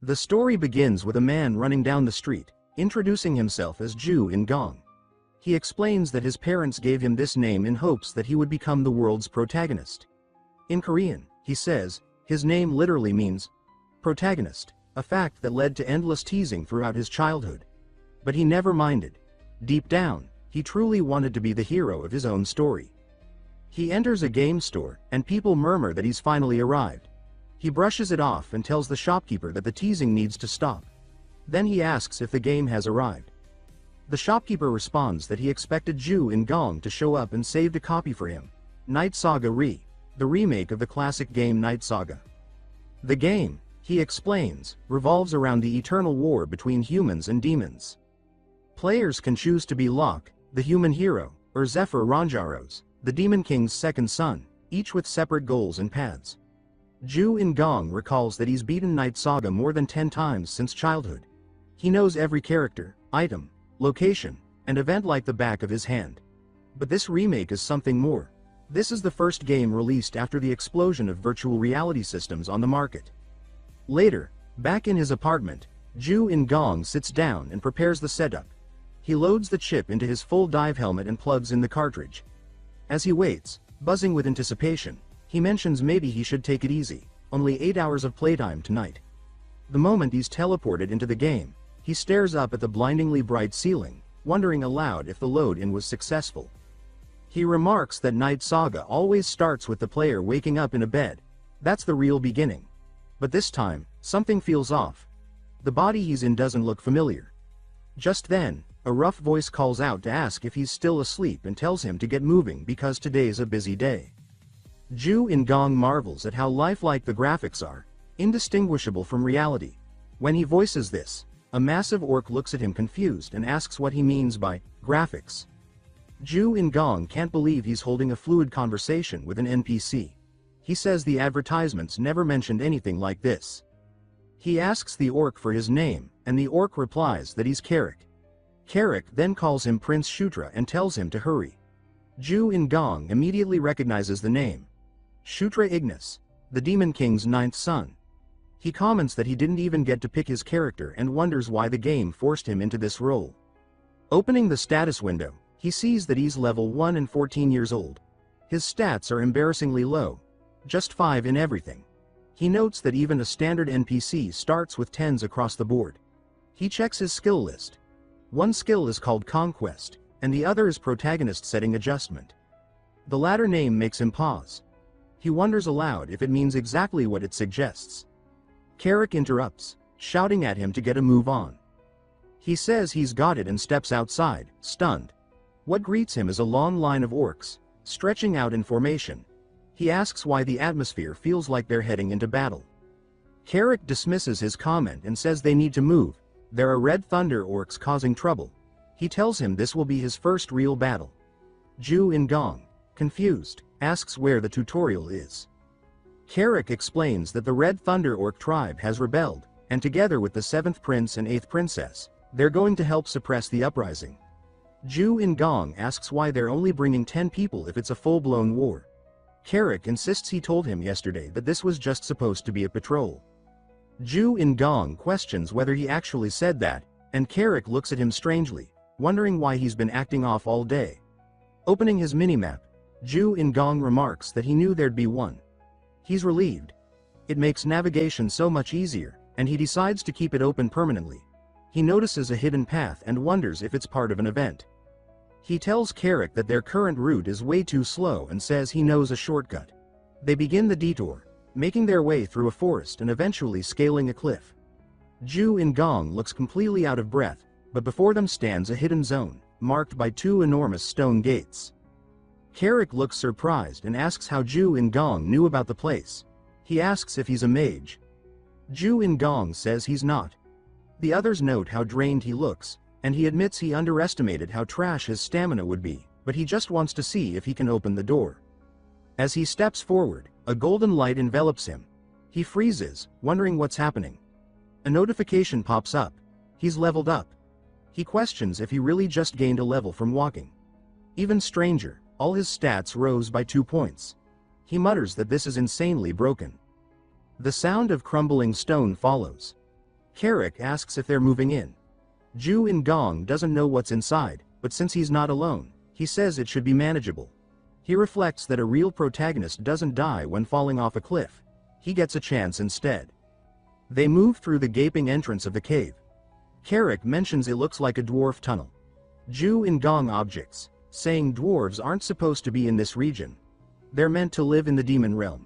The story begins with a man running down the street, introducing himself as Joo In-gong. He explains that his parents gave him this name in hopes that he would become the world's protagonist. In Korean, he says, his name literally means protagonist, a fact that led to endless teasing throughout his childhood. But he never minded. Deep down, he truly wanted to be the hero of his own story. He enters a game store, and people murmur that he's finally arrived. He brushes it off and tells the shopkeeper that the teasing needs to stop. Then he asks if the game has arrived. The shopkeeper responds that he expected Joo In-gong to show up and saved a copy for him. Night Saga Re, the remake of the classic game Night Saga. The game, he explains, revolves around the eternal war between humans and demons. Players can choose to be Loch, the human hero, or Zephyr, the Demon King's second son, each with separate goals and paths. Joo In-gong recalls that he's beaten Night Saga more than 10 times since childhood. He knows every character, item, location, and event like the back of his hand. But this remake is something more. This is the first game released after the explosion of virtual reality systems on the market. Later, back in his apartment, Joo In-gong sits down and prepares the setup. He loads the chip into his full dive helmet and plugs in the cartridge. As he waits, buzzing with anticipation, he mentions maybe he should take it easy, only 8 hours of playtime tonight. The moment he's teleported into the game, he stares up at the blindingly bright ceiling, wondering aloud if the load-in was successful. He remarks that Night Saga always starts with the player waking up in a bed. That's the real beginning. But this time, something feels off. The body he's in doesn't look familiar. Just then, a rough voice calls out to ask if he's still asleep and tells him to get moving because today's a busy day. Joo In-gong marvels at how lifelike the graphics are, indistinguishable from reality. When he voices this, a massive orc looks at him confused and asks what he means by graphics. Joo In-gong can't believe he's holding a fluid conversation with an NPC. He says the advertisements never mentioned anything like this. He asks the orc for his name, and the orc replies that he's Carrick. Carrick then calls him Prince Shutra and tells him to hurry. Joo In-gong immediately recognizes the name. Shutra Ignis, the Demon King's 9th son. He comments that he didn't even get to pick his character and wonders why the game forced him into this role. Opening the status window, he sees that he's level 1 and 14 years old. His stats are embarrassingly low, just 5 in everything. He notes that even a standard NPC starts with 10s across the board. He checks his skill list. One skill is called Conquest, and the other is Protagonist Setting Adjustment. The latter name makes him pause. He wonders aloud if it means exactly what it suggests. Carrick interrupts, shouting at him to get a move on. He says he's got it and steps outside, stunned. What greets him is a long line of orcs, stretching out in formation. He asks why the atmosphere feels like they're heading into battle. Carrick dismisses his comment and says they need to move. There are Red Thunder orcs causing trouble. He tells him this will be his first real battle. Joo In-gong, confused, asks where the tutorial is. Carrick explains that the Red Thunder orc tribe has rebelled, and together with the 7th prince and 8th princess, they're going to help suppress the uprising. Joo In-gong asks why they're only bringing 10 people if it's a full-blown war. Carrick insists he told him yesterday that this was just supposed to be a patrol. Joo In-gong questions whether he actually said that, and Carrick looks at him strangely, wondering why he's been acting off all day. Opening his minimap, Joo In-gong remarks that he knew there'd be one. He's relieved. It makes navigation so much easier, and he decides to keep it open permanently. He notices a hidden path and wonders if it's part of an event. He tells Carrick that their current route is way too slow and says he knows a shortcut. They begin the detour, making their way through a forest and eventually scaling a cliff. Joo In-gong looks completely out of breath, but before them stands a hidden zone, marked by 2 enormous stone gates. Carrick looks surprised and asks how Joo In-gong knew about the place. He asks if he's a mage. Joo In-gong says he's not. The others note how drained he looks, and he admits he underestimated how trash his stamina would be, but he just wants to see if he can open the door. As he steps forward, a golden light envelops him. He freezes, wondering what's happening. A notification pops up. He's leveled up. He questions if he really just gained a level from walking. Even stranger, all his stats rose by 2 points. He mutters that this is insanely broken. The sound of crumbling stone follows. Carrick asks if they're moving in. Joo In-gong doesn't know what's inside, but since he's not alone, he says it should be manageable. He reflects that a real protagonist doesn't die when falling off a cliff. He gets a chance instead. They move through the gaping entrance of the cave. Carrick mentions it looks like a dwarf tunnel. Joo In-gong objects, saying dwarves aren't supposed to be in this region. They're meant to live in the demon realm.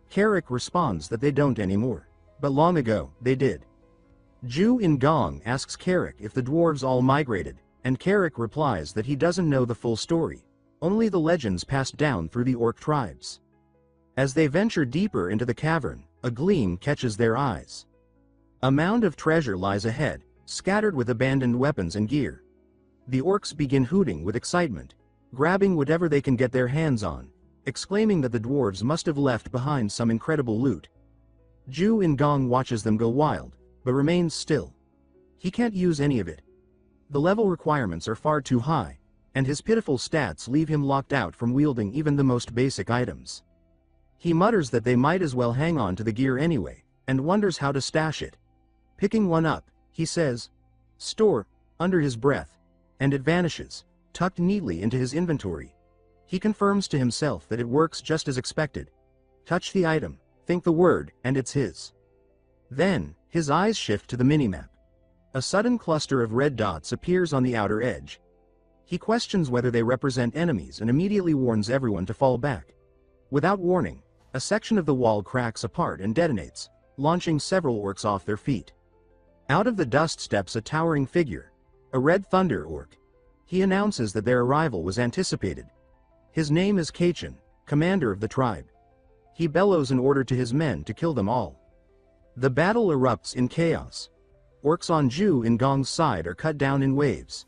Carrick responds that they don't anymore, but long ago, they did. Joo In-gong asks Carrick if the dwarves all migrated, and Carrick replies that he doesn't know the full story, only the legends passed down through the orc tribes. As they venture deeper into the cavern, a gleam catches their eyes. A mound of treasure lies ahead, scattered with abandoned weapons and gear. The orcs begin hooting with excitement, grabbing whatever they can get their hands on, exclaiming that the dwarves must have left behind some incredible loot. Joo In-gong watches them go wild, but remains still. He can't use any of it. The level requirements are far too high, and his pitiful stats leave him locked out from wielding even the most basic items. He mutters that they might as well hang on to the gear anyway, and wonders how to stash it. Picking one up, he says, "Store," under his breath, and it vanishes, tucked neatly into his inventory. He confirms to himself that it works just as expected. Touch the item, think the word, and it's his. Then, his eyes shift to the minimap. A sudden cluster of red dots appears on the outer edge. He questions whether they represent enemies and immediately warns everyone to fall back. Without warning, a section of the wall cracks apart and detonates, launching several orcs off their feet. Out of the dust steps a towering figure, a red thunder orc. He announces that their arrival was anticipated. His name is Kachin, commander of the tribe. He bellows an order to his men to kill them all. The battle erupts in chaos. Orcs on Joo In-gong's side are cut down in waves.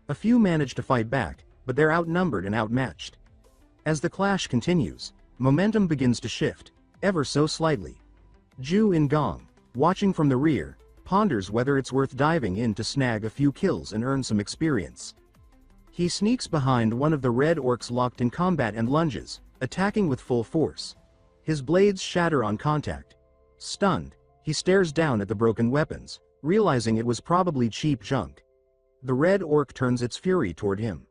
A few manage to fight back, but they're outnumbered and outmatched. As the clash continues, momentum begins to shift, ever so slightly. Joo In-gong, watching from the rear, ponders whether it's worth diving in to snag a few kills and earn some experience. He sneaks behind one of the red orcs locked in combat and lunges, attacking with full force. His blades shatter on contact. Stunned, he stares down at the broken weapons, realizing it was probably cheap junk. The red orc turns its fury toward him.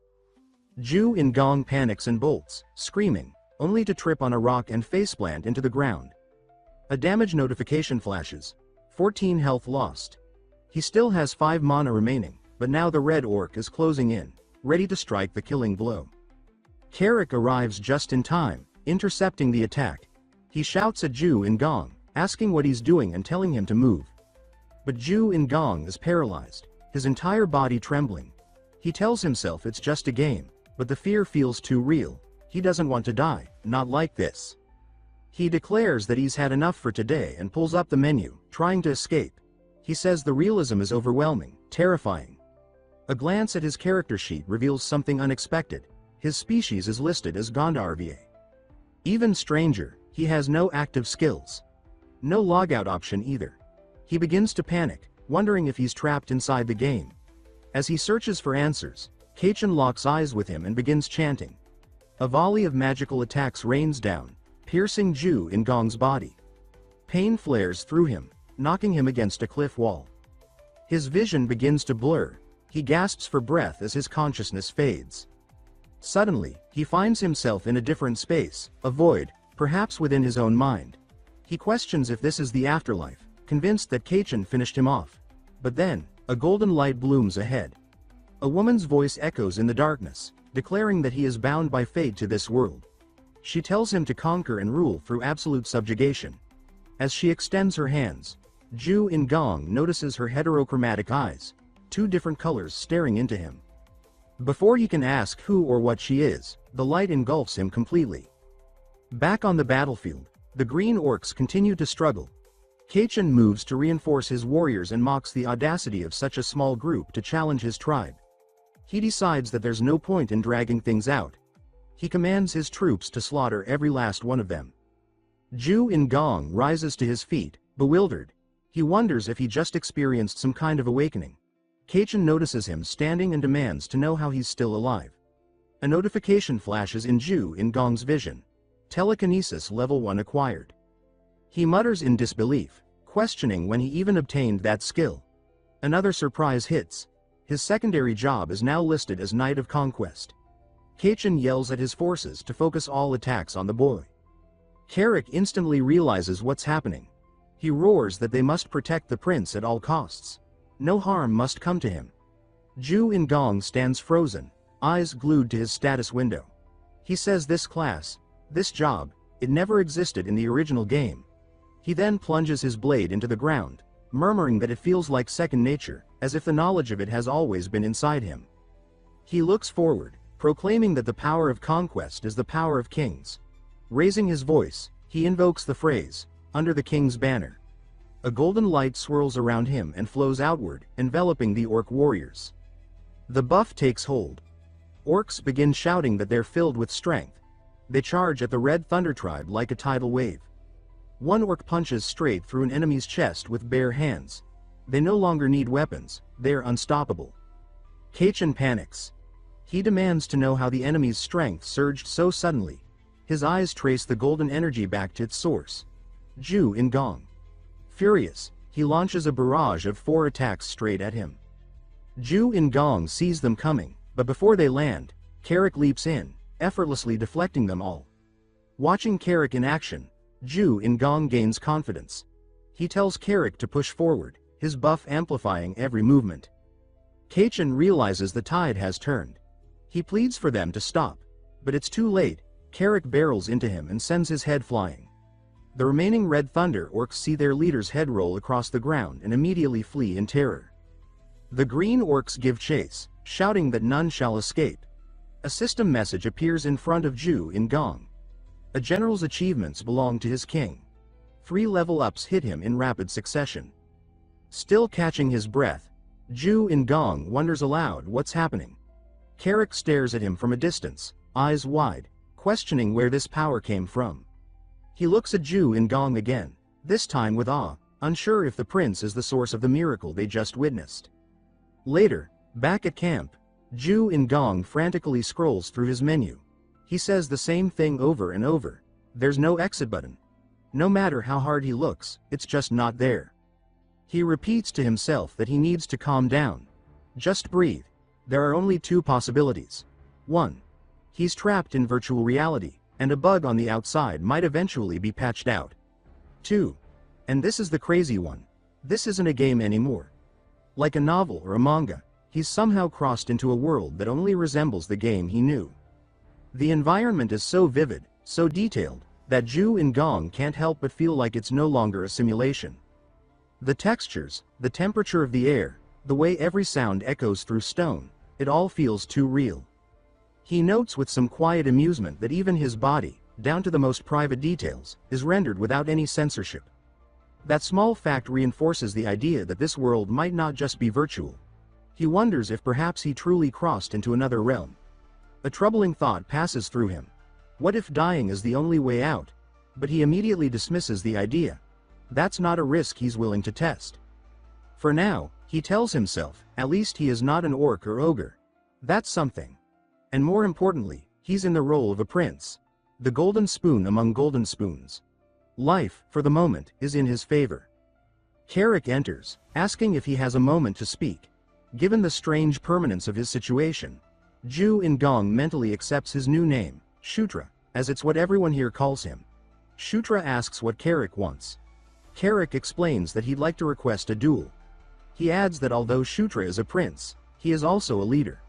Joo In-gong panics and bolts, screaming, only to trip on a rock and faceplant into the ground. A damage notification flashes. 14 health lost. He still has 5 mana remaining, but now the red orc is closing in, ready to strike the killing blow. Carrick arrives just in time, intercepting the attack. He shouts at Joo In-gong, asking what he's doing and telling him to move. But Joo In-gong is paralyzed, his entire body trembling. He tells himself it's just a game, but the fear feels too real. He doesn't want to die, not like this. He declares that he's had enough for today and pulls up the menu, trying to escape. He says the realism is overwhelming, terrifying. A glance at his character sheet reveals something unexpected. His species is listed as Gondarva. Even stranger, he has no active skills. No logout option either. He begins to panic, wondering if he's trapped inside the game. As he searches for answers, Kachin locks eyes with him and begins chanting. A volley of magical attacks rains down, piercing Joo In-gong's body. Pain flares through him, knocking him against a cliff wall. His vision begins to blur. He gasps for breath as his consciousness fades. Suddenly, he finds himself in a different space, a void, perhaps within his own mind. He questions if this is the afterlife, convinced that Kachin finished him off. But then, a golden light blooms ahead. A woman's voice echoes in the darkness, declaring that he is bound by fate to this world. She tells him to conquer and rule through absolute subjugation. As she extends her hands, Joo In-gong notices her heterochromatic eyes, 2 different colors staring into him. Before he can ask who or what she is, the light engulfs him completely. Back on the battlefield, the green orcs continue to struggle. Kachin moves to reinforce his warriors and mocks the audacity of such a small group to challenge his tribe. He decides that there's no point in dragging things out. He commands his troops to slaughter every last one of them. Joo In-gong rises to his feet, bewildered. He wonders if he just experienced some kind of awakening. Kachin notices him standing and demands to know how he's still alive. A notification flashes in Joo In-gong's vision. Telekinesis level 1 acquired. He mutters in disbelief, questioning when he even obtained that skill. Another surprise hits. His secondary job is now listed as Knight of Conquest. Kachin yells at his forces to focus all attacks on the boy. Carrick instantly realizes what's happening. He roars that they must protect the prince at all costs. No harm must come to him. Joo In-gong stands frozen, eyes glued to his status window. He says this class, this job, it never existed in the original game. He then plunges his blade into the ground, murmuring that it feels like second nature, as if the knowledge of it has always been inside him. He looks forward, proclaiming that the power of conquest is the power of kings. Raising his voice, he invokes the phrase, "Under the king's banner." A golden light swirls around him and flows outward, enveloping the orc warriors. The buff takes hold. Orcs begin shouting that they're filled with strength. They charge at the Red Thunder tribe like a tidal wave. One orc punches straight through an enemy's chest with bare hands. They no longer need weapons, they're unstoppable. Kachin panics. He demands to know how the enemy's strength surged so suddenly. His eyes trace the golden energy back to its source. Joo In-gong. Furious, he launches a barrage of 4 attacks straight at him. Joo In-gong sees them coming, but before they land, Carrick leaps in, effortlessly deflecting them all. Watching Carrick in action, Joo In-gong gains confidence. He tells Carrick to push forward, his buff amplifying every movement. Kachin realizes the tide has turned. He pleads for them to stop, but it's too late. Carrick barrels into him and sends his head flying. The remaining Red Thunder orcs see their leader's head roll across the ground and immediately flee in terror. The green orcs give chase, shouting that none shall escape. A system message appears in front of Joo In-gong. A general's achievements belong to his king. 3 level-ups hit him in rapid succession. Still catching his breath, Joo In-gong wonders aloud what's happening. Carrick stares at him from a distance, eyes wide, questioning where this power came from. He looks at Joo In-gong again, this time with awe, unsure if the prince is the source of the miracle they just witnessed. Later, back at camp, Joo In-gong frantically scrolls through his menu. He says the same thing over and over. There's no exit button. No matter how hard he looks, it's just not there. He repeats to himself that he needs to calm down. Just breathe. There are only 2 possibilities. 1. He's trapped in virtual reality, and a bug on the outside might eventually be patched out. 2. And this is the crazy one. This isn't a game anymore. Like a novel or a manga, he's somehow crossed into a world that only resembles the game he knew. The environment is so vivid, so detailed, that Joo In-gong can't help but feel like it's no longer a simulation. The textures, the temperature of the air, the way every sound echoes through stone, it all feels too real. He notes with some quiet amusement that even his body, down to the most private details, is rendered without any censorship. That small fact reinforces the idea that this world might not just be virtual. He wonders if perhaps he truly crossed into another realm. A troubling thought passes through him. What if dying is the only way out? But he immediately dismisses the idea. That's not a risk he's willing to test. For now, he tells himself, at least he is not an orc or ogre. That's something. And more importantly, he's in the role of a prince. The golden spoon among golden spoons. Life, for the moment, is in his favor. Carrick enters, asking if he has a moment to speak. Given the strange permanence of his situation, Joo In-gong mentally accepts his new name, Shutra, as it's what everyone here calls him. Shutra asks what Carrick wants. Carrick explains that he'd like to request a duel. He adds that although Shutra is a prince, he is also a leader.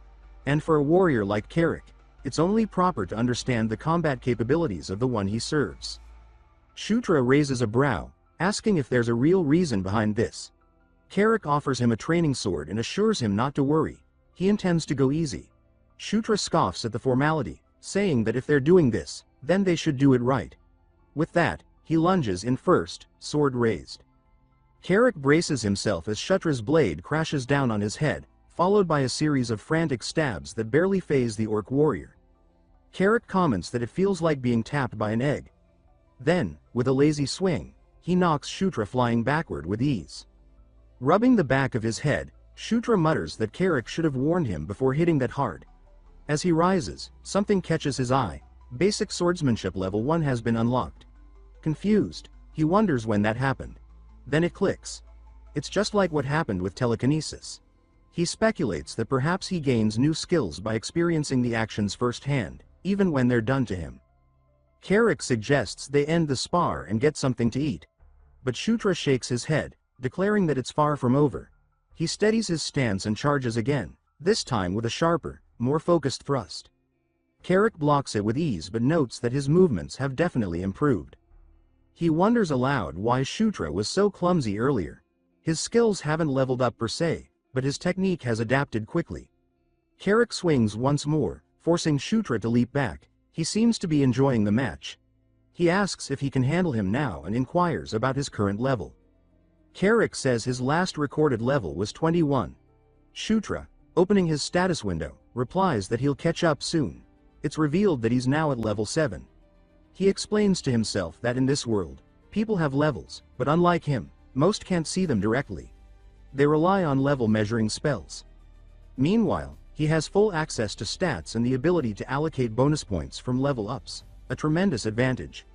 And for a warrior like Carrick, it's only proper to understand the combat capabilities of the one he serves. Shutra raises a brow, asking if there's a real reason behind this. Carrick offers him a training sword and assures him not to worry. He intends to go easy. Shutra scoffs at the formality, saying that if they're doing this, then they should do it right. With that, he lunges in first, sword raised. Carrick braces himself as Shutra's blade crashes down on his head, followed by a series of frantic stabs that barely faze the orc warrior. Carrick comments that it feels like being tapped by an egg. Then, with a lazy swing, he knocks Shutra flying backward with ease. Rubbing the back of his head, Shutra mutters that Carrick should have warned him before hitting that hard. As he rises, something catches his eye. Basic swordsmanship level 1 has been unlocked. Confused, he wonders when that happened. Then it clicks. It's just like what happened with telekinesis. He speculates that perhaps he gains new skills by experiencing the actions firsthand, even when they're done to him. Carrick suggests they end the spar and get something to eat. But Shutra shakes his head, declaring that it's far from over. He steadies his stance and charges again, this time with a sharper, more focused thrust. Carrick blocks it with ease but notes that his movements have definitely improved. He wonders aloud why Shutra was so clumsy earlier. His skills haven't leveled up per se, but his technique has adapted quickly. Carrick swings once more, forcing Shutra to leap back. He seems to be enjoying the match. He asks if he can handle him now and inquires about his current level. Carrick says his last recorded level was 21. Shutra, opening his status window, replies that he'll catch up soon. It's revealed that he's now at level 7. He explains to himself that in this world, people have levels, but unlike him, most can't see them directly. They rely on level measuring spells. Meanwhile, he has full access to stats and the ability to allocate bonus points from level ups, a tremendous advantage.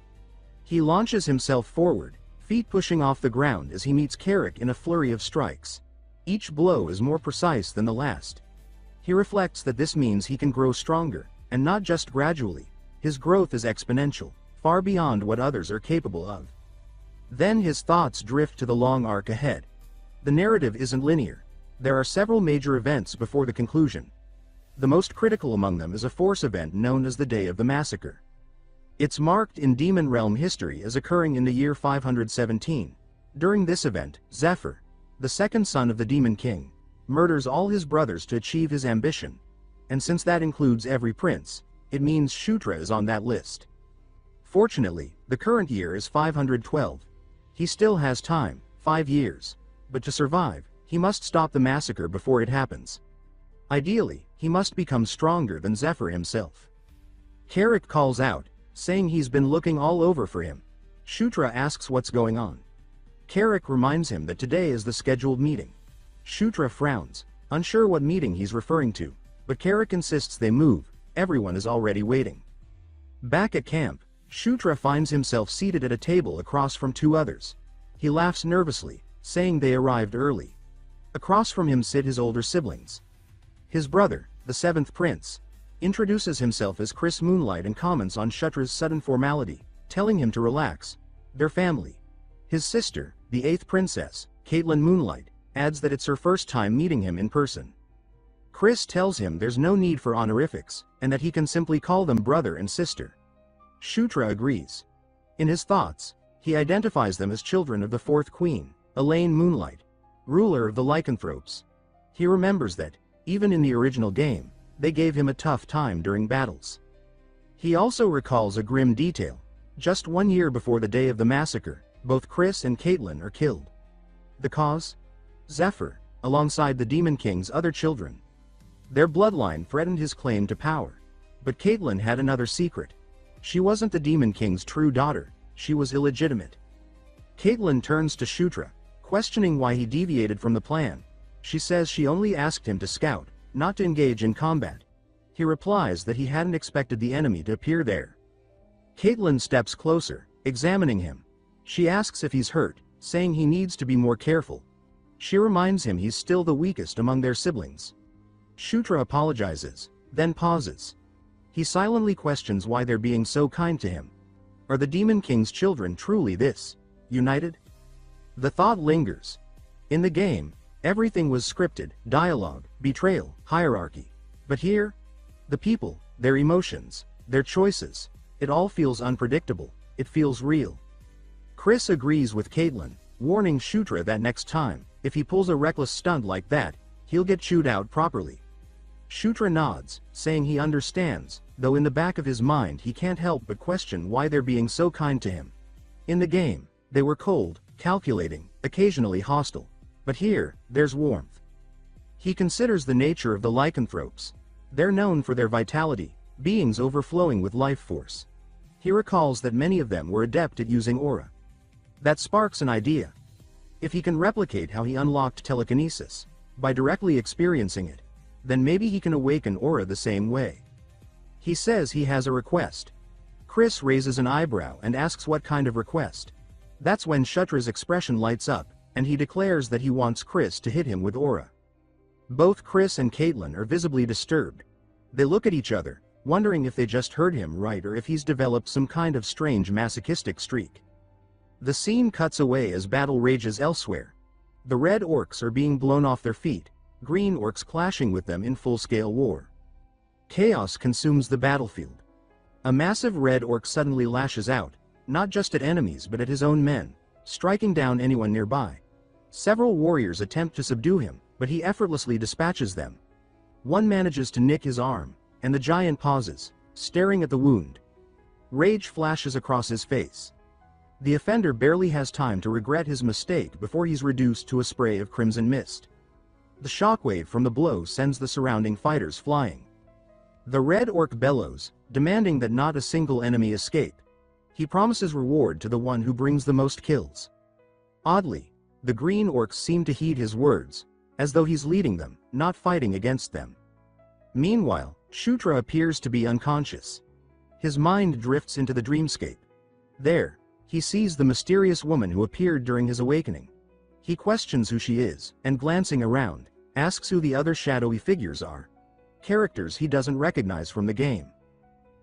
He launches himself forward, feet pushing off the ground as he meets Carrick in a flurry of strikes. Each blow is more precise than the last. He reflects that this means he can grow stronger, and not just gradually. His growth is exponential, far beyond what others are capable of. Then his thoughts drift to the long arc ahead. The narrative isn't linear. There are several major events before the conclusion. The most critical among them is a force event known as the Day of the Massacre. It's marked in Demon Realm history as occurring in the year 517. During this event, Zephyr, the second son of the Demon King, murders all his brothers to achieve his ambition. And since that includes every prince, it means Shutra is on that list. Fortunately, the current year is 512. He still has time, 5 years. But to survive, he must stop the massacre before it happens. Ideally, he must become stronger than Zephyr himself. Carrick calls out, saying he's been looking all over for him. Shutra asks what's going on. Carrick reminds him that today is the scheduled meeting. Shutra frowns, unsure what meeting he's referring to, but Carrick insists they move. Everyone is already waiting. Back at camp, Shutra finds himself seated at a table across from 2 others. He laughs nervously, saying they arrived early. Across from him sit his older siblings. His brother, the 7th prince, introduces himself as Chris Moonlight and comments on Shutra's sudden formality, telling him to relax. Their family. His sister, the 8th princess, Caitlin Moonlight, adds that it's her first time meeting him in person. Chris tells him there's no need for honorifics, and that he can simply call them brother and sister. Shutra agrees. In his thoughts, he identifies them as children of the 4th queen, Elaine Moonlight, ruler of the lycanthropes. He remembers that, even in the original game, they gave him a tough time during battles. He also recalls a grim detail. Just 1 year before the day of the massacre, both Chris and Caitlin are killed. The cause? Zephyr, alongside the Demon King's other children. Their bloodline threatened his claim to power. But Caitlin had another secret. She wasn't the Demon King's true daughter, she was illegitimate. Caitlin turns to Shutra, questioning why he deviated from the plan. She says she only asked him to scout, not to engage in combat. He replies that he hadn't expected the enemy to appear there. Caitlin steps closer, examining him. She asks if he's hurt, saying he needs to be more careful. She reminds him he's still the weakest among their siblings. Shutra apologizes, then pauses. He silently questions why they're being so kind to him. Are the Demon King's children truly this united? The thought lingers. In the game, everything was scripted, dialogue, betrayal, hierarchy. But here, the people, their emotions, their choices, it all feels unpredictable, it feels real. Chris agrees with Caitlin, warning Shutra that next time, if he pulls a reckless stunt like that, he'll get chewed out properly. Shutra nods, saying he understands, though in the back of his mind he can't help but question why they're being so kind to him. In the game, they were cold, calculating, occasionally hostile. But here, there's warmth. He considers the nature of the lycanthropes. They're known for their vitality, beings overflowing with life force. He recalls that many of them were adept at using aura. That sparks an idea. If he can replicate how he unlocked telekinesis, by directly experiencing it, then maybe he can awaken aura the same way. He says he has a request. Chris raises an eyebrow and asks what kind of request. That's when Shutra's expression lights up, and he declares that he wants Chris to hit him with aura. Both Chris and Caitlin are visibly disturbed. They look at each other, wondering if they just heard him right or if he's developed some kind of strange masochistic streak. The scene cuts away as battle rages elsewhere. The red orcs are being blown off their feet, green orcs clashing with them in full-scale war. Chaos consumes the battlefield. A massive red orc suddenly lashes out, not just at enemies but at his own men, striking down anyone nearby. Several warriors attempt to subdue him, but he effortlessly dispatches them. One manages to nick his arm, and the giant pauses, staring at the wound. Rage flashes across his face. The offender barely has time to regret his mistake before he's reduced to a spray of crimson mist. The shockwave from the blow sends the surrounding fighters flying. The red orc bellows, demanding that not a single enemy escape. He promises reward to the one who brings the most kills. Oddly, the green orcs seem to heed his words, as though he's leading them, not fighting against them. Meanwhile, Shutra appears to be unconscious. His mind drifts into the dreamscape. There, he sees the mysterious woman who appeared during his awakening. He questions who she is, and glancing around, asks who the other shadowy figures are. Characters he doesn't recognize from the game.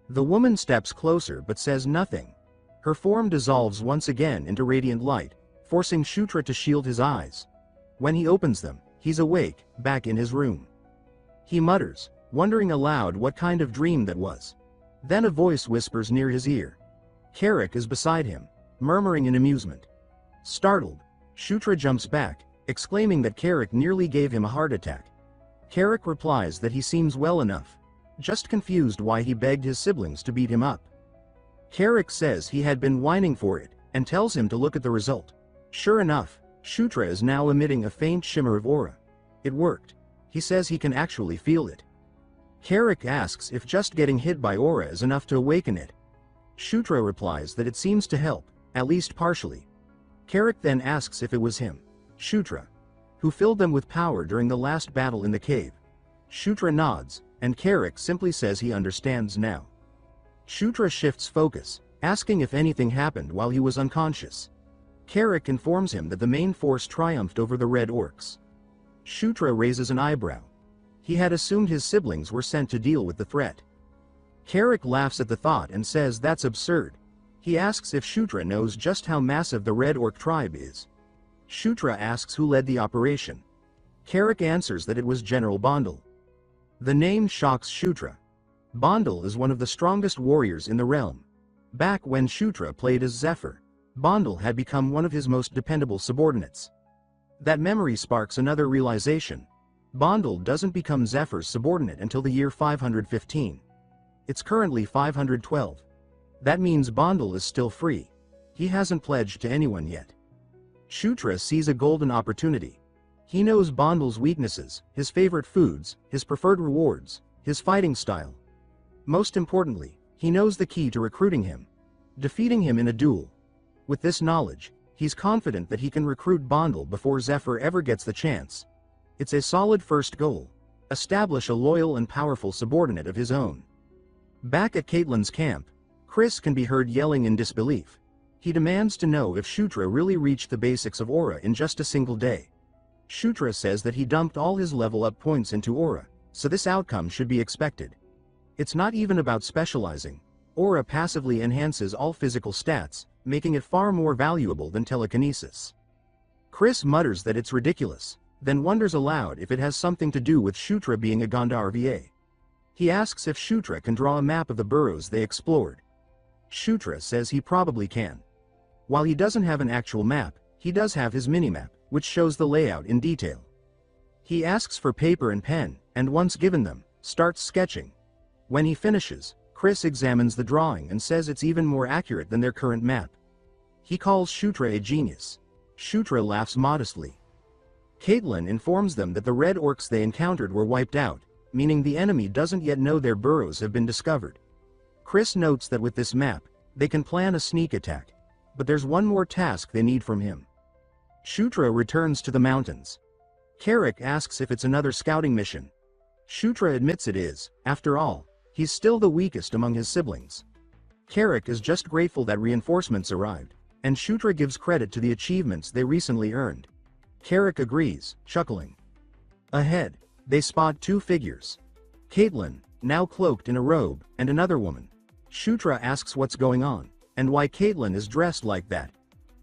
The woman steps closer but says nothing. Her form dissolves once again into radiant light, forcing Shutra to shield his eyes. When he opens them, he's awake, back in his room. He mutters, wondering aloud what kind of dream that was. Then a voice whispers near his ear. Carrick is beside him, murmuring in amusement. Startled, Shutra jumps back, exclaiming that Carrick nearly gave him a heart attack. Carrick replies that he seems well enough, just confused why he begged his siblings to beat him up. Carrick says he had been whining for it, and tells him to look at the result. Sure enough, Shutra is now emitting a faint shimmer of aura. It worked. He says he can actually feel it. Carrick asks if just getting hit by aura is enough to awaken it. Shutra replies that it seems to help, at least partially. Carrick then asks if it was him, Shutra, who filled them with power during the last battle in the cave. Shutra nods, and Carrick simply says he understands now. Shutra shifts focus, asking if anything happened while he was unconscious. Carrick informs him that the main force triumphed over the red orcs. Shutra raises an eyebrow. He had assumed his siblings were sent to deal with the threat. Carrick laughs at the thought and says that's absurd. He asks if Shutra knows just how massive the red orc tribe is. Shutra asks who led the operation. Carrick answers that it was General Bondel. The name shocks Shutra. Bondel is one of the strongest warriors in the realm. Back when Shutra played as Zephyr, Bondel had become one of his most dependable subordinates. That memory sparks another realization. Bondel doesn't become Zephyr's subordinate until the year 515. It's currently 512. That means Bondel is still free. He hasn't pledged to anyone yet. Shutra sees a golden opportunity. He knows Bondel's weaknesses, his favorite foods, his preferred rewards, his fighting style. Most importantly, he knows the key to recruiting him: defeating him in a duel. With this knowledge, he's confident that he can recruit Bondel before Zephyr ever gets the chance. It's a solid first goal: establish a loyal and powerful subordinate of his own. Back at Caitlin's camp, Chris can be heard yelling in disbelief. He demands to know if Shutra really reached the basics of aura in just a single day. Shutra says that he dumped all his level-up points into aura, so this outcome should be expected. It's not even about specializing. Aura passively enhances all physical stats, making it far more valuable than telekinesis. Chris mutters that it's ridiculous, then wonders aloud if it has something to do with Shutra being a Gandharva. He asks if Shutra can draw a map of the burrows they explored. Shutra says he probably can. While he doesn't have an actual map, he does have his minimap, which shows the layout in detail. He asks for paper and pen, and once given them, starts sketching. When he finishes, Chris examines the drawing and says it's even more accurate than their current map. He calls Shutra a genius. Shutra laughs modestly. Caitlin informs them that the red orcs they encountered were wiped out, meaning the enemy doesn't yet know their burrows have been discovered. Chris notes that with this map, they can plan a sneak attack. But there's one more task they need from him. Shutra returns to the mountains. Carrick asks if it's another scouting mission. Shutra admits it is. After all, he's still the weakest among his siblings. Carrick is just grateful that reinforcements arrived. and Shutra gives credit to the achievements they recently earned. Carrick agrees, chuckling. Ahead, they spot two figures. Caitlin, now cloaked in a robe, and another woman. Shutra asks what's going on, and why Caitlin is dressed like that.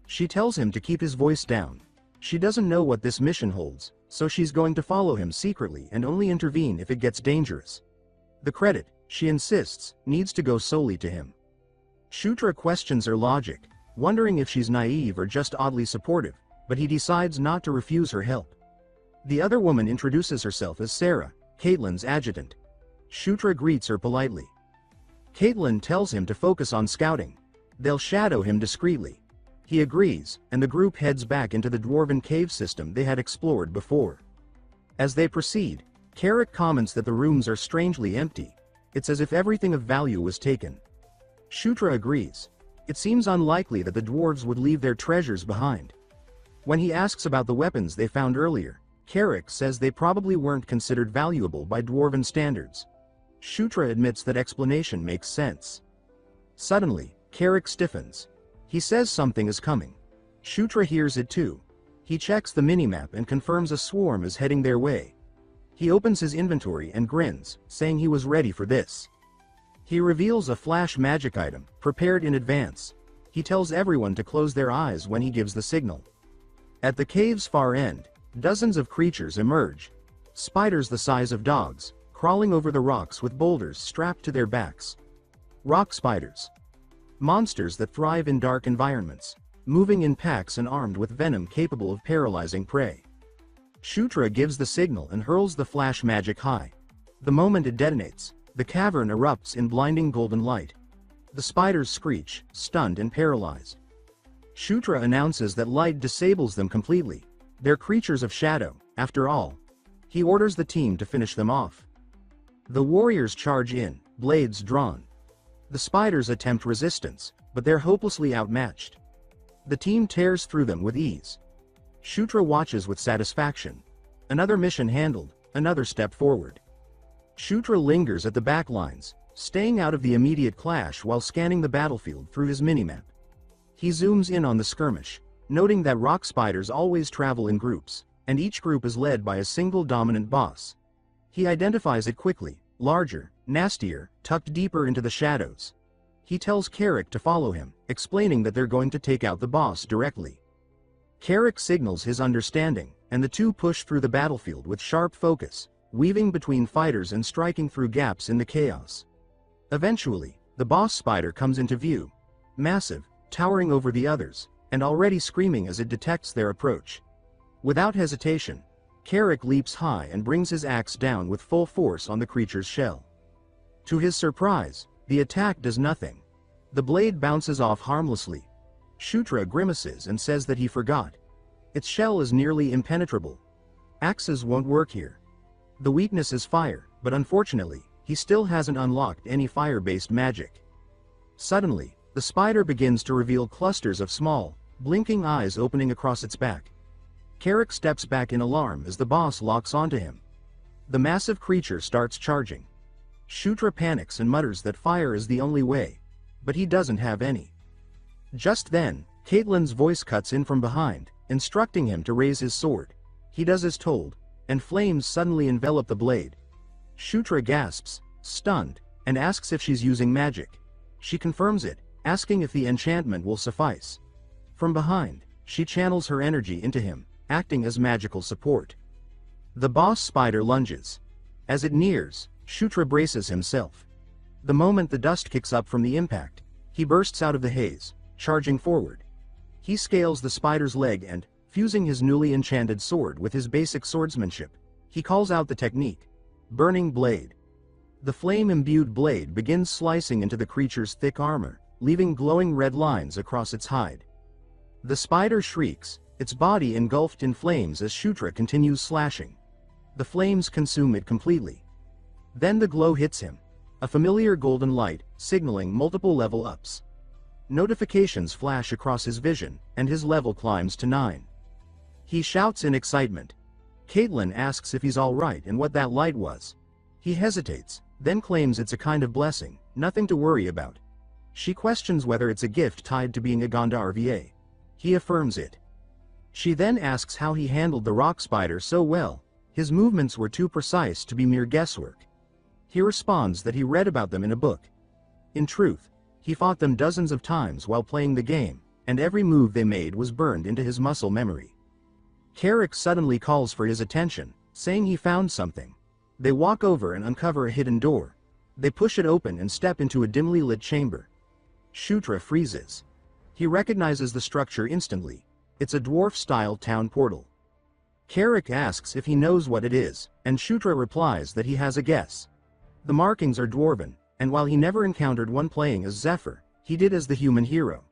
She tells him to keep his voice down. She doesn't know what this mission holds, so she's going to follow him secretly and only intervene if it gets dangerous. The credit, she insists, needs to go solely to him. Shutra questions her logic, wondering if she's naive or just oddly supportive, but he decides not to refuse her help. The other woman introduces herself as Sarah, Caitlin's adjutant. Shutra greets her politely. Caitlin tells him to focus on scouting. They'll shadow him discreetly. He agrees, and the group heads back into the dwarven cave system they had explored before. As they proceed, Carrick comments that the rooms are strangely empty. It's as if everything of value was taken. Shutra agrees. It seems unlikely that the dwarves would leave their treasures behind. When he asks about the weapons they found earlier, Carrick says they probably weren't considered valuable by dwarven standards. Shutra admits that explanation makes sense. Suddenly, Carrick stiffens. He says something is coming. Shutra hears it too. He checks the minimap and confirms a swarm is heading their way. He opens his inventory and grins, saying he was ready for this. He reveals a flash magic item, prepared in advance. He tells everyone to close their eyes when he gives the signal. At the cave's far end, dozens of creatures emerge. Spiders the size of dogs, crawling over the rocks with boulders strapped to their backs. Rock spiders. Monsters that thrive in dark environments, moving in packs and armed with venom capable of paralyzing prey. Shutra gives the signal and hurls the flash magic high. The moment it detonates, the cavern erupts in blinding golden light. The spiders screech, stunned and paralyzed. Shutra announces that light disables them completely. They're creatures of shadow, after all. He orders the team to finish them off. The warriors charge in, blades drawn. The spiders attempt resistance, but they're hopelessly outmatched. The team tears through them with ease. Shutra watches with satisfaction. Another mission handled, another step forward. Shutra lingers at the back lines, staying out of the immediate clash while scanning the battlefield through his minimap. He zooms in on the skirmish, noting that rock spiders always travel in groups, and each group is led by a single dominant boss. He identifies it quickly, larger, nastier, tucked deeper into the shadows. He tells Carrick to follow him, explaining that they're going to take out the boss directly. Carrick signals his understanding, and the two push through the battlefield with sharp focus, weaving between fighters and striking through gaps in the chaos. Eventually, the boss spider comes into view, massive, towering over the others, and already screaming as it detects their approach. Without hesitation, Carrick leaps high and brings his axe down with full force on the creature's shell. To his surprise, the attack does nothing. The blade bounces off harmlessly. Shutra grimaces and says that he forgot. Its shell is nearly impenetrable. Axes won't work here. The weakness is fire, but unfortunately, he still hasn't unlocked any fire-based magic. Suddenly, the spider begins to reveal clusters of small, blinking eyes opening across its back. Carrick steps back in alarm as the boss locks onto him. The massive creature starts charging. Shutra panics and mutters that fire is the only way, but he doesn't have any. Just then, Caitlin's voice cuts in from behind, instructing him to raise his sword. He does as told, and flames suddenly envelop the blade. Shutra gasps, stunned, and asks if she's using magic. She confirms it, asking if the enchantment will suffice. From behind, she channels her energy into him, acting as magical support. The boss spider lunges. As it nears, Shutra braces himself. The moment the dust kicks up from the impact, he bursts out of the haze, charging forward. He scales the spider's leg and, fusing his newly enchanted sword with his basic swordsmanship, he calls out the technique, Burning Blade. The flame-imbued blade begins slicing into the creature's thick armor, leaving glowing red lines across its hide. The spider shrieks, its body engulfed in flames as Shutra continues slashing. The flames consume it completely. Then the glow hits him, a familiar golden light, signaling multiple level ups. Notifications flash across his vision, and his level climbs to 9. He shouts in excitement. Caitlin asks if he's alright and what that light was. He hesitates, then claims it's a kind of blessing, nothing to worry about. She questions whether it's a gift tied to being a Gandharva. He affirms it. She then asks how he handled the rock spider so well. His movements were too precise to be mere guesswork. He responds that he read about them in a book. In truth, he fought them dozens of times while playing the game, and every move they made was burned into his muscle memory. Carrick suddenly calls for his attention, saying he found something. They walk over and uncover a hidden door. They push it open and step into a dimly lit chamber. Shutra freezes. He recognizes the structure instantly. It's a dwarf-style town portal. Carrick asks if he knows what it is, and Shutra replies that he has a guess. The markings are dwarven, and while he never encountered one playing as Zephyr, he did as the human hero.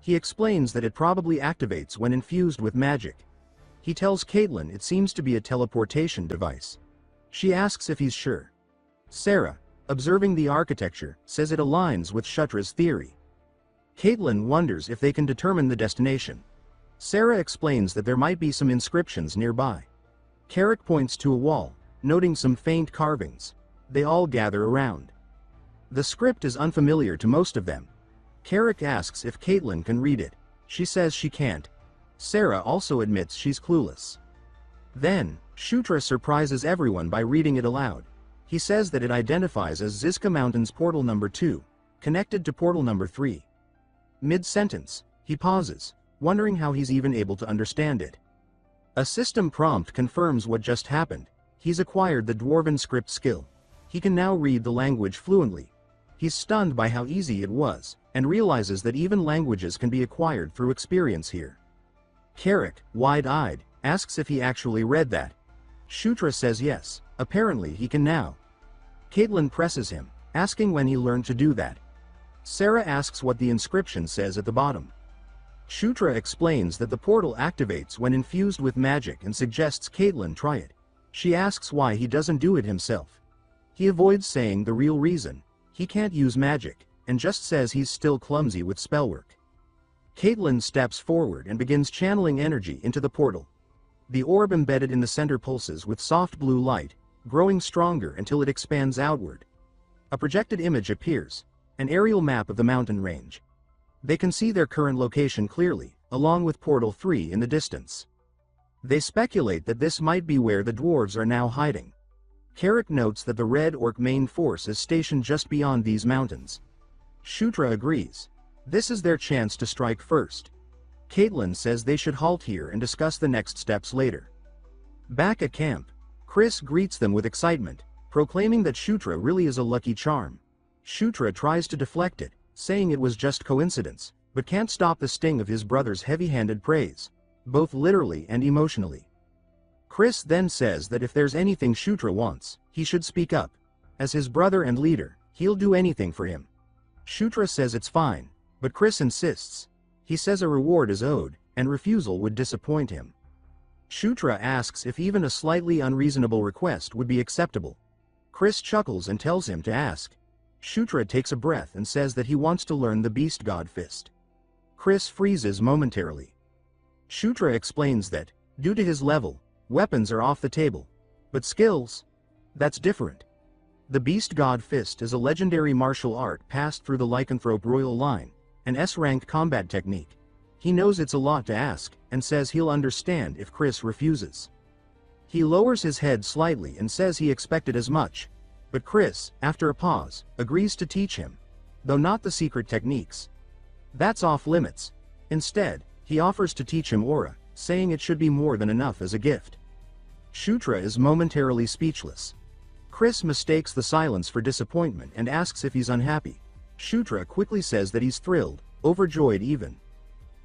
He explains that it probably activates when infused with magic. He tells Caitlin it seems to be a teleportation device. She asks if he's sure. Sarah, observing the architecture, says it aligns with Shutra's theory. Caitlin wonders if they can determine the destination. Sarah explains that there might be some inscriptions nearby. Carrick points to a wall, noting some faint carvings. They all gather around. The script is unfamiliar to most of them. Carrick asks if Caitlin can read it. She says she can't. Sarah also admits she's clueless. Then, Shutra surprises everyone by reading it aloud. He says that it identifies as Ziska Mountains Portal Number 2, connected to Portal Number 3. Mid-sentence, he pauses, wondering how he's even able to understand it. A system prompt confirms what just happened. He's acquired the Dwarven script skill. He can now read the language fluently. He's stunned by how easy it was, and realizes that even languages can be acquired through experience here. Carrick, wide-eyed, asks if he actually read that. Shutra says yes, apparently he can now. Caitlin presses him, asking when he learned to do that. Sarah asks what the inscription says at the bottom. Shutra explains that the portal activates when infused with magic and suggests Caitlin try it. She asks why he doesn't do it himself. He avoids saying the real reason. He can't use magic, and just says he's still clumsy with spellwork. Caitlin steps forward and begins channeling energy into the portal. The orb embedded in the center pulses with soft blue light, growing stronger until it expands outward. A projected image appears, an aerial map of the mountain range. They can see their current location clearly, along with Portal 3 in the distance. They speculate that this might be where the dwarves are now hiding. Carrick notes that the Red Orc main force is stationed just beyond these mountains. Shutra agrees. This is their chance to strike first. Caitlin says they should halt here and discuss the next steps later. Back at camp, Chris greets them with excitement, proclaiming that Shutra really is a lucky charm. Shutra tries to deflect it, saying it was just coincidence, but can't stop the sting of his brother's heavy-handed praise, both literally and emotionally. Chris then says that if there's anything Shutra wants, he should speak up. As his brother and leader, he'll do anything for him. Shutra says it's fine, but Chris insists. He says a reward is owed, and refusal would disappoint him. Shutra asks if even a slightly unreasonable request would be acceptable. Chris chuckles and tells him to ask. Shutra takes a breath and says that he wants to learn the Beast God Fist. Chris freezes momentarily. Shutra explains that, due to his level, weapons are off the table. But skills? That's different. The Beast God Fist is a legendary martial art passed through the Lycanthrope royal line, an S-rank combat technique. He knows it's a lot to ask, and says he'll understand if Chris refuses. He lowers his head slightly and says he expected as much, but Chris, after a pause, agrees to teach him, though not the secret techniques. That's off limits. Instead, he offers to teach him Aura, saying it should be more than enough as a gift. Shutra is momentarily speechless. Chris mistakes the silence for disappointment and asks if he's unhappy. Shutra quickly says that he's thrilled, overjoyed even.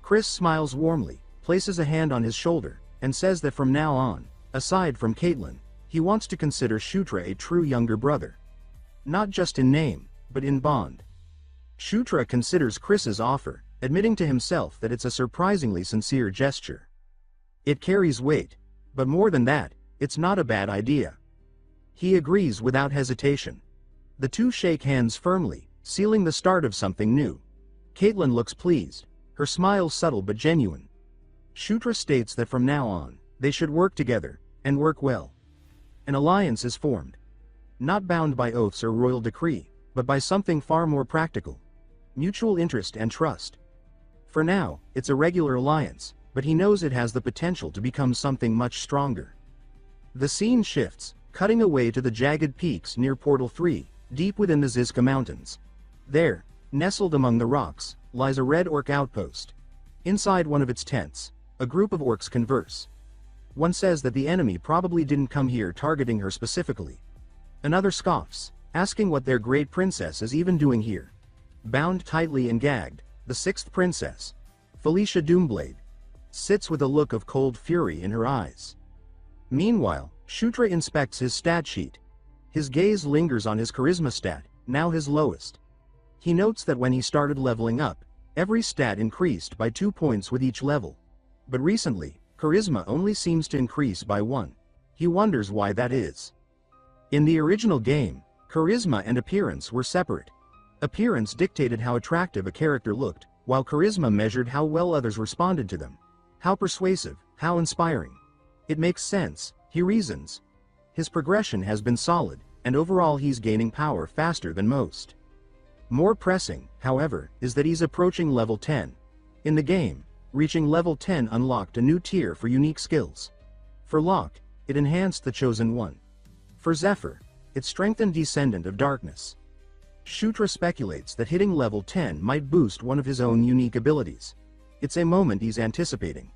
Chris smiles warmly, places a hand on his shoulder, and says that from now on, aside from Caitlin, he wants to consider Shutra a true younger brother. Not just in name, but in bond. Shutra considers Chris's offer, admitting to himself that it's a surprisingly sincere gesture. It carries weight, but more than that, it's not a bad idea. He agrees without hesitation. The two shake hands firmly, sealing the start of something new. Caitlin looks pleased, her smile subtle but genuine. Shutra states that from now on, they should work together, and work well. An alliance is formed. Not bound by oaths or royal decree, but by something far more practical. mutual interest and trust. For now, it's a regular alliance, but he knows it has the potential to become something much stronger. The scene shifts, cutting away to the jagged peaks near Portal 3, deep within the Zizka Mountains. There, nestled among the rocks, lies a red orc outpost. Inside one of its tents, a group of orcs converse. One says that the enemy probably didn't come here targeting her specifically. Another scoffs, asking what their great princess is even doing here. Bound tightly and gagged, the sixth princess, Felicia Doomblade, sits with a look of cold fury in her eyes. Meanwhile, Shutra inspects his stat sheet. His gaze lingers on his charisma stat, now his lowest. He notes that when he started leveling up, every stat increased by 2 points with each level. But recently, charisma only seems to increase by 1. He wonders why that is. In the original game, charisma and appearance were separate. Appearance dictated how attractive a character looked, while charisma measured how well others responded to them. How persuasive, how inspiring. It makes sense, he reasons. His progression has been solid, and overall he's gaining power faster than most. More pressing, however, is that he's approaching level 10. In the game, reaching level 10 unlocked a new tier for unique skills. For Loch, it enhanced the Chosen One. For Zephyr, it strengthened Descendant of Darkness. Shutra speculates that hitting level 10 might boost one of his own unique abilities. It's a moment he's anticipating.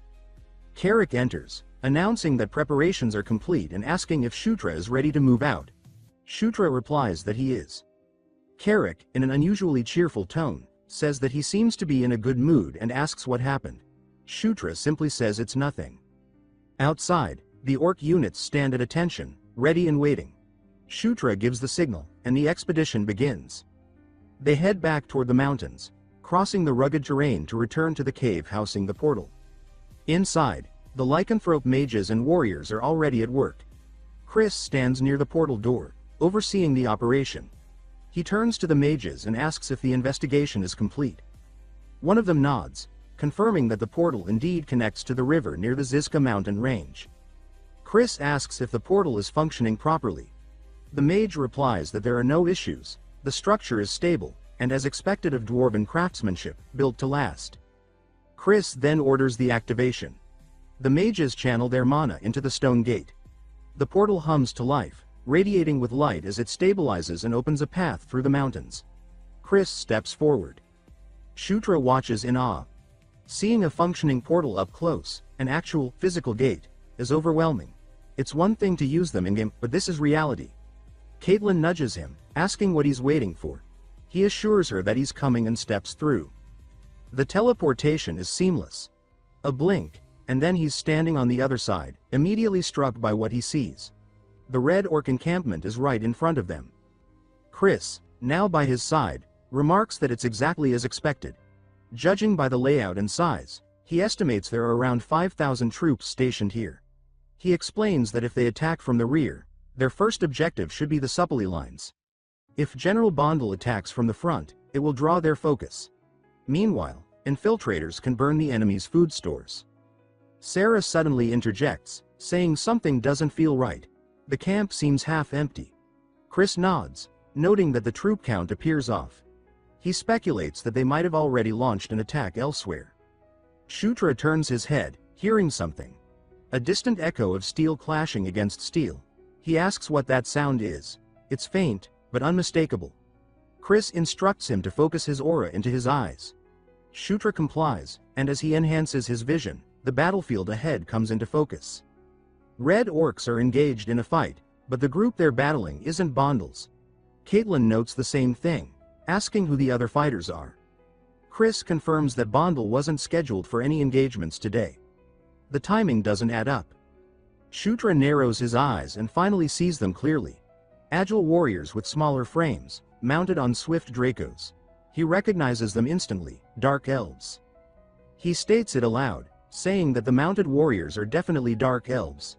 Carrick enters, announcing that preparations are complete and asking if Shutra is ready to move out. Shutra replies that he is. Carrick, in an unusually cheerful tone, says that he seems to be in a good mood and asks what happened. Shutra simply says it's nothing. Outside, the orc units stand at attention, ready and waiting. Shutra gives the signal, and the expedition begins. They head back toward the mountains, crossing the rugged terrain to return to the cave housing the portal. Inside, the lycanthrope mages and warriors are already at work. Chris stands near the portal door, overseeing the operation. He turns to the mages and asks if the investigation is complete. One of them nods, confirming that the portal indeed connects to the river near the Zizka mountain range. Chris asks if the portal is functioning properly. The mage replies that there are no issues, the structure is stable, and as expected of dwarven craftsmanship, built to last. Chris then orders the activation. The mages channel their mana into the stone gate. The portal hums to life, radiating with light as it stabilizes and opens a path through the mountains. Chris steps forward. Shutra watches in awe. Seeing a functioning portal up close, an actual, physical gate, is overwhelming. It's one thing to use them in-game, but this is reality. Caitlin nudges him, asking what he's waiting for. He assures her that he's coming and steps through. The teleportation is seamless. A blink, and then he's standing on the other side, immediately struck by what he sees. The red orc encampment is right in front of them. Chris, now by his side, remarks that it's exactly as expected. Judging by the layout and size, he estimates there are around 5,000 troops stationed here. He explains that if they attack from the rear, their first objective should be the supply lines. If General Bondel attacks from the front, it will draw their focus. Meanwhile, infiltrators can burn the enemy's food stores. Sarah suddenly interjects, saying something doesn't feel right. The camp seems half empty. Chris nods, noting that the troop count appears off. He speculates that they might have already launched an attack elsewhere. Shutra turns his head, hearing something. A distant echo of steel clashing against steel. He asks what that sound is. It's faint, but unmistakable. Chris instructs him to focus his aura into his eyes. Shutra complies, and as he enhances his vision, the battlefield ahead comes into focus. Red orcs are engaged in a fight, but the group they're battling isn't Bondel's. Caitlin notes the same thing, asking who the other fighters are. Chris confirms that Bondel wasn't scheduled for any engagements today. The timing doesn't add up. Shutra narrows his eyes and finally sees them clearly. Agile warriors with smaller frames, mounted on swift dracos. He recognizes them instantly, dark elves. He states it aloud, saying that the mounted warriors are definitely dark elves.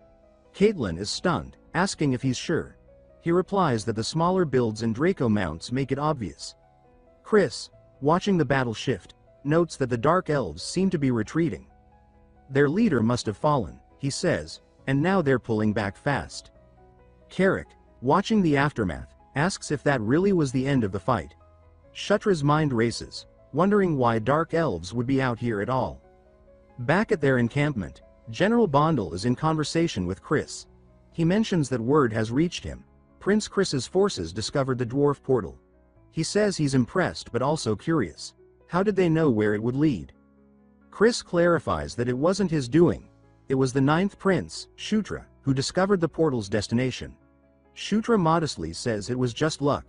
Caitlin is stunned, asking if he's sure. He replies that the smaller builds and Draco mounts make it obvious. Chris, watching the battle shift, notes that the dark elves seem to be retreating. Their leader must have fallen, he says, and now they're pulling back fast. Carrick, watching the aftermath, asks if that really was the end of the fight. Shutra's mind races, wondering why dark elves would be out here at all. Back at their encampment, General Bondel is in conversation with Chris. He mentions that word has reached him. Prince Chris's forces discovered the dwarf portal. He says he's impressed but also curious. How did they know where it would lead? Chris clarifies that it wasn't his doing. It was the 9th prince, Shutra, who discovered the portal's destination. Shutra modestly says it was just luck.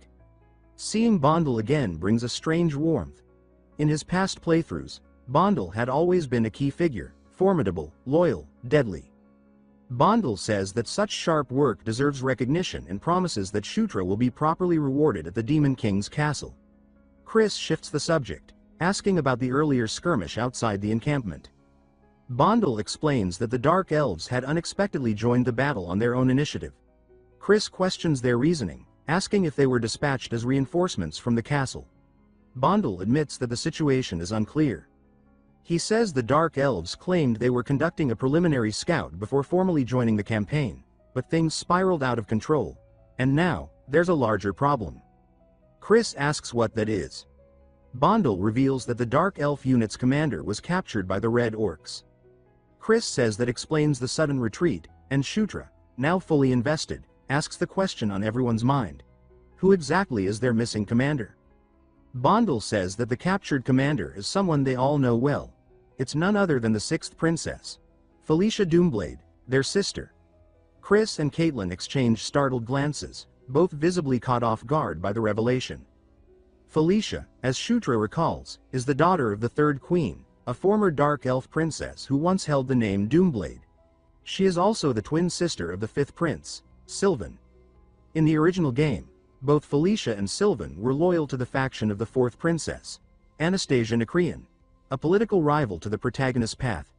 Seeing Bondel again brings a strange warmth. In his past playthroughs, Bondel had always been a key figure, formidable, loyal, deadly. Bondel says that such sharp work deserves recognition and promises that Shutra will be properly rewarded at the Demon King's castle. Chris shifts the subject, asking about the earlier skirmish outside the encampment. Bondel explains that the Dark Elves had unexpectedly joined the battle on their own initiative. Chris questions their reasoning, asking if they were dispatched as reinforcements from the castle. Bondel admits that the situation is unclear. He says the Dark Elves claimed they were conducting a preliminary scout before formally joining the campaign, but things spiraled out of control, and now, there's a larger problem. Chris asks what that is. Bondel reveals that the Dark Elf unit's commander was captured by the Red Orcs. Chris says that explains the sudden retreat, and Shutra, now fully invested, asks the question on everyone's mind. Who exactly is their missing commander? Bondel says that the captured commander is someone they all know well. It's none other than the 6th princess, Felicia Doomblade, their sister. Chris and Caitlin exchange startled glances, both visibly caught off guard by the revelation. Felicia, as Shutra recalls, is the daughter of the 3rd queen, a former Dark Elf princess who once held the name Doomblade. She is also the twin sister of the 5th prince, Sylvan. In the original game, both Felicia and Sylvan were loyal to the faction of the 4th princess, Anastasia Nekrian, a political rival to the protagonist's path.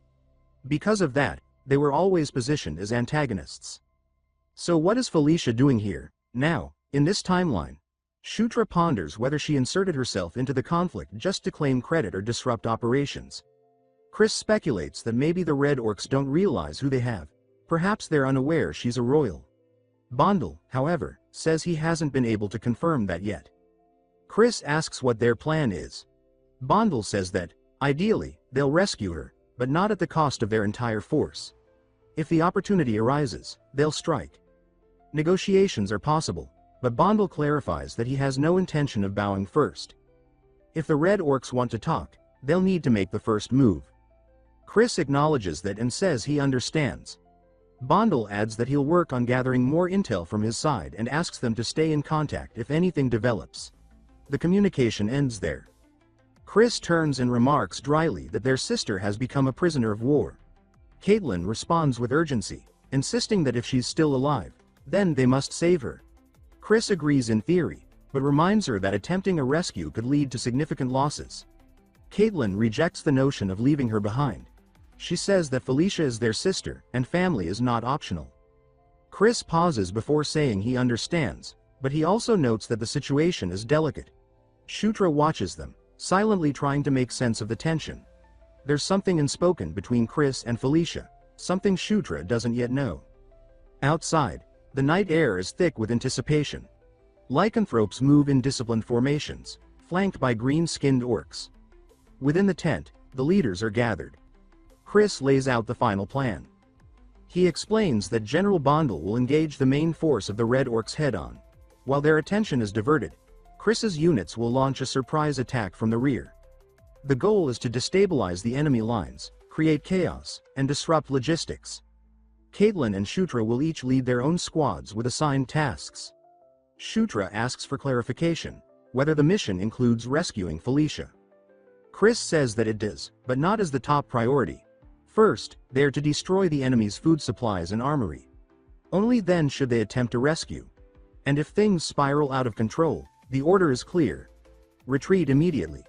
Because of that, they were always positioned as antagonists. So what is Felicia doing here, now, in this timeline? Shutra ponders whether she inserted herself into the conflict just to claim credit or disrupt operations. Chris speculates that maybe the Red Orcs don't realize who they have. Perhaps they're unaware she's a royal. Bondel, however, says he hasn't been able to confirm that yet. Chris asks what their plan is. Bondel says that, ideally, they'll rescue her, but not at the cost of their entire force. If the opportunity arises, they'll strike. Negotiations are possible, but Bondel clarifies that he has no intention of bowing first. If the Red Orcs want to talk, they'll need to make the first move. Chris acknowledges that and says he understands. Bondel adds that he'll work on gathering more intel from his side and asks them to stay in contact if anything develops. The communication ends there. Chris turns and remarks dryly that their sister has become a prisoner of war. Caitlin responds with urgency, insisting that if she's still alive, then they must save her. Chris agrees in theory, but reminds her that attempting a rescue could lead to significant losses. Caitlin rejects the notion of leaving her behind. She says that Felicia is their sister, and family is not optional. Chris pauses before saying he understands, but he also notes that the situation is delicate. Shutra watches them, silently trying to make sense of the tension. There's something unspoken between Chris and Felicia, something Shutra doesn't yet know. Outside, the night air is thick with anticipation. Lycanthropes move in disciplined formations, flanked by green-skinned orcs. Within the tent, the leaders are gathered. Chris lays out the final plan. He explains that General Bondel will engage the main force of the Red Orcs head-on. While their attention is diverted, Chris's units will launch a surprise attack from the rear. The goal is to destabilize the enemy lines, create chaos, and disrupt logistics. Caitlin and Shutra will each lead their own squads with assigned tasks. Shutra asks for clarification, whether the mission includes rescuing Felicia. Chris says that it does, but not as the top priority. First, they are to destroy the enemy's food supplies and armory. Only then should they attempt a rescue. And if things spiral out of control, the order is clear. Retreat immediately.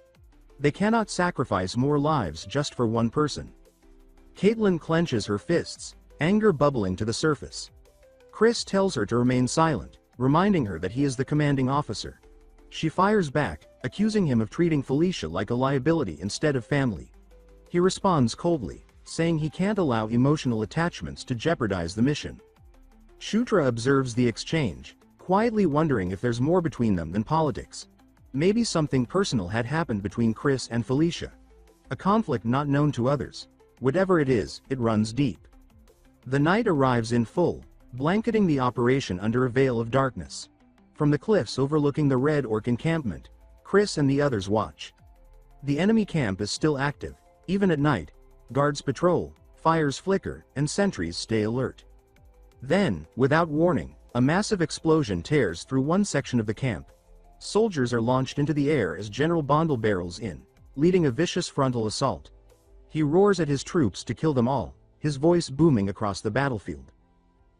They cannot sacrifice more lives just for one person. Caitlin clenches her fists, anger bubbling to the surface. Chris tells her to remain silent, reminding her that he is the commanding officer. She fires back, accusing him of treating Felicia like a liability instead of family. He responds coldly, saying he can't allow emotional attachments to jeopardize the mission. Shutra observes the exchange, quietly wondering if there's more between them than politics. Maybe something personal had happened between Chris and Felicia. A conflict not known to others. Whatever it is, it runs deep. The night arrives in full, blanketing the operation under a veil of darkness. From the cliffs overlooking the Red Orc encampment, Chris and the others watch. The enemy camp is still active, even at night. Guards patrol, fires flicker, and sentries stay alert. Then, without warning, a massive explosion tears through one section of the camp. Soldiers are launched into the air as General Bondle barrels in, leading a vicious frontal assault. He roars at his troops to kill them all, his voice booming across the battlefield.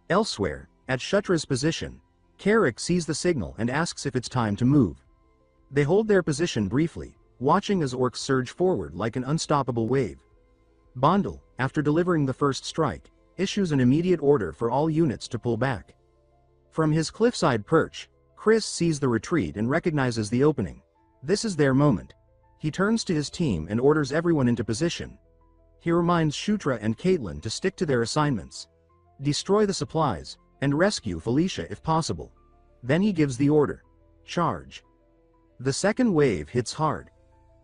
Elsewhere, at Shutra's position, Carrick sees the signal and asks if it's time to move. They hold their position briefly, watching as orcs surge forward like an unstoppable wave. Bondle, after delivering the first strike, issues an immediate order for all units to pull back. From his cliffside perch, Chris sees the retreat and recognizes the opening. This is their moment. He turns to his team and orders everyone into position. He reminds Shutra and Caitlin to stick to their assignments. Destroy the supplies, and rescue Felicia if possible. Then he gives the order. Charge. The second wave hits hard.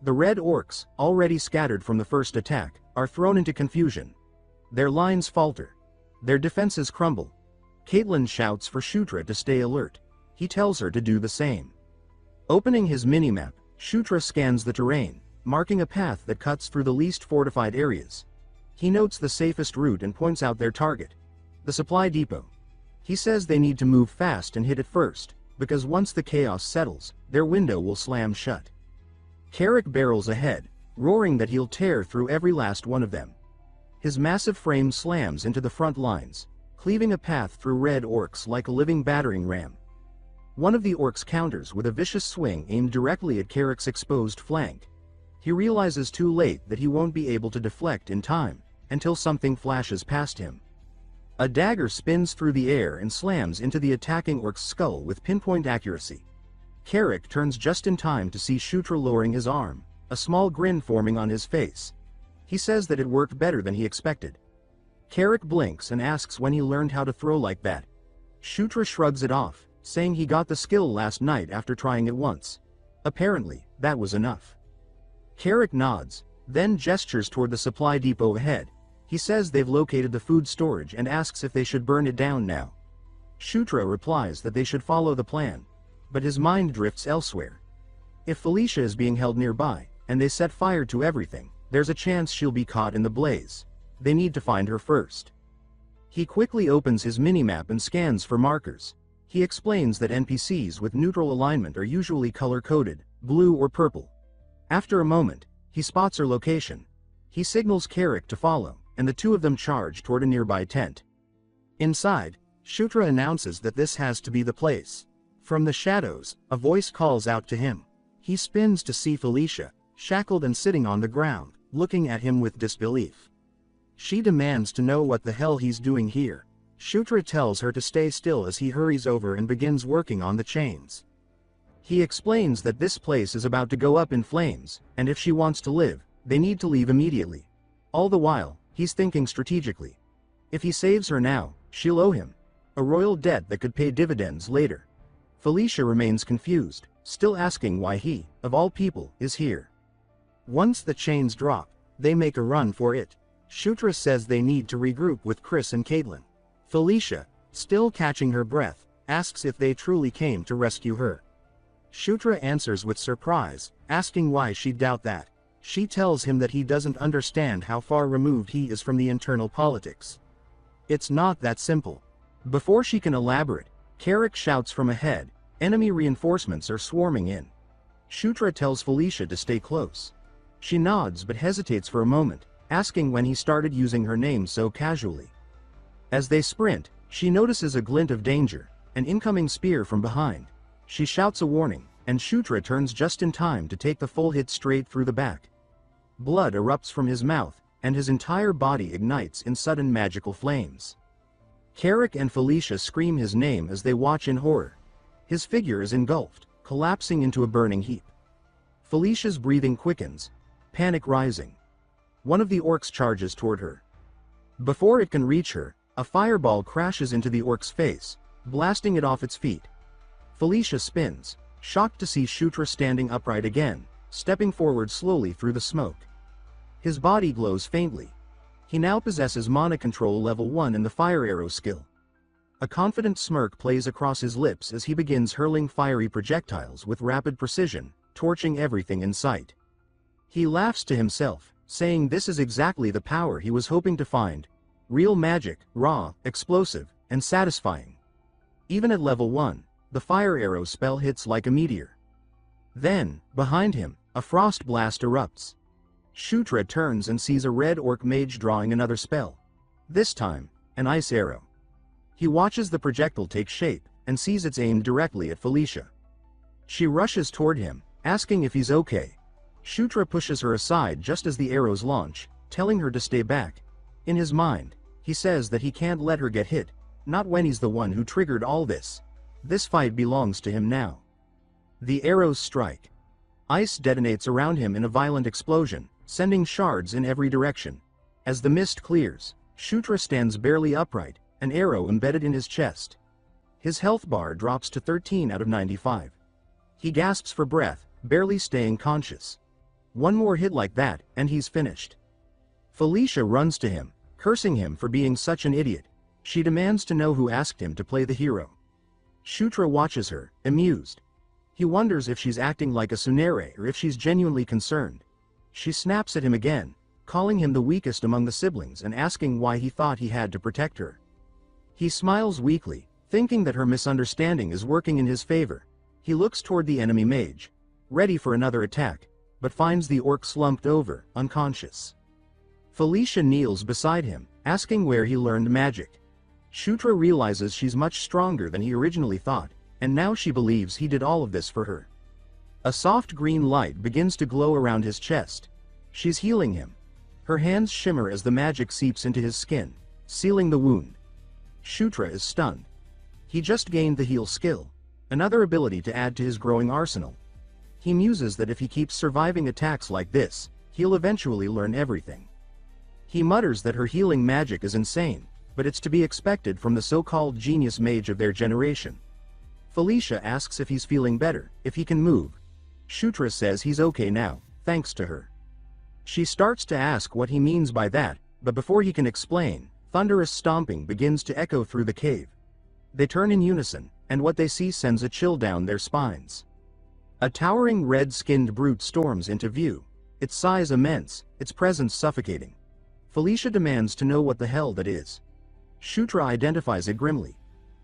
The Red Orcs, already scattered from the first attack, are thrown into confusion. Their lines falter. Their defenses crumble. Caitlin shouts for Shutra to stay alert. He tells her to do the same. Opening his minimap, Shutra scans the terrain, marking a path that cuts through the least fortified areas. He notes the safest route and points out their target, the supply depot. He says they need to move fast and hit it first, because once the chaos settles, their window will slam shut. Carrick barrels ahead, roaring that he'll tear through every last one of them. His massive frame slams into the front lines, cleaving a path through Red Orcs like a living battering ram. One of the orcs counters with a vicious swing aimed directly at Carrick's exposed flank. He realizes too late that he won't be able to deflect in time, until something flashes past him. A dagger spins through the air and slams into the attacking orc's skull with pinpoint accuracy. Carrick turns just in time to see Shutra lowering his arm, a small grin forming on his face. He says that it worked better than he expected. Carrick blinks and asks when he learned how to throw like that. Shutra shrugs it off, saying he got the skill last night after trying it once. Apparently, that was enough. Carrick nods, then gestures toward the supply depot ahead. He says they've located the food storage and asks if they should burn it down now. Shutra replies that they should follow the plan, but his mind drifts elsewhere. If Felicia is being held nearby, and they set fire to everything, there's a chance she'll be caught in the blaze. They need to find her first. He quickly opens his minimap and scans for markers. He explains that NPCs with neutral alignment are usually color-coded, blue or purple. After a moment, he spots her location. He signals Carrick to follow, and the two of them charge toward a nearby tent. Inside, Shutra announces that this has to be the place. From the shadows, a voice calls out to him. He spins to see Felicia, shackled and sitting on the ground, looking at him with disbelief. She demands to know what the hell he's doing here. Shutra tells her to stay still as he hurries over and begins working on the chains. He explains that this place is about to go up in flames, and if she wants to live, they need to leave immediately. All the while, he's thinking strategically. If he saves her now, she'll owe him a royal debt that could pay dividends later. Felicia remains confused, still asking why he, of all people, is here. Once the chains drop, they make a run for it. Shutra says they need to regroup with Chris and Caitlin. Felicia, still catching her breath, asks if they truly came to rescue her. Shutra answers with surprise, asking why she'd doubt that. She tells him that he doesn't understand how far removed he is from the internal politics. It's not that simple. Before she can elaborate, Carrick shouts from ahead, enemy reinforcements are swarming in. Shutra tells Felicia to stay close. She nods but hesitates for a moment, asking when he started using her name so casually. As they sprint, she notices a glint of danger, an incoming spear from behind. She shouts a warning, and Shutra turns just in time to take the full hit straight through the back. Blood erupts from his mouth, and his entire body ignites in sudden magical flames. Carrick and Felicia scream his name as they watch in horror. His figure is engulfed, collapsing into a burning heap. Felicia's breathing quickens, panic rising. One of the orcs charges toward her. Before it can reach her, a fireball crashes into the orc's face, blasting it off its feet. Felicia spins, shocked to see Shutra standing upright again, stepping forward slowly through the smoke. His body glows faintly. He now possesses mana control level 1 and the fire arrow skill. A confident smirk plays across his lips as he begins hurling fiery projectiles with rapid precision, torching everything in sight. He laughs to himself, saying this is exactly the power he was hoping to find. Real magic, raw, explosive, and satisfying. Even at level 1, the fire arrow spell hits like a meteor. Then, behind him, a frost blast erupts. Shutra turns and sees a red orc mage drawing another spell. This time, an ice arrow. He watches the projectile take shape, and sees it's aimed directly at Felicia. She rushes toward him, asking if he's okay. Shutra pushes her aside just as the arrows launch, telling her to stay back. In his mind, he says that he can't let her get hit, not when he's the one who triggered all this. This fight belongs to him now. The arrows strike. Ice detonates around him in a violent explosion, sending shards in every direction. As the mist clears, Shutra stands barely upright, an arrow embedded in his chest. His health bar drops to 13 out of 95. He gasps for breath, barely staying conscious. One more hit like that, and he's finished. Felicia runs to him, cursing him for being such an idiot. She demands to know who asked him to play the hero. Shutra watches her, amused. He wonders if she's acting like a tsundere or if she's genuinely concerned. She snaps at him again, calling him the weakest among the siblings and asking why he thought he had to protect her. He smiles weakly, thinking that her misunderstanding is working in his favor. He looks toward the enemy mage, ready for another attack, but finds the orc slumped over, unconscious. Felicia kneels beside him, asking where he learned magic. Shutra realizes she's much stronger than he originally thought, and now she believes he did all of this for her. A soft green light begins to glow around his chest. She's healing him. Her hands shimmer as the magic seeps into his skin, sealing the wound. Shutra is stunned. He just gained the heal skill, another ability to add to his growing arsenal. He muses that if he keeps surviving attacks like this, he'll eventually learn everything. He mutters that her healing magic is insane, but it's to be expected from the so-called genius mage of their generation. Felicia asks if he's feeling better, if he can move. Shutra says he's okay now, thanks to her. She starts to ask what he means by that, but before he can explain, thunderous stomping begins to echo through the cave. They turn in unison, and what they see sends a chill down their spines. A towering red-skinned brute storms into view, its size immense, its presence suffocating. Felicia demands to know what the hell that is. Shutra identifies it grimly.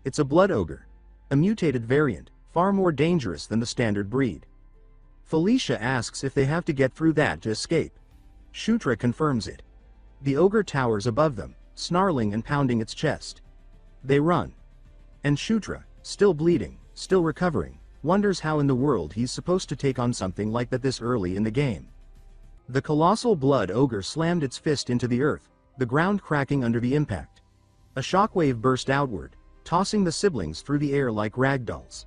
It's a blood ogre, a mutated variant, far more dangerous than the standard breed. Felicia asks if they have to get through that to escape. Shutra confirms it. The ogre towers above them, snarling and pounding its chest. They run. And Shutra, still bleeding, still recovering, wonders how in the world he's supposed to take on something like that this early in the game. The colossal blood ogre slammed its fist into the earth, the ground cracking under the impact. A shockwave burst outward, tossing the siblings through the air like ragdolls.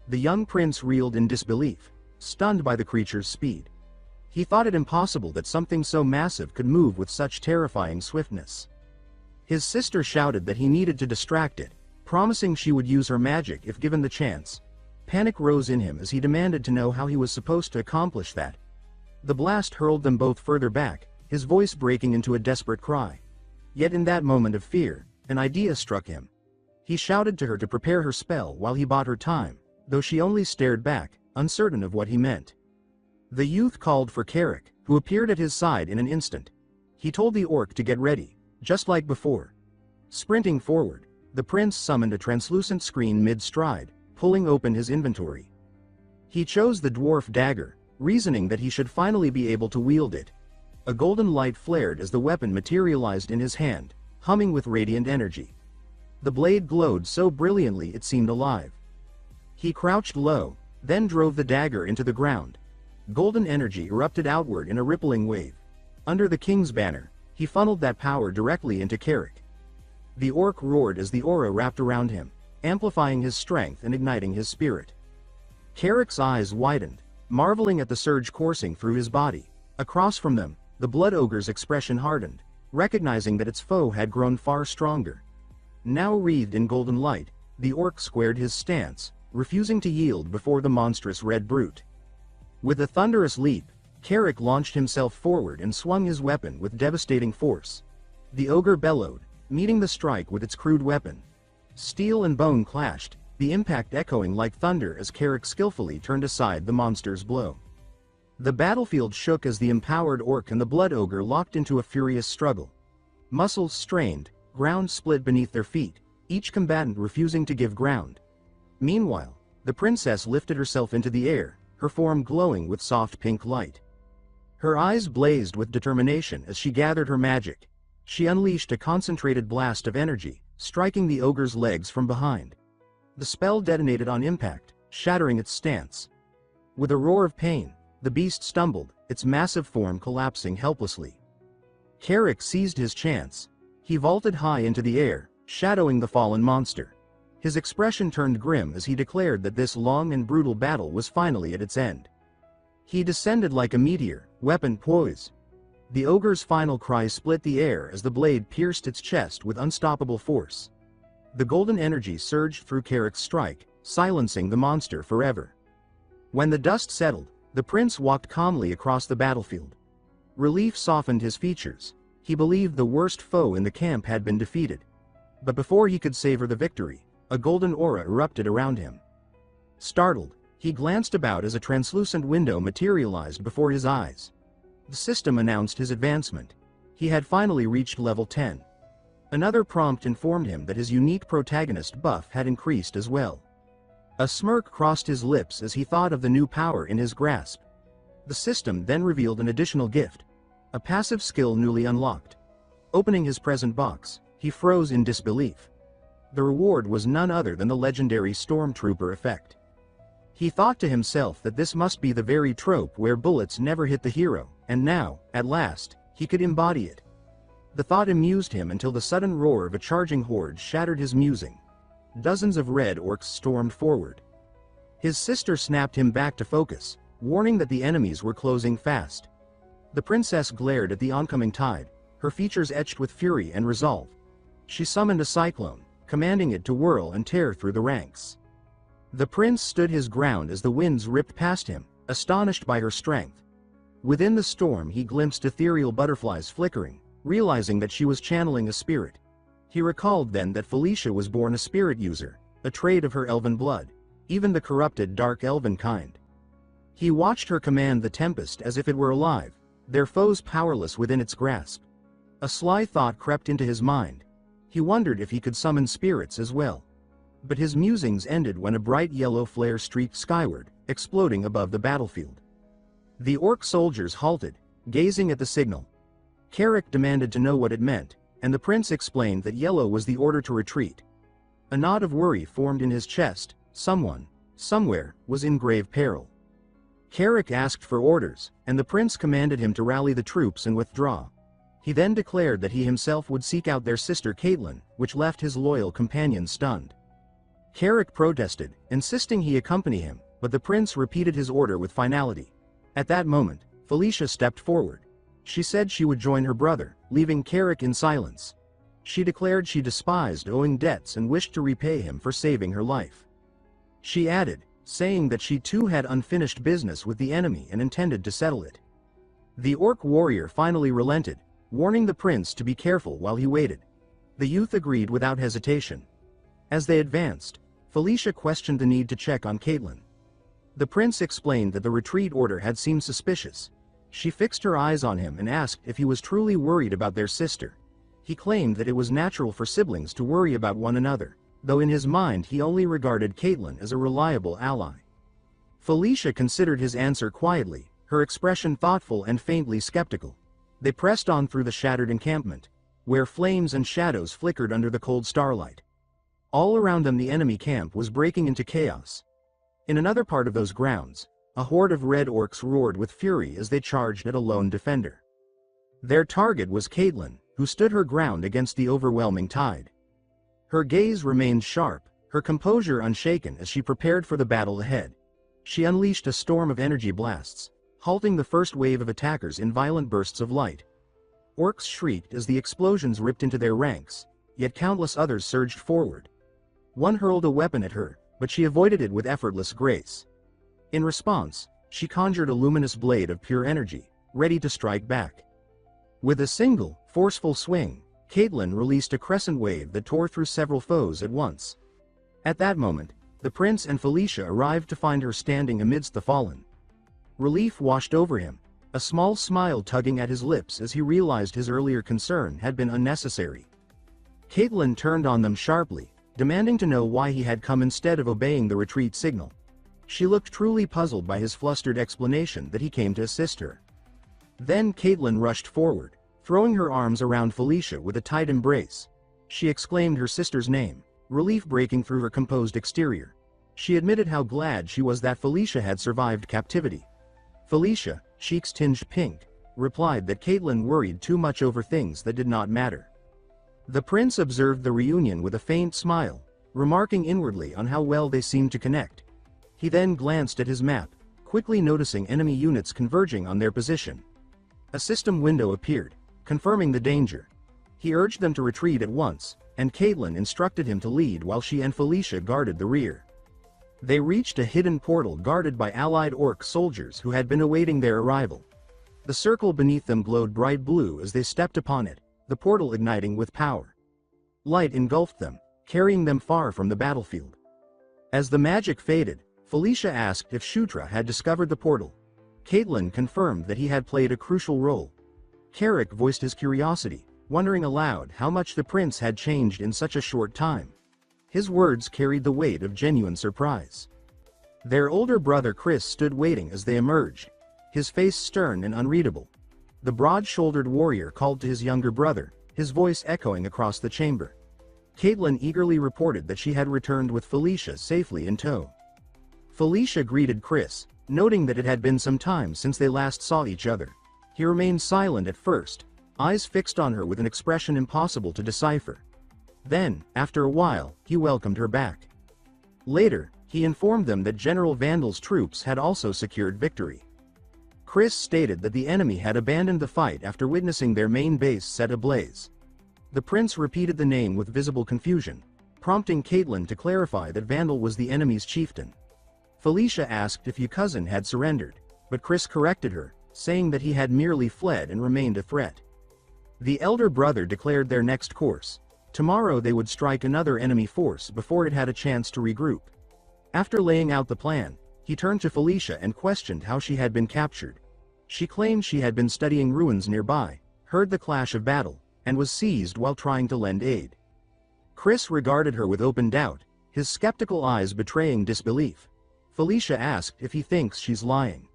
The young prince reeled in disbelief, stunned by the creature's speed. He thought it impossible that something so massive could move with such terrifying swiftness. His sister shouted that he needed to distract it, promising she would use her magic if given the chance. Panic rose in him as he demanded to know how he was supposed to accomplish that. The blast hurled them both further back, his voice breaking into a desperate cry. Yet in that moment of fear, an idea struck him. He shouted to her to prepare her spell while he bought her time, though she only stared back, uncertain of what he meant. The youth called for Carrick, who appeared at his side in an instant. He told the orc to get ready, just like before. Sprinting forward, the prince summoned a translucent screen mid-stride, pulling open his inventory. He chose the dwarf dagger, reasoning that he should finally be able to wield it. A golden light flared as the weapon materialized in his hand, humming with radiant energy. The blade glowed so brilliantly it seemed alive. He crouched low, then drove the dagger into the ground. Golden energy erupted outward in a rippling wave. Under the king's banner, he funneled that power directly into Carrick. The orc roared as the aura wrapped around him, amplifying his strength and igniting his spirit. Carrick's eyes widened, marveling at the surge coursing through his body. Across from them, the blood ogre's expression hardened, recognizing that its foe had grown far stronger. Now wreathed in golden light, the orc squared his stance, refusing to yield before the monstrous red brute. With a thunderous leap, Carrick launched himself forward and swung his weapon with devastating force. The ogre bellowed, meeting the strike with its crude weapon. Steel and bone clashed, the impact echoing like thunder as Carrick skillfully turned aside the monster's blow. The battlefield shook as the empowered orc and the blood ogre locked into a furious struggle. Muscles strained, ground split beneath their feet, each combatant refusing to give ground. Meanwhile, the princess lifted herself into the air, her form glowing with soft pink light. Her eyes blazed with determination as she gathered her magic. She unleashed a concentrated blast of energy, striking the ogre's legs from behind. The spell detonated on impact, shattering its stance. With a roar of pain, the beast stumbled, its massive form collapsing helplessly. Carrick seized his chance. He vaulted high into the air, shadowing the fallen monster. His expression turned grim as he declared that this long and brutal battle was finally at its end. He descended like a meteor, weapon poised. The ogre's final cry split the air as the blade pierced its chest with unstoppable force. The golden energy surged through Carrick's strike, silencing the monster forever. When the dust settled, the prince walked calmly across the battlefield. Relief softened his features. He believed the worst foe in the camp had been defeated. But before he could savor the victory, a golden aura erupted around him. Startled, he glanced about as a translucent window materialized before his eyes. The system announced his advancement. He had finally reached level 10. Another prompt informed him that his unique protagonist buff had increased as well. A smirk crossed his lips as he thought of the new power in his grasp. The system then revealed an additional gift, a passive skill newly unlocked. Opening his present box, he froze in disbelief. The reward was none other than the legendary Stormtrooper effect. He thought to himself that this must be the very trope where bullets never hit the hero, and now, at last, he could embody it. The thought amused him until the sudden roar of a charging horde shattered his musing. Dozens of red orcs stormed forward. His sister snapped him back to focus, warning that the enemies were closing fast. The princess glared at the oncoming tide, her features etched with fury and resolve. She summoned a cyclone, commanding it to whirl and tear through the ranks. The prince stood his ground as the winds ripped past him, astonished by her strength. Within the storm he glimpsed ethereal butterflies flickering, realizing that she was channeling a spirit. He recalled then that Felicia was born a spirit user, a trait of her elven blood, even the corrupted dark elven kind. He watched her command the tempest as if it were alive, their foes powerless within its grasp. A sly thought crept into his mind. He wondered if he could summon spirits as well. But his musings ended when a bright yellow flare streaked skyward, exploding above the battlefield. The orc soldiers halted, gazing at the signal. Carrick demanded to know what it meant, and the prince explained that yellow was the order to retreat. A knot of worry formed in his chest. Someone, somewhere, was in grave peril. Carrick asked for orders, and the prince commanded him to rally the troops and withdraw. He then declared that he himself would seek out their sister Caitlin, which left his loyal companion stunned. Carrick protested, insisting he accompany him, but the prince repeated his order with finality. At that moment, Felicia stepped forward. She said she would join her brother, leaving Carrick in silence. She declared she despised owing debts and wished to repay him for saving her life. She added, saying that she too had unfinished business with the enemy and intended to settle it. The orc warrior finally relented, warning the prince to be careful while he waited. The youth agreed without hesitation. As they advanced, Felicia questioned the need to check on Caitlin. The prince explained that the retreat order had seemed suspicious. She fixed her eyes on him and asked if he was truly worried about their sister. He claimed that it was natural for siblings to worry about one another, though in his mind he only regarded Caitlin as a reliable ally. Felicia considered his answer quietly, her expression thoughtful and faintly skeptical. They pressed on through the shattered encampment, where flames and shadows flickered under the cold starlight. All around them the enemy camp was breaking into chaos. In another part of those grounds, a horde of red orcs roared with fury as they charged at a lone defender. Their target was Caitlin, who stood her ground against the overwhelming tide. Her gaze remained sharp, her composure unshaken as she prepared for the battle ahead. She unleashed a storm of energy blasts, halting the first wave of attackers in violent bursts of light. Orcs shrieked as the explosions ripped into their ranks, yet countless others surged forward. One hurled a weapon at her, but she avoided it with effortless grace. In response, she conjured a luminous blade of pure energy, ready to strike back. With a single, forceful swing, Caitlin released a crescent wave that tore through several foes at once. At that moment, the prince and Felicia arrived to find her standing amidst the fallen. Relief washed over him, a small smile tugging at his lips as he realized his earlier concern had been unnecessary. Caitlin turned on them sharply, demanding to know why he had come instead of obeying the retreat signal. She looked truly puzzled by his flustered explanation that he came to assist her. Then Caitlin rushed forward, throwing her arms around Felicia with a tight embrace. She exclaimed her sister's name, relief breaking through her composed exterior. She admitted how glad she was that Felicia had survived captivity. Felicia, cheeks tinged pink, replied that Caitlin worried too much over things that did not matter. The prince observed the reunion with a faint smile, remarking inwardly on how well they seemed to connect. He then glanced at his map, quickly noticing enemy units converging on their position. A system window appeared, confirming the danger. He urged them to retreat at once, and Caitlin instructed him to lead while she and Felicia guarded the rear. They reached a hidden portal guarded by allied orc soldiers who had been awaiting their arrival. The circle beneath them glowed bright blue as they stepped upon it, the portal igniting with power. Light engulfed them, carrying them far from the battlefield. As the magic faded, Felicia asked if Shutra had discovered the portal. Caitlin confirmed that he had played a crucial role. Carrick voiced his curiosity, wondering aloud how much the prince had changed in such a short time. His words carried the weight of genuine surprise. Their older brother Chris stood waiting as they emerged, his face stern and unreadable. The broad-shouldered warrior called to his younger brother, his voice echoing across the chamber. Caitlin eagerly reported that she had returned with Felicia safely in tow. Felicia greeted Chris, noting that it had been some time since they last saw each other. He remained silent at first, eyes fixed on her with an expression impossible to decipher. Then, after a while, he welcomed her back. Later, he informed them that General Vandal's troops had also secured victory. Chris stated that the enemy had abandoned the fight after witnessing their main base set ablaze. The prince repeated the name with visible confusion, prompting Caitlin to clarify that Vandal was the enemy's chieftain. Felicia asked if your cousin had surrendered, but Chris corrected her, saying that he had merely fled and remained a threat. The elder brother declared their next course. Tomorrow they would strike another enemy force before it had a chance to regroup. After laying out the plan, he turned to Felicia and questioned how she had been captured. She claimed she had been studying ruins nearby, heard the clash of battle, and was seized while trying to lend aid. Chris regarded her with open doubt, his skeptical eyes betraying disbelief. Felicia asked if he thinks she's lying.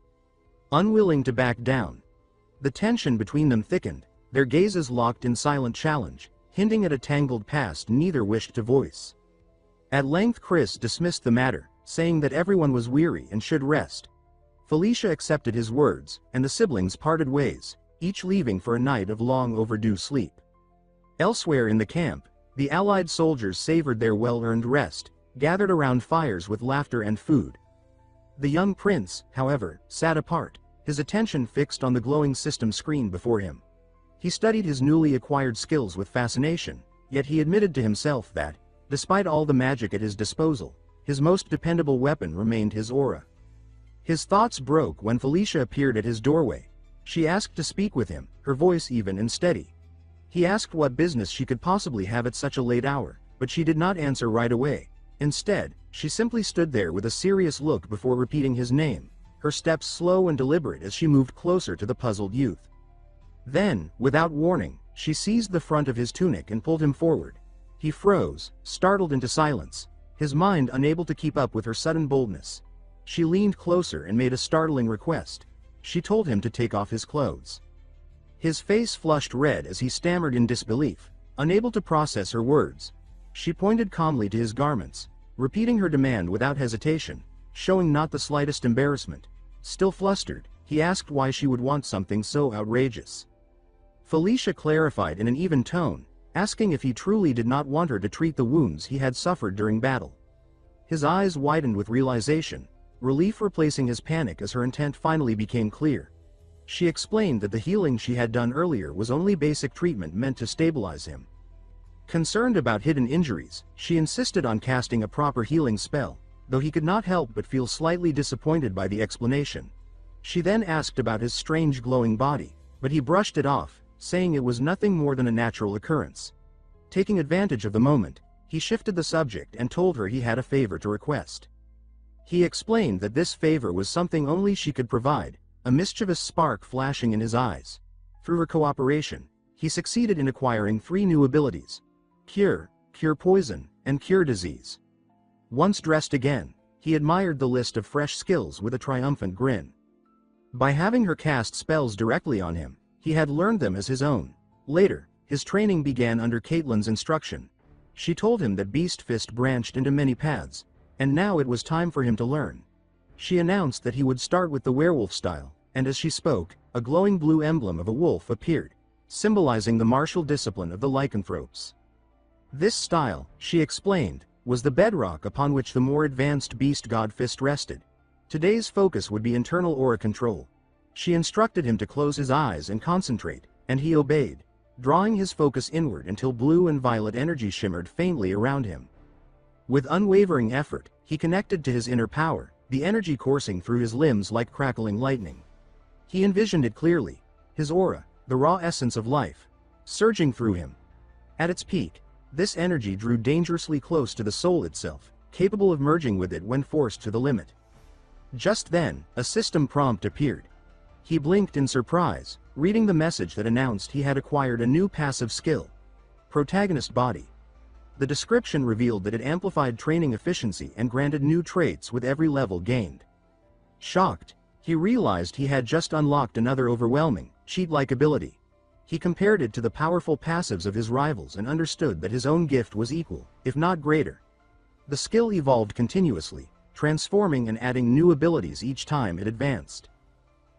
Unwilling to back down, the tension between them thickened, their gazes locked in silent challenge, hinting at a tangled past neither wished to voice. At length Chris dismissed the matter, saying that everyone was weary and should rest. Felicia accepted his words, and the siblings parted ways, each leaving for a night of long overdue sleep. Elsewhere in the camp, the allied soldiers savored their well-earned rest, gathered around fires with laughter and food. The young prince, however, sat apart, his attention fixed on the glowing system screen before him. He studied his newly acquired skills with fascination, yet he admitted to himself that, despite all the magic at his disposal, his most dependable weapon remained his aura. His thoughts broke when Felicia appeared at his doorway. She asked to speak with him, her voice even and steady. He asked what business she could possibly have at such a late hour, but she did not answer right away. Instead, she simply stood there with a serious look before repeating his name, her steps slow and deliberate as she moved closer to the puzzled youth. Then, without warning, she seized the front of his tunic and pulled him forward. He froze, startled into silence, his mind unable to keep up with her sudden boldness. She leaned closer and made a startling request. She told him to take off his clothes. His face flushed red as he stammered in disbelief, unable to process her words. She pointed calmly to his garments, repeating her demand without hesitation, showing not the slightest embarrassment. Still flustered, he asked why she would want something so outrageous. Felicia clarified in an even tone, asking if he truly did not want her to treat the wounds he had suffered during battle. His eyes widened with realization, relief replacing his panic as her intent finally became clear. She explained that the healing she had done earlier was only basic treatment meant to stabilize him. Concerned about hidden injuries, she insisted on casting a proper healing spell, though he could not help but feel slightly disappointed by the explanation. She then asked about his strange glowing body, but he brushed it off, saying it was nothing more than a natural occurrence. Taking advantage of the moment, he shifted the subject and told her he had a favor to request. He explained that this favor was something only she could provide, a mischievous spark flashing in his eyes. Through her cooperation, he succeeded in acquiring 3 new abilities: Cure, Cure Poison, and Cure Disease. Once dressed again, he admired the list of fresh skills with a triumphant grin. By having her cast spells directly on him, he had learned them as his own. Later, his training began under Caitlyn's instruction. She told him that Beast Fist branched into many paths, and now it was time for him to learn. She announced that he would start with the werewolf style, and as she spoke, a glowing blue emblem of a wolf appeared, symbolizing the martial discipline of the lycanthropes. This style, she explained, was the bedrock upon which the more advanced beast god Fist rested. Today's focus would be internal aura control. She instructed him to close his eyes and concentrate, and he obeyed, drawing his focus inward until blue and violet energy shimmered faintly around him. With unwavering effort, he connected to his inner power, the energy coursing through his limbs like crackling lightning. He envisioned it clearly, his aura, the raw essence of life, surging through him. At its peak, this energy drew dangerously close to the soul itself, capable of merging with it when forced to the limit. Just then, a system prompt appeared. He blinked in surprise, reading the message that announced he had acquired a new passive skill: Protagonist Body. The description revealed that it amplified training efficiency and granted new traits with every level gained. Shocked, he realized he had just unlocked another overwhelming, cheat-like ability. He compared it to the powerful passives of his rivals and understood that his own gift was equal, if not greater. The skill evolved continuously, transforming and adding new abilities each time it advanced.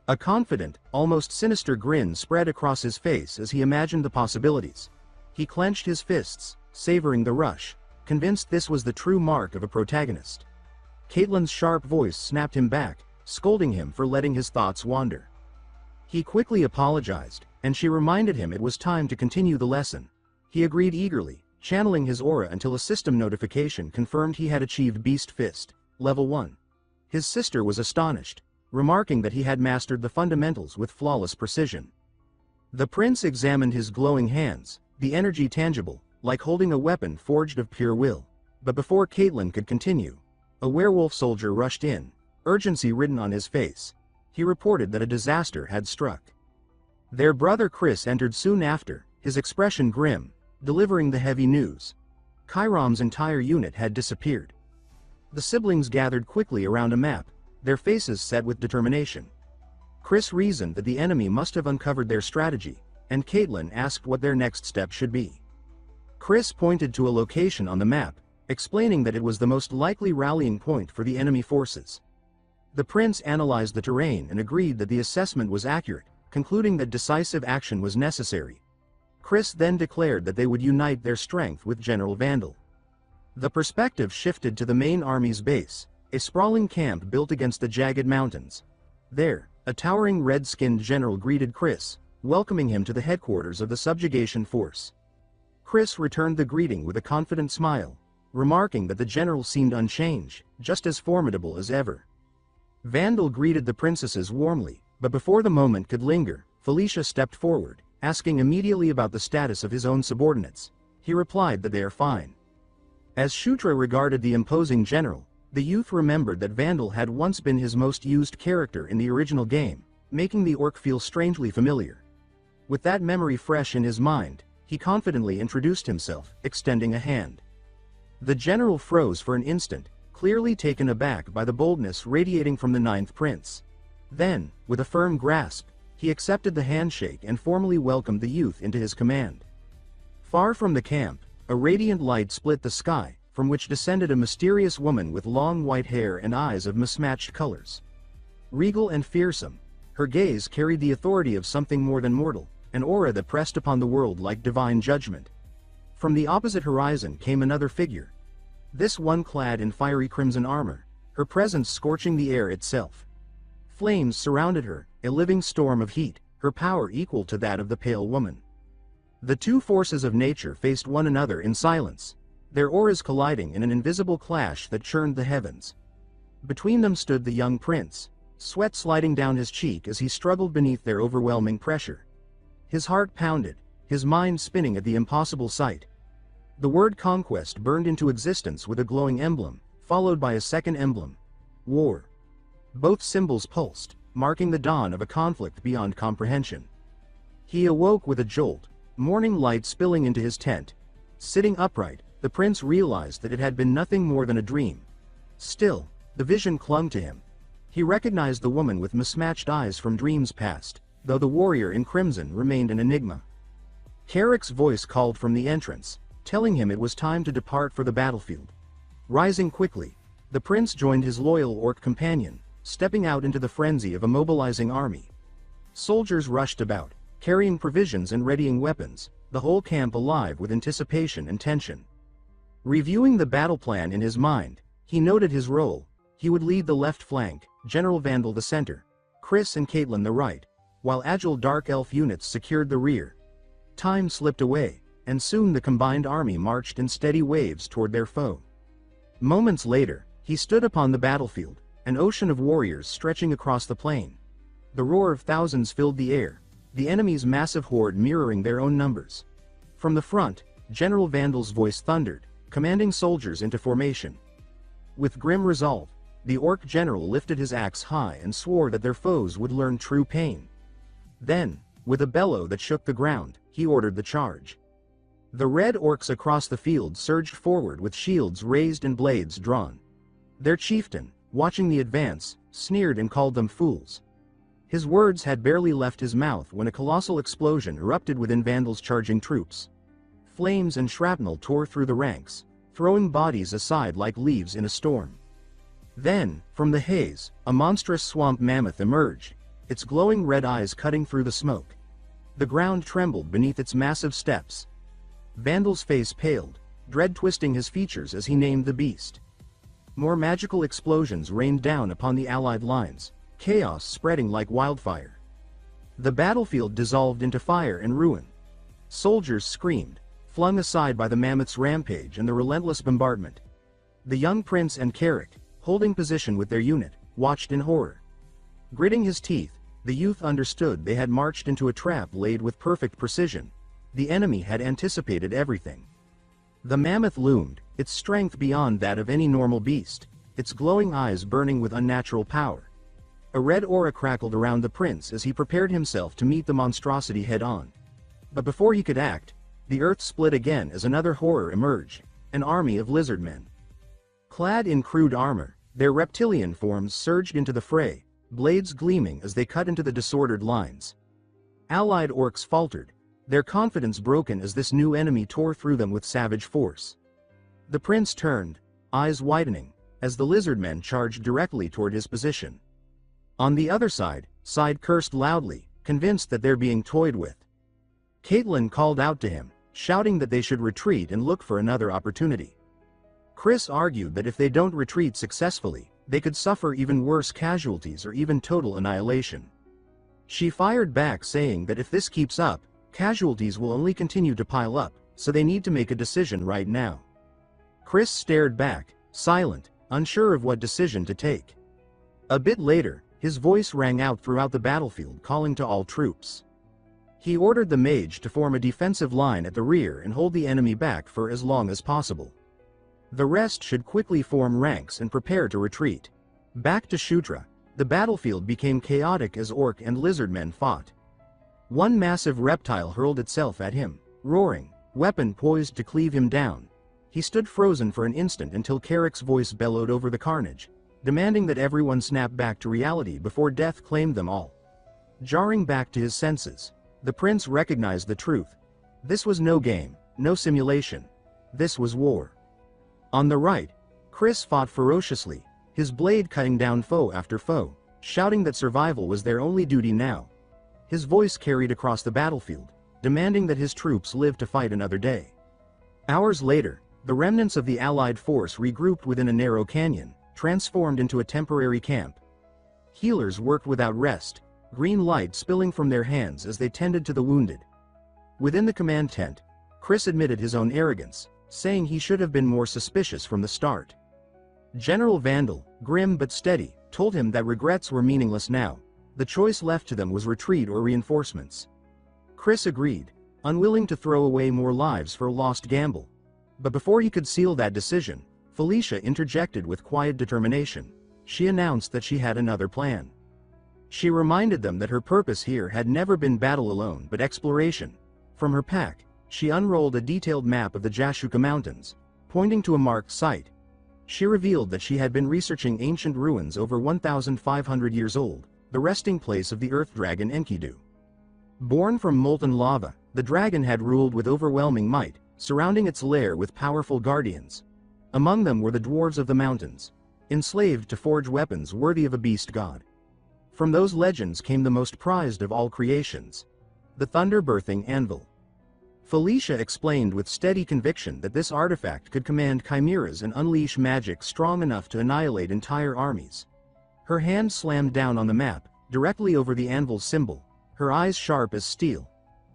A confident, almost sinister grin spread across his face as he imagined the possibilities. He clenched his fists, savoring the rush, convinced this was the true mark of a protagonist. Caitlyn's sharp voice snapped him back, scolding him for letting his thoughts wander. He quickly apologized, and she reminded him it was time to continue the lesson. He agreed eagerly, channeling his aura until a system notification confirmed he had achieved Beast Fist, Level 1. His sister was astonished, remarking that he had mastered the fundamentals with flawless precision. The prince examined his glowing hands, the energy tangible, like holding a weapon forged of pure will. But before Caitlyn could continue, a werewolf soldier rushed in, urgency written on his face. He reported that a disaster had struck. Their brother Chris entered soon after, his expression grim, delivering the heavy news. Chiron's entire unit had disappeared. The siblings gathered quickly around a map, their faces set with determination. Chris reasoned that the enemy must have uncovered their strategy, and Caitlyn asked what their next step should be. Chris pointed to a location on the map, explaining that it was the most likely rallying point for the enemy forces. The prince analyzed the terrain and agreed that the assessment was accurate, concluding that decisive action was necessary. Chris then declared that they would unite their strength with General Vandal. The perspective shifted to the main army's base, a sprawling camp built against the jagged mountains. There, a towering red-skinned general greeted Chris, welcoming him to the headquarters of the subjugation force. Chris returned the greeting with a confident smile, remarking that the general seemed unchanged, just as formidable as ever. Vandal greeted the princesses warmly, but before the moment could linger, Felicia stepped forward, asking immediately about the status of his own subordinates. He replied that they are fine. As Shutra regarded the imposing general, the youth remembered that Vandal had once been his most used character in the original game, making the orc feel strangely familiar. With that memory fresh in his mind, he confidently introduced himself, extending a hand. The general froze for an instant, clearly taken aback by the boldness radiating from the ninth prince. Then, with a firm grasp, he accepted the handshake and formally welcomed the youth into his command. Far from the camp, a radiant light split the sky, from which descended a mysterious woman with long white hair and eyes of mismatched colors. Regal and fearsome, her gaze carried the authority of something more than mortal, an aura that pressed upon the world like divine judgment. From the opposite horizon came another figure. This one clad in fiery crimson armor, her presence scorching the air itself. Flames surrounded her, a living storm of heat, her power equal to that of the pale woman. The two forces of nature faced one another in silence. their auras colliding in an invisible clash that churned the heavens. Between them stood the young prince, sweat sliding down his cheek as he struggled beneath their overwhelming pressure. His heart pounded, his mind spinning at the impossible sight. The word Conquest burned into existence with a glowing emblem, followed by a second emblem: war. Both symbols pulsed, marking the dawn of a conflict beyond comprehension. He awoke with a jolt, morning light spilling into his tent. Sitting upright, the prince realized that it had been nothing more than a dream. Still, the vision clung to him. He recognized the woman with mismatched eyes from dreams past, though the warrior in crimson remained an enigma. Carrick's voice called from the entrance, telling him it was time to depart for the battlefield. Rising quickly, the prince joined his loyal orc companion, stepping out into the frenzy of a mobilizing army. Soldiers rushed about, carrying provisions and readying weapons, the whole camp alive with anticipation and tension. Reviewing the battle plan in his mind, he noted his role. He would lead the left flank, General Vandal the center, Chris and Caitlin the right, while agile dark elf units secured the rear. Time slipped away, and soon the combined army marched in steady waves toward their foe. Moments later, he stood upon the battlefield, an ocean of warriors stretching across the plain. The roar of thousands filled the air, the enemy's massive horde mirroring their own numbers. From the front, General Vandal's voice thundered, commanding soldiers into formation. With grim resolve, the orc general lifted his axe high and swore that their foes would learn true pain. Then, with a bellow that shook the ground, he ordered the charge. The red orcs across the field surged forward with shields raised and blades drawn. Their chieftain, watching the advance, sneered and called them fools. His words had barely left his mouth when a colossal explosion erupted within Vandal's charging troops. Flames and shrapnel tore through the ranks, throwing bodies aside like leaves in a storm. Then, from the haze, a monstrous swamp mammoth emerged, its glowing red eyes cutting through the smoke. The ground trembled beneath its massive steps. Vandal's face paled, dread twisting his features as he named the beast. More magical explosions rained down upon the allied lines, chaos spreading like wildfire. The battlefield dissolved into fire and ruin. Soldiers screamed, flung aside by the mammoth's rampage and the relentless bombardment. The young prince and Carrick, holding position with their unit, watched in horror. Gritting his teeth, the youth understood they had marched into a trap laid with perfect precision. The enemy had anticipated everything. The mammoth loomed, its strength beyond that of any normal beast, its glowing eyes burning with unnatural power. A red aura crackled around the prince as he prepared himself to meet the monstrosity head-on. But before he could act, the earth split again as another horror emerged, an army of lizardmen. Clad in crude armor, their reptilian forms surged into the fray, blades gleaming as they cut into the disordered lines. Allied orcs faltered, their confidence broken as this new enemy tore through them with savage force. The prince turned, eyes widening, as the lizardmen charged directly toward his position. On the other side, cursed loudly, convinced that they're being toyed with. Caitlin called out to him, shouting that they should retreat and look for another opportunity. Chris argued that if they don't retreat successfully, they could suffer even worse casualties or even total annihilation. She fired back saying that if this keeps up, casualties will only continue to pile up, so they need to make a decision right now. Chris stared back, silent, unsure of what decision to take. A bit later, his voice rang out throughout the battlefield calling to all troops. He ordered the mage to form a defensive line at the rear and hold the enemy back for as long as possible. The rest should quickly form ranks and prepare to retreat. Back to Shutra, the battlefield became chaotic as orc and lizardmen fought. One massive reptile hurled itself at him, roaring, weapon poised to cleave him down. He stood frozen for an instant until Carrick's voice bellowed over the carnage, demanding that everyone snap back to reality before death claimed them all. Jarring back to his senses, the prince recognized the truth. This was no game, no simulation. This was war. On the right, Chris fought ferociously, his blade cutting down foe after foe, shouting that survival was their only duty now. His voice carried across the battlefield, demanding that his troops live to fight another day. Hours later, the remnants of the Allied force regrouped within a narrow canyon, transformed into a temporary camp. Healers worked without rest, green light spilling from their hands as they tended to the wounded. Within the command tent, Chris admitted his own arrogance. saying he should have been more suspicious from the start. General Vandal, grim but steady, told him that regrets were meaningless now. The choice left to them was retreat or reinforcements. Chris agreed, unwilling to throw away more lives for a lost gamble. But before he could seal that decision, Felicia interjected with quiet determination. She announced that she had another plan. She reminded them that her purpose here had never been battle alone but exploration. From her pack, she unrolled a detailed map of the Jashuka Mountains, pointing to a marked site. She revealed that she had been researching ancient ruins over 1,500 years old, the resting place of the earth dragon Enkidu. Born from molten lava, the dragon had ruled with overwhelming might, surrounding its lair with powerful guardians. Among them were the dwarves of the mountains, enslaved to forge weapons worthy of a beast god. From those legends came the most prized of all creations, the thunder-birthing anvil. Felicia explained with steady conviction that this artifact could command chimeras and unleash magic strong enough to annihilate entire armies. Her hand slammed down on the map, directly over the anvil's symbol, her eyes sharp as steel.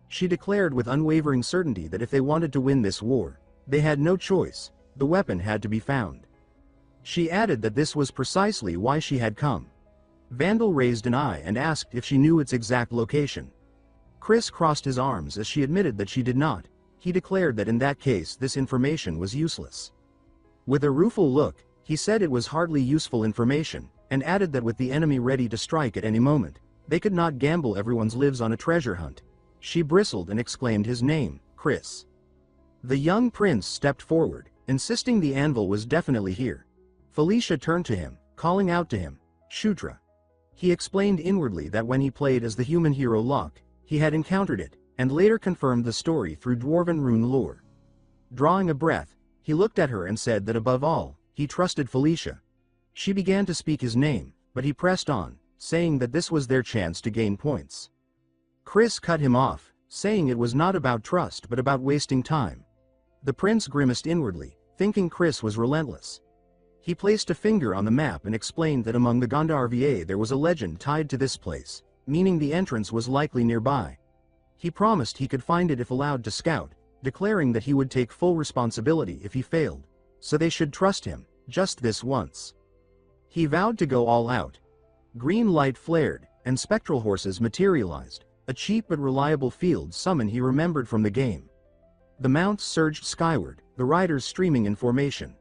She declared with unwavering certainty that if they wanted to win this war, they had no choice, the weapon had to be found. She added that this was precisely why she had come. Vandal raised an eye and asked if she knew its exact location. Chris crossed his arms as she admitted that she did not. He declared that in that case this information was useless. With a rueful look, he said it was hardly useful information, and added that with the enemy ready to strike at any moment, they could not gamble everyone's lives on a treasure hunt. She bristled and exclaimed his name, Chris. The young prince stepped forward, insisting the anvil was definitely here. Felicia turned to him, calling out to him, Shutra. He explained inwardly that when he played as the human hero Loch, he had encountered it, and later confirmed the story through dwarven rune lore. Drawing a breath, he looked at her and said that above all, he trusted Felicia. She began to speak his name, but he pressed on, saying that this was their chance to gain points. Chris cut him off, saying it was not about trust but about wasting time. The prince grimaced inwardly, thinking Chris was relentless. He placed a finger on the map and explained that among the Gandharva there was a legend tied to this place, meaning the entrance was likely nearby. He promised he could find it if allowed to scout, declaring that he would take full responsibility if he failed, so they should trust him, just this once. He vowed to go all out. Green light flared, and spectral horses materialized, a cheap but reliable field summon he remembered from the game. The mounts surged skyward, the riders streaming in formation.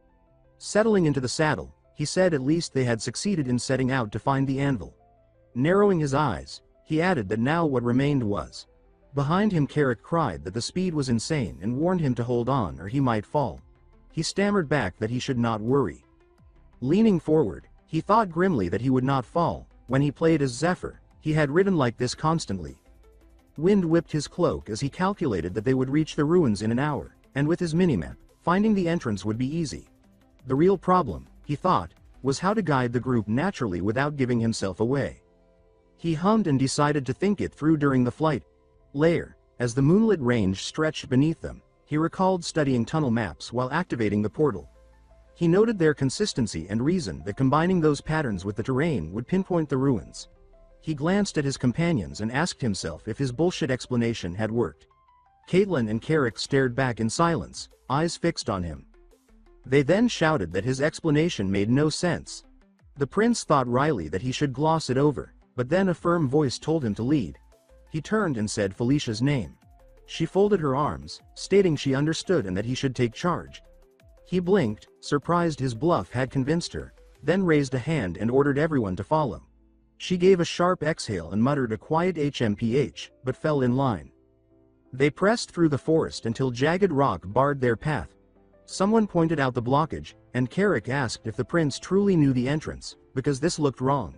Settling into the saddle, he said at least they had succeeded in setting out to find the anvil. Narrowing his eyes, he added that now what remained was. Behind him Carrick cried that the speed was insane and warned him to hold on or he might fall. He stammered back that he should not worry. Leaning forward, he thought grimly that he would not fall. When he played as Zephyr, he had ridden like this constantly. Wind whipped his cloak as he calculated that they would reach the ruins in an hour, and with his minimap, finding the entrance would be easy. The real problem, he thought, was how to guide the group naturally without giving himself away. He hummed and decided to think it through during the flight. Later, as the moonlit range stretched beneath them, he recalled studying tunnel maps while activating the portal. He noted their consistency and reasoned that combining those patterns with the terrain would pinpoint the ruins. He glanced at his companions and asked himself if his bullshit explanation had worked. Caitlin and Carrick stared back in silence, eyes fixed on him. They then shouted that his explanation made no sense. The prince thought wryly that he should gloss it over, but then a firm voice told him to lead. He turned and said Felicia's name. She folded her arms, stating she understood and that he should take charge. He blinked, surprised his bluff had convinced her, then raised a hand and ordered everyone to follow. She gave a sharp exhale and muttered a quiet HMPH, but fell in line. They pressed through the forest until jagged rock barred their path. Someone pointed out the blockage, and Carrick asked if the prince truly knew the entrance, because this looked wrong.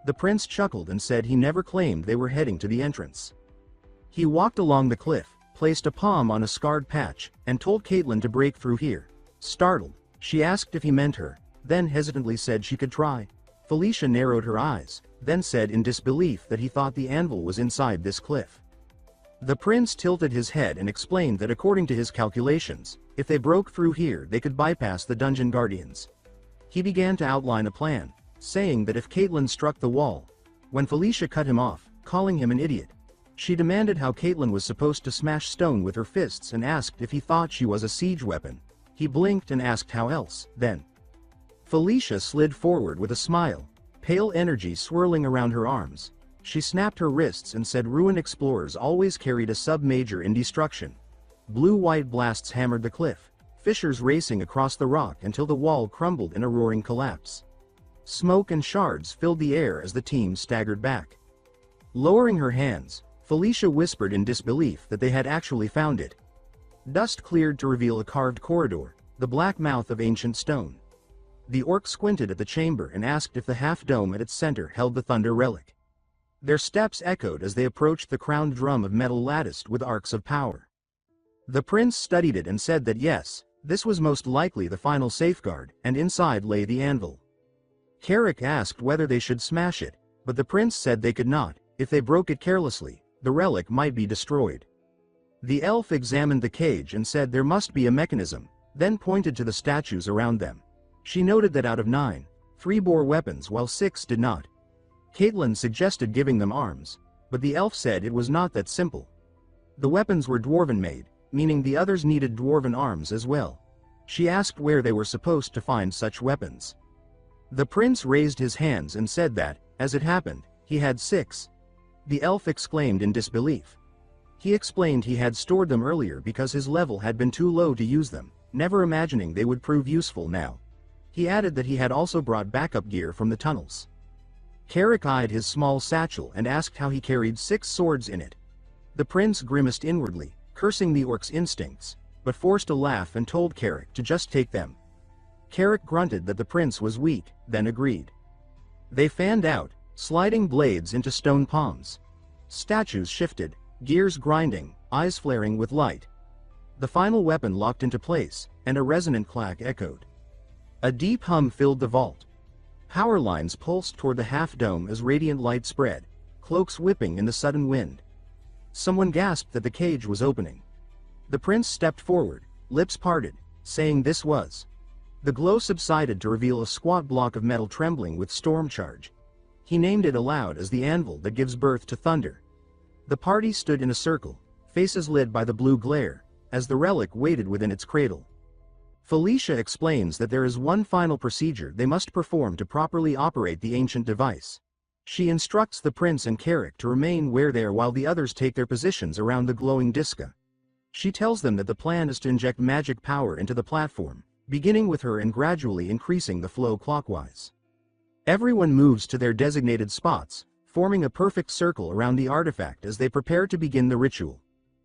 The prince chuckled and said he never claimed they were heading to the entrance. He walked along the cliff, placed a palm on a scarred patch, and told Caitlin to break through here. Startled, she asked if he meant her, then hesitantly said she could try. Felicia narrowed her eyes, then said in disbelief that he thought the anvil was inside this cliff. The prince tilted his head and explained that according to his calculations, if they broke through here they could bypass the dungeon guardians. He began to outline a plan, saying that if Caitlin struck the wall, when Felicia cut him off, calling him an idiot. She demanded how Caitlin was supposed to smash stone with her fists and asked if he thought she was a siege weapon, He blinked and asked how else, then. Felicia slid forward with a smile, pale energy swirling around her arms. She snapped her wrists and said ruined explorers always carried a sub-major in destruction. Blue-white blasts hammered the cliff, fissures racing across the rock until the wall crumbled in a roaring collapse. Smoke and shards filled the air as the team staggered back. Lowering her hands, Felicia whispered in disbelief that they had actually found it. Dust cleared to reveal a carved corridor, the black mouth of ancient stone. The orc squinted at the chamber and asked if the half-dome at its center held the thunder relic. Their steps echoed as they approached the crowned drum of metal latticed with arcs of power. The prince studied it and said that yes, this was most likely the final safeguard, and inside lay the anvil. Carrick asked whether they should smash it, but the prince said they could not. If they broke it carelessly, the relic might be destroyed. The elf examined the cage and said there must be a mechanism, then pointed to the statues around them. She noted that out of 9, 3 bore weapons while 6 did not. Caitlin suggested giving them arms, but the elf said it was not that simple. The weapons were dwarven-made, meaning the others needed dwarven arms as well. She asked where they were supposed to find such weapons. The prince raised his hands and said that, as it happened, he had 6. The elf exclaimed in disbelief. He explained he had stored them earlier because his level had been too low to use them, never imagining they would prove useful now. He added that he had also brought backup gear from the tunnels. Carrick eyed his small satchel and asked how he carried 6 swords in it. The prince grimaced inwardly, cursing the orc's instincts, but forced a laugh and told Carrick to just take them. Carrick grunted that the prince was weak, then agreed. They fanned out, sliding blades into stone palms. Statues shifted, gears grinding, eyes flaring with light. The final weapon locked into place, and a resonant clack echoed. A deep hum filled the vault. Power lines pulsed toward the half-dome as radiant light spread, cloaks whipping in the sudden wind. Someone gasped that the cage was opening. The prince stepped forward, lips parted, saying this was. The glow subsided to reveal a squat block of metal trembling with storm charge. He named it aloud as the anvil that gives birth to thunder. The party stood in a circle, faces lit by the blue glare, as the relic waited within its cradle. Felicia explains that there is one final procedure they must perform to properly operate the ancient device. She instructs the prince and Carrick to remain where they are while the others take their positions around the glowing disca. She tells them that the plan is to inject magic power into the platform, beginning with her and gradually increasing the flow clockwise. Everyone moves to their designated spots, forming a perfect circle around the artifact as they prepare to begin the ritual.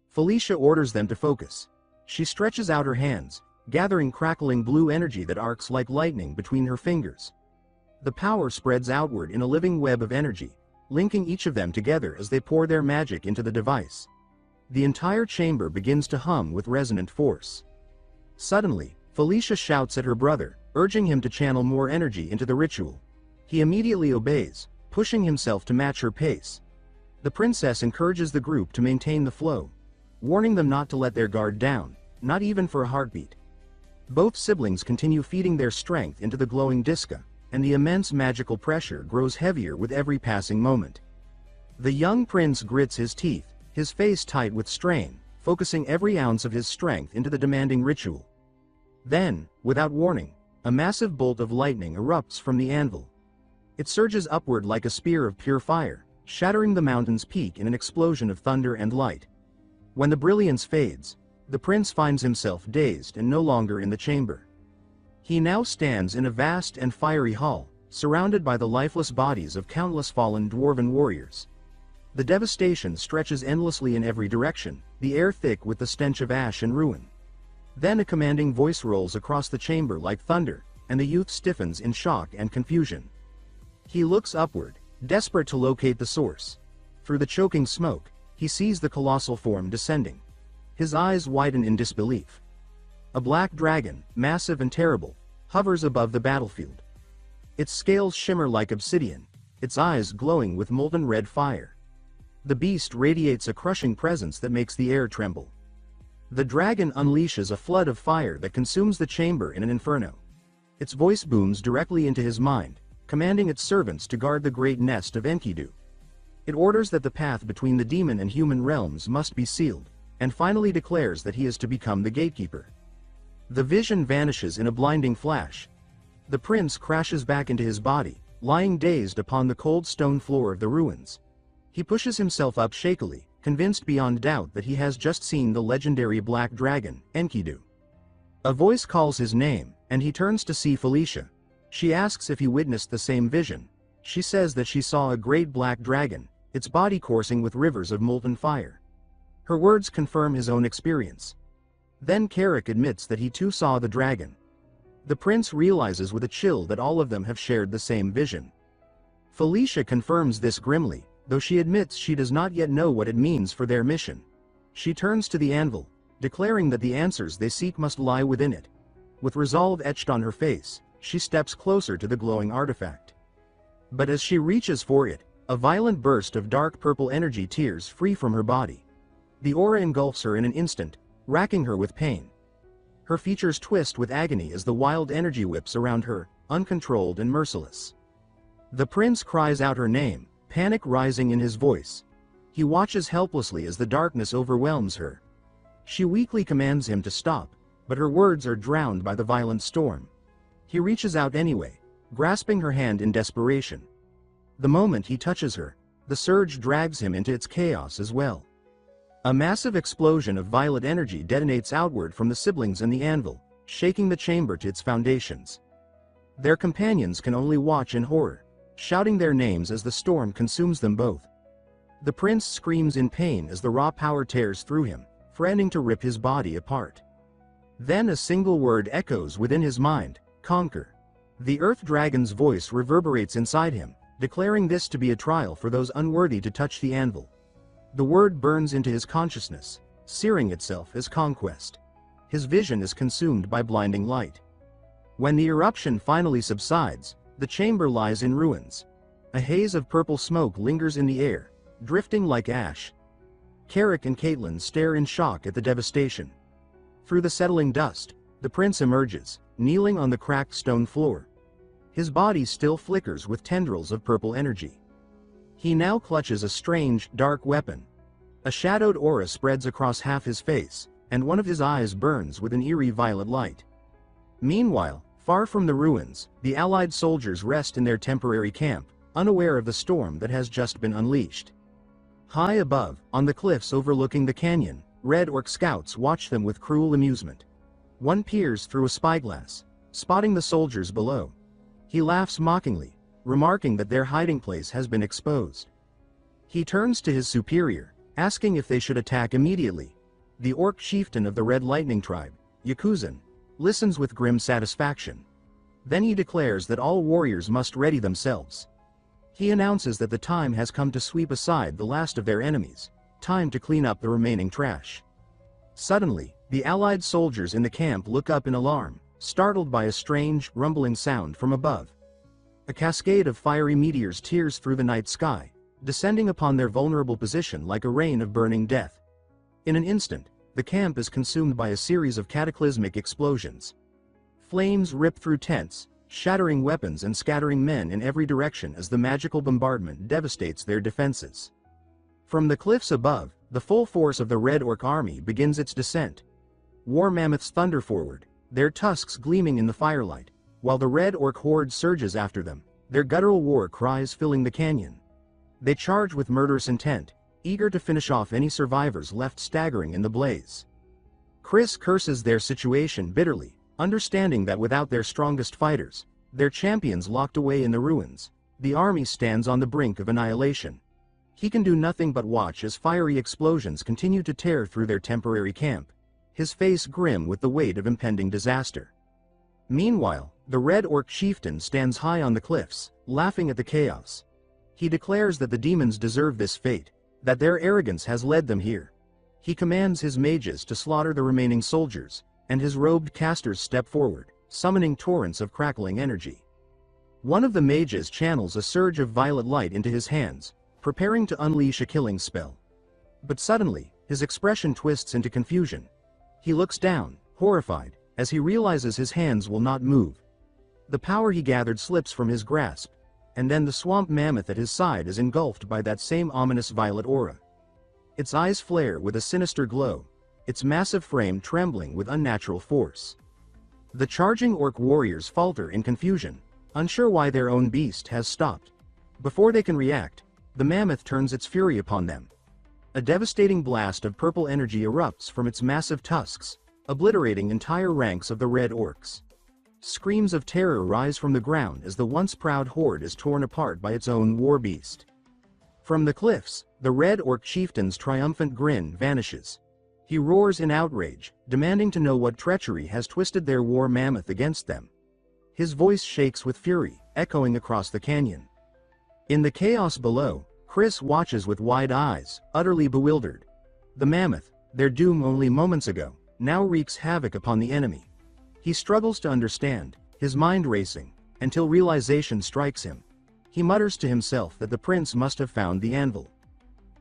Felicia orders them to focus. She stretches out her hands, gathering crackling blue energy that arcs like lightning between her fingers. The power spreads outward in a living web of energy, linking each of them together as they pour their magic into the device. The entire chamber begins to hum with resonant force. Suddenly, Felicia shouts at her brother, urging him to channel more energy into the ritual. He immediately obeys, pushing himself to match her pace. The princess encourages the group to maintain the flow, warning them not to let their guard down, not even for a heartbeat. Both siblings continue feeding their strength into the glowing disca, and the immense magical pressure grows heavier with every passing moment. The young prince grits his teeth, his face tight with strain, focusing every ounce of his strength into the demanding ritual. Then, without warning, a massive bolt of lightning erupts from the anvil. It surges upward like a spear of pure fire, shattering the mountain's peak in an explosion of thunder and light. When the brilliance fades, the prince finds himself dazed and no longer in the chamber. He now stands in a vast and fiery hall, surrounded by the lifeless bodies of countless fallen dwarven warriors. The devastation stretches endlessly in every direction, the air thick with the stench of ash and ruin. Then a commanding voice rolls across the chamber like thunder, and the youth stiffens in shock and confusion. He looks upward, desperate to locate the source. Through the choking smoke, he sees the colossal form descending. His eyes widen in disbelief. A black dragon, massive and terrible, hovers above the battlefield. Its scales shimmer like obsidian, its eyes glowing with molten red fire. The beast radiates a crushing presence that makes the air tremble. The dragon unleashes a flood of fire that consumes the chamber in an inferno. Its voice booms directly into his mind, commanding its servants to guard the great nest of Enkidu. It orders that the path between the demon and human realms must be sealed, and finally declares that he is to become the gatekeeper. The vision vanishes in a blinding flash. The prince crashes back into his body, lying dazed upon the cold stone floor of the ruins. He pushes himself up shakily, convinced beyond doubt that he has just seen the legendary black dragon, Enkidu. A voice calls his name, and he turns to see Felicia. She asks if he witnessed the same vision. She says that she saw a great black dragon, its body coursing with rivers of molten fire. Her words confirm his own experience. Then Carrick admits that he too saw the dragon. The prince realizes with a chill that all of them have shared the same vision. Felicia confirms this grimly, though she admits she does not yet know what it means for their mission. She turns to the anvil, declaring that the answers they seek must lie within it. With resolve etched on her face, she steps closer to the glowing artifact. But as she reaches for it, a violent burst of dark purple energy tears free from her body. The aura engulfs her in an instant, racking her with pain. Her features twist with agony as the wild energy whips around her, uncontrolled and merciless. The prince cries out her name, panic rising in his voice. He watches helplessly as the darkness overwhelms her. She weakly commands him to stop, but her words are drowned by the violent storm. He reaches out anyway, grasping her hand in desperation. The moment he touches her, the surge drags him into its chaos as well. A massive explosion of violet energy detonates outward from the siblings and the anvil, shaking the chamber to its foundations. Their companions can only watch in horror, shouting their names as the storm consumes them both. The prince screams in pain as the raw power tears through him, threatening to rip his body apart. Then a single word echoes within his mind: conquer. The earth dragon's voice reverberates inside him, declaring this to be a trial for those unworthy to touch the anvil. The word burns into his consciousness, searing itself as conquest. His vision is consumed by blinding light. When the eruption finally subsides, the chamber lies in ruins. A haze of purple smoke lingers in the air, drifting like ash. Carrick and Caitlin stare in shock at the devastation. Through the settling dust, the prince emerges, kneeling on the cracked stone floor. His body still flickers with tendrils of purple energy. He now clutches a strange, dark weapon. A shadowed aura spreads across half his face, and one of his eyes burns with an eerie violet light. Meanwhile, far from the ruins, the Allied soldiers rest in their temporary camp, unaware of the storm that has just been unleashed. High above, on the cliffs overlooking the canyon, Red Orc scouts watch them with cruel amusement. One peers through a spyglass, spotting the soldiers below. He laughs mockingly, remarking that their hiding place has been exposed. He turns to his superior, asking if they should attack immediately. The orc chieftain of the Red Lightning tribe, Yakuzan, listens with grim satisfaction. Then he declares that all warriors must ready themselves. He announces that the time has come to sweep aside the last of their enemies, time to clean up the remaining trash. Suddenly, the Allied soldiers in the camp look up in alarm, startled by a strange, rumbling sound from above. A cascade of fiery meteors tears through the night sky, descending upon their vulnerable position like a rain of burning death. In an instant, the camp is consumed by a series of cataclysmic explosions. Flames rip through tents, shattering weapons and scattering men in every direction as the magical bombardment devastates their defenses. From the cliffs above, the full force of the Red Orc army begins its descent. War mammoths thunder forward, their tusks gleaming in the firelight, while the Red Orc horde surges after them, their guttural war cries filling the canyon. They charge with murderous intent, eager to finish off any survivors left staggering in the blaze. Chris curses their situation bitterly, understanding that without their strongest fighters, their champions locked away in the ruins, the army stands on the brink of annihilation. He can do nothing but watch as fiery explosions continue to tear through their temporary camp, his face grim with the weight of impending disaster. Meanwhile, the Red Orc chieftain stands high on the cliffs, laughing at the chaos. He declares that the demons deserve this fate, that their arrogance has led them here. He commands his mages to slaughter the remaining soldiers, and his robed casters step forward, summoning torrents of crackling energy. One of the mages channels a surge of violet light into his hands, preparing to unleash a killing spell. But suddenly, his expression twists into confusion. He looks down, horrified, as he realizes his hands will not move. The power he gathered slips from his grasp, and then the swamp mammoth at his side is engulfed by that same ominous violet aura. Its eyes flare with a sinister glow, its massive frame trembling with unnatural force. The charging orc warriors falter in confusion, unsure why their own beast has stopped. Before they can react, the mammoth turns its fury upon them. A devastating blast of purple energy erupts from its massive tusks, obliterating entire ranks of the red orcs. Screams of terror rise from the ground as the once proud horde is torn apart by its own war beast. From the cliffs, the red orc chieftain's triumphant grin vanishes. He roars in outrage, demanding to know what treachery has twisted their war mammoth against them. His voice shakes with fury, echoing across the canyon. In the chaos below, Chris watches with wide eyes, utterly bewildered. The mammoth, their doom only moments ago, now wreaks havoc upon the enemy. He struggles to understand, his mind racing, until realization strikes him. He mutters to himself that the prince must have found the anvil.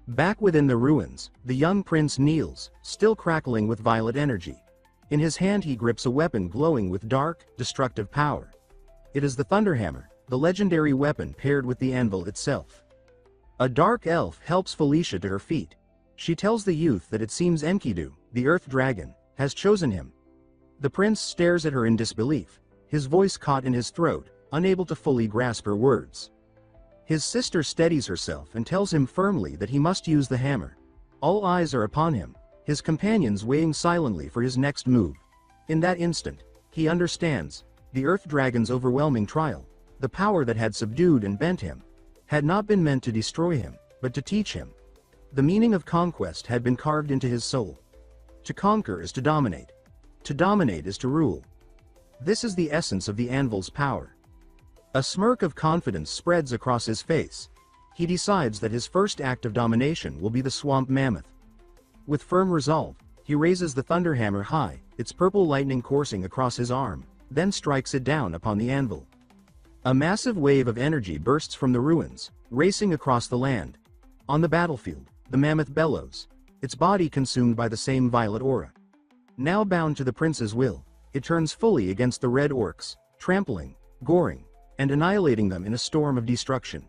Back within the ruins, the young prince kneels, still crackling with violet energy. In his hand he grips a weapon glowing with dark, destructive power. It is the Thunderhammer, the legendary weapon paired with the anvil itself. A dark elf helps Felicia to her feet. She tells the youth that it seems Enkidu, the earth dragon, has chosen him. The prince stares at her in disbelief, his voice caught in his throat, unable to fully grasp her words. His sister steadies herself and tells him firmly that he must use the hammer. All eyes are upon him, his companions waiting silently for his next move. In that instant, he understands, the earth dragon's overwhelming trial, the power that had subdued and bent him, had not been meant to destroy him, but to teach him. The meaning of conquest had been carved into his soul. To conquer is to dominate. To dominate is to rule. This is the essence of the anvil's power. A smirk of confidence spreads across his face. He decides that his first act of domination will be the swamp mammoth. With firm resolve, he raises the thunderhammer high, its purple lightning coursing across his arm, then strikes it down upon the anvil. A massive wave of energy bursts from the ruins, racing across the land. On the battlefield, the mammoth bellows, its body consumed by the same violet aura. Now bound to the prince's will, it turns fully against the red orcs, trampling, goring, and annihilating them in a storm of destruction.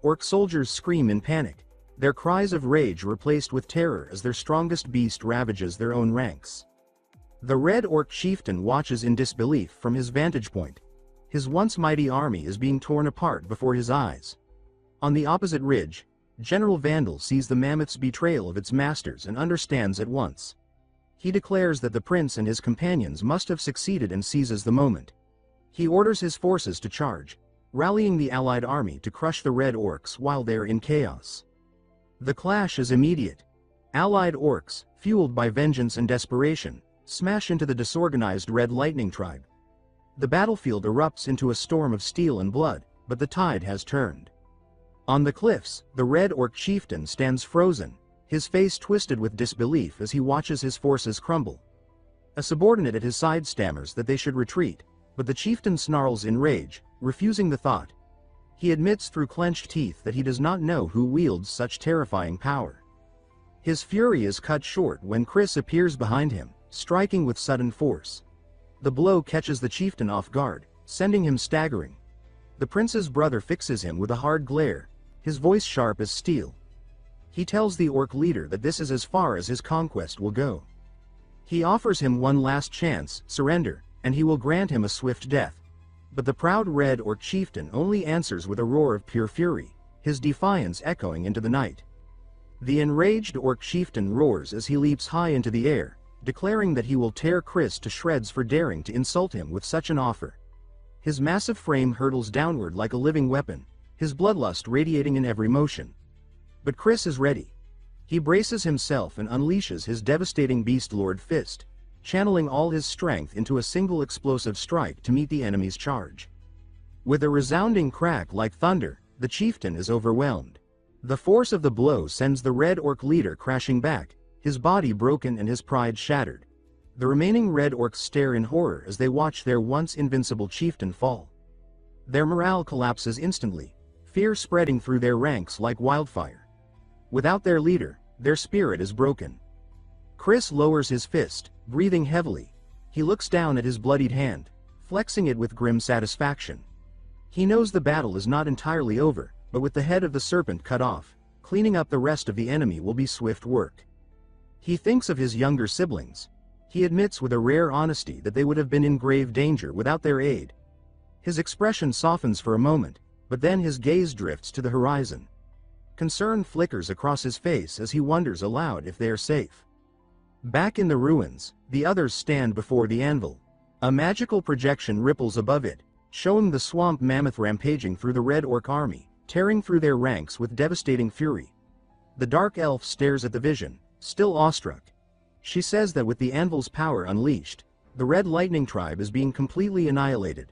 Orc soldiers scream in panic, their cries of rage replaced with terror as their strongest beast ravages their own ranks. The red orc chieftain watches in disbelief from his vantage point. His once mighty army is being torn apart before his eyes. On the opposite ridge, General Vandal sees the mammoth's betrayal of its masters and understands at once. He declares that the prince and his companions must have succeeded and seizes the moment. He orders his forces to charge, rallying the allied army to crush the red orcs while they're in chaos. The clash is immediate. Allied orcs, fueled by vengeance and desperation, smash into the disorganized Red Lightning tribe. The battlefield erupts into a storm of steel and blood, but the tide has turned. On the cliffs, the red orc chieftain stands frozen, his face twisted with disbelief as he watches his forces crumble. A subordinate at his side stammers that they should retreat, but the chieftain snarls in rage, refusing the thought. He admits through clenched teeth that he does not know who wields such terrifying power. His fury is cut short when Chris appears behind him, striking with sudden force. The blow catches the chieftain off guard, sending him staggering. The prince's brother fixes him with a hard glare, his voice sharp as steel. He tells the orc leader that this is as far as his conquest will go. He offers him one last chance, surrender, and he will grant him a swift death. But the proud red orc chieftain only answers with a roar of pure fury, his defiance echoing into the night. The enraged orc chieftain roars as he leaps high into the air, declaring that he will tear Chris to shreds for daring to insult him with such an offer. His massive frame hurtles downward like a living weapon, his bloodlust radiating in every motion. But Chris is ready. He braces himself and unleashes his devastating Beast Lord fist, channeling all his strength into a single explosive strike to meet the enemy's charge. With a resounding crack like thunder, the chieftain is overwhelmed. The force of the blow sends the red orc leader crashing back, his body broken and his pride shattered. The remaining red orcs stare in horror as they watch their once invincible chieftain fall. Their morale collapses instantly, fear spreading through their ranks like wildfire. Without their leader, their spirit is broken. Chris lowers his fist, breathing heavily. He looks down at his bloodied hand, flexing it with grim satisfaction. He knows the battle is not entirely over, but with the head of the serpent cut off, cleaning up the rest of the enemy will be swift work. He thinks of his younger siblings. He admits with a rare honesty that they would have been in grave danger without their aid. His expression softens for a moment, but then his gaze drifts to the horizon. Concern flickers across his face as he wonders aloud if they are safe. Back in the ruins, the others stand before the anvil. A magical projection ripples above it, showing the swamp mammoth rampaging through the Red Orc army, tearing through their ranks with devastating fury. The dark elf stares at the vision, still awestruck. She says that with the anvil's power unleashed, the Red Lightning tribe is being completely annihilated.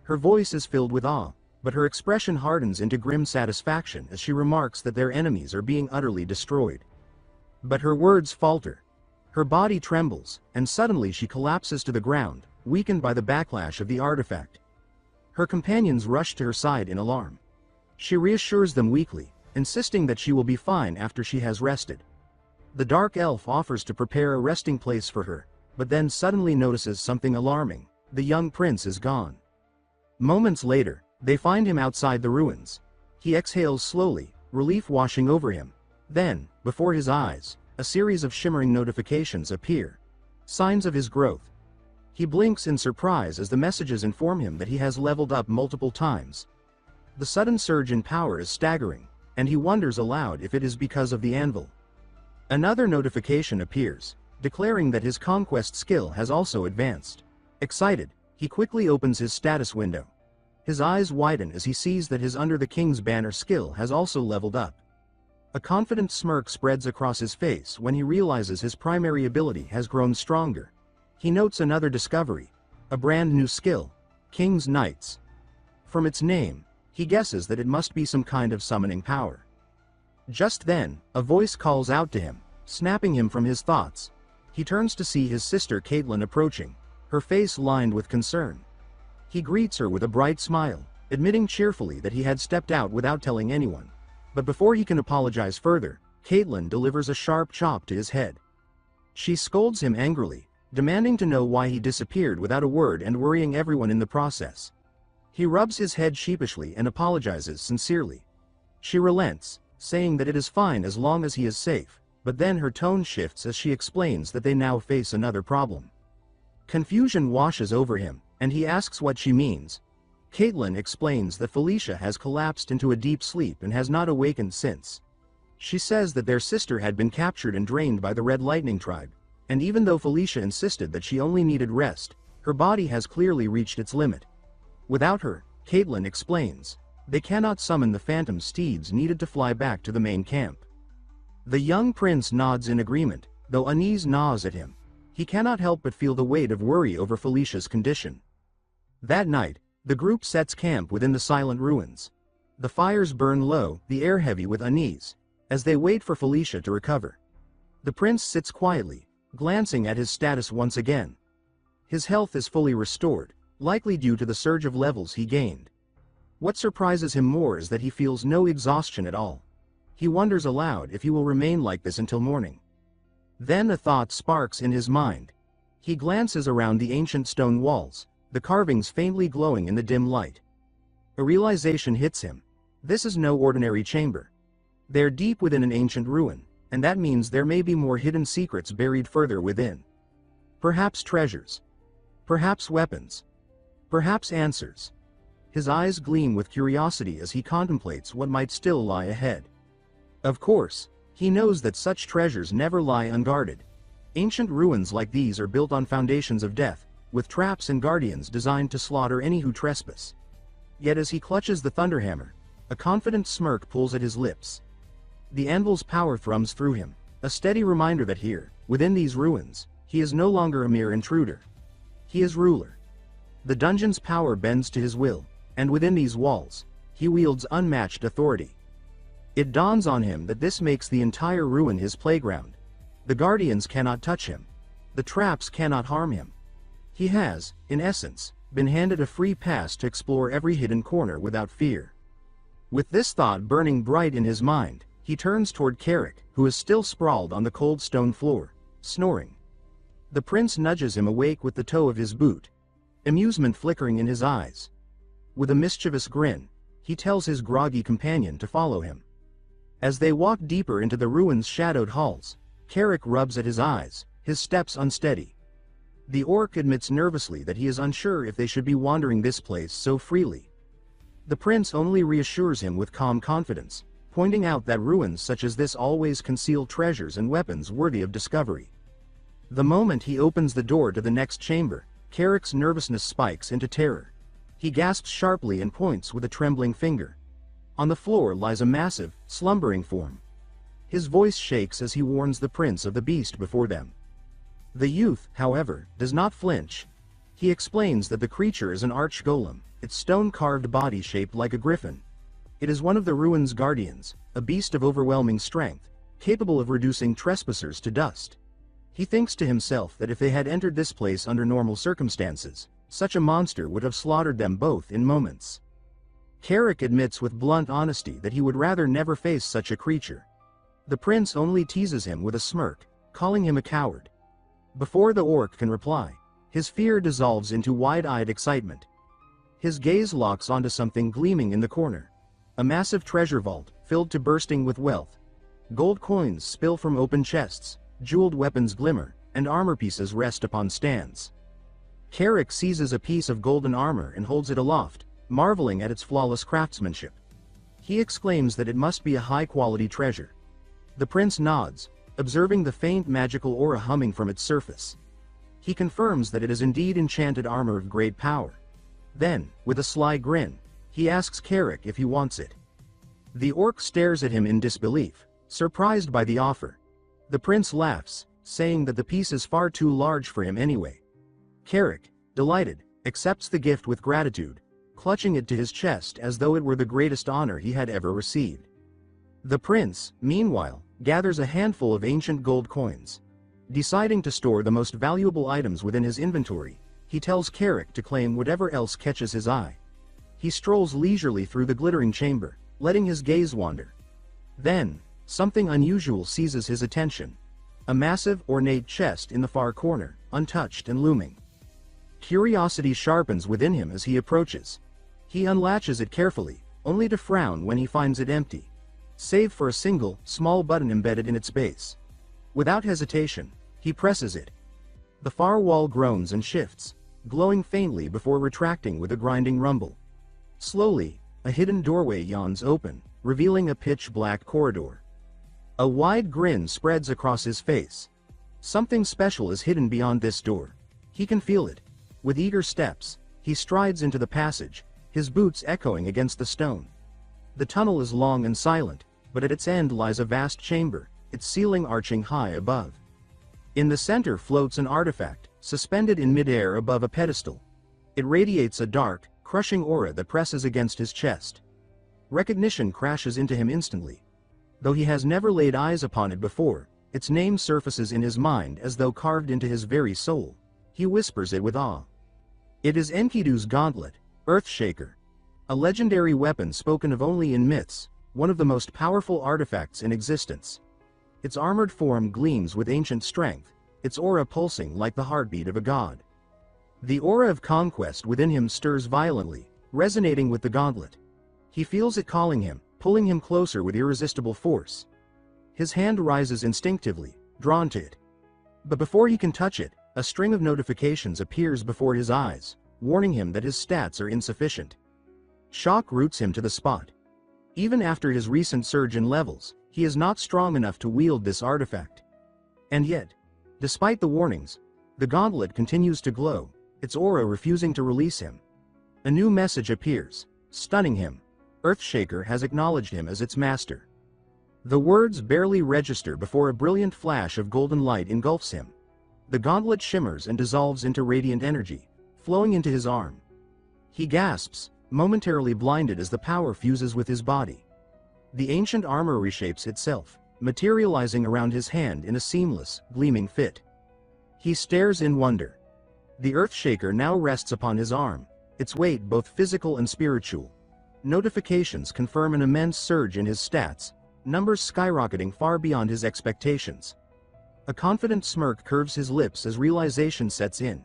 Her voice is filled with awe, but her expression hardens into grim satisfaction as she remarks that their enemies are being utterly destroyed. But her words falter. Her body trembles, and suddenly she collapses to the ground, weakened by the backlash of the artifact. Her companions rush to her side in alarm. She reassures them weakly, insisting that she will be fine after she has rested. The dark elf offers to prepare a resting place for her, but then suddenly notices something alarming. The young prince is gone. Moments later, they find him outside the ruins. He exhales slowly, relief washing over him. Then, before his eyes, a series of shimmering notifications appear. Signs of his growth. He blinks in surprise as the messages inform him that he has leveled up multiple times. The sudden surge in power is staggering, and he wonders aloud if it is because of the anvil. Another notification appears, declaring that his conquest skill has also advanced. Excited, he quickly opens his status window. His eyes widen as he sees that his Under the King's Banner skill has also leveled up. A confident smirk spreads across his face when he realizes his primary ability has grown stronger. He notes another discovery, a brand new skill, King's Knights. From its name, he guesses that it must be some kind of summoning power. Just then, a voice calls out to him, snapping him from his thoughts. He turns to see his sister Caitlin approaching, her face lined with concern. He greets her with a bright smile, admitting cheerfully that he had stepped out without telling anyone. But before he can apologize further, Caitlin delivers a sharp chop to his head. She scolds him angrily, demanding to know why he disappeared without a word and worrying everyone in the process. He rubs his head sheepishly and apologizes sincerely. She relents, saying that it is fine as long as he is safe, but then her tone shifts as she explains that they now face another problem. Confusion washes over him, and he asks what she means. Caitlin explains that Felicia has collapsed into a deep sleep and has not awakened since. She says that their sister had been captured and drained by the Red Lightning tribe, and even though Felicia insisted that she only needed rest, her body has clearly reached its limit. Without her, Caitlin explains, they cannot summon the phantom steeds needed to fly back to the main camp. The young prince nods in agreement, though unease gnaws at him. He cannot help but feel the weight of worry over Felicia's condition. That night, the group sets camp within the silent ruins. The fires burn low, the air heavy with unease, as they wait for Felicia to recover. The prince sits quietly, glancing at his status once again. His health is fully restored, likely due to the surge of levels he gained. What surprises him more is that he feels no exhaustion at all. He wonders aloud if he will remain like this until morning. Then a thought sparks in his mind. He glances around the ancient stone walls, the carvings faintly glowing in the dim light. A realization hits him. This is no ordinary chamber. They're deep within an ancient ruin, and that means there may be more hidden secrets buried further within. Perhaps treasures. Perhaps weapons. Perhaps answers. His eyes gleam with curiosity as he contemplates what might still lie ahead. Of course, he knows that such treasures never lie unguarded. Ancient ruins like these are built on foundations of death, with traps and guardians designed to slaughter any who trespass. Yet as he clutches the thunderhammer, a confident smirk pulls at his lips. The anvil's power thrums through him, a steady reminder that here, within these ruins, he is no longer a mere intruder. He is ruler. The dungeon's power bends to his will, and within these walls, he wields unmatched authority. It dawns on him that this makes the entire ruin his playground. The guardians cannot touch him. The traps cannot harm him. He has, in essence, been handed a free pass to explore every hidden corner without fear. With this thought burning bright in his mind, he turns toward Carrick, who is still sprawled on the cold stone floor, snoring. The prince nudges him awake with the toe of his boot, amusement flickering in his eyes. With a mischievous grin, he tells his groggy companion to follow him. As they walk deeper into the ruins' shadowed halls, Carrick rubs at his eyes, his steps unsteady. The orc admits nervously that he is unsure if they should be wandering this place so freely. The prince only reassures him with calm confidence, pointing out that ruins such as this always conceal treasures and weapons worthy of discovery. The moment he opens the door to the next chamber, Carrick's nervousness spikes into terror. He gasps sharply and points with a trembling finger. On the floor lies a massive, slumbering form. His voice shakes as he warns the prince of the beast before them. The youth, however, does not flinch. He explains that the creature is an arch-golem, its stone-carved body shaped like a griffin. It is one of the ruins' guardians, a beast of overwhelming strength, capable of reducing trespassers to dust. He thinks to himself that if they had entered this place under normal circumstances, such a monster would have slaughtered them both in moments. Carrick admits with blunt honesty that he would rather never face such a creature. The prince only teases him with a smirk, calling him a coward. Before the orc can reply, his fear dissolves into wide-eyed excitement. His gaze locks onto something gleaming in the corner. A massive treasure vault, filled to bursting with wealth. Gold coins spill from open chests, jeweled weapons glimmer, and armor pieces rest upon stands. Carrick seizes a piece of golden armor and holds it aloft, marveling at its flawless craftsmanship. He exclaims that it must be a high-quality treasure. The prince nods, observing the faint magical aura humming from its surface. He confirms that it is indeed enchanted armor of great power. Then, with a sly grin, he asks Carrick if he wants it. The orc stares at him in disbelief, surprised by the offer. The prince laughs, saying that the piece is far too large for him anyway. Carrick, delighted, accepts the gift with gratitude, clutching it to his chest as though it were the greatest honor he had ever received. The prince, meanwhile, gathers a handful of ancient gold coins. Deciding to store the most valuable items within his inventory, he tells Carrick to claim whatever else catches his eye. He strolls leisurely through the glittering chamber, letting his gaze wander. Then, something unusual seizes his attention. A massive, ornate chest in the far corner, untouched and looming. Curiosity sharpens within him as he approaches. He unlatches it carefully, only to frown when he finds it empty, save for a single, small button embedded in its base. Without hesitation, he presses it. The far wall groans and shifts, glowing faintly before retracting with a grinding rumble. Slowly, a hidden doorway yawns open, revealing a pitch-black corridor. A wide grin spreads across his face. Something special is hidden beyond this door. He can feel it. With eager steps, he strides into the passage, his boots echoing against the stone. The tunnel is long and silent, but at its end lies a vast chamber, its ceiling arching high above. In the center floats an artifact, suspended in midair above a pedestal. It radiates a dark, crushing aura that presses against his chest. Recognition crashes into him instantly. Though he has never laid eyes upon it before, its name surfaces in his mind as though carved into his very soul. He whispers it with awe. It is Enkidu's gauntlet, Earthshaker. A legendary weapon spoken of only in myths, one of the most powerful artifacts in existence. Its armored form gleams with ancient strength, its aura pulsing like the heartbeat of a god. The aura of conquest within him stirs violently, resonating with the gauntlet. He feels it calling him, pulling him closer with irresistible force. His hand rises instinctively, drawn to it. But before he can touch it, a string of notifications appears before his eyes, warning him that his stats are insufficient. Shock roots him to the spot. Even after his recent surge in levels, he is not strong enough to wield this artifact. And yet, despite the warnings, the gauntlet continues to glow, its aura refusing to release him. A new message appears, stunning him. Earthshaker has acknowledged him as its master. The words barely register before a brilliant flash of golden light engulfs him. The gauntlet shimmers and dissolves into radiant energy, flowing into his arm. He gasps, momentarily blinded as the power fuses with his body. The ancient armor reshapes itself, materializing around his hand in a seamless, gleaming fit. He stares in wonder. The Earthshaker now rests upon his arm, its weight both physical and spiritual. Notifications confirm an immense surge in his stats, numbers skyrocketing far beyond his expectations. A confident smirk curves his lips as realization sets in.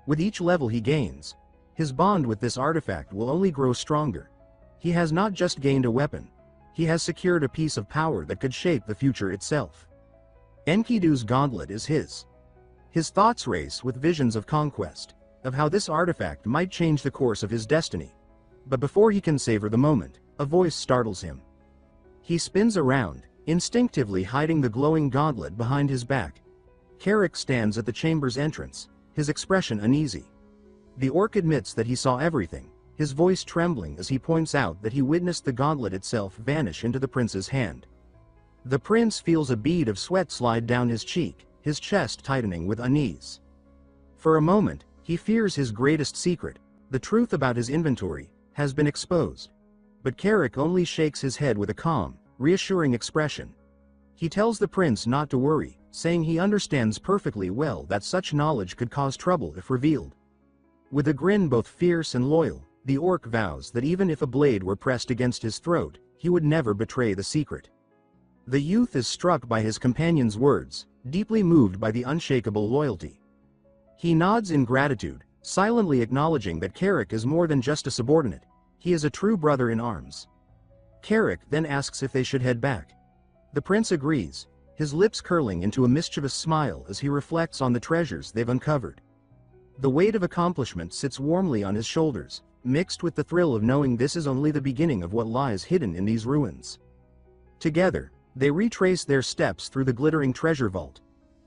With each level he gains, his bond with this artifact will only grow stronger. He has not just gained a weapon, he has secured a piece of power that could shape the future itself. Enkidu's gauntlet is his. His thoughts race with visions of conquest, of how this artifact might change the course of his destiny. But before he can savor the moment, a voice startles him. He spins around, instinctively hiding the glowing gauntlet behind his back. Carrick stands at the chamber's entrance, his expression uneasy. The orc admits that he saw everything, his voice trembling as he points out that he witnessed the gauntlet itself vanish into the prince's hand. The prince feels a bead of sweat slide down his cheek, his chest tightening with unease. For a moment, he fears his greatest secret, the truth about his inventory, has been exposed. But Carrick only shakes his head with a calm, reassuring expression. He tells the prince not to worry, saying he understands perfectly well that such knowledge could cause trouble if revealed. With a grin both fierce and loyal, the orc vows that even if a blade were pressed against his throat, he would never betray the secret. The youth is struck by his companion's words, deeply moved by the unshakable loyalty. He nods in gratitude, silently acknowledging that Carrick is more than just a subordinate, he is a true brother in arms. Carrick then asks if they should head back. The prince agrees, his lips curling into a mischievous smile as he reflects on the treasures they've uncovered. The weight of accomplishment sits warmly on his shoulders, mixed with the thrill of knowing this is only the beginning of what lies hidden in these ruins. Together, they retrace their steps through the glittering treasure vault.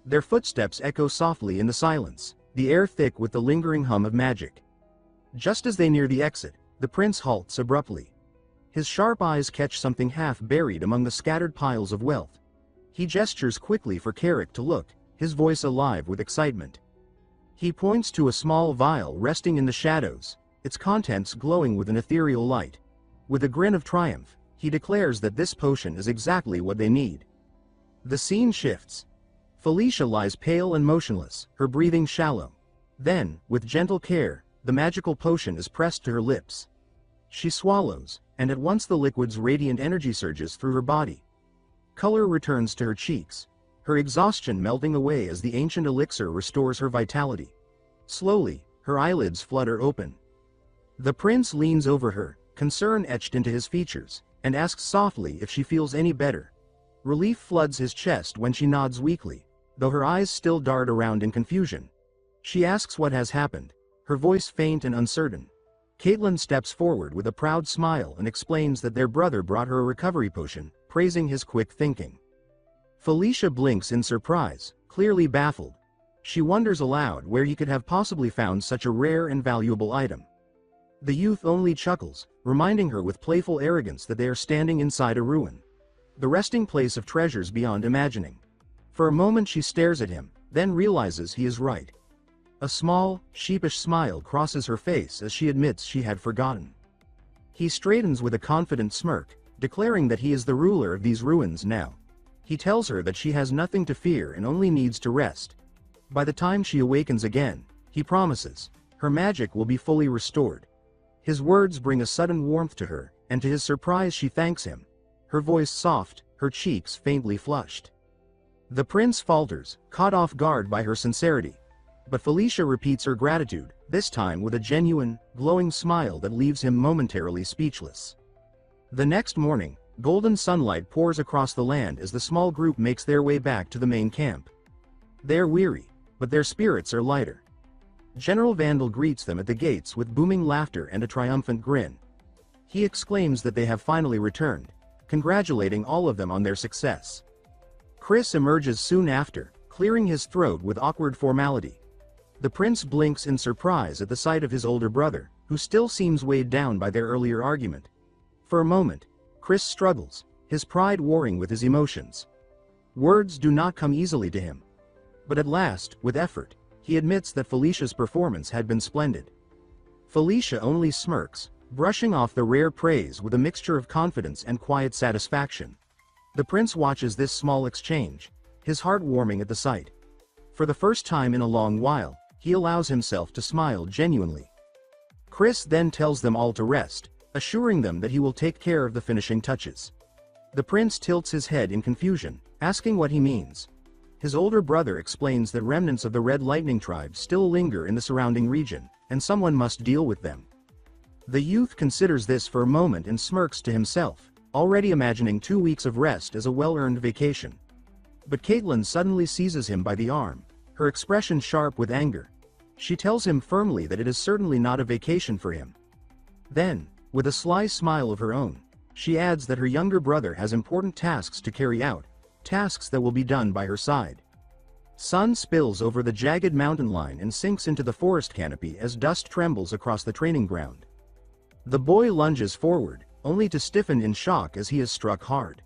Their footsteps echo softly in the silence, the air thick with the lingering hum of magic. Just as they near the exit, the prince halts abruptly. His sharp eyes catch something half buried among the scattered piles of wealth. He gestures quickly for Carrick to look, his voice alive with excitement. He points to a small vial resting in the shadows, its contents glowing with an ethereal light. With a grin of triumph, he declares that this potion is exactly what they need. The scene shifts. Felicia lies pale and motionless, her breathing shallow. Then, with gentle care, the magical potion is pressed to her lips. She swallows, and at once the liquid's radiant energy surges through her body. Color returns to her cheeks, her exhaustion melting away as the ancient elixir restores her vitality. Slowly, her eyelids flutter open. The prince leans over her, concern etched into his features, and asks softly if she feels any better. Relief floods his chest when she nods weakly, though her eyes still dart around in confusion. She asks what has happened, her voice faint and uncertain. Caitlin steps forward with a proud smile and explains that their brother brought her a recovery potion, praising his quick thinking. Felicia blinks in surprise, clearly baffled. She wonders aloud where he could have possibly found such a rare and valuable item. The youth only chuckles, reminding her with playful arrogance that they are standing inside a ruin, the resting place of treasures beyond imagining. For a moment she stares at him, then realizes he is right. A small, sheepish smile crosses her face as she admits she had forgotten. He straightens with a confident smirk, declaring that he is the ruler of these ruins now. He tells her that she has nothing to fear and only needs to rest. By the time she awakens again, he promises, her magic will be fully restored. His words bring a sudden warmth to her, and to his surprise she thanks him, her voice soft, her cheeks faintly flushed. The prince falters, caught off guard by her sincerity. But Felicia repeats her gratitude, this time with a genuine, glowing smile that leaves him momentarily speechless. The next morning, golden sunlight pours across the land as the small group makes their way back to the main camp. They're weary, but their spirits are lighter. General Vandal greets them at the gates with booming laughter and a triumphant grin. He exclaims that they have finally returned, congratulating all of them on their success. Chris emerges soon after, clearing his throat with awkward formality. The prince blinks in surprise at the sight of his older brother, who still seems weighed down by their earlier argument. For a moment, Chris struggles, his pride warring with his emotions. Words do not come easily to him. But at last, with effort, he admits that Felicia's performance had been splendid. Felicia only smirks, brushing off the rare praise with a mixture of confidence and quiet satisfaction. The prince watches this small exchange, his heart warming at the sight. For the first time in a long while, he allows himself to smile genuinely. Chris then tells them all to rest, assuring them that he will take care of the finishing touches. The prince tilts his head in confusion, asking what he means. His older brother explains that remnants of the Red Lightning tribe still linger in the surrounding region, and someone must deal with them. The youth considers this for a moment and smirks to himself, already imagining 2 weeks of rest as a well-earned vacation. But Caitlin suddenly seizes him by the arm, her expression sharp with anger. She tells him firmly that it is certainly not a vacation for him. Then, with a sly smile of her own, she adds that her younger brother has important tasks to carry out, tasks that will be done by her side. Sun spills over the jagged mountain line and sinks into the forest canopy as dust trembles across the training ground. The boy lunges forward, only to stiffen in shock as he is struck hard.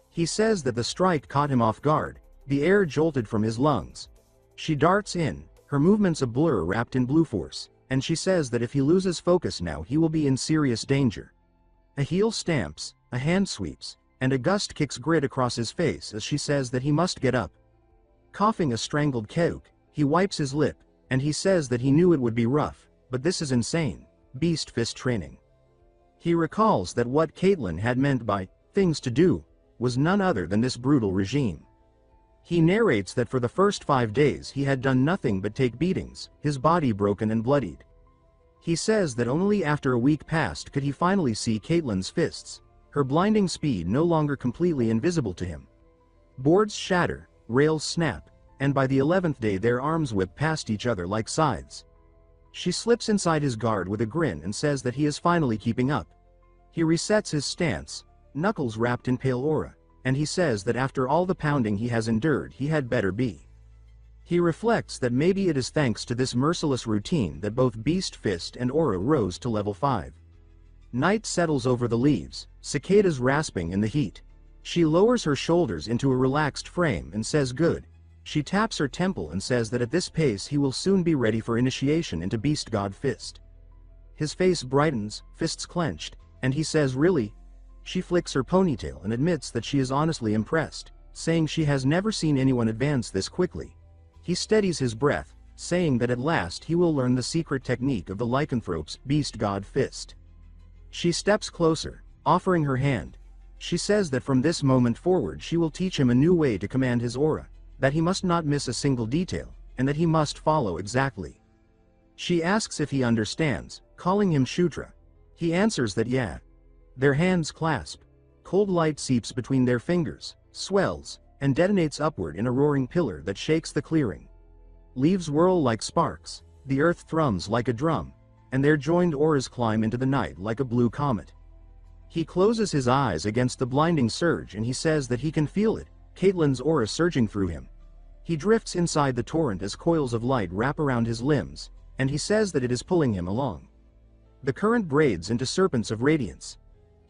He says that the strike caught him off guard, the air jolted from his lungs. She darts in, her movements a blur wrapped in blue force, and she says that if he loses focus now he will be in serious danger. A heel stamps, a hand sweeps, and a gust kicks grit across his face as she says that he must get up. Coughing a strangled choke, he wipes his lip, and he says that he knew it would be rough, but this is insane, beast fist training. He recalls that what Caitlin had meant by things to do was none other than this brutal regime. He narrates that for the first 5 days he had done nothing but take beatings, his body broken and bloodied. He says that only after a week passed could he finally see Caitlin's fists, her blinding speed no longer completely invisible to him. Boards shatter, rails snap, and by the 11th day their arms whip past each other like scythes. She slips inside his guard with a grin and says that he is finally keeping up. He resets his stance, knuckles wrapped in pale aura, and he says that after all the pounding he has endured he had better be. He reflects that maybe it is thanks to this merciless routine that both Beast Fist and Aura rose to level 5. Night settles over the leaves, cicadas rasping in the heat. She lowers her shoulders into a relaxed frame and says good. She taps her temple and says that at this pace he will soon be ready for initiation into Beast God Fist. His face brightens, fists clenched, and he says really? She flicks her ponytail and admits that she is honestly impressed, saying she has never seen anyone advance this quickly. He steadies his breath, saying that at last he will learn the secret technique of the lycanthrope's Beast God Fist. She steps closer, offering her hand. She says that from this moment forward she will teach him a new way to command his aura, that he must not miss a single detail, and that he must follow exactly. She asks if he understands, calling him Shutra. He answers that yeah. Their hands clasp. Cold light seeps between their fingers, swells, and detonates upward in a roaring pillar that shakes the clearing. Leaves whirl like sparks, the earth thrums like a drum, and their joined auras climb into the night like a blue comet. He closes his eyes against the blinding surge and he says that he can feel it, Caitlin's aura surging through him. He drifts inside the torrent as coils of light wrap around his limbs, and he says that it is pulling him along. The current braids into serpents of radiance.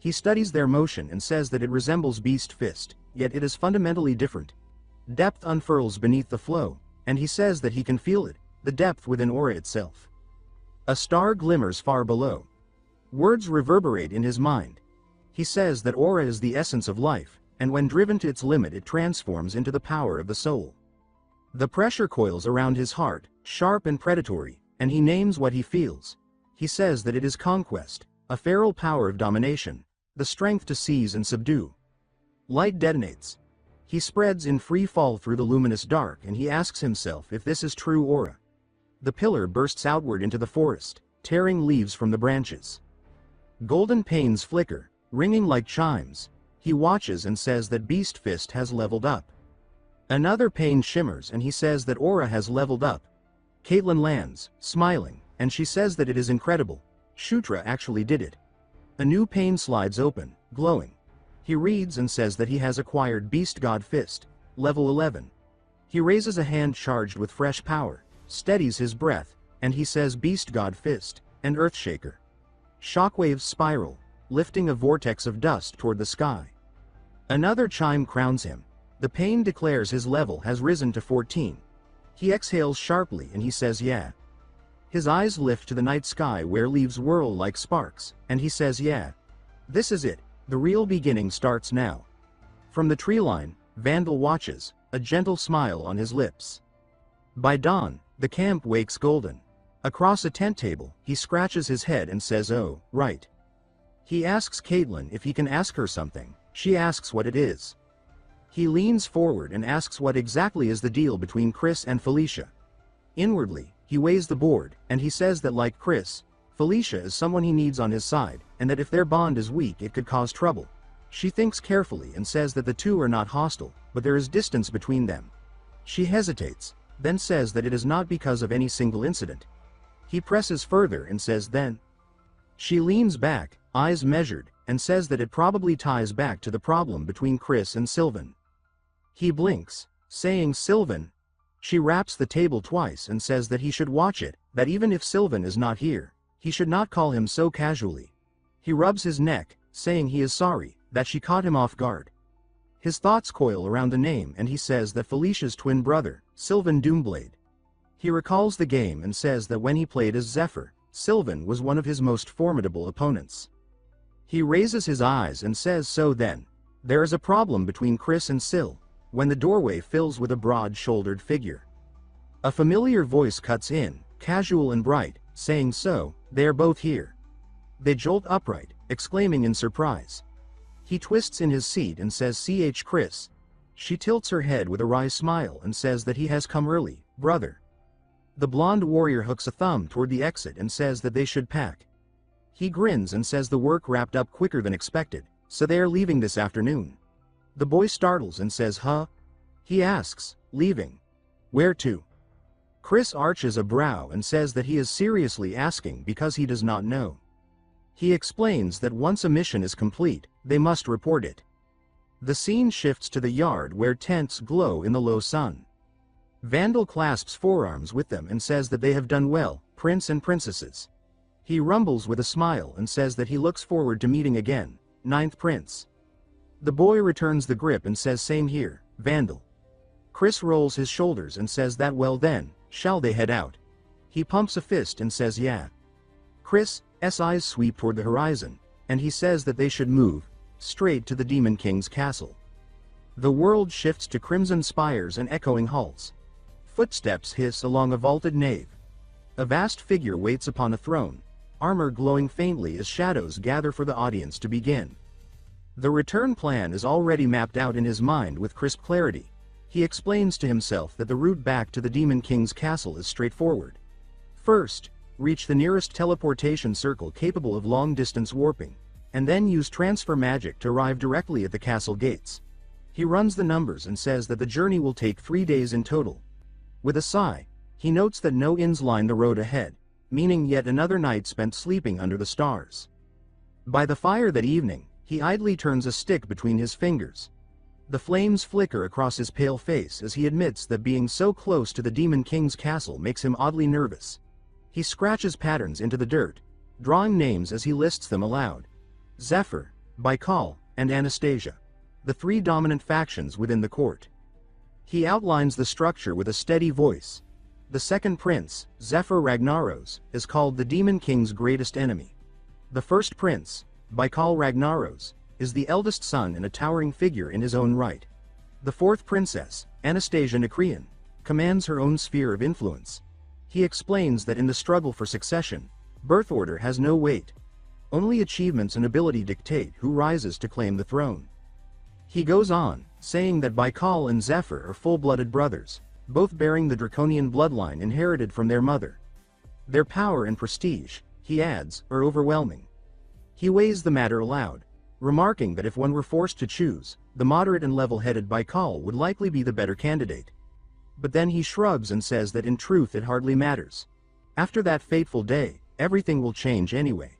He studies their motion and says that it resembles Beast Fist, yet it is fundamentally different. Depth unfurls beneath the flow, and he says that he can feel it, the depth within aura itself. A star glimmers far below. Words reverberate in his mind. He says that aura is the essence of life, and when driven to its limit it transforms into the power of the soul. The pressure coils around his heart, sharp and predatory, and he names what he feels. He says that it is conquest, a feral power of domination, the strength to seize and subdue. Light detonates. He spreads in free fall through the luminous dark and he asks himself if this is true aura. The pillar bursts outward into the forest, tearing leaves from the branches. Golden panes flicker, ringing like chimes. He watches and says that Beast Fist has leveled up. Another pane shimmers and he says that aura has leveled up. Caitlin lands, smiling, and she says that it is incredible. Shutra actually did it. A new pane slides open, glowing. He reads and says that he has acquired Beast God Fist, level 11. He raises a hand charged with fresh power, steadies his breath, and he says Beast God Fist, an earthshaker. Shockwaves spiral, lifting a vortex of dust toward the sky. Another chime crowns him. The pane declares his level has risen to 14. He exhales sharply and he says yeah. His eyes lift to the night sky where leaves whirl like sparks, and he says yeah. This is it, the real beginning starts now. From the tree line, Vandal watches, a gentle smile on his lips. By dawn, the camp wakes golden. Across a tent table, he scratches his head and says oh, right. He asks Caitlin if he can ask her something. She asks what it is. He leans forward and asks what exactly is the deal between Chris and Felicia. Inwardly, he weighs the board, and he says that like Chris, Felicia is someone he needs on his side, and that if their bond is weak it could cause trouble. She thinks carefully and says that the two are not hostile, but there is distance between them. She hesitates, then says that it is not because of any single incident. He presses further and says then. She leans back, eyes measured, and says that it probably ties back to the problem between Chris and Sylvan. He blinks, saying Sylvan. She raps the table twice and says that he should watch it, that even if Sylvan is not here, he should not call him so casually. He rubs his neck, saying he is sorry, that she caught him off guard. His thoughts coil around the name and he says that Felicia's twin brother, Sylvan Doomblade. He recalls the game and says that when he played as Zephyr, Sylvan was one of his most formidable opponents. He raises his eyes and says so then. There is a problem between Chris and Syl, when the doorway fills with a broad-shouldered figure. A familiar voice cuts in, casual and bright, saying so, they are both here. They jolt upright, exclaiming in surprise. He twists in his seat and says "Ch Chris." She tilts her head with a wry smile and says that he has come early, brother. The blonde warrior hooks a thumb toward the exit and says that they should pack. He grins and says the work wrapped up quicker than expected, so they are leaving this afternoon. The boy startles and says huh? He asks, leaving? Where to? Chris arches a brow and says that he is seriously asking because he does not know. He explains that once a mission is complete, they must report it. The scene shifts to the yard where tents glow in the low sun. Vandal clasps forearms with them and says that they have done well, prince and princesses. He rumbles with a smile and says that he looks forward to meeting again, ninth prince. The boy returns the grip and says same here, Vandal. Chris rolls his shoulders and says that well then, shall they head out? He pumps a fist and says yeah. Chris' eyes sweep toward the horizon, and he says that they should move, straight to the Demon King's castle. The world shifts to crimson spires and echoing halls. Footsteps hiss along a vaulted nave. A vast figure waits upon a throne, armor glowing faintly as shadows gather for the audience to begin. The return plan is already mapped out in his mind with crisp clarity. He explains to himself that the route back to the Demon King's castle is straightforward. First, reach the nearest teleportation circle capable of long-distance warping, and then use transfer magic to arrive directly at the castle gates. He runs the numbers and says that the journey will take 3 days in total. With a sigh, he notes that no inns line the road ahead, meaning yet another night spent sleeping under the stars. By the fire that evening, he idly turns a stick between his fingers. The flames flicker across his pale face as he admits that being so close to the Demon King's castle makes him oddly nervous. He scratches patterns into the dirt, drawing names as he lists them aloud. Zephyr, Baikal, and Anastasia, the 3 dominant factions within the court. He outlines the structure with a steady voice. The second prince, Zephyr Ragnaros, is called the Demon King's greatest enemy. The first prince, Baikal Ragnaros, is the eldest son and a towering figure in his own right. The fourth princess, Anastasia Nikrian, commands her own sphere of influence. He explains that in the struggle for succession, birth order has no weight. Only achievements and ability dictate who rises to claim the throne. He goes on, saying that Baikal and Zephyr are full-blooded brothers, both bearing the draconian bloodline inherited from their mother. Their power and prestige, he adds, are overwhelming. He weighs the matter aloud, remarking that if one were forced to choose, the moderate and level-headed Baikal would likely be the better candidate. But then he shrugs and says that in truth it hardly matters. After that fateful day, everything will change anyway.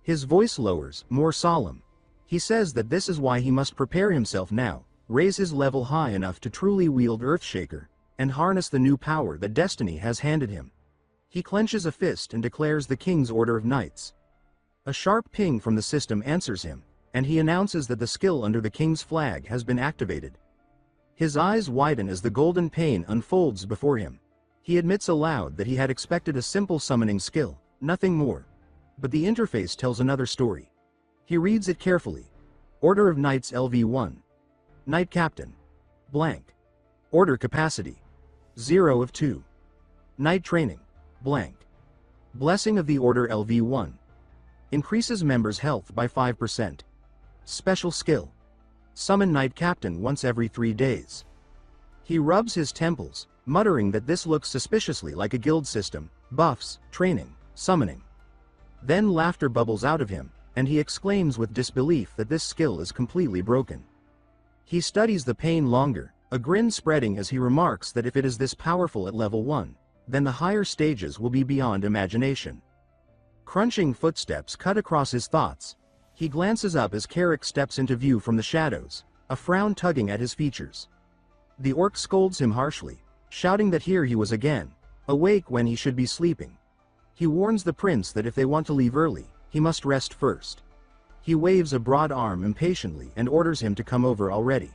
His voice lowers, more solemn. He says that this is why he must prepare himself now, raise his level high enough to truly wield Earthshaker, and harness the new power that destiny has handed him. He clenches a fist and declares the King's Order of Knights. A sharp ping from the system answers him, and he announces that the skill under the King's flag has been activated. His eyes widen as the golden pane unfolds before him. He admits aloud that he had expected a simple summoning skill, nothing more. But the interface tells another story. He reads it carefully. Order of Knights LV1. Knight Captain. Blank. Order Capacity. 0 of 2. Knight Training. Blank. Blessing of the Order LV1. Increases members' health by 5%. Special skill. Summon Knight Captain once every 3 days. He rubs his temples, muttering that this looks suspiciously like a guild system, buffs, training, summoning. Then laughter bubbles out of him, and he exclaims with disbelief that this skill is completely broken. He studies the pane longer, a grin spreading as he remarks that if it is this powerful at level 1, then the higher stages will be beyond imagination. Crunching footsteps cut across his thoughts. He glances up as Carrick steps into view from the shadows, a frown tugging at his features. The orc scolds him harshly, shouting that here he was again, awake when he should be sleeping. He warns the prince that if they want to leave early, he must rest first. He waves a broad arm impatiently and orders him to come over already.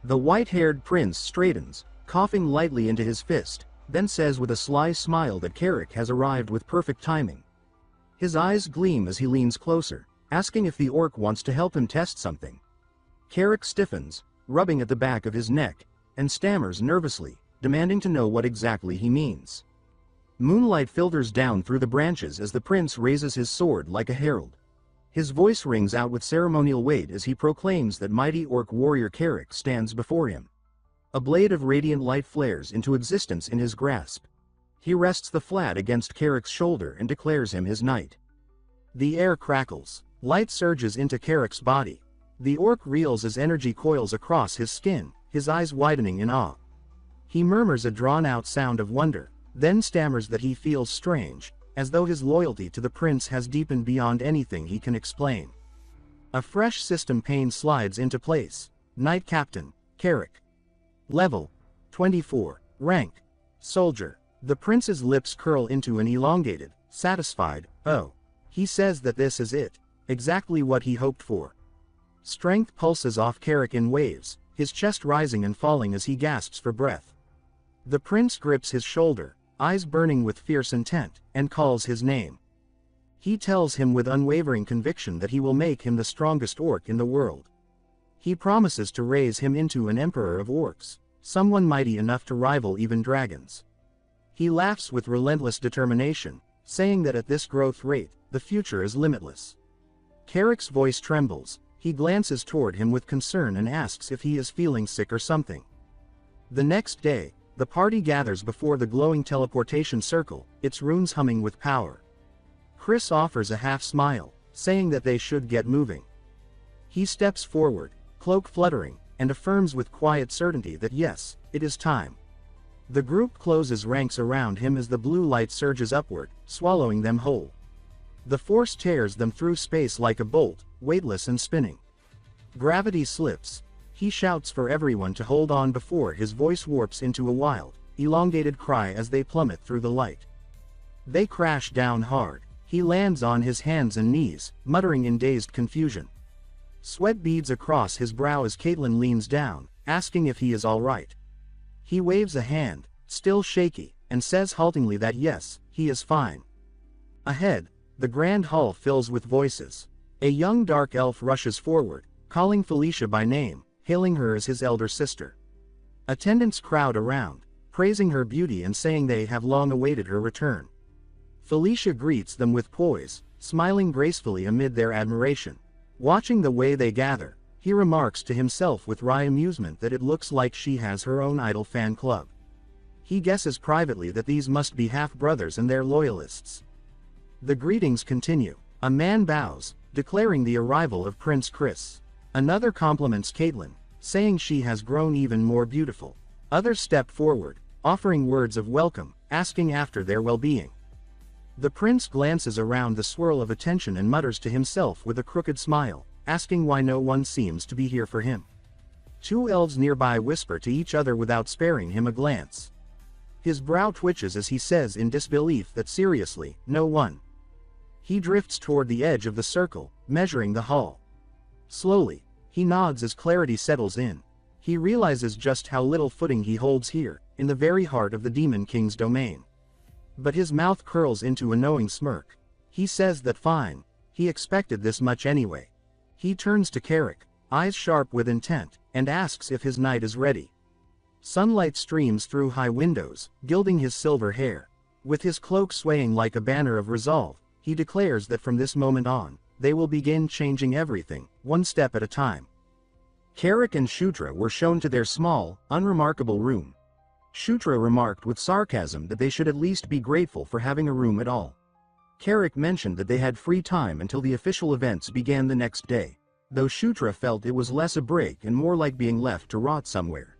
The white-haired prince straightens, coughing lightly into his fist, then says with a sly smile that Carrick has arrived with perfect timing. His eyes gleam as he leans closer, asking if the orc wants to help him test something. Carrick stiffens, rubbing at the back of his neck, and stammers nervously, demanding to know what exactly he means. Moonlight filters down through the branches as the prince raises his sword like a herald. His voice rings out with ceremonial weight as he proclaims that mighty orc warrior Carrick stands before him. A blade of radiant light flares into existence in his grasp. He rests the flat against Carrick's shoulder and declares him his knight. The air crackles. Light surges into Carrick's body. The orc reels as energy coils across his skin, his eyes widening in awe. He murmurs a drawn-out sound of wonder, then stammers that he feels strange, as though his loyalty to the prince has deepened beyond anything he can explain. A fresh system pane slides into place. Knight Captain, Carrick. Level 24. Rank Soldier. The prince's lips curl into an elongated, satisfied "oh." He says that this is it, exactly what he hoped for. Strength pulses off Carrick in waves, his chest rising and falling as he gasps for breath. The prince grips his shoulder, eyes burning with fierce intent, and calls his name. He tells him with unwavering conviction that he will make him the strongest orc in the world. He promises to raise him into an emperor of orcs, someone mighty enough to rival even dragons. He laughs with relentless determination, saying that at this growth rate, the future is limitless. Carrick's voice trembles. He glances toward him with concern and asks if he is feeling sick or something. The next day, the party gathers before the glowing teleportation circle, its runes humming with power. Chris offers a half smile, saying that they should get moving. He steps forward, cloak fluttering, and affirms with quiet certainty that yes, it is time. The group closes ranks around him as the blue light surges upward, swallowing them whole. The force tears them through space like a bolt, weightless and spinning. Gravity slips. He shouts for everyone to hold on before his voice warps into a wild, elongated cry as they plummet through the light. They crash down hard. He lands on his hands and knees, muttering in dazed confusion. Sweat beads across his brow as Caitlin leans down, asking if he is all right. He waves a hand, still shaky, and says haltingly that yes, he is fine. Ahead, the grand hall fills with voices. A young dark elf rushes forward, calling Felicia by name, hailing her as his elder sister. Attendants crowd around, praising her beauty and saying they have long awaited her return. Felicia greets them with poise, smiling gracefully amid their admiration. Watching the way they gather, he remarks to himself with wry amusement that it looks like she has her own idol fan club. He guesses privately that these must be half-brothers and their loyalists. The greetings continue. A man bows, declaring the arrival of Prince Chris. Another compliments Caitlin, saying she has grown even more beautiful. Others step forward, offering words of welcome, asking after their well-being. The prince glances around the swirl of attention and mutters to himself with a crooked smile, asking why no one seems to be here for him. Two elves nearby whisper to each other without sparing him a glance. His brow twitches as he says in disbelief that seriously, no one. He drifts toward the edge of the circle, measuring the hall. Slowly, he nods as clarity settles in. He realizes just how little footing he holds here, in the very heart of the Demon King's domain. But his mouth curls into a knowing smirk. He says that fine, he expected this much anyway. He turns to Carrick, eyes sharp with intent, and asks if his knight is ready. Sunlight streams through high windows, gilding his silver hair. With his cloak swaying like a banner of resolve, he declares that from this moment on, they will begin changing everything, one step at a time. Carrick and Shutra were shown to their small, unremarkable room. Shutra remarked with sarcasm that they should at least be grateful for having a room at all. Carrick mentioned that they had free time until the official events began the next day, though Shutra felt it was less a break and more like being left to rot somewhere.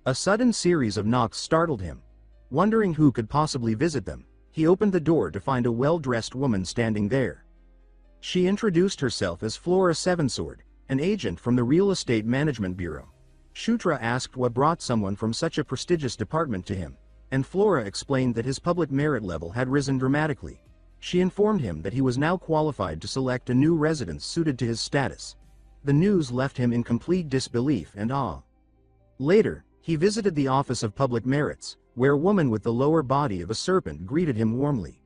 A sudden series of knocks startled him. Wondering who could possibly visit them, he opened the door to find a well-dressed woman standing there. She introduced herself as Flora Sevensword, an agent from the Real Estate Management Bureau. Shutra asked what brought someone from such a prestigious department to him, and Flora explained that his public merit level had risen dramatically. She informed him that he was now qualified to select a new residence suited to his status. The news left him in complete disbelief and awe. Later, he visited the Office of Public Merits, where a woman with the lower body of a serpent greeted him warmly.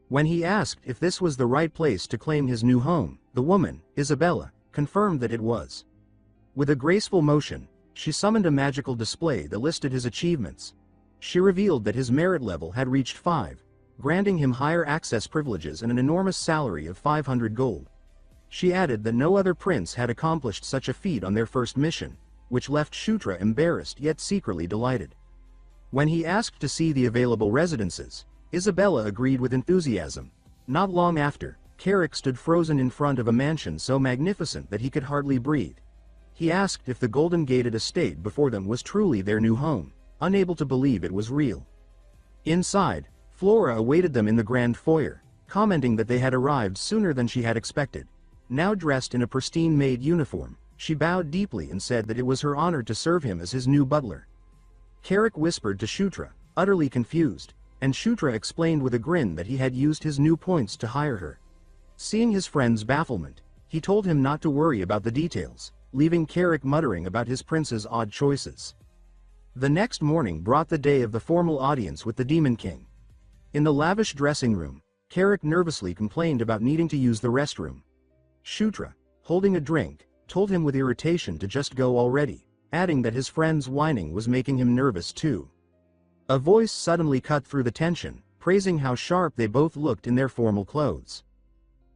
When he asked if this was the right place to claim his new home, the woman, Isabella, confirmed that it was. With a graceful motion, she summoned a magical display that listed his achievements. She revealed that his merit level had reached 5, granting him higher access privileges and an enormous salary of 500 gold. She added that no other prince had accomplished such a feat on their first mission, which left Shutra embarrassed yet secretly delighted. When he asked to see the available residences, Isabella agreed with enthusiasm. Not long after, Carrick stood frozen in front of a mansion so magnificent that he could hardly breathe. He asked if the golden gated estate before them was truly their new home, unable to believe it was real. Inside, Flora awaited them in the grand foyer, commenting that they had arrived sooner than she had expected. Now dressed in a pristine maid uniform, she bowed deeply and said that it was her honor to serve him as his new butler. Carrick whispered to Shutra, utterly confused, and Shutra explained with a grin that he had used his new points to hire her. Seeing his friend's bafflement, he told him not to worry about the details, leaving Carrick muttering about his prince's odd choices. The next morning brought the day of the formal audience with the Demon King. In the lavish dressing room, Carrick nervously complained about needing to use the restroom. Shutra, holding a drink, told him with irritation to just go already, adding that his friend's whining was making him nervous too. A voice suddenly cut through the tension, praising how sharp they both looked in their formal clothes.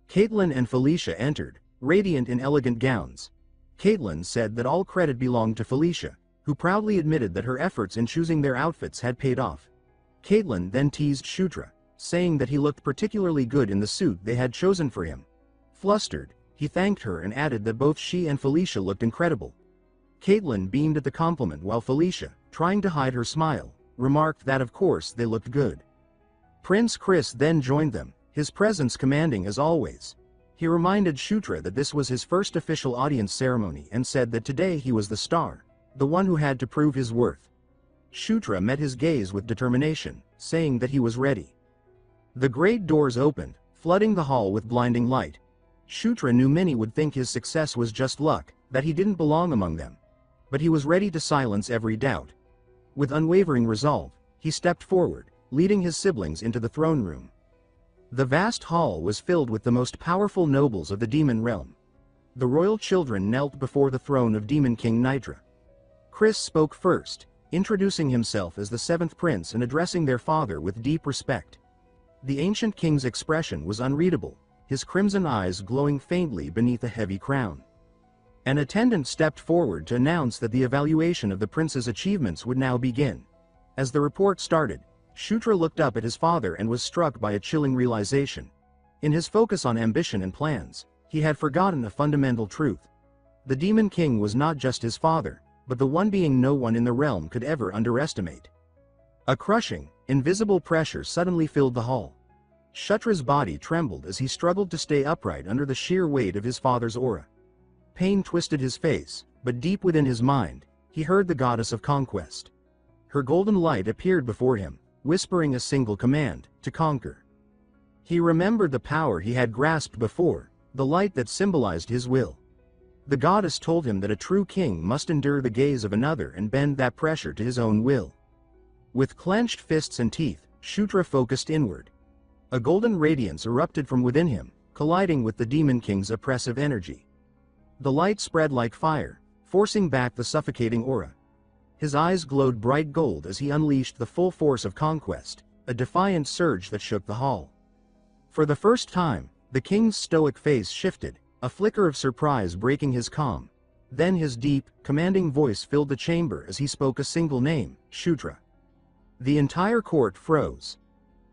Caitlin and Felicia entered, radiant in elegant gowns. Caitlin said that all credit belonged to Felicia, who proudly admitted that her efforts in choosing their outfits had paid off. Caitlin then teased Shutra, saying that he looked particularly good in the suit they had chosen for him. Flustered, he thanked her and added that both she and Felicia looked incredible. Caitlin beamed at the compliment while Felicia, trying to hide her smile, remarked that of course they looked good. Prince Chris then joined them, his presence commanding as always. He reminded Shutra that this was his first official audience ceremony and said that today he was the star, the one who had to prove his worth. Shutra met his gaze with determination, saying that he was ready. The great doors opened, flooding the hall with blinding light. Shutra knew many would think his success was just luck, that he didn't belong among them. But he was ready to silence every doubt. With unwavering resolve, he stepped forward, leading his siblings into the throne room. The vast hall was filled with the most powerful nobles of the demon realm. The royal children knelt before the throne of Demon King Nitra. Chris spoke first, introducing himself as the 7th prince and addressing their father with deep respect. The ancient king's expression was unreadable, his crimson eyes glowing faintly beneath a heavy crown. An attendant stepped forward to announce that the evaluation of the prince's achievements would now begin. As the report started, Shutra looked up at his father and was struck by a chilling realization. In his focus on ambition and plans, he had forgotten a fundamental truth. The Demon King was not just his father, but the one being no one in the realm could ever underestimate. A crushing, invisible pressure suddenly filled the hall. Shutra's body trembled as he struggled to stay upright under the sheer weight of his father's aura. Pain twisted his face, but deep within his mind, he heard the goddess of Conquest. Her golden light appeared before him, whispering a single command, to conquer. He remembered the power he had grasped before, the light that symbolized his will. The goddess told him that a true king must endure the gaze of another and bend that pressure to his own will. With clenched fists and teeth, Shutra focused inward. A golden radiance erupted from within him, colliding with the Demon King's oppressive energy. The light spread like fire, forcing back the suffocating aura. His eyes glowed bright gold as he unleashed the full force of Conquest, a defiant surge that shook the hall. For the first time, the king's stoic face shifted, a flicker of surprise breaking his calm. Then his deep, commanding voice filled the chamber as he spoke a single name, Shutra. The entire court froze.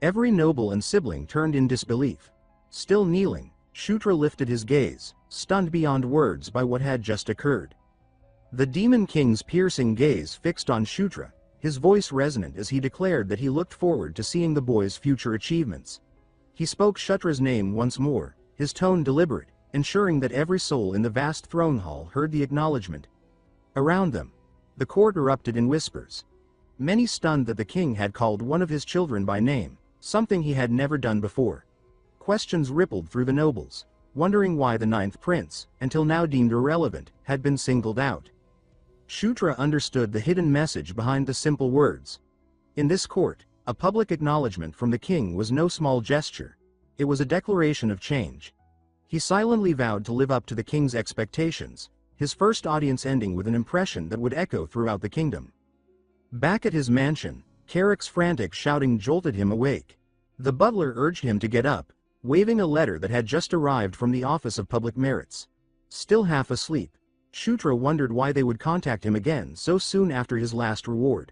Every noble and sibling turned in disbelief. Still kneeling, Shutra lifted his gaze, stunned beyond words by what had just occurred. The Demon King's piercing gaze fixed on Shutra, his voice resonant as he declared that he looked forward to seeing the boy's future achievements. He spoke Shutra's name once more, his tone deliberate, ensuring that every soul in the vast throne hall heard the acknowledgement. Around them, the court erupted in whispers. Many stunned that the king had called one of his children by name, something he had never done before. Questions rippled through the nobles, wondering why the ninth prince, until now deemed irrelevant, had been singled out. Shutra understood the hidden message behind the simple words. In this court, a public acknowledgement from the king was no small gesture. It was a declaration of change. He silently vowed to live up to the king's expectations, his first audience ending with an impression that would echo throughout the kingdom. Back at his mansion, Carrick's frantic shouting jolted him awake. The butler urged him to get up, waving a letter that had just arrived from the Office of Public Merits. Still half asleep, Shutra wondered why they would contact him again so soon after his last reward.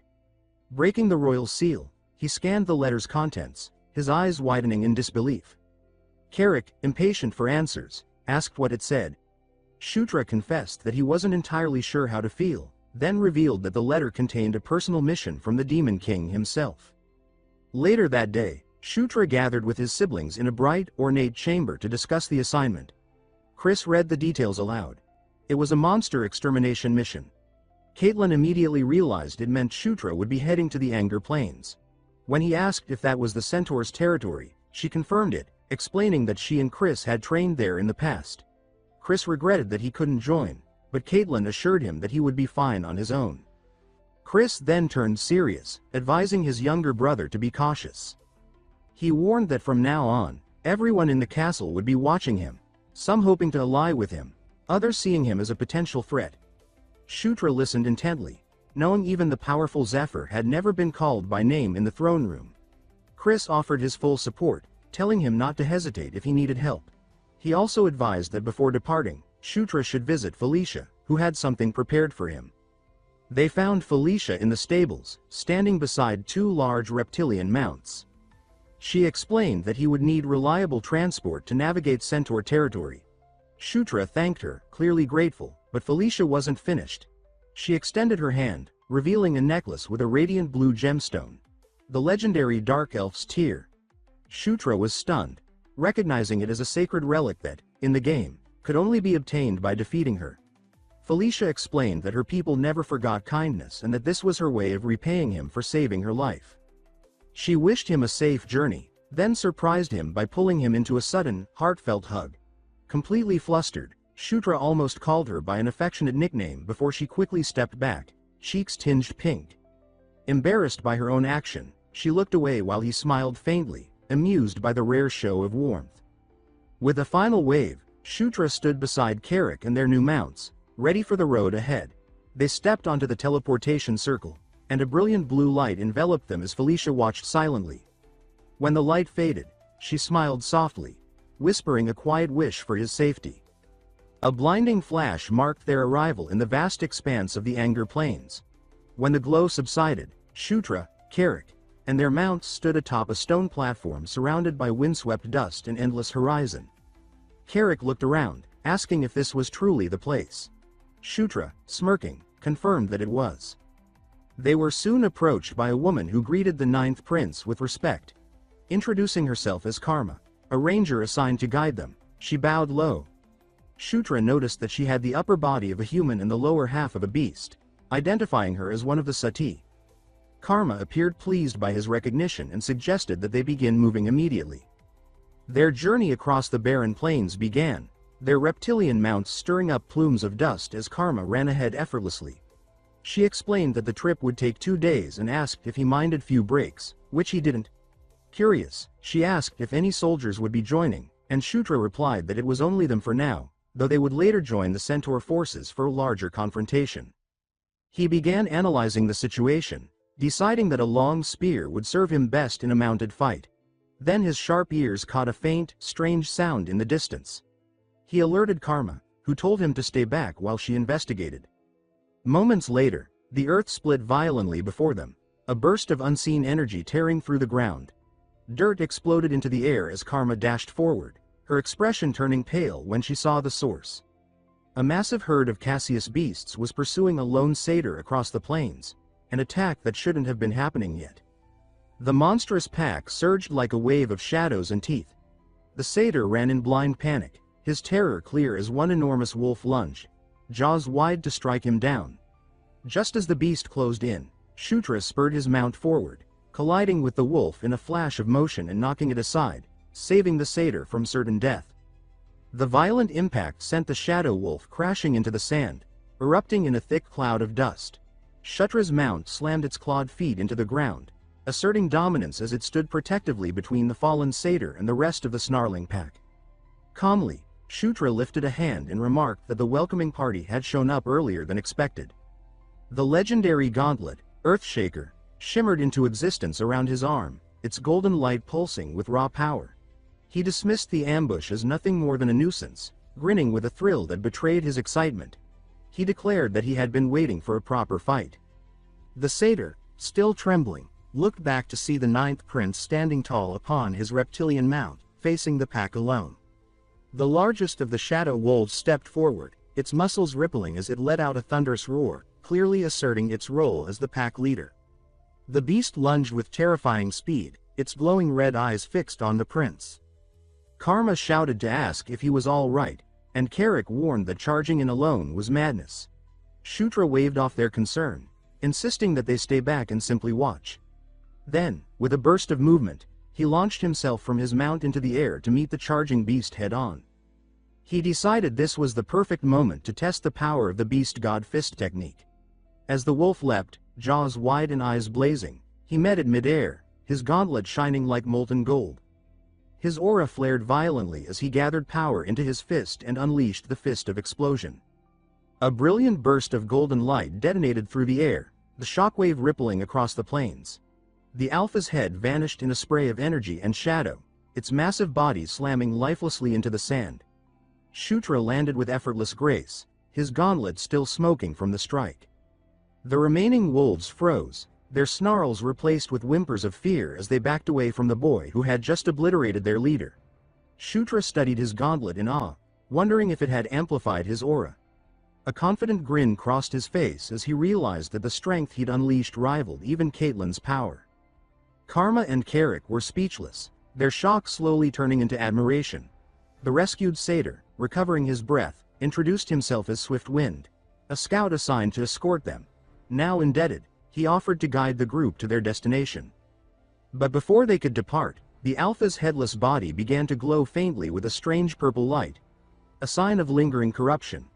Breaking the royal seal, he scanned the letter's contents, his eyes widening in disbelief. Carrick, impatient for answers, asked what it said. Shutra confessed that he wasn't entirely sure how to feel, then revealed that the letter contained a personal mission from the Demon King himself. Later that day, Shutra gathered with his siblings in a bright, ornate chamber to discuss the assignment. Chris read the details aloud. It was a monster extermination mission. Caitlin immediately realized it meant Shutra would be heading to the Anger Plains. When he asked if that was the Centaur's territory, she confirmed it, explaining that she and Chris had trained there in the past. Chris regretted that he couldn't join, but Caitlin assured him that he would be fine on his own. Chris then turned serious, advising his younger brother to be cautious. He warned that from now on, everyone in the castle would be watching him, some hoping to ally with him, others seeing him as a potential threat. Shutra listened intently, knowing even the powerful Zephyr had never been called by name in the throne room. Chris offered his full support, telling him not to hesitate if he needed help. He also advised that before departing, Shutra should visit Felicia, who had something prepared for him. They found Felicia in the stables, standing beside two large reptilian mounts. She explained that he would need reliable transport to navigate Centaur territory. Shutra thanked her, clearly grateful, but Felicia wasn't finished. She extended her hand, revealing a necklace with a radiant blue gemstone. The legendary Dark Elf's tear. Shutra was stunned, recognizing it as a sacred relic that, in the game, could only be obtained by defeating her. Felicia explained that her people never forgot kindness and that this was her way of repaying him for saving her life. She wished him a safe journey, then surprised him by pulling him into a sudden, heartfelt hug. Completely flustered, Shutra almost called her by an affectionate nickname before she quickly stepped back, cheeks tinged pink. Embarrassed by her own action, she looked away while he smiled faintly, amused by the rare show of warmth. With a final wave, Shutra stood beside Carrick and their new mounts, ready for the road ahead. They stepped onto the teleportation circle, and a brilliant blue light enveloped them as Felicia watched silently. When the light faded, she smiled softly, whispering a quiet wish for his safety. A blinding flash marked their arrival in the vast expanse of the Anger Plains. When the glow subsided, Shutra, Carrick, and their mounts stood atop a stone platform surrounded by windswept dust and endless horizon. Carrick looked around, asking if this was truly the place. Shutra, smirking, confirmed that it was. They were soon approached by a woman who greeted the ninth prince with respect. Introducing herself as Karma, a ranger assigned to guide them, she bowed low. Shutra noticed that she had the upper body of a human and the lower half of a beast, identifying her as one of the Sati. Karma appeared pleased by his recognition and suggested that they begin moving immediately. Their journey across the barren plains began, their reptilian mounts stirring up plumes of dust as Karma ran ahead effortlessly. She explained that the trip would take 2 days and asked if he minded few breaks, which he didn't. Curious, she asked if any soldiers would be joining, and Shutra replied that it was only them for now, though they would later join the Centaur forces for a larger confrontation. He began analyzing the situation, deciding that a long spear would serve him best in a mounted fight. Then his sharp ears caught a faint, strange sound in the distance. He alerted Karma, who told him to stay back while she investigated. Moments later, the earth split violently before them, a burst of unseen energy tearing through the ground. Dirt exploded into the air as Karma dashed forward, her expression turning pale when she saw the source. A massive herd of Cassius beasts was pursuing a lone satyr across the plains, an attack that shouldn't have been happening yet. The monstrous pack surged like a wave of shadows and teeth. The satyr ran in blind panic, his terror clear as one enormous wolf lunged, jaws wide to strike him down. Just as the beast closed in, Shutra spurred his mount forward, colliding with the wolf in a flash of motion and knocking it aside, saving the satyr from certain death. The violent impact sent the shadow wolf crashing into the sand, erupting in a thick cloud of dust. Shutra's mount slammed its clawed feet into the ground, asserting dominance as it stood protectively between the fallen satyr and the rest of the snarling pack. Calmly, Shutra lifted a hand and remarked that the welcoming party had shown up earlier than expected. The legendary gauntlet, Earthshaker, shimmered into existence around his arm, its golden light pulsing with raw power. He dismissed the ambush as nothing more than a nuisance, grinning with a thrill that betrayed his excitement. He declared that he had been waiting for a proper fight. The satyr, still trembling, looked back to see the ninth prince standing tall upon his reptilian mount, facing the pack alone. The largest of the shadow wolves stepped forward, its muscles rippling as it let out a thunderous roar, clearly asserting its role as the pack leader. The beast lunged with terrifying speed, its glowing red eyes fixed on the prince. Karma shouted to ask if he was all right, and Carrick warned that charging in alone was madness. Shutra waved off their concern, insisting that they stay back and simply watch. Then, with a burst of movement, he launched himself from his mount into the air to meet the charging beast head-on. He decided this was the perfect moment to test the power of the beast god fist technique. As the wolf leapt, jaws wide and eyes blazing, he met it mid-air, his gauntlet shining like molten gold. His aura flared violently as he gathered power into his fist and unleashed the Fist of Explosion. A brilliant burst of golden light detonated through the air, the shockwave rippling across the plains. The Alpha's head vanished in a spray of energy and shadow, its massive body slamming lifelessly into the sand. Shutra landed with effortless grace, his gauntlet still smoking from the strike. The remaining wolves froze, their snarls replaced with whimpers of fear as they backed away from the boy who had just obliterated their leader. Shutra studied his gauntlet in awe, wondering if it had amplified his aura. A confident grin crossed his face as he realized that the strength he'd unleashed rivaled even Caitlyn's power. Karma and Carrick were speechless, their shock slowly turning into admiration. The rescued satyr, recovering his breath, introduced himself as Swift Wind, a scout assigned to escort them. Now indebted, he offered to guide the group to their destination. But before they could depart, the Alpha's headless body began to glow faintly with a strange purple light, a sign of lingering corruption.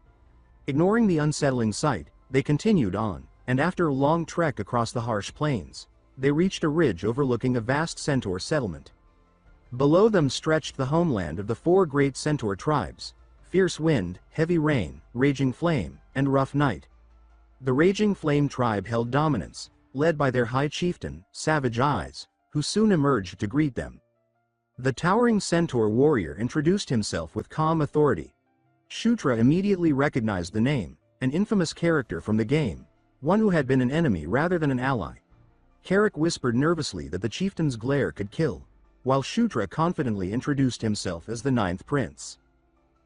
Ignoring the unsettling sight, they continued on, and after a long trek across the harsh plains, they reached a ridge overlooking a vast centaur settlement. Below them stretched the homeland of the four great centaur tribes: Fierce Wind, Heavy Rain, Raging Flame, and Rough Night. The Raging Flame tribe held dominance, led by their high chieftain, Savage Eyes, who soon emerged to greet them. The towering centaur warrior introduced himself with calm authority. Shutra immediately recognized the name, an infamous character from the game, one who had been an enemy rather than an ally. Carrick whispered nervously that the chieftain's glare could kill, while Shutra confidently introduced himself as the ninth prince.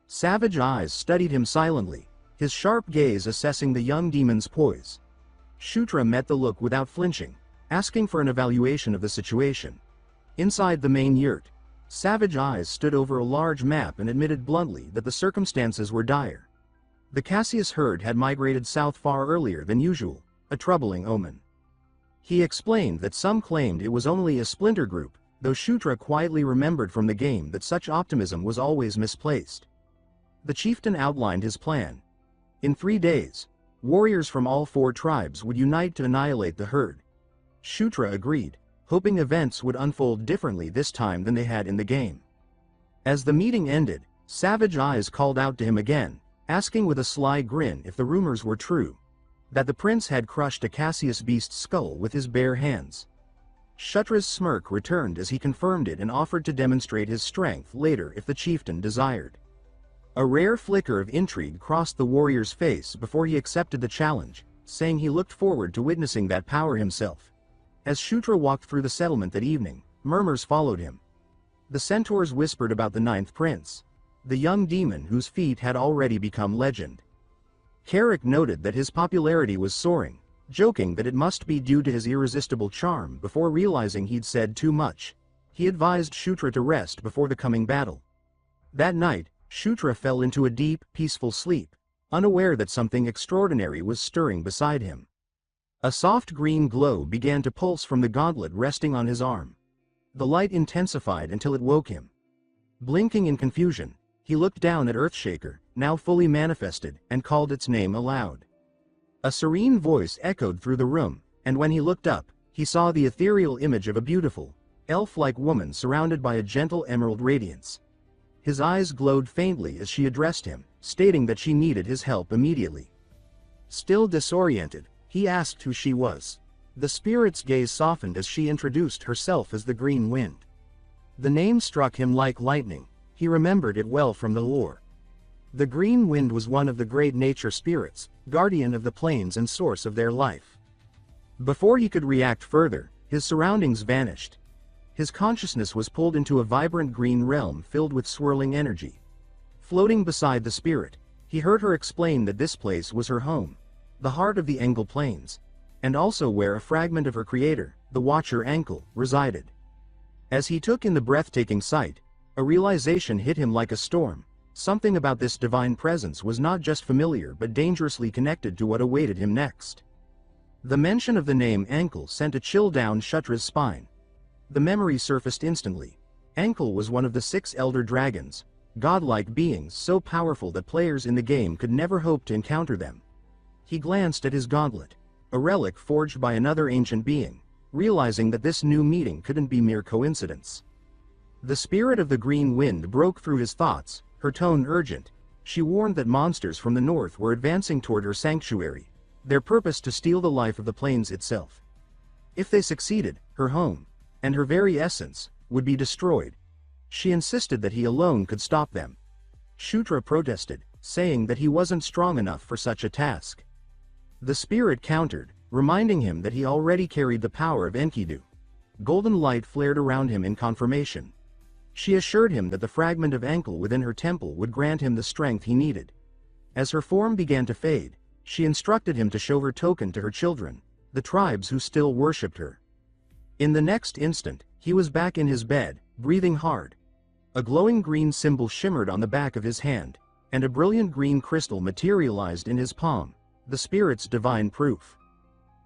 Savage Eyes studied him silently, his sharp gaze assessing the young demon's poise. Shutra met the look without flinching, asking for an evaluation of the situation. Inside the main yurt, Savage Eyes stood over a large map and admitted bluntly that the circumstances were dire. The Cassius herd had migrated south far earlier than usual, a troubling omen. He explained that some claimed it was only a splinter group, though Shutra quietly remembered from the game that such optimism was always misplaced. The chieftain outlined his plan. In 3 days, warriors from all four tribes would unite to annihilate the herd. Shutra agreed, hoping events would unfold differently this time than they had in the game. As the meeting ended, Savage Eyes called out to him again, asking with a sly grin if the rumors were true, that the prince had crushed a Cassius beast's skull with his bare hands. Shutra's smirk returned as he confirmed it and offered to demonstrate his strength later if the chieftain desired. A rare flicker of intrigue crossed the warrior's face before he accepted the challenge, saying he looked forward to witnessing that power himself. As Shutra walked through the settlement that evening, murmurs followed him. The centaurs whispered about the ninth prince, the young demon whose feat had already become legend. Carrick noted that his popularity was soaring, joking that it must be due to his irresistible charm before realizing he'd said too much. He advised Shutra to rest before the coming battle. That night, Shutra fell into a deep, peaceful sleep, unaware that something extraordinary was stirring beside him. A soft green glow began to pulse from the gauntlet resting on his arm. The light intensified until it woke him. Blinking in confusion, he looked down at Earthshaker, now fully manifested, and called its name aloud. A serene voice echoed through the room, and when he looked up, he saw the ethereal image of a beautiful, elf-like woman surrounded by a gentle emerald radiance. His eyes glowed faintly as she addressed him, stating that she needed his help immediately. Still disoriented, he asked who she was. The spirit's gaze softened as she introduced herself as the Green Wind. The name struck him like lightning. He remembered it well from the lore. The Green Wind was one of the great nature spirits, guardian of the plains and source of their life. Before he could react further, his surroundings vanished. His consciousness was pulled into a vibrant green realm filled with swirling energy. Floating beside the spirit, he heard her explain that this place was her home, the heart of the Engel Plains, and also where a fragment of her creator, the Watcher Ankle, resided. As he took in the breathtaking sight, a realization hit him like a storm. Something about this divine presence was not just familiar but dangerously connected to what awaited him next. The mention of the name Ankle sent a chill down Shutra's spine. The memory surfaced instantly. Ankle was one of the 6 elder dragons, godlike beings so powerful that players in the game could never hope to encounter them. He glanced at his gauntlet, a relic forged by another ancient being, realizing that this new meeting couldn't be mere coincidence. The spirit of the Green Wind broke through his thoughts, her tone urgent. She warned that monsters from the north were advancing toward her sanctuary, their purpose to steal the life of the plains itself. If they succeeded, her home, and her very essence, would be destroyed. She insisted that he alone could stop them. Shutra protested, saying that he wasn't strong enough for such a task. The spirit countered, reminding him that he already carried the power of Enkidu. Golden light flared around him in confirmation. She assured him that the fragment of ankle within her temple would grant him the strength he needed. As her form began to fade, she instructed him to show her token to her children, the tribes who still worshipped her. In the next instant, he was back in his bed, breathing hard. A glowing green symbol shimmered on the back of his hand, and a brilliant green crystal materialized in his palm, the spirit's divine proof.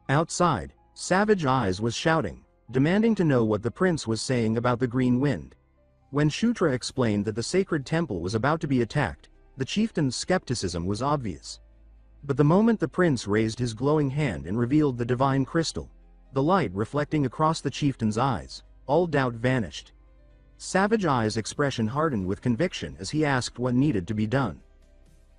Outside, Savage Eyes was shouting, demanding to know what the prince was saying about the Green Wind. When Shutra explained that the sacred temple was about to be attacked, the chieftain's skepticism was obvious. But the moment the prince raised his glowing hand and revealed the divine crystal, the light reflecting across the chieftain's eyes, all doubt vanished. Savage Eye's expression hardened with conviction as he asked what needed to be done.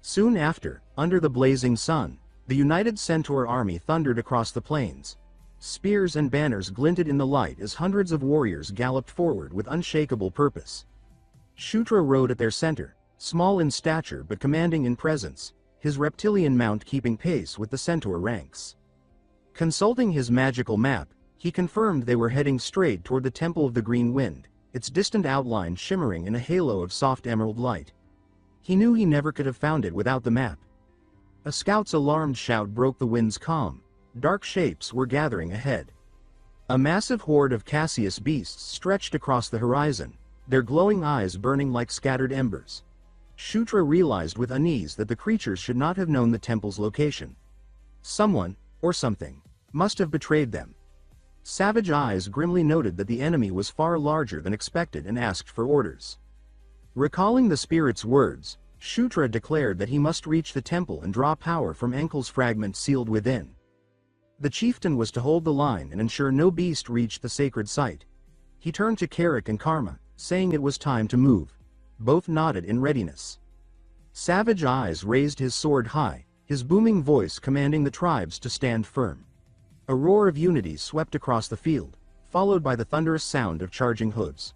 Soon after, under the blazing sun, the united Centaur army thundered across the plains. Spears and banners glinted in the light as hundreds of warriors galloped forward with unshakable purpose. Shutra rode at their center, small in stature but commanding in presence, his reptilian mount keeping pace with the Centaur ranks. Consulting his magical map, he confirmed they were heading straight toward the Temple of the Green Wind, its distant outline shimmering in a halo of soft emerald light. He knew he never could have found it without the map. A scout's alarmed shout broke the wind's calm. Dark shapes were gathering ahead. A massive horde of Cassius beasts stretched across the horizon, their glowing eyes burning like scattered embers. Shutra realized with unease that the creatures should not have known the temple's location. Someone, or something, must have betrayed them. Savage Eyes grimly noted that the enemy was far larger than expected and asked for orders. Recalling the spirit's words, Shutra declared that he must reach the temple and draw power from Ankle's fragment sealed within. The chieftain was to hold the line and ensure no beast reached the sacred site. He turned to Carrick and Karma, saying it was time to move. Both nodded in readiness. Savage Eyes raised his sword high, his booming voice commanding the tribes to stand firm. A roar of unity swept across the field, followed by the thunderous sound of charging hooves.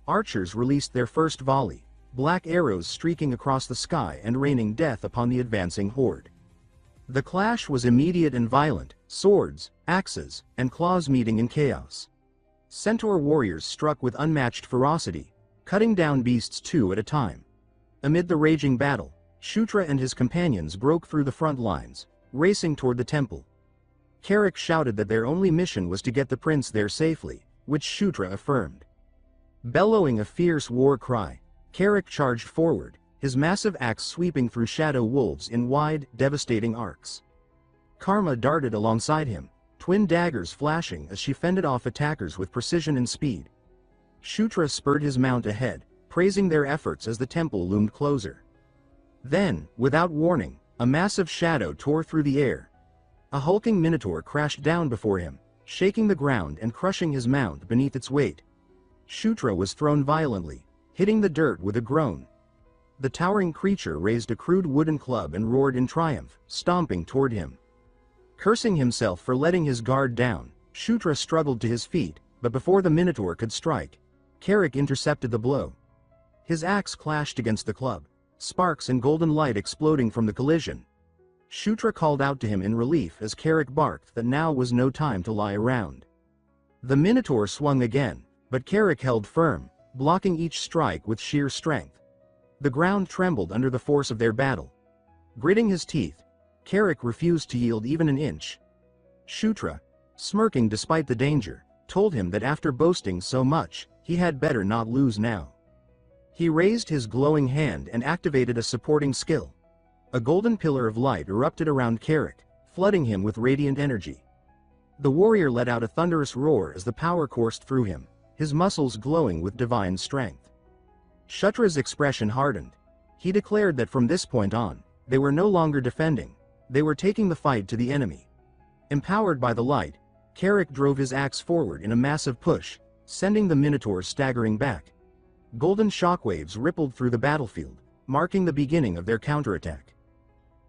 Archers released their first volley, black arrows streaking across the sky and raining death upon the advancing horde. The clash was immediate and violent, swords, axes, and claws meeting in chaos. Centaur warriors struck with unmatched ferocity, cutting down beasts 2 at a time. Amid the raging battle, Shutra and his companions broke through the front lines, racing toward the temple. Carrick shouted that their only mission was to get the prince there safely, which Shutra affirmed. Bellowing a fierce war cry, Carrick charged forward, his massive axe sweeping through shadow wolves in wide, devastating arcs. Karma darted alongside him, twin daggers flashing as she fended off attackers with precision and speed. Shutra spurred his mount ahead, praising their efforts as the temple loomed closer. Then, without warning, a massive shadow tore through the air. A hulking minotaur crashed down before him, shaking the ground and crushing his mount beneath its weight. Shutra was thrown violently, hitting the dirt with a groan. The towering creature raised a crude wooden club and roared in triumph, stomping toward him. Cursing himself for letting his guard down, Shutra struggled to his feet, but before the minotaur could strike, Carrick intercepted the blow. His axe clashed against the club, sparks and golden light exploding from the collision. Shutra called out to him in relief as Carrick barked that now was no time to lie around. The minotaur swung again, but Carrick held firm, blocking each strike with sheer strength. The ground trembled under the force of their battle. Gritting his teeth, Carrick refused to yield even an inch. Shutra, smirking despite the danger, told him that after boasting so much, he had better not lose now. He raised his glowing hand and activated a supporting skill. A golden pillar of light erupted around Carrick, flooding him with radiant energy. The warrior let out a thunderous roar as the power coursed through him, his muscles glowing with divine strength. Shutra's expression hardened. He declared that from this point on, they were no longer defending, they were taking the fight to the enemy. Empowered by the light, Carrick drove his axe forward in a massive push, sending the minotaur staggering back. Golden shockwaves rippled through the battlefield, marking the beginning of their counterattack.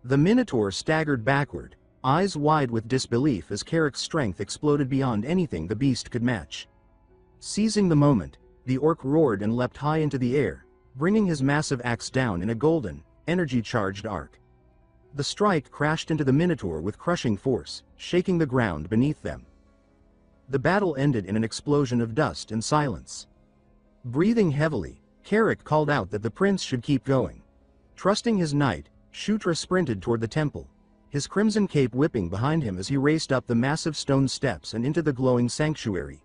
The minotaur staggered backward, eyes wide with disbelief as Carrick's strength exploded beyond anything the beast could match. Seizing the moment, the orc roared and leapt high into the air, bringing his massive axe down in a golden, energy-charged arc. The strike crashed into the minotaur with crushing force, shaking the ground beneath them. The battle ended in an explosion of dust and silence. Breathing heavily, Carrick called out that the prince should keep going. Trusting his knight, Shutra sprinted toward the temple, his crimson cape whipping behind him as he raced up the massive stone steps and into the glowing sanctuary.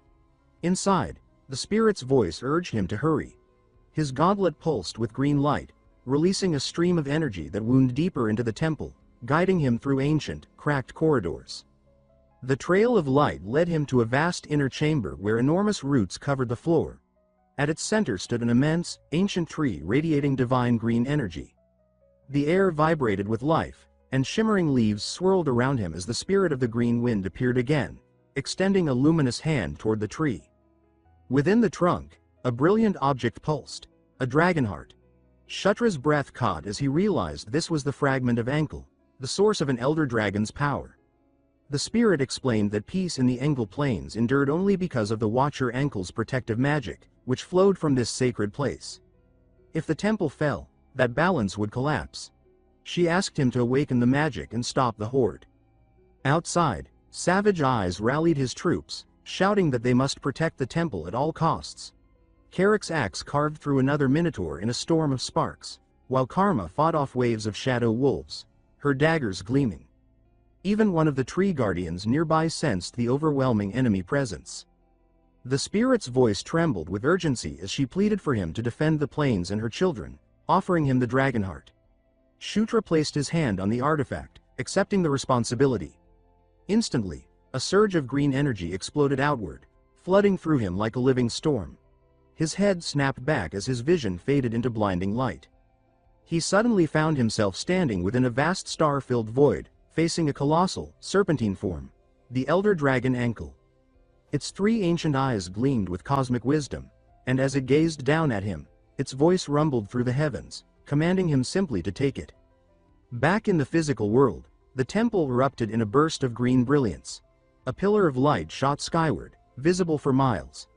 Inside, the spirit's voice urged him to hurry. His gauntlet pulsed with green light, releasing a stream of energy that wound deeper into the temple, guiding him through ancient, cracked corridors. The trail of light led him to a vast inner chamber where enormous roots covered the floor. At its center stood an immense, ancient tree radiating divine green energy. The air vibrated with life, and shimmering leaves swirled around him as the spirit of the green wind appeared again, extending a luminous hand toward the tree. Within the trunk, a brilliant object pulsed, a dragon heart. Shutra's breath caught as he realized this was the fragment of Ankle, the source of an elder dragon's power. The spirit explained that peace in the Engel plains endured only because of the Watcher Ankle's protective magic, which flowed from this sacred place. If the temple fell, that balance would collapse. She asked him to awaken the magic and stop the horde. Outside, savage eyes rallied his troops, shouting that they must protect the temple at all costs. Carrick's axe carved through another minotaur in a storm of sparks, while Karma fought off waves of shadow wolves, her daggers gleaming. Even one of the tree guardians nearby sensed the overwhelming enemy presence. The spirit's voice trembled with urgency as she pleaded for him to defend the plains and her children, offering him the dragon heart. Shutra placed his hand on the artifact, accepting the responsibility. Instantly, a surge of green energy exploded outward, flooding through him like a living storm. His head snapped back as his vision faded into blinding light. He suddenly found himself standing within a vast star-filled void, facing a colossal, serpentine form, the elder dragon Ankle. Its three ancient eyes gleamed with cosmic wisdom, and as it gazed down at him, its voice rumbled through the heavens, commanding him simply to take it. Back in the physical world, the temple erupted in a burst of green brilliance. A pillar of light shot skyward, visible for miles.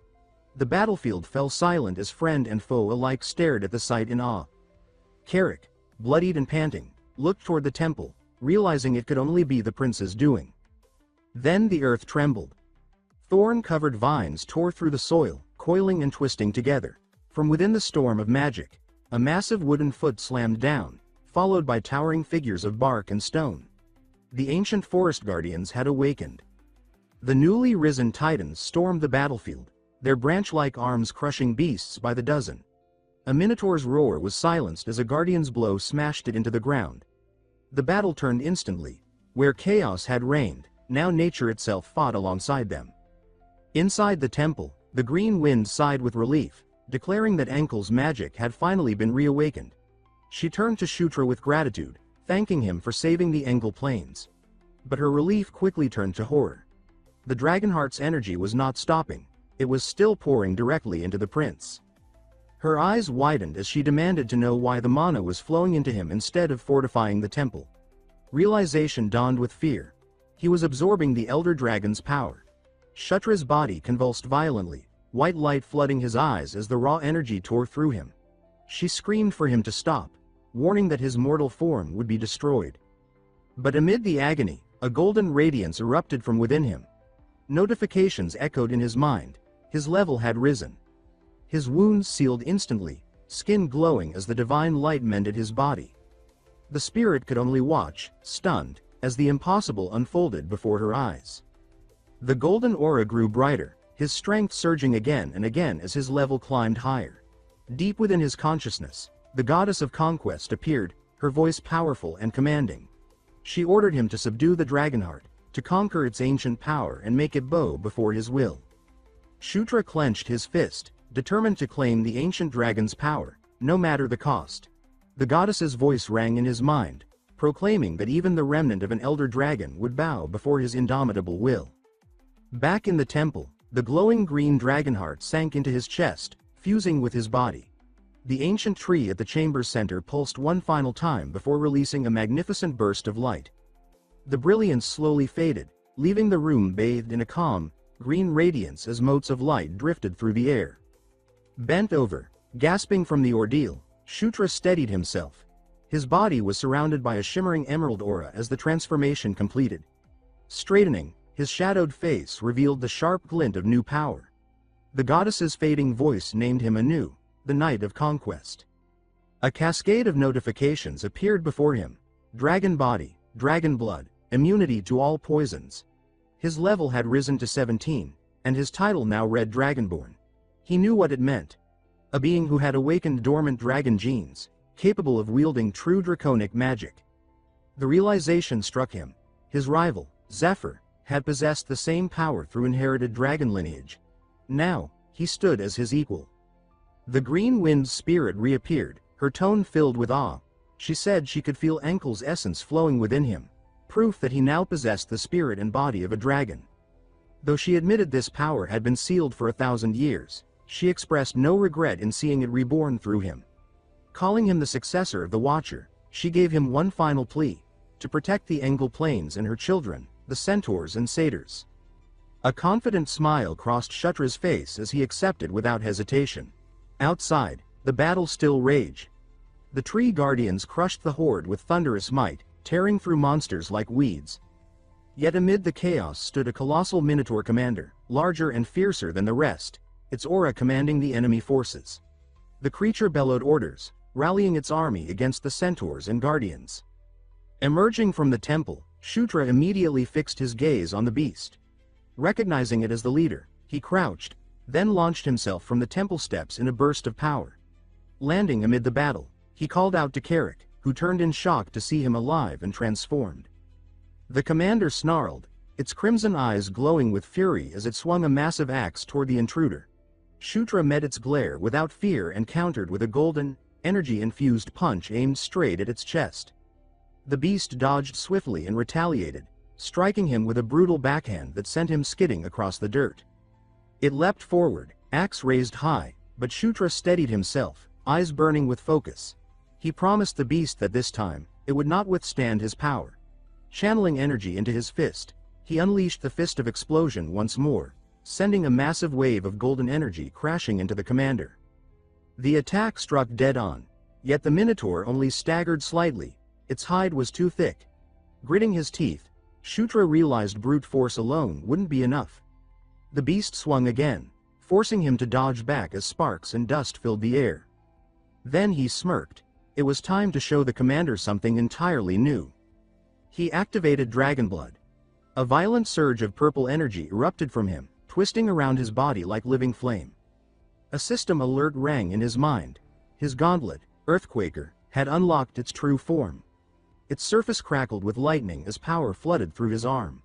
The battlefield fell silent as friend and foe alike stared at the sight in awe. Carrick, bloodied and panting, looked toward the temple, realizing it could only be the prince's doing. Then the earth trembled. Thorn-covered vines tore through the soil, coiling and twisting together. From within the storm of magic, a massive wooden foot slammed down, followed by towering figures of bark and stone. The ancient forest guardians had awakened. The newly risen titans stormed the battlefield, their branch-like arms crushing beasts by the dozen. A minotaur's roar was silenced as a guardian's blow smashed it into the ground. The battle turned instantly. Where chaos had reigned, now nature itself fought alongside them. Inside the temple, the green wind sighed with relief, declaring that Enkel's magic had finally been reawakened. She turned to Shutra with gratitude, thanking him for saving the Engel plains. But her relief quickly turned to horror. The Dragonheart's energy was not stopping, it was still pouring directly into the prince. Her eyes widened as she demanded to know why the mana was flowing into him instead of fortifying the temple. Realization dawned with fear. He was absorbing the Elder Dragon's power. Shutra's body convulsed violently, white light flooding his eyes as the raw energy tore through him. She screamed for him to stop, warning that his mortal form would be destroyed. But amid the agony, a golden radiance erupted from within him. Notifications echoed in his mind. His level had risen. His wounds sealed instantly, skin glowing as the divine light mended his body. The spirit could only watch, stunned, as the impossible unfolded before her eyes. The golden aura grew brighter, his strength surging again and again as his level climbed higher. Deep within his consciousness, the goddess of Conquest appeared, her voice powerful and commanding. She ordered him to subdue the Dragonheart, to conquer its ancient power and make it bow before his will. Shutra clenched his fist, determined to claim the ancient dragon's power, no matter the cost. The goddess's voice rang in his mind, proclaiming that even the remnant of an elder dragon would bow before his indomitable will. Back in the temple, the glowing green Dragonheart sank into his chest, fusing with his body. The ancient tree at the chamber's center pulsed one final time before releasing a magnificent burst of light. The brilliance slowly faded, leaving the room bathed in a calm, green radiance as motes of light drifted through the air. Bent over, gasping from the ordeal, Shutra steadied himself. His body was surrounded by a shimmering emerald aura as the transformation completed. Straightening, his shadowed face revealed the sharp glint of new power. The goddess's fading voice named him anew, the Knight of Conquest. A cascade of notifications appeared before him. Dragon body, dragon blood, immunity to all poisons. His level had risen to 17, and his title now read Dragonborn. He knew what it meant. A being who had awakened dormant dragon genes, capable of wielding true draconic magic. The realization struck him. His rival, Zephyr, had possessed the same power through inherited dragon lineage. Now, he stood as his equal. The green wind's spirit reappeared, her tone filled with awe. She said she could feel Enkel's essence flowing within him, proof that he now possessed the spirit and body of a dragon. Though she admitted this power had been sealed for 1,000 years, she expressed no regret in seeing it reborn through him. Calling him the successor of the Watcher, she gave him one final plea: to protect the Engel Plains and her children, the centaurs and satyrs. A confident smile crossed Shutra's face as he accepted without hesitation. Outside, the battle still raged. The tree guardians crushed the horde with thunderous might, tearing through monsters like weeds. Yet amid the chaos stood a colossal minotaur commander, larger and fiercer than the rest, its aura commanding the enemy forces. The creature bellowed orders, rallying its army against the centaurs and guardians. Emerging from the temple, Shutra immediately fixed his gaze on the beast. Recognizing it as the leader, he crouched, then launched himself from the temple steps in a burst of power. Landing amid the battle, he called out to Carrick, who turned in shock to see him alive and transformed. The commander snarled, its crimson eyes glowing with fury as it swung a massive axe toward the intruder. Shutra met its glare without fear and countered with a golden, energy-infused punch aimed straight at its chest. The beast dodged swiftly and retaliated, striking him with a brutal backhand that sent him skidding across the dirt. It leapt forward, axe raised high, but Shutra steadied himself, eyes burning with focus. He promised the beast that this time, it would not withstand his power. Channeling energy into his fist, he unleashed the Fist of Explosion once more, sending a massive wave of golden energy crashing into the commander. The attack struck dead on, yet the Minotaur only staggered slightly, its hide was too thick. Gritting his teeth, Shutra realized brute force alone wouldn't be enough. The beast swung again, forcing him to dodge back as sparks and dust filled the air. Then he smirked. it was time to show the commander something entirely new. He activated Dragonblood. A violent surge of purple energy erupted from him, twisting around his body like living flame. A system alert rang in his mind. His gauntlet, Earthquaker, had unlocked its true form. Its surface crackled with lightning as power flooded through his arm.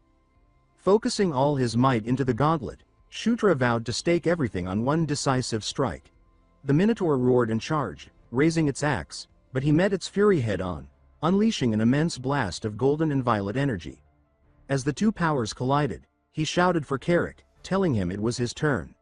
Focusing all his might into the gauntlet, Shutra vowed to stake everything on one decisive strike. The Minotaur roared and charged, raising its axe, but he met its fury head-on, unleashing an immense blast of golden and violet energy. As the two powers collided, he shouted for Carrick, telling him it was his turn.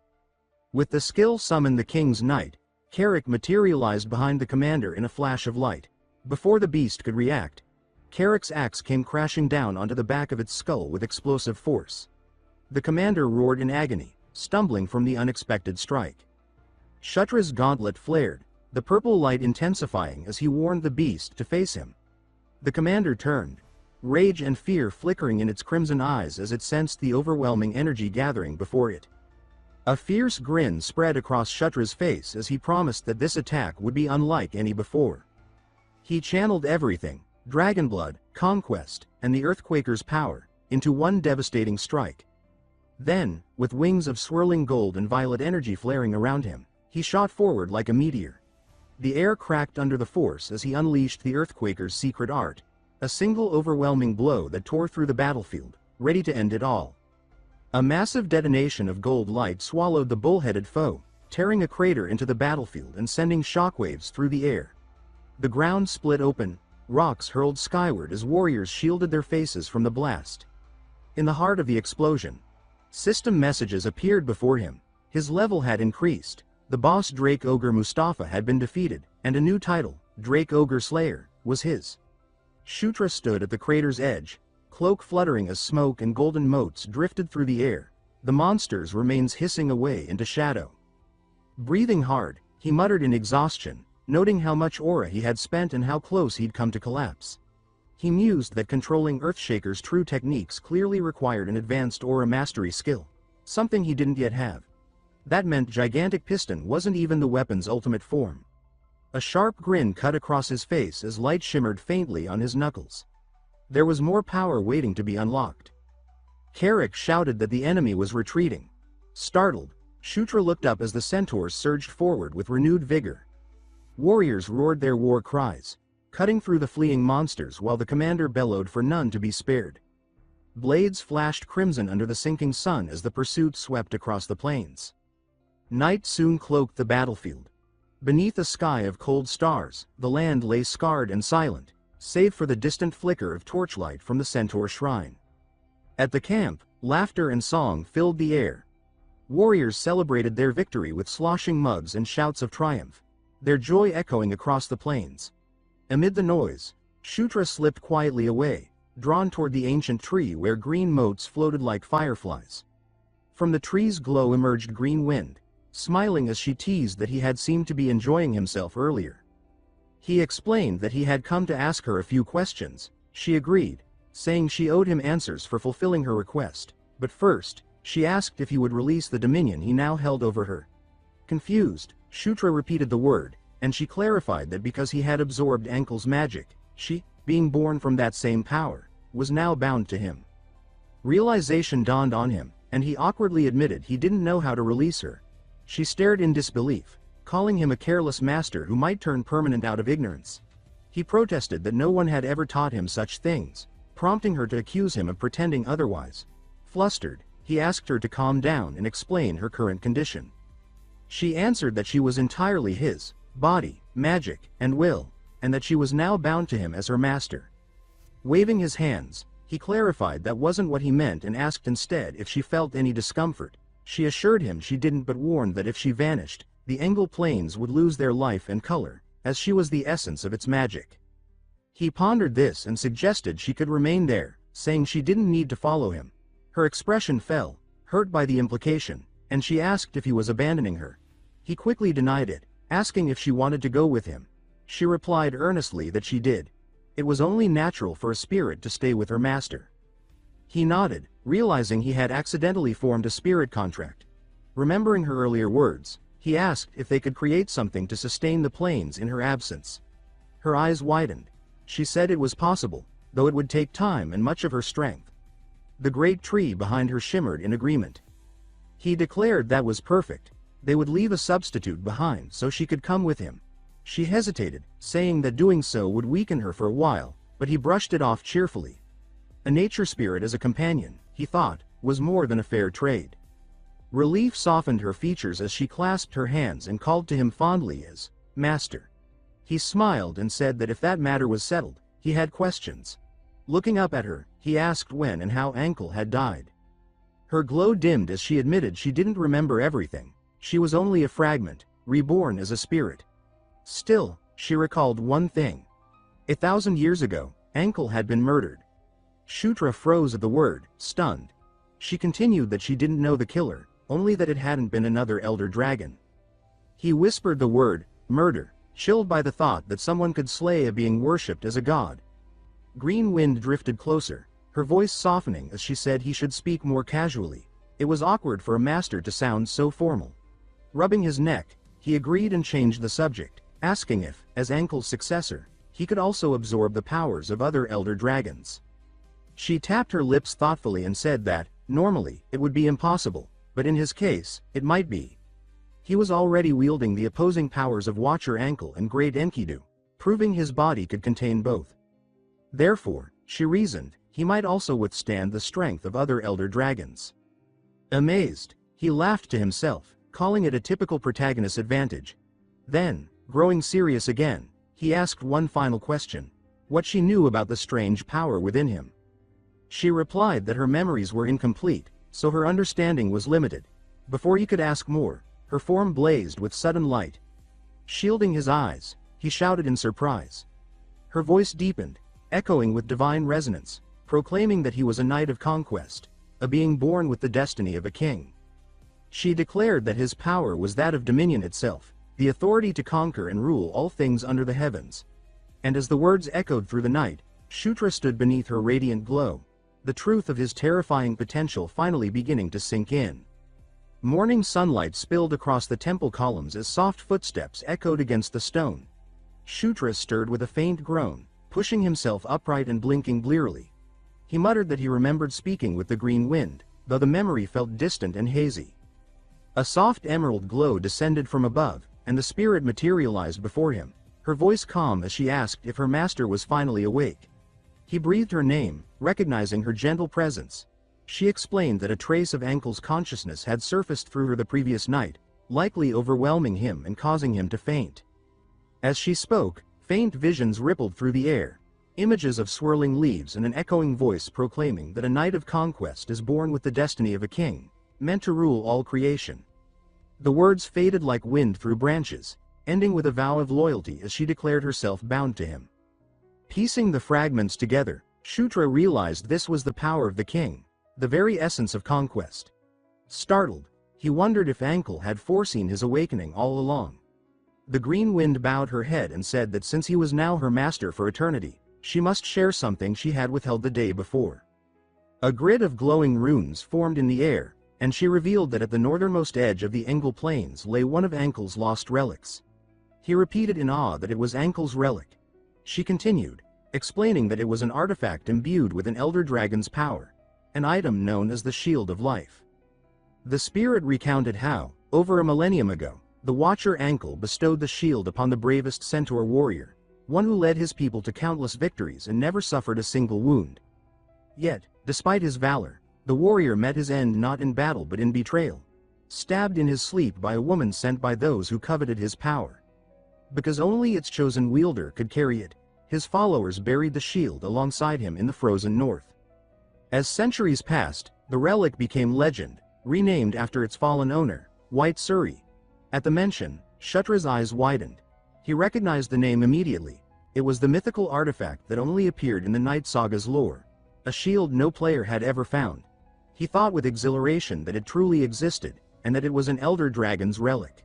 With the skill summoned the King's Knight, Carrick materialized behind the commander in a flash of light. Before the beast could react, Carrick's axe came crashing down onto the back of its skull with explosive force. The commander roared in agony, stumbling from the unexpected strike. Shutra's gauntlet flared, the purple light intensifying as he warned the beast to face him. The commander turned, rage and fear flickering in its crimson eyes as it sensed the overwhelming energy gathering before it. A fierce grin spread across Shutra's face as he promised that this attack would be unlike any before. He channeled everything, Dragonblood, Conquest, and the Earthquaker's power, into one devastating strike. Then, with wings of swirling gold and violet energy flaring around him, he shot forward like a meteor. The air cracked under the force as he unleashed the Earthquaker's secret art, a single overwhelming blow that tore through the battlefield, ready to end it all. A massive detonation of gold light swallowed the bull-headed foe, tearing a crater into the battlefield and sending shockwaves through the air. The ground split open, rocks hurled skyward as warriors shielded their faces from the blast. In the heart of the explosion, system messages appeared before him. His level had increased, the boss Drake Ogre Mustafa had been defeated, and a new title, Drake Ogre Slayer, was his. Shutra stood at the crater's edge, cloak fluttering as smoke and golden motes drifted through the air. The monster's remains hissing away into shadow. Breathing hard, he muttered in exhaustion, noting how much aura he had spent and how close he'd come to collapse. He mused that controlling Earthshaker's true techniques clearly required an advanced aura mastery skill, something he didn't yet have. That meant Gigantic Piston wasn't even the weapon's ultimate form. A sharp grin cut across his face as light shimmered faintly on his knuckles. There was more power waiting to be unlocked. Carrick shouted that the enemy was retreating. Startled, Shutra looked up as the centaurs surged forward with renewed vigor. Warriors roared their war cries, cutting through the fleeing monsters while the commander bellowed for none to be spared. Blades flashed crimson under the sinking sun as the pursuit swept across the plains. Night soon cloaked the battlefield. Beneath a sky of cold stars, the land lay scarred and silent, save for the distant flicker of torchlight from the centaur shrine. At the camp, laughter and song filled the air. Warriors celebrated their victory with sloshing mugs and shouts of triumph, their joy echoing across the plains. Amid the noise, Shutra slipped quietly away, drawn toward the ancient tree where green motes floated like fireflies. From the tree's glow emerged Green Wind, smiling as she teased that he had seemed to be enjoying himself earlier. He explained that he had come to ask her a few questions. She agreed, saying she owed him answers for fulfilling her request, but first, she asked if he would release the dominion he now held over her. Confused, Shutra repeated the word, and she clarified that because he had absorbed Ankle's magic, she, being born from that same power, was now bound to him. Realization dawned on him, and he awkwardly admitted he didn't know how to release her. She stared in disbelief, calling him a careless master who might turn permanent out of ignorance. He protested that no one had ever taught him such things, prompting her to accuse him of pretending otherwise. Flustered, he asked her to calm down and explain her current condition. She answered that she was entirely his, body, magic, and will, and that she was now bound to him as her master. Waving his hands, he clarified that wasn't what he meant and asked instead if she felt any discomfort. She assured him she didn't but warned that if she vanished, the Engle plains would lose their life and color, as she was the essence of its magic. He pondered this and suggested she could remain there, saying she didn't need to follow him. Her expression fell, hurt by the implication, and she asked if he was abandoning her. He quickly denied it, asking if she wanted to go with him. She replied earnestly that she did. It was only natural for a spirit to stay with her master. He nodded, realizing he had accidentally formed a spirit contract. Remembering her earlier words, he asked if they could create something to sustain the plains in her absence. Her eyes widened. She said it was possible, though it would take time and much of her strength. The great tree behind her shimmered in agreement. He declared that was perfect. They would leave a substitute behind so she could come with him. She hesitated, saying that doing so would weaken her for a while, but he brushed it off cheerfully. A nature spirit as a companion, he thought, was more than a fair trade. Relief softened her features as she clasped her hands and called to him fondly as Master. He smiled and said that if that matter was settled, he had questions. Looking up at her, he asked when and how Ankle had died. Her glow dimmed as she admitted she didn't remember everything. She was only a fragment, reborn as a spirit. Still, she recalled one thing. 1,000 years ago, Ankle had been murdered. Shutra froze at the word, stunned. She continued that she didn't know the killer, only that it hadn't been another elder dragon. He whispered the word, murder, chilled by the thought that someone could slay a being worshipped as a god. Green Wind drifted closer, her voice softening as she said he should speak more casually. It was awkward for a master to sound so formal. Rubbing his neck, he agreed and changed the subject, asking if, as Ankle's successor, he could also absorb the powers of other elder dragons. She tapped her lips thoughtfully and said that, normally, it would be impossible, but in his case, it might be. He was already wielding the opposing powers of Watcher Ankle and Great Enkidu, proving his body could contain both. Therefore, she reasoned, he might also withstand the strength of other elder dragons. Amazed, he laughed to himself, calling it a typical protagonist advantage. Then, growing serious again, he asked one final question: what she knew about the strange power within him. She replied that her memories were incomplete, so her understanding was limited. Before he could ask more, her form blazed with sudden light. Shielding his eyes, he shouted in surprise. Her voice deepened, echoing with divine resonance, proclaiming that he was a knight of conquest, a being born with the destiny of a king. She declared that his power was that of dominion itself, the authority to conquer and rule all things under the heavens. And as the words echoed through the night, Shutra stood beneath her radiant glow, the truth of his terrifying potential finally beginning to sink in. Morning sunlight spilled across the temple columns as soft footsteps echoed against the stone. Shutra stirred with a faint groan, pushing himself upright and blinking blearily. He muttered that he remembered speaking with the Green Wind, though the memory felt distant and hazy. A soft emerald glow descended from above, and the spirit materialized before him, her voice calm as she asked if her master was finally awake. He breathed her name, recognizing her gentle presence. She explained that a trace of Ankle's consciousness had surfaced through her the previous night, likely overwhelming him and causing him to faint. As she spoke, faint visions rippled through the air, images of swirling leaves and an echoing voice proclaiming that a knight of conquest is born with the destiny of a king, meant to rule all creation. The words faded like wind through branches, ending with a vow of loyalty as she declared herself bound to him. Piecing the fragments together, Shutra realized this was the power of the king, the very essence of conquest. Startled, he wondered if Ankle had foreseen his awakening all along. The Green Wind bowed her head and said that since he was now her master for eternity, she must share something she had withheld the day before. A grid of glowing runes formed in the air, and she revealed that at the northernmost edge of the Engel Plains lay one of Ankle's lost relics. He repeated in awe that it was Ankle's relic. She continued, explaining that it was an artifact imbued with an elder dragon's power, an item known as the Shield of Life. The spirit recounted how, over a millennium ago, the Watcher Ankle bestowed the shield upon the bravest centaur warrior, one who led his people to countless victories and never suffered a single wound. Yet, despite his valor, the warrior met his end not in battle but in betrayal, stabbed in his sleep by a woman sent by those who coveted his power. Because only its chosen wielder could carry it, his followers buried the shield alongside him in the frozen north. As centuries passed, the relic became legend, renamed after its fallen owner, White Suri. At the mention, Shutra's eyes widened. He recognized the name immediately. It was the mythical artifact that only appeared in the Night Saga's lore, a shield no player had ever found. He thought with exhilaration that it truly existed, and that it was an elder dragon's relic.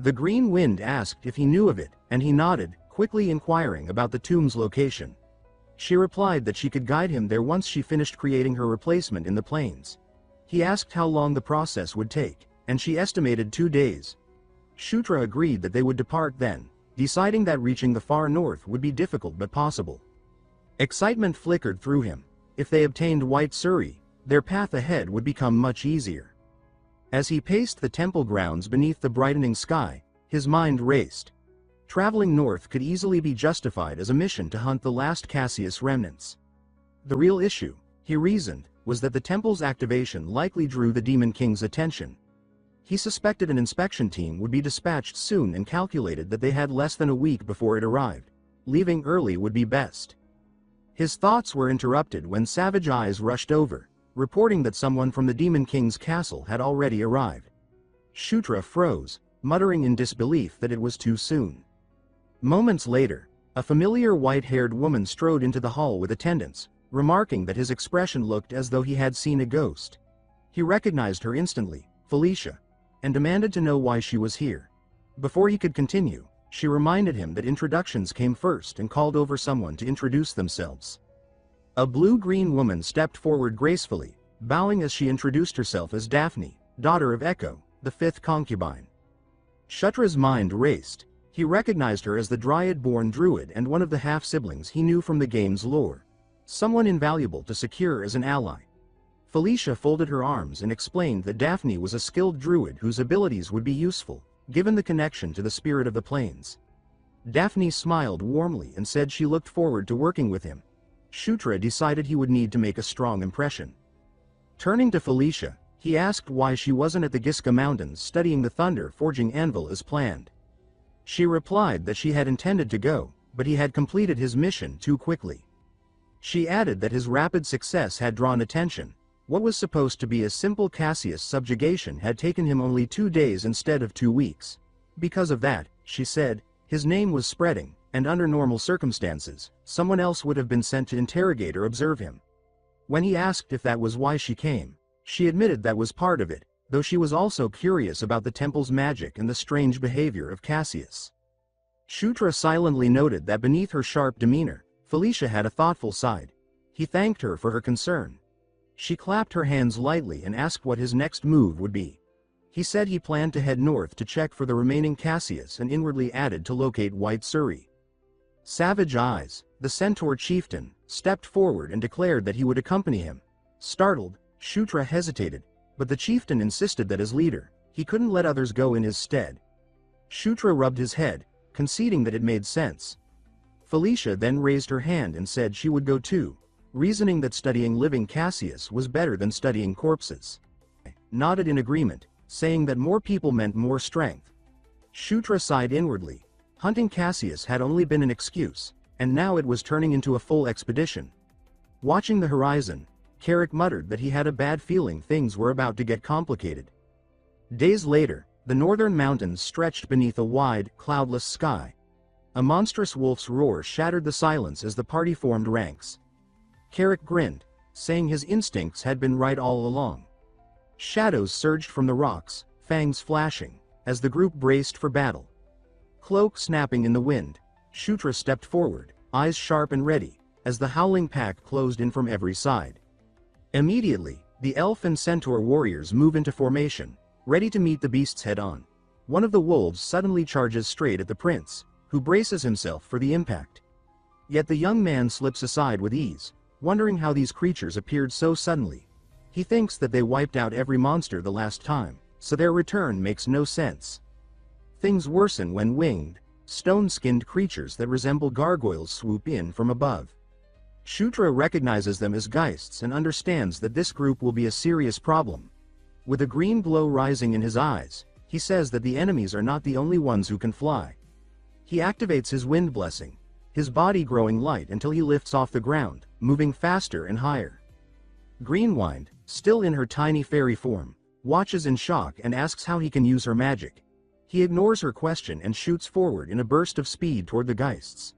The Green Wind asked if he knew of it, and he nodded, quickly inquiring about the tomb's location. She replied that she could guide him there once she finished creating her replacement in the plains. He asked how long the process would take, and she estimated 2 days. Shutra agreed that they would depart then, deciding that reaching the far north would be difficult but possible. Excitement flickered through him. If they obtained White Surrey, their path ahead would become much easier. As he paced the temple grounds beneath the brightening sky, his mind raced. Traveling north could easily be justified as a mission to hunt the last Cassius remnants. The real issue, he reasoned, was that the temple's activation likely drew the Demon King's attention. He suspected an inspection team would be dispatched soon and calculated that they had less than a week before it arrived. Leaving early would be best. His thoughts were interrupted when Savage Eyes rushed over, reporting that someone from the Demon King's castle had already arrived. Shutra froze, muttering in disbelief that it was too soon. Moments later, a familiar white-haired woman strode into the hall with attendants, remarking that his expression looked as though he had seen a ghost. He recognized her instantly, Felicia, and demanded to know why she was here. Before he could continue, she reminded him that introductions came first and called over someone to introduce themselves. A blue-green woman stepped forward gracefully, bowing as she introduced herself as Daphne, daughter of Echo, the fifth concubine. Shutra's mind raced. He recognized her as the Dryad-born druid and one of the half-siblings he knew from the game's lore. Someone invaluable to secure as an ally. Felicia folded her arms and explained that Daphne was a skilled druid whose abilities would be useful, given the connection to the spirit of the plains. Daphne smiled warmly and said she looked forward to working with him. Shutra decided he would need to make a strong impression. Turning to Felicia, he asked why she wasn't at the Giska Mountains studying the thunder-forging anvil as planned. She replied that she had intended to go, but he had completed his mission too quickly. She added that his rapid success had drawn attention. What was supposed to be a simple Cassius subjugation had taken him only 2 days instead of 2 weeks. Because of that, she said, his name was spreading, and under normal circumstances, someone else would have been sent to interrogate or observe him. When he asked if that was why she came, she admitted that was part of it, though she was also curious about the temple's magic and the strange behavior of Cassius. Shutra silently noted that beneath her sharp demeanor, Felicia had a thoughtful side. He thanked her for her concern. She clapped her hands lightly and asked what his next move would be. He said he planned to head north to check for the remaining Cassius and inwardly added to locate White Surrey. Savage Eyes, the centaur chieftain, stepped forward and declared that he would accompany him. Startled, Shutra hesitated, but the chieftain insisted that as leader, he couldn't let others go in his stead. Shutra rubbed his head, conceding that it made sense. Felicia then raised her hand and said she would go too, reasoning that studying living Cassius was better than studying corpses. Nodded in agreement, saying that more people meant more strength. Shutra sighed inwardly. Hunting Cassius had only been an excuse, and now it was turning into a full expedition. Watching the horizon, Carrick muttered that he had a bad feeling things were about to get complicated. Days later, the northern mountains stretched beneath a wide, cloudless sky. A monstrous wolf's roar shattered the silence as the party formed ranks. Carrick grinned, saying his instincts had been right all along. Shadows surged from the rocks, fangs flashing, as the group braced for battle. Cloak snapping in the wind, Shutra stepped forward, eyes sharp and ready, as the howling pack closed in from every side. Immediately, the elf and centaur warriors move into formation, ready to meet the beasts head-on. One of the wolves suddenly charges straight at the prince, who braces himself for the impact. Yet the young man slips aside with ease, wondering how these creatures appeared so suddenly. He thinks that they wiped out every monster the last time, so their return makes no sense. Things worsen when winged, stone-skinned creatures that resemble gargoyles swoop in from above. Shutra recognizes them as geists and understands that this group will be a serious problem. With a green glow rising in his eyes, he says that the enemies are not the only ones who can fly. He activates his wind blessing, his body growing light until he lifts off the ground, moving faster and higher. Greenwind, still in her tiny fairy form, watches in shock and asks how he can use her magic. He ignores her question and shoots forward in a burst of speed toward the geists.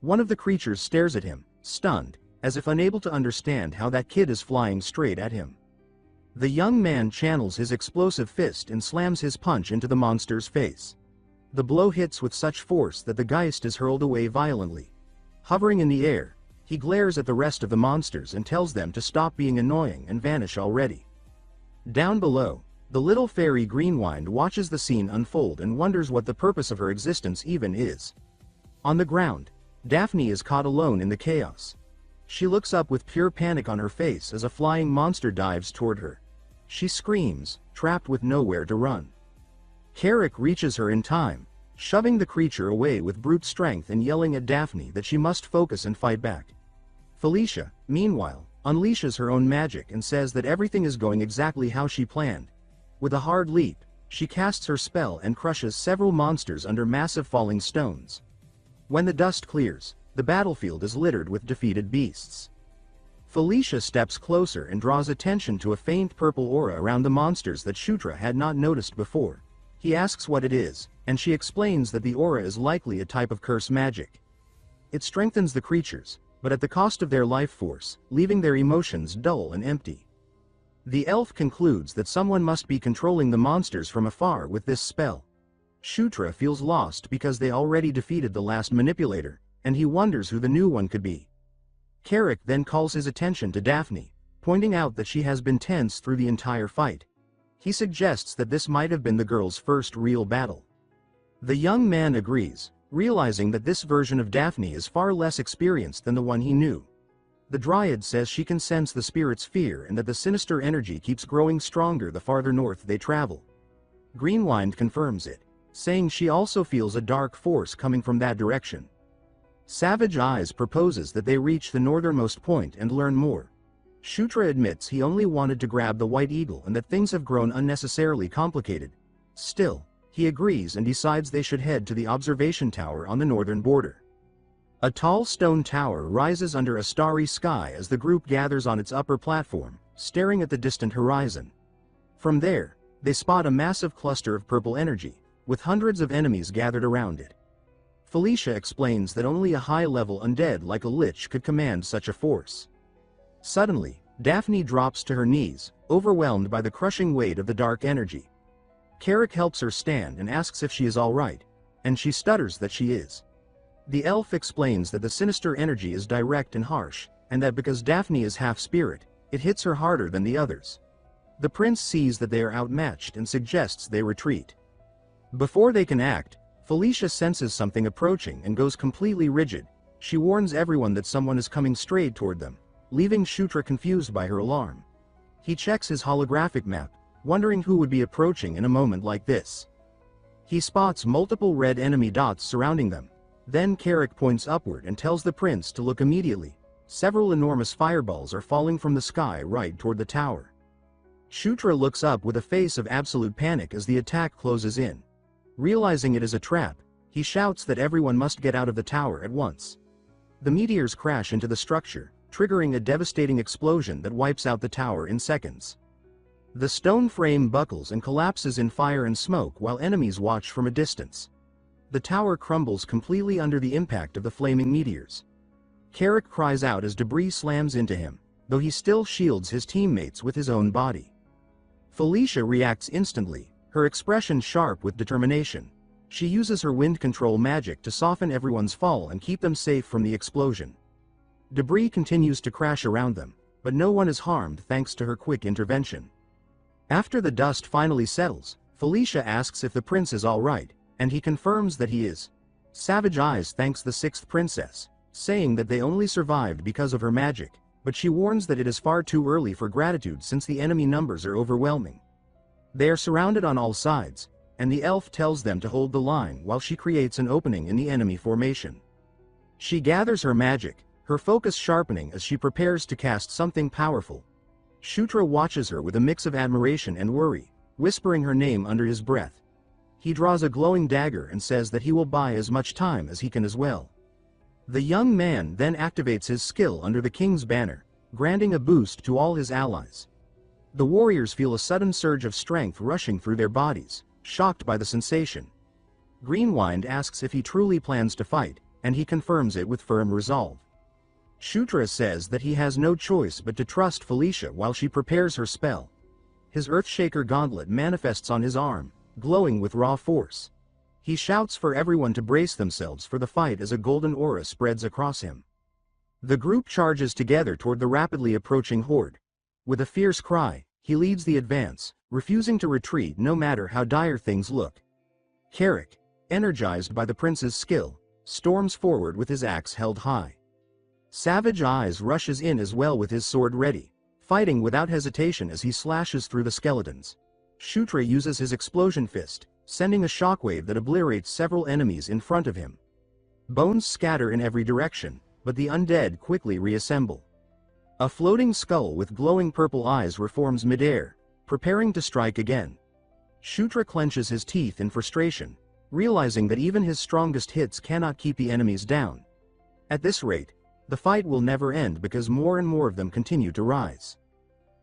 One of the creatures stares at him, stunned, as if unable to understand how that kid is flying straight at him. The young man channels his explosive fist and slams his punch into the monster's face. The blow hits with such force that the geist is hurled away violently. Hovering in the air, he glares at the rest of the monsters and tells them to stop being annoying and vanish already. Down below, The little fairy Greenwind watches the scene unfold and wonders what the purpose of her existence even is. On the ground, Daphne is caught alone in the chaos. She looks up with pure panic on her face as a flying monster dives toward her. She screams, trapped with nowhere to run. Carrick reaches her in time, shoving the creature away with brute strength and yelling at Daphne that she must focus and fight back. Felicia, meanwhile, unleashes her own magic and says that everything is going exactly how she planned. With a hard leap, she casts her spell and crushes several monsters under massive falling stones. When the dust clears, the battlefield is littered with defeated beasts. Felicia steps closer and draws attention to a faint purple aura around the monsters that Shutra had not noticed before. He asks what it is, and she explains that the aura is likely a type of curse magic. It strengthens the creatures, but at the cost of their life force, leaving their emotions dull and empty. The elf concludes that someone must be controlling the monsters from afar with this spell. Shutra feels lost because they already defeated the last manipulator, and he wonders who the new one could be. Carrick then calls his attention to Daphne, pointing out that she has been tense through the entire fight. He suggests that this might have been the girl's first real battle. The young man agrees, realizing that this version of Daphne is far less experienced than the one he knew. The Dryad says she can sense the spirit's fear and that the sinister energy keeps growing stronger the farther north they travel. Greenwind confirms it, saying she also feels a dark force coming from that direction. Savage Eyes proposes that they reach the northernmost point and learn more. Shutra admits he only wanted to grab the White Eagle and that things have grown unnecessarily complicated. Still, he agrees and decides they should head to the observation tower on the northern border. A tall stone tower rises under a starry sky as the group gathers on its upper platform, staring at the distant horizon. From there, they spot a massive cluster of purple energy, with hundreds of enemies gathered around it. Felicia explains that only a high-level undead like a lich could command such a force. Suddenly, Daphne drops to her knees, overwhelmed by the crushing weight of the dark energy. Carrick helps her stand and asks if she is all right, and she stutters that she is. The elf explains that the sinister energy is direct and harsh, and that because Daphne is half-spirit, it hits her harder than the others. The prince sees that they are outmatched and suggests they retreat. Before they can act, Felicia senses something approaching and goes completely rigid. She warns everyone that someone is coming straight toward them, leaving Shutra confused by her alarm. He checks his holographic map, wondering who would be approaching in a moment like this. He spots multiple red enemy dots surrounding them. Then Carrick points upward and tells the prince to look immediately. Several enormous fireballs are falling from the sky right toward the tower. Shutra looks up with a face of absolute panic as the attack closes in. Realizing it is a trap, he shouts that everyone must get out of the tower at once. The meteors crash into the structure, triggering a devastating explosion that wipes out the tower in seconds. The stone frame buckles and collapses in fire and smoke while enemies watch from a distance. The tower crumbles completely under the impact of the flaming meteors. Carrick cries out as debris slams into him, though he still shields his teammates with his own body. Felicia reacts instantly, her expression sharp with determination. She uses her wind control magic to soften everyone's fall and keep them safe from the explosion. Debris continues to crash around them, but no one is harmed thanks to her quick intervention. After the dust finally settles, Felicia asks if the prince is all right, and he confirms that he is. Savage Eyes thanks the sixth princess, saying that they only survived because of her magic, but she warns that it is far too early for gratitude since the enemy numbers are overwhelming. They are surrounded on all sides, and the elf tells them to hold the line while she creates an opening in the enemy formation. She gathers her magic, her focus sharpening as she prepares to cast something powerful. Shutra watches her with a mix of admiration and worry, whispering her name under his breath. He draws a glowing dagger and says that he will buy as much time as he can as well. The young man then activates his skill under the king's banner, granting a boost to all his allies. The warriors feel a sudden surge of strength rushing through their bodies, shocked by the sensation. Greenwind asks if he truly plans to fight, and he confirms it with firm resolve. Shutra says that he has no choice but to trust Felicia while she prepares her spell. His Earthshaker gauntlet manifests on his arm, glowing with raw force. He shouts for everyone to brace themselves for the fight as a golden aura spreads across him. The group charges together toward the rapidly approaching horde. With a fierce cry, he leads the advance, refusing to retreat no matter how dire things look. Carrick, energized by the prince's skill, storms forward with his axe held high. Savage Eyes rushes in as well with his sword ready, fighting without hesitation as he slashes through the skeletons. Shutra uses his explosion fist, sending a shockwave that obliterates several enemies in front of him. Bones scatter in every direction, but the undead quickly reassemble. A floating skull with glowing purple eyes reforms midair, preparing to strike again. Shutra clenches his teeth in frustration, realizing that even his strongest hits cannot keep the enemies down. At this rate, the fight will never end because more and more of them continue to rise.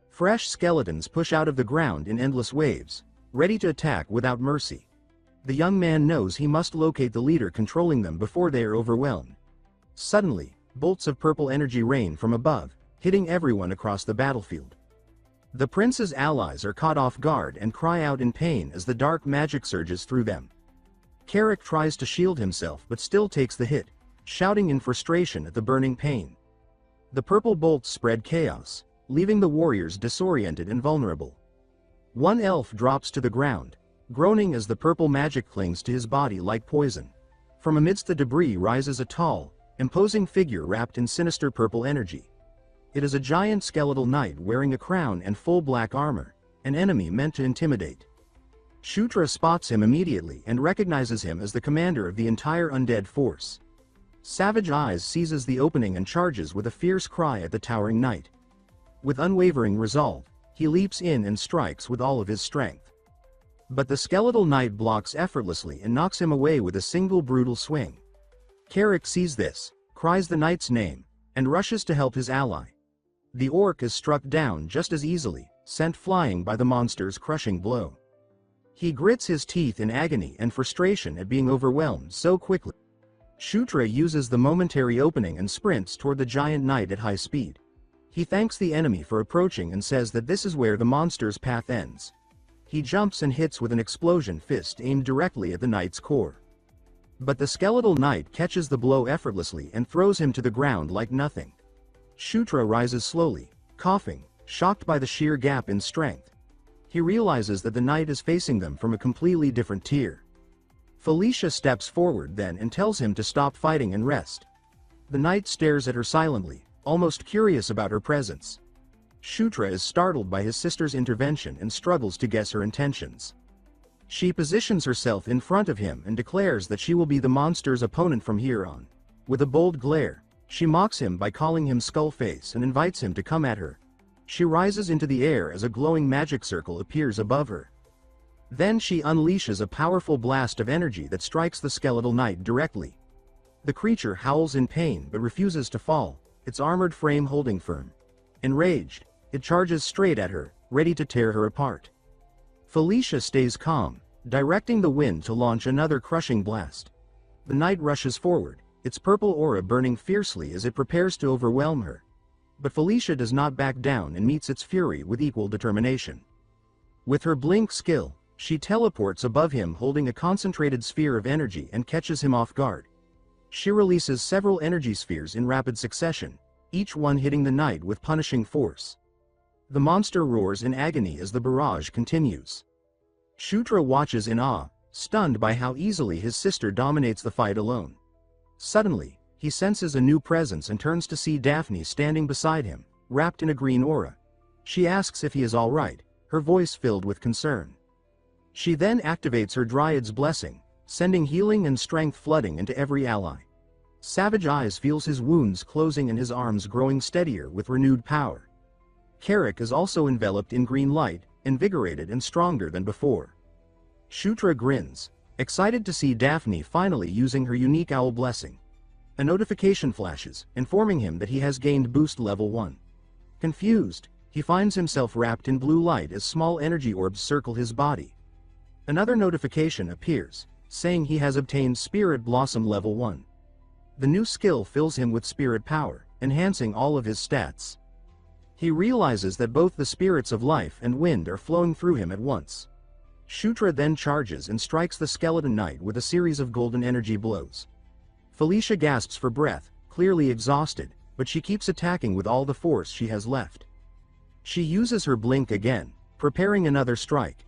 Fresh skeletons push out of the ground in endless waves, ready to attack without mercy. The young man knows he must locate the leader controlling them before they are overwhelmed. Suddenly, bolts of purple energy rain from above, hitting everyone across the battlefield. The prince's allies are caught off guard and cry out in pain as the dark magic surges through them. Carrick tries to shield himself but still takes the hit, shouting in frustration at the burning pain. The purple bolts spread chaos, leaving the warriors disoriented and vulnerable. One elf drops to the ground, groaning as the purple magic clings to his body like poison. From amidst the debris rises a tall, imposing figure wrapped in sinister purple energy. It is a giant skeletal knight wearing a crown and full black armor, an enemy meant to intimidate. Shutra spots him immediately and recognizes him as the commander of the entire undead force. Savage Eyes seizes the opening and charges with a fierce cry at the towering knight. With unwavering resolve, he leaps in and strikes with all of his strength. But the skeletal knight blocks effortlessly and knocks him away with a single brutal swing. Carrick sees this, cries the knight's name, and rushes to help his ally. The orc is struck down just as easily, sent flying by the monster's crushing blow. He grits his teeth in agony and frustration at being overwhelmed so quickly. Shutra uses the momentary opening and sprints toward the giant knight at high speed. He thanks the enemy for approaching and says that this is where the monster's path ends. He jumps and hits with an explosion fist aimed directly at the knight's core. But the skeletal knight catches the blow effortlessly and throws him to the ground like nothing. Shutra rises slowly, coughing, shocked by the sheer gap in strength. He realizes that the knight is facing them from a completely different tier. Felicia steps forward then and tells him to stop fighting and rest. The knight stares at her silently, almost curious about her presence. Shutra is startled by his sister's intervention and struggles to guess her intentions. She positions herself in front of him and declares that she will be the monster's opponent from here on. With a bold glare, she mocks him by calling him Skullface and invites him to come at her. She rises into the air as a glowing magic circle appears above her. Then she unleashes a powerful blast of energy that strikes the skeletal knight directly. The creature howls in pain but refuses to fall, its armored frame holding firm. Enraged, it charges straight at her, ready to tear her apart. Felicia stays calm, directing the wind to launch another crushing blast. The knight rushes forward, its purple aura burning fiercely as it prepares to overwhelm her. But Felicia does not back down and meets its fury with equal determination. With her blink skill, she teleports above him holding a concentrated sphere of energy and catches him off guard. She releases several energy spheres in rapid succession, each one hitting the knight with punishing force. The monster roars in agony as the barrage continues. Shutra watches in awe, stunned by how easily his sister dominates the fight alone. Suddenly, he senses a new presence and turns to see Daphne standing beside him, wrapped in a green aura. She asks if he is all right, her voice filled with concern. She then activates her Dryad's blessing, sending healing and strength flooding into every ally. Savage Eyes feels his wounds closing and his arms growing steadier with renewed power. Carrick is also enveloped in green light, invigorated and stronger than before. Shutra grins, excited to see Daphne finally using her unique owl blessing. A notification flashes, informing him that he has gained boost level 1. Confused, he finds himself wrapped in blue light as small energy orbs circle his body. Another notification appears, saying he has obtained Spirit Blossom level 1. The new skill fills him with spirit power, enhancing all of his stats. He realizes that both the spirits of life and wind are flowing through him at once. Shutra then charges and strikes the skeleton knight with a series of golden energy blows. Felicia gasps for breath, clearly exhausted, but she keeps attacking with all the force she has left. She uses her blink again, preparing another strike.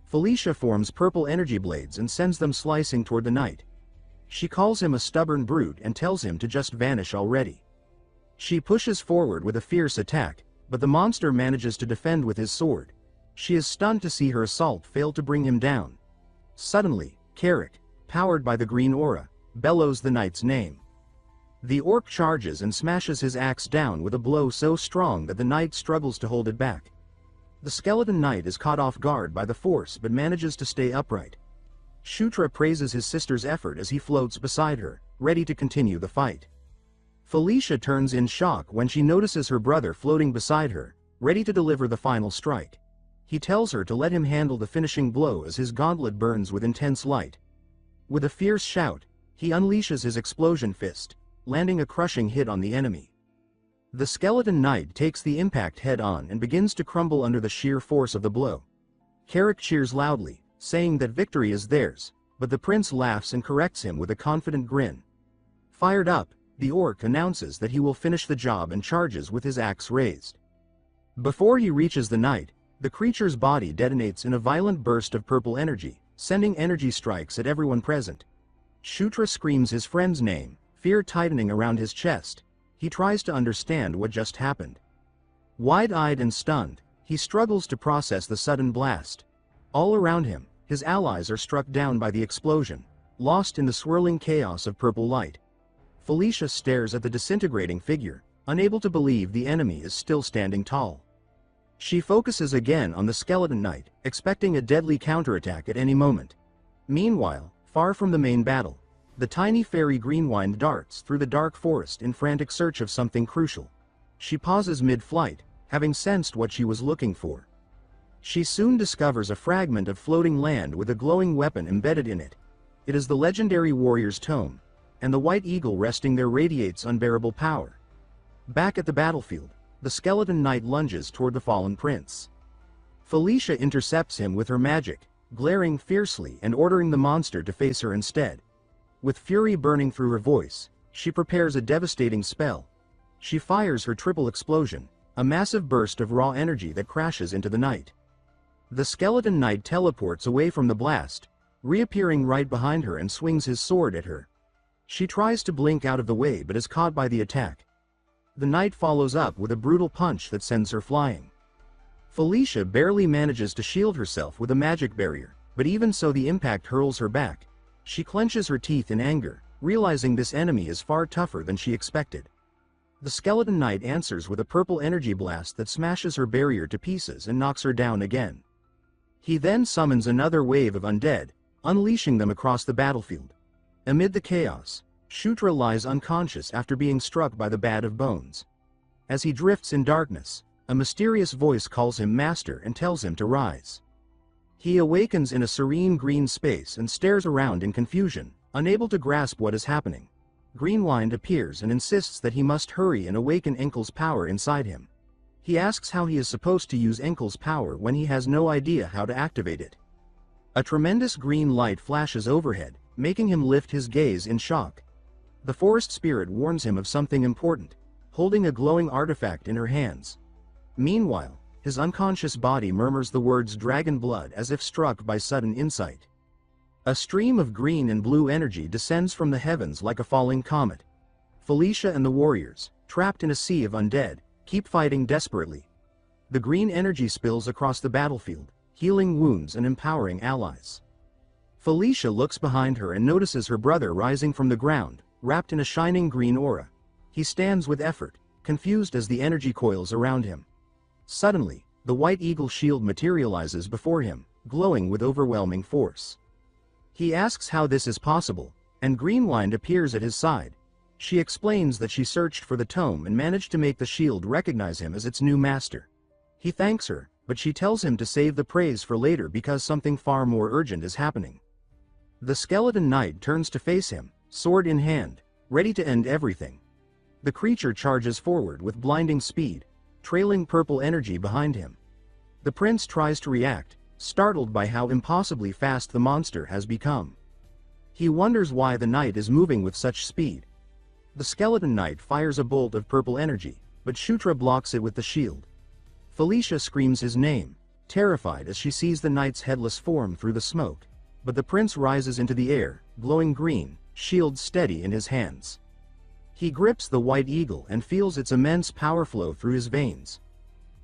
Felicia forms purple energy blades and sends them slicing toward the knight. She calls him a stubborn brute and tells him to just vanish already. She pushes forward with a fierce attack, but the monster manages to defend with his sword. She is stunned to see her assault fail to bring him down. Suddenly, Carrick, powered by the green aura, bellows the knight's name. The orc charges and smashes his axe down with a blow so strong that the knight struggles to hold it back. The skeleton knight is caught off guard by the force but manages to stay upright. Shutra praises his sister's effort as he floats beside her, ready to continue the fight. Felicia turns in shock when she notices her brother floating beside her, ready to deliver the final strike. He tells her to let him handle the finishing blow as his gauntlet burns with intense light. With a fierce shout, he unleashes his explosion fist, landing a crushing hit on the enemy. The skeleton knight takes the impact head-on and begins to crumble under the sheer force of the blow. Carrick cheers loudly, saying that victory is theirs, but the prince laughs and corrects him with a confident grin. Fired up, the orc announces that he will finish the job and charges with his axe raised. Before he reaches the knight, the creature's body detonates in a violent burst of purple energy, sending energy strikes at everyone present. Shutra screams his friend's name, fear tightening around his chest. He tries to understand what just happened. Wide-eyed and stunned, he struggles to process the sudden blast. All around him, his allies are struck down by the explosion, lost in the swirling chaos of purple light. Felicia stares at the disintegrating figure, unable to believe the enemy is still standing tall. She focuses again on the skeleton knight, expecting a deadly counterattack at any moment. Meanwhile, far from the main battle, the tiny fairy Greenwind darts through the dark forest in frantic search of something crucial. She pauses mid-flight, having sensed what she was looking for. She soon discovers a fragment of floating land with a glowing weapon embedded in it. It is the legendary warrior's tome, and the white eagle resting there radiates unbearable power. Back at the battlefield, the skeleton knight lunges toward the fallen prince. Felicia intercepts him with her magic, glaring fiercely and ordering the monster to face her instead. With fury burning through her voice, she prepares a devastating spell. She fires her triple explosion, a massive burst of raw energy that crashes into the knight. The skeleton knight teleports away from the blast, reappearing right behind her and swings his sword at her. She tries to blink out of the way but is caught by the attack. The knight follows up with a brutal punch that sends her flying. Felicia barely manages to shield herself with a magic barrier, but even so the impact hurls her back. She clenches her teeth in anger, realizing this enemy is far tougher than she expected. The skeleton knight answers with a purple energy blast that smashes her barrier to pieces and knocks her down again. He then summons another wave of undead, unleashing them across the battlefield. Amid the chaos, Shutra lies unconscious after being struck by the bat of bones. As he drifts in darkness, a mysterious voice calls him master and tells him to rise. He awakens in a serene green space and stares around in confusion, unable to grasp what is happening. Greenwind appears and insists that he must hurry and awaken Enkel's power inside him. He asks how he is supposed to use Enkel's power when he has no idea how to activate it. A tremendous green light flashes overhead, making him lift his gaze in shock. The forest spirit warns him of something important, holding a glowing artifact in her hands. Meanwhile, his unconscious body murmurs the words dragon blood as if struck by sudden insight. A stream of green and blue energy descends from the heavens like a falling comet. Felicia and the warriors, trapped in a sea of undead, keep fighting desperately. The green energy spills across the battlefield, healing wounds and empowering allies. Felicia looks behind her and notices her brother rising from the ground, wrapped in a shining green aura. He stands with effort, confused as the energy coils around him. Suddenly, the white eagle shield materializes before him, glowing with overwhelming force. He asks how this is possible, and Greenwind appears at his side. She explains that she searched for the tome and managed to make the shield recognize him as its new master. He thanks her, but she tells him to save the praise for later because something far more urgent is happening. The skeleton knight turns to face him, sword in hand, ready to end everything. The creature charges forward with blinding speed, trailing purple energy behind him. The prince tries to react, startled by how impossibly fast the monster has become. He wonders why the knight is moving with such speed. The skeleton knight fires a bolt of purple energy, but Shutra blocks it with the shield. Felicia screams his name, terrified as she sees the knight's headless form through the smoke. But the prince rises into the air, glowing green, shield steady in his hands. He grips the white eagle and feels its immense power flow through his veins.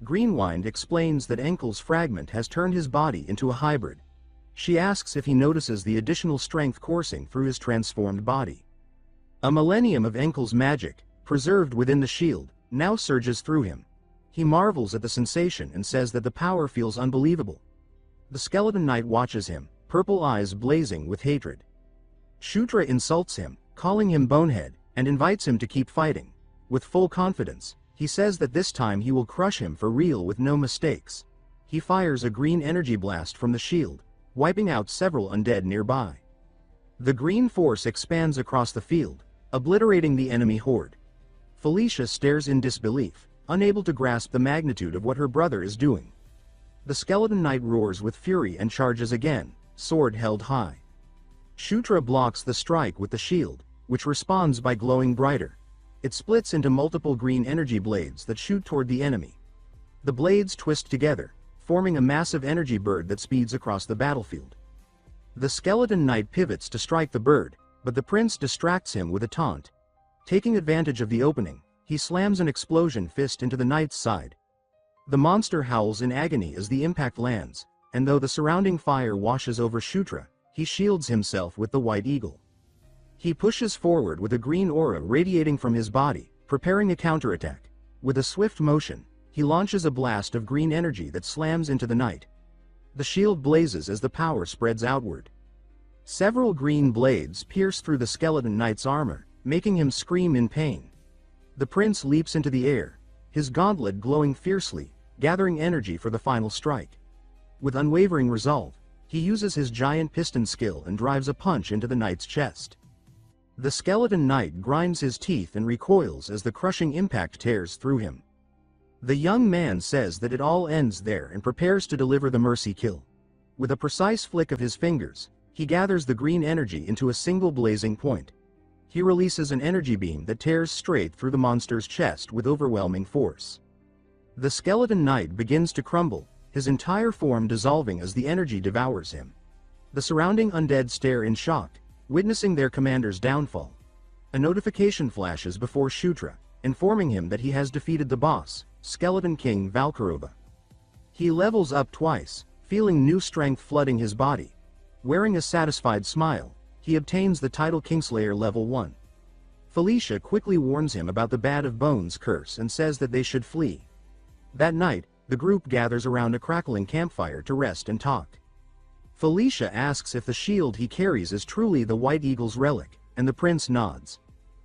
Greenwind explains that Enkel's fragment has turned his body into a hybrid. She asks if he notices the additional strength coursing through his transformed body. A millennium of Enkel's magic, preserved within the shield, now surges through him. He marvels at the sensation and says that the power feels unbelievable. The skeleton knight watches him, purple eyes blazing with hatred. Shutra insults him, calling him bonehead, and invites him to keep fighting. With full confidence, he says that this time he will crush him for real with no mistakes. He fires a green energy blast from the shield, wiping out several undead nearby. The green force expands across the field, obliterating the enemy horde. Felicia stares in disbelief, unable to grasp the magnitude of what her brother is doing. The skeleton knight roars with fury and charges again, sword held high. Shutra blocks the strike with the shield, which responds by glowing brighter. It splits into multiple green energy blades that shoot toward the enemy. The blades twist together, forming a massive energy bird that speeds across the battlefield. The skeleton knight pivots to strike the bird, but the prince distracts him with a taunt. Taking advantage of the opening, he slams an explosion fist into the knight's side. The monster howls in agony as the impact lands, and though the surrounding fire washes over Shutra, he shields himself with the white eagle. He pushes forward with a green aura radiating from his body, preparing a counterattack. With a swift motion, he launches a blast of green energy that slams into the knight. The shield blazes as the power spreads outward. Several green blades pierce through the skeleton knight's armor, making him scream in pain. The prince leaps into the air, his gauntlet glowing fiercely, gathering energy for the final strike. With unwavering resolve, he uses his giant piston skill and drives a punch into the knight's chest. The skeleton knight grinds his teeth and recoils as the crushing impact tears through him. The young man says that it all ends there and prepares to deliver the mercy kill. With a precise flick of his fingers, he gathers the green energy into a single blazing point. He releases an energy beam that tears straight through the monster's chest with overwhelming force. The skeleton knight begins to crumble, his entire form dissolving as the energy devours him. The surrounding undead stare in shock, witnessing their commander's downfall. A notification flashes before Shutra, informing him that he has defeated the boss, Skeleton King Valkarova. He levels up twice, feeling new strength flooding his body. Wearing a satisfied smile, he obtains the title Kingslayer level 1. Felicia quickly warns him about the Bad of Bones curse and says that they should flee. That night, the group gathers around a crackling campfire to rest and talk. Felicia asks if the shield he carries is truly the White Eagle's relic, and the prince nods.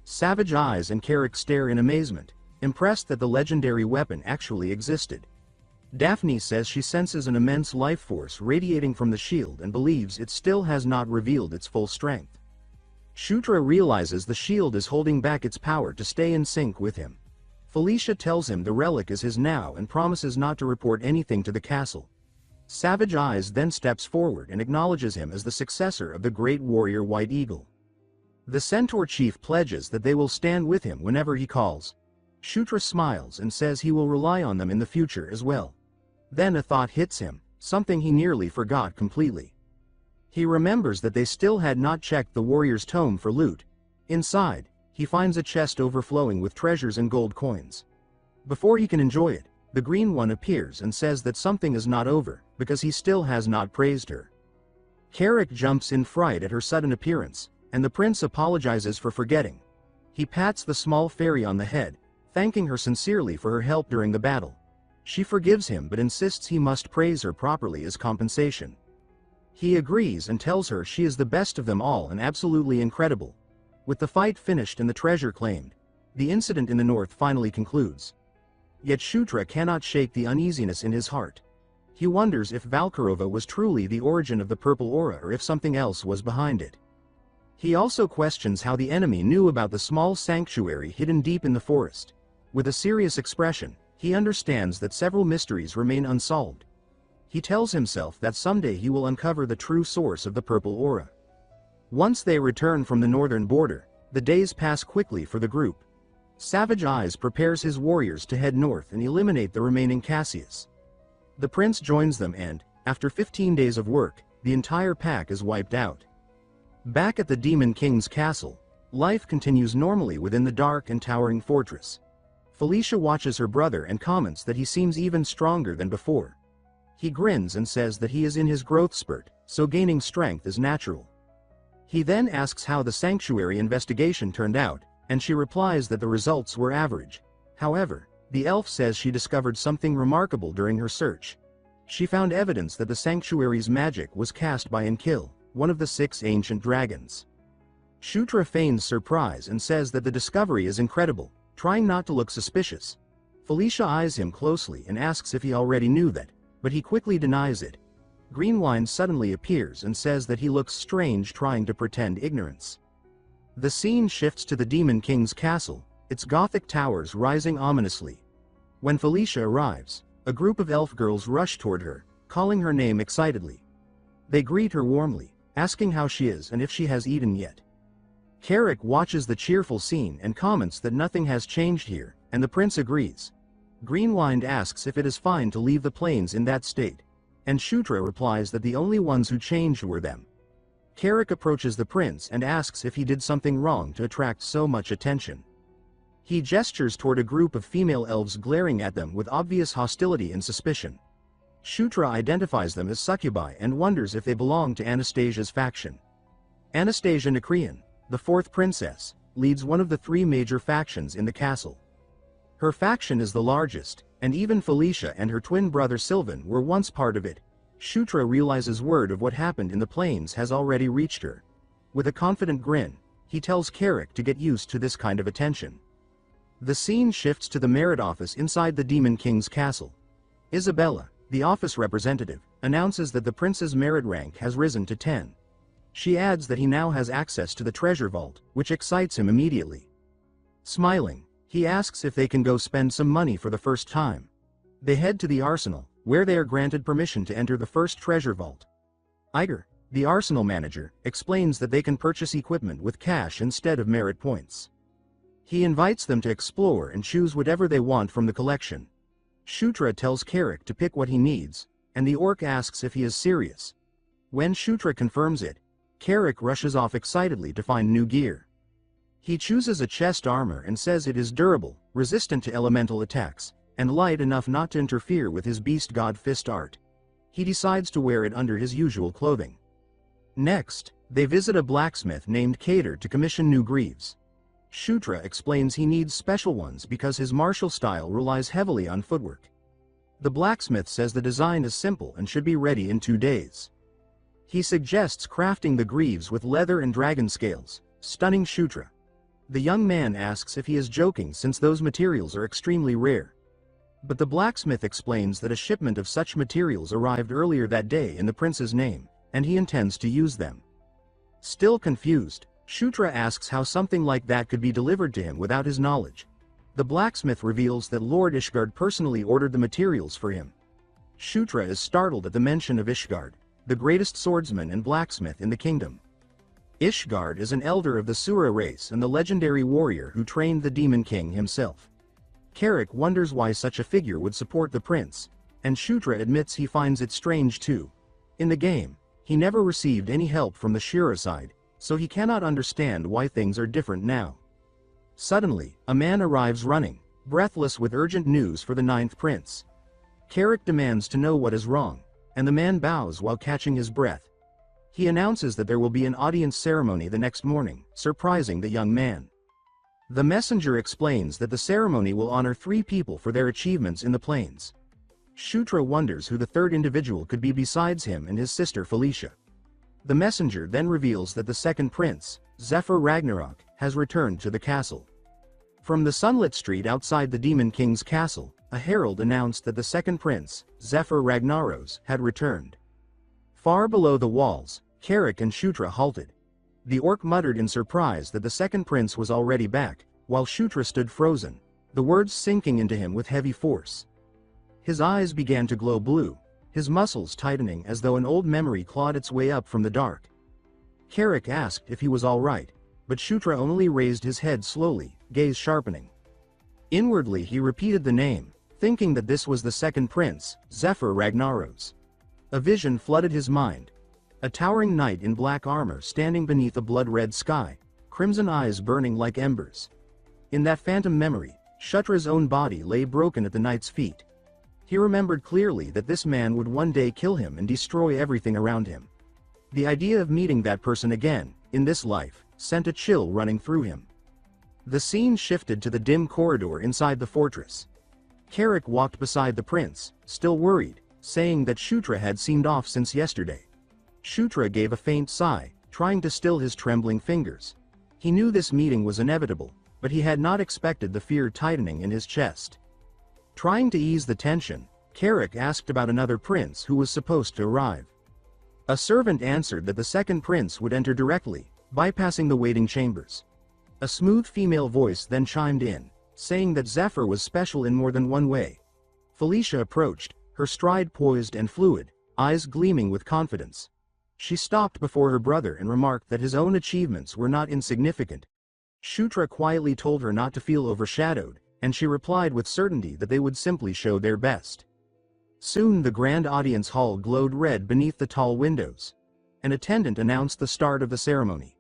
Savage Eyes and Carrick stare in amazement, impressed that the legendary weapon actually existed. Daphne says she senses an immense life force radiating from the shield and believes it still has not revealed its full strength. Shutra realizes the shield is holding back its power to stay in sync with him. Felicia tells him the relic is his now and promises not to report anything to the castle. Savage Eyes then steps forward and acknowledges him as the successor of the great warrior White Eagle. The Centaur chief pledges that they will stand with him whenever he calls. Shutra smiles and says he will rely on them in the future as well. Then a thought hits him, something he nearly forgot completely. He remembers that they still had not checked the warrior's tome for loot. Inside, he finds a chest overflowing with treasures and gold coins. Before he can enjoy it, the Green One appears and says that something is not over, because he still has not praised her. Carrick jumps in fright at her sudden appearance, and the prince apologizes for forgetting. He pats the small fairy on the head, thanking her sincerely for her help during the battle. She forgives him but insists he must praise her properly as compensation. He agrees and tells her she is the best of them all and absolutely incredible. With the fight finished and the treasure claimed, the incident in the north finally concludes. Yet Shutra cannot shake the uneasiness in his heart. He wonders if Valkarova was truly the origin of the purple aura or if something else was behind it. He also questions how the enemy knew about the small sanctuary hidden deep in the forest. With a serious expression, he understands that several mysteries remain unsolved. He tells himself that someday he will uncover the true source of the purple aura. Once they return from the northern border, the days pass quickly for the group. Savage Eyes prepares his warriors to head north and eliminate the remaining Cassius. The prince joins them and, after 15 days of work, the entire pack is wiped out. Back at the Demon King's castle, life continues normally within the dark and towering fortress. Felicia watches her brother and comments that he seems even stronger than before. He grins and says that he is in his growth spurt, so gaining strength is natural. He then asks how the sanctuary investigation turned out, and she replies that the results were average. However, the elf says she discovered something remarkable during her search. She found evidence that the sanctuary's magic was cast by Enkil, one of the 6 ancient dragons. Shutra feigns surprise and says that the discovery is incredible, trying not to look suspicious. Felicia eyes him closely and asks if he already knew that, but he quickly denies it. Greenwine suddenly appears and says that he looks strange trying to pretend ignorance. The scene shifts to the Demon King's castle, its Gothic towers rising ominously. When Felicia arrives, a group of elf girls rush toward her, calling her name excitedly. They greet her warmly, asking how she is and if she has eaten yet. Carrick watches the cheerful scene and comments that nothing has changed here, and the prince agrees. Greenwind asks if it is fine to leave the plains in that state, and Shutra replies that the only ones who changed were them. Carrick approaches the prince and asks if he did something wrong to attract so much attention. He gestures toward a group of female elves glaring at them with obvious hostility and suspicion. Shutra identifies them as succubi and wonders if they belong to Anastasia's faction. Anastasia Nakrian, the 4th princess, leads one of the 3 major factions in the castle. Her faction is the largest, and even Felicia and her twin brother Sylvan were once part of it. Shutra realizes word of what happened in the plains has already reached her. With a confident grin, he tells Carrick to get used to this kind of attention. The scene shifts to the merit office inside the Demon King's castle. Isabella, the office representative, announces that the prince's merit rank has risen to 10. She adds that he now has access to the treasure vault, which excites him immediately. Smiling, he asks if they can go spend some money for the first time. They head to the arsenal, where they are granted permission to enter the first treasure vault. Iger, the arsenal manager, explains that they can purchase equipment with cash instead of merit points. He invites them to explore and choose whatever they want from the collection. Shutra tells Carrick to pick what he needs, and the orc asks if he is serious. When Shutra confirms it, Carrick rushes off excitedly to find new gear. He chooses a chest armor and says it is durable, resistant to elemental attacks, and light enough not to interfere with his beast god fist art. He decides to wear it under his usual clothing. Next, they visit a blacksmith named Cater to commission new greaves. Shutra explains he needs special ones because his martial style relies heavily on footwork. The blacksmith says the design is simple and should be ready in 2 days. He suggests crafting the greaves with leather and dragon scales, stunning Shutra. The young man asks if he is joking since those materials are extremely rare. But the blacksmith explains that a shipment of such materials arrived earlier that day in the prince's name, and he intends to use them. Still confused, Shutra asks how something like that could be delivered to him without his knowledge. The blacksmith reveals that Lord Ishgard personally ordered the materials for him. Shutra is startled at the mention of Ishgard, the greatest swordsman and blacksmith in the kingdom. Ishgard is an elder of the Sura race and the legendary warrior who trained the Demon King himself. Carrick wonders why such a figure would support the prince, and Shutra admits he finds it strange too. In the game, he never received any help from the Shura side, so he cannot understand why things are different now. Suddenly, a man arrives running, breathless with urgent news for the 9th prince. Carrick demands to know what is wrong, and the man bows while catching his breath. He announces that there will be an audience ceremony the next morning, surprising the young man. The messenger explains that the ceremony will honor 3 people for their achievements in the plains. Shutra wonders who the 3rd individual could be besides him and his sister Felicia. The messenger then reveals that the 2nd prince, Zephyr Ragnarok, has returned to the castle. From the sunlit street outside the Demon King's castle, a herald announced that the 2nd prince, Zephyr Ragnaros, had returned. Far below the walls, Carrick and Shutra halted. The orc muttered in surprise that the 2nd prince was already back, while Shutra stood frozen, the words sinking into him with heavy force. His eyes began to glow blue, his muscles tightening as though an old memory clawed its way up from the dark. Carrick asked if he was all right, but Shutra only raised his head slowly, gaze sharpening. Inwardly he repeated the name, thinking that this was the second prince, Zephyr Ragnaros. A vision flooded his mind. A towering knight in black armor standing beneath a blood-red sky, crimson eyes burning like embers. In that phantom memory, Shutra's own body lay broken at the knight's feet. He remembered clearly that this man would one day kill him and destroy everything around him. The idea of meeting that person again, in this life, sent a chill running through him. The scene shifted to the dim corridor inside the fortress. Carrick walked beside the prince, still worried, saying that Shutra had seemed off since yesterday. Shutra gave a faint sigh, trying to still his trembling fingers. He knew this meeting was inevitable, but he had not expected the fear tightening in his chest. Trying to ease the tension, Carrick asked about another prince who was supposed to arrive. A servant answered that the second prince would enter directly, bypassing the waiting chambers. A smooth female voice then chimed in, saying that Zephyr was special in more than one way. Felicia approached, her stride poised and fluid, eyes gleaming with confidence. She stopped before her brother and remarked that his own achievements were not insignificant. Shutra quietly told her not to feel overshadowed, and she replied with certainty that they would simply show their best. Soon the grand audience hall glowed red beneath the tall windows. An attendant announced the start of the ceremony.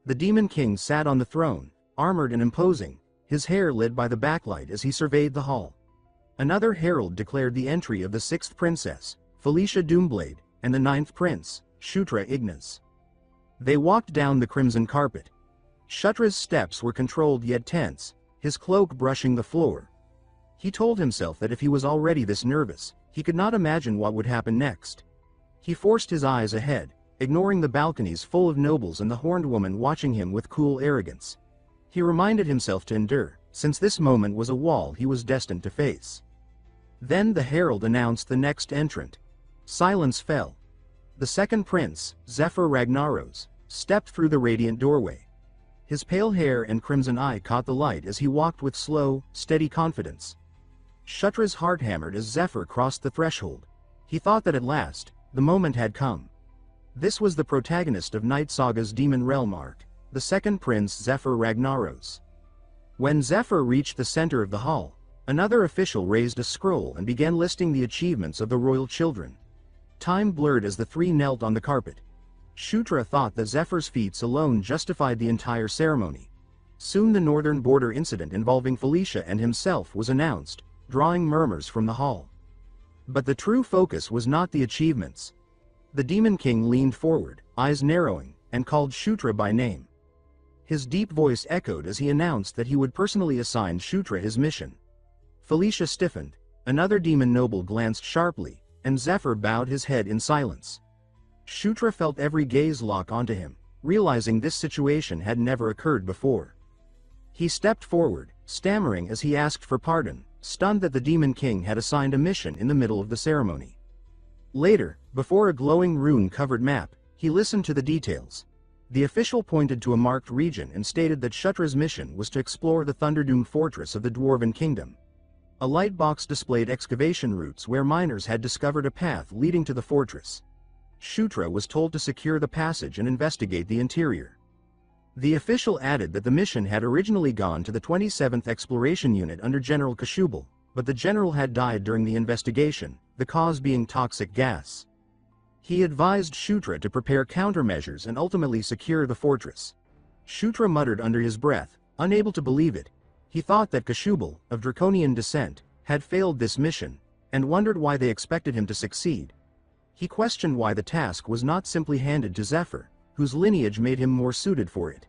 The Demon King sat on the throne, armored and imposing, his hair lit by the backlight as he surveyed the hall. Another herald declared the entry of the sixth princess, Felicia Doomblade, and the ninth prince, Shutra Ignis. They walked down the crimson carpet. Shutra's steps were controlled yet tense, his cloak brushing the floor. He told himself that if he was already this nervous, he could not imagine what would happen next. He forced his eyes ahead, ignoring the balconies full of nobles and the horned woman watching him with cool arrogance. He reminded himself to endure, since this moment was a wall he was destined to face. Then the herald announced the next entrant. Silence fell. The second prince, Zephyr Ragnaros, stepped through the radiant doorway. His pale hair and crimson eye caught the light as he walked with slow, steady confidence. Shutra's heart hammered as Zephyr crossed the threshold. He thought that at last, the moment had come. This was the protagonist of Night Saga's Demon Realm arc, the second prince Zephyr Ragnaros. When Zephyr reached the center of the hall, another official raised a scroll and began listing the achievements of the royal children. Time blurred as the three knelt on the carpet. Shutra thought that Zephyr's feats alone justified the entire ceremony. Soon the northern border incident involving Felicia and himself was announced, drawing murmurs from the hall. But the true focus was not the achievements. The Demon King leaned forward, eyes narrowing, and called Shutra by name. His deep voice echoed as he announced that he would personally assign Shutra his mission. Felicia stiffened, another demon noble glanced sharply, and Zephyr bowed his head in silence. Shutra felt every gaze lock onto him, realizing this situation had never occurred before. He stepped forward, stammering as he asked for pardon, stunned that the Demon King had assigned a mission in the middle of the ceremony. Later, before a glowing rune-covered map, he listened to the details. The official pointed to a marked region and stated that Shutra's mission was to explore the Thunderdome fortress of the Dwarven Kingdom. A light box displayed excavation routes where miners had discovered a path leading to the fortress. Shutra was told to secure the passage and investigate the interior. The official added that the mission had originally gone to the 27th Exploration Unit under General Kashubal, but the general had died during the investigation, the cause being toxic gas. He advised Shutra to prepare countermeasures and ultimately secure the fortress. Shutra muttered under his breath, unable to believe it. He thought that Kashubal, of Draconian descent, had failed this mission, and wondered why they expected him to succeed. He questioned why the task was not simply handed to Zephyr, whose lineage made him more suited for it.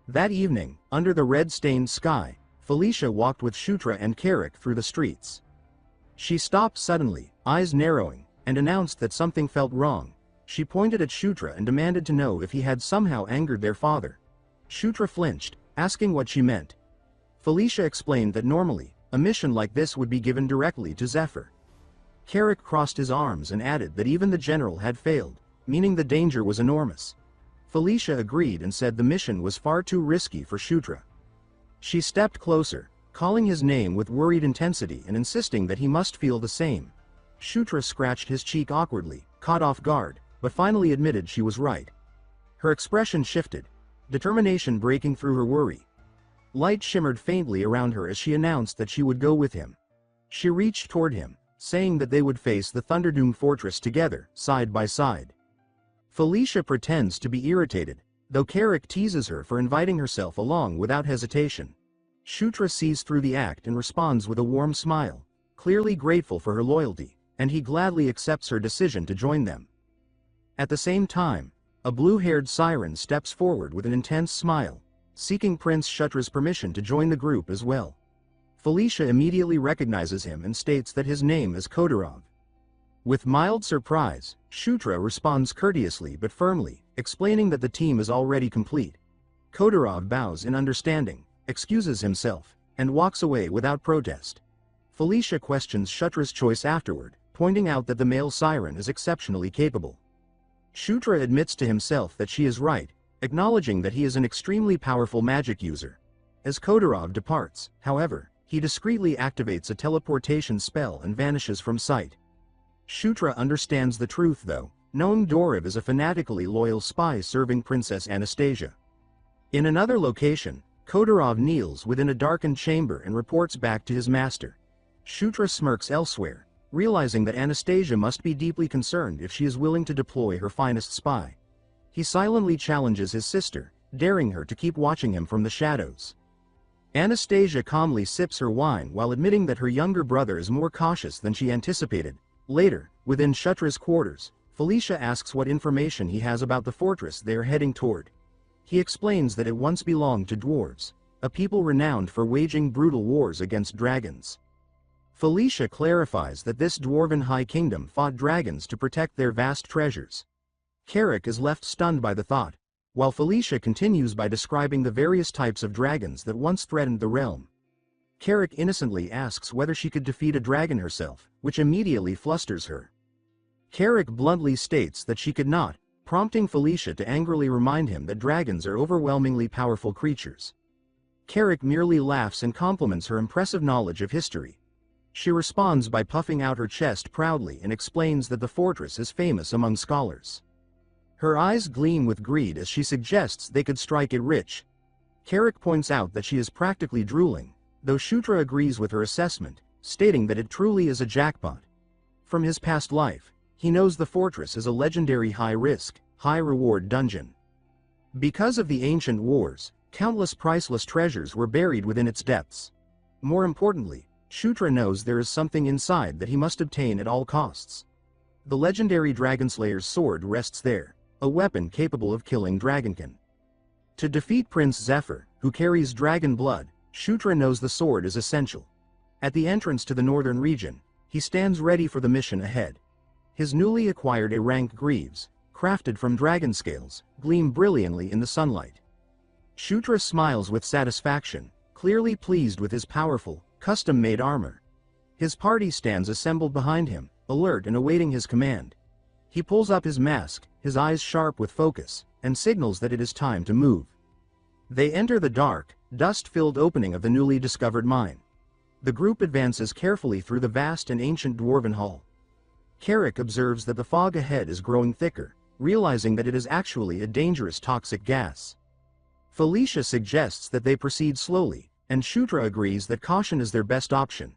That evening, under the red-stained sky, Felicia walked with Shutra and Carrick through the streets. She stopped suddenly, eyes narrowing, and announced that something felt wrong. She pointed at Shutra and demanded to know if he had somehow angered their father. Shutra flinched, asking what she meant. Felicia explained that normally, a mission like this would be given directly to Zephyr. Carrick crossed his arms and added that even the general had failed, meaning the danger was enormous. Felicia agreed and said the mission was far too risky for Shutra. She stepped closer, calling his name with worried intensity and insisting that he must feel the same. Shutra scratched his cheek awkwardly, caught off guard, but finally admitted she was right. Her expression shifted, determination breaking through her worry. Light shimmered faintly around her as she announced that she would go with him. She reached toward him, saying that they would face the Thunderdome fortress together, side by side. Felicia pretends to be irritated, though Carrick teases her for inviting herself along without hesitation. Shutra sees through the act and responds with a warm smile, clearly grateful for her loyalty, and he gladly accepts her decision to join them. At the same time, a blue-haired siren steps forward with an intense smile, seeking Prince Shutra's permission to join the group as well. Felicia immediately recognizes him and states that his name is Khodorov. With mild surprise, Shutra responds courteously but firmly, explaining that the team is already complete. Khodorov bows in understanding, excuses himself, and walks away without protest. Felicia questions Shutra's choice afterward, pointing out that the male siren is exceptionally capable. Shutra admits to himself that she is right, acknowledging that he is an extremely powerful magic user. As Khodorov departs, however, he discreetly activates a teleportation spell and vanishes from sight. Shutra understands the truth though, knowing Doriv is a fanatically loyal spy serving Princess Anastasia. In another location, Khodorov kneels within a darkened chamber and reports back to his master. Shutra smirks elsewhere, realizing that Anastasia must be deeply concerned if she is willing to deploy her finest spy. He silently challenges his sister, daring her to keep watching him from the shadows. Anastasia calmly sips her wine while admitting that her younger brother is more cautious than she anticipated. Later, within Shutra's quarters, Felicia asks what information he has about the fortress they are heading toward. He explains that it once belonged to dwarves, a people renowned for waging brutal wars against dragons. Felicia clarifies that this dwarven high kingdom fought dragons to protect their vast treasures. Carrick is left stunned by the thought, while Felicia continues by describing the various types of dragons that once threatened the realm. Carrick innocently asks whether she could defeat a dragon herself, which immediately flusters her. Carrick bluntly states that she could not, prompting Felicia to angrily remind him that dragons are overwhelmingly powerful creatures. Carrick merely laughs and compliments her impressive knowledge of history. She responds by puffing out her chest proudly and explains that the fortress is famous among scholars. Her eyes gleam with greed as she suggests they could strike it rich. Carrick points out that she is practically drooling, though Shutra agrees with her assessment, stating that it truly is a jackpot. From his past life, he knows the fortress is a legendary high-risk, high-reward dungeon. Because of the ancient wars, countless priceless treasures were buried within its depths. More importantly, Shutra knows there is something inside that he must obtain at all costs. The legendary Dragonslayer's sword rests there, a weapon capable of killing Dragonkin. To defeat Prince Zephyr, who carries dragon blood, Shutra knows the sword is essential. At the entrance to the northern region, he stands ready for the mission ahead. His newly acquired A-rank greaves, crafted from dragon scales, gleam brilliantly in the sunlight. Shutra smiles with satisfaction, clearly pleased with his powerful, custom-made armor. His party stands assembled behind him, alert and awaiting his command. He pulls up his mask, his eyes sharp with focus, and signals that it is time to move. They enter the dark, dust-filled opening of the newly discovered mine. The group advances carefully through the vast and ancient dwarven hall. Carrick observes that the fog ahead is growing thicker, realizing that it is actually a dangerous toxic gas. Felicia suggests that they proceed slowly, and Shutra agrees that caution is their best option.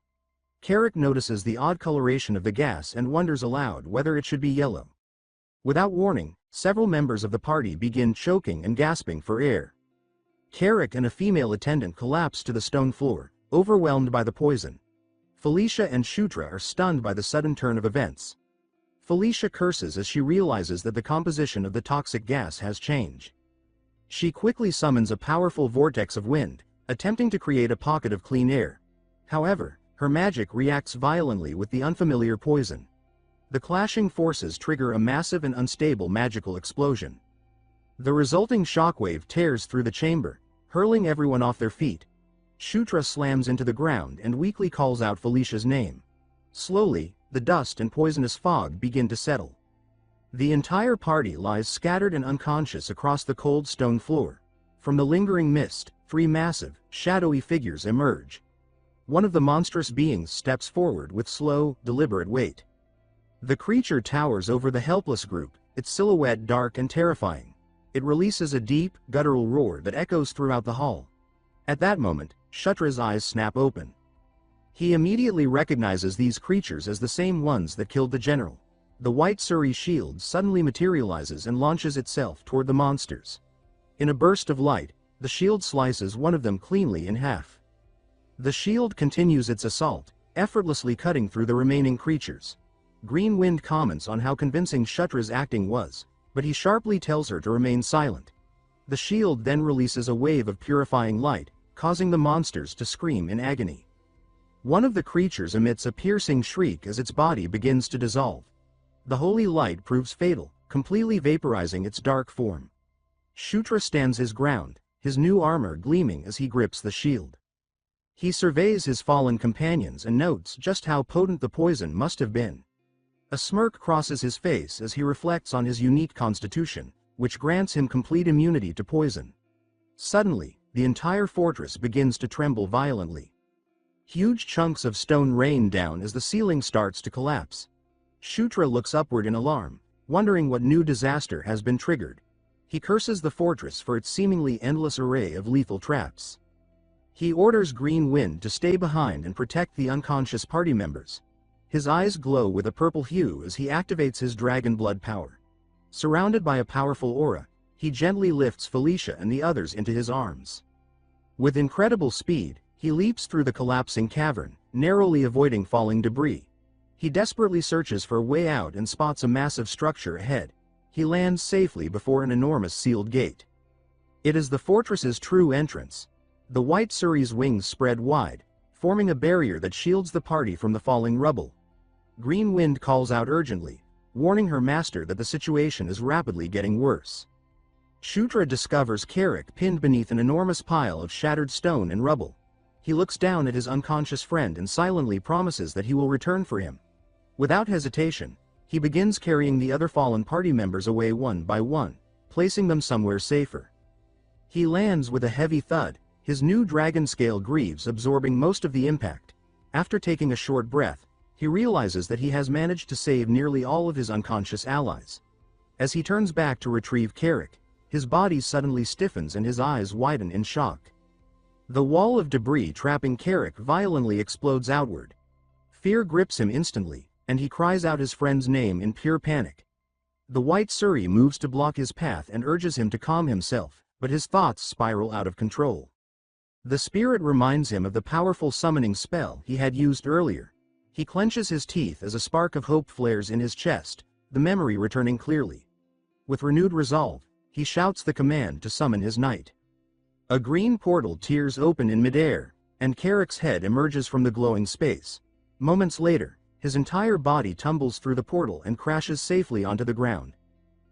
Carrick notices the odd coloration of the gas and wonders aloud whether it should be yellow. Without warning, several members of the party begin choking and gasping for air. Carrick and a female attendant collapse to the stone floor, overwhelmed by the poison. Felicia and Shutra are stunned by the sudden turn of events. Felicia curses as she realizes that the composition of the toxic gas has changed. She quickly summons a powerful vortex of wind, attempting to create a pocket of clean air. However, her magic reacts violently with the unfamiliar poison. The clashing forces trigger a massive and unstable magical explosion. The resulting shockwave tears through the chamber, hurling everyone off their feet. Shutra slams into the ground and weakly calls out Felicia's name. Slowly, the dust and poisonous fog begin to settle. The entire party lies scattered and unconscious across the cold stone floor. From the lingering mist, three massive, shadowy figures emerge. One of the monstrous beings steps forward with slow, deliberate weight. The creature towers over the helpless group, its silhouette dark and terrifying. It releases a deep, guttural roar that echoes throughout the hall. At that moment, Shutra's eyes snap open. He immediately recognizes these creatures as the same ones that killed the general. The white Suri shield suddenly materializes and launches itself toward the monsters. In a burst of light, the shield slices one of them cleanly in half. The shield continues its assault, effortlessly cutting through the remaining creatures. Green Wind comments on how convincing Shutra's acting was, but he sharply tells her to remain silent. The shield then releases a wave of purifying light, causing the monsters to scream in agony. One of the creatures emits a piercing shriek as its body begins to dissolve. The holy light proves fatal, completely vaporizing its dark form. Shutra stands his ground, his new armor gleaming as he grips the shield. He surveys his fallen companions and notes just how potent the poison must have been. A smirk crosses his face as he reflects on his unique constitution, which grants him complete immunity to poison. Suddenly, the entire fortress begins to tremble violently. Huge chunks of stone rain down as the ceiling starts to collapse. Shutra looks upward in alarm, wondering what new disaster has been triggered. He curses the fortress for its seemingly endless array of lethal traps. He orders Green Wind to stay behind and protect the unconscious party members. His eyes glow with a purple hue as he activates his dragon blood power. Surrounded by a powerful aura, he gently lifts Felicia and the others into his arms. With incredible speed, he leaps through the collapsing cavern, narrowly avoiding falling debris. He desperately searches for a way out and spots a massive structure ahead. He lands safely before an enormous sealed gate. It is the fortress's true entrance. The white Suri's wings spread wide, forming a barrier that shields the party from the falling rubble. Green Wind calls out urgently, warning her master that the situation is rapidly getting worse. Shutra discovers Carrick pinned beneath an enormous pile of shattered stone and rubble. He looks down at his unconscious friend and silently promises that he will return for him. Without hesitation, he begins carrying the other fallen party members away one by one, placing them somewhere safer. He lands with a heavy thud, his new dragon-scale greaves absorbing most of the impact. After taking a short breath, he realizes that he has managed to save nearly all of his unconscious allies. As he turns back to retrieve Carrick, his body suddenly stiffens and his eyes widen in shock. The wall of debris trapping Carrick violently explodes outward. Fear grips him instantly, and he cries out his friend's name in pure panic. The white Suri moves to block his path and urges him to calm himself, but his thoughts spiral out of control. The spirit reminds him of the powerful summoning spell he had used earlier. He clenches his teeth as a spark of hope flares in his chest, the memory returning clearly. With renewed resolve, he shouts the command to summon his knight. A green portal tears open in midair, and Carrick's head emerges from the glowing space. Moments later, his entire body tumbles through the portal and crashes safely onto the ground.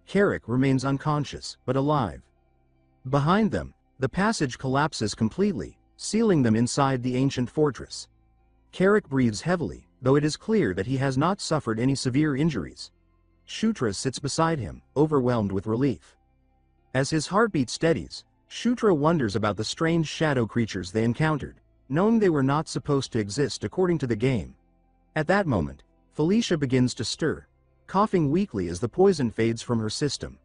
Carrick remains unconscious, but alive. Behind them, the passage collapses completely, sealing them inside the ancient fortress. Carrick breathes heavily, though it is clear that he has not suffered any severe injuries. Shutra sits beside him, overwhelmed with relief. As his heartbeat steadies, Shutra wonders about the strange shadow creatures they encountered, knowing they were not supposed to exist according to the game. At that moment, Felicia begins to stir, coughing weakly as the poison fades from her system.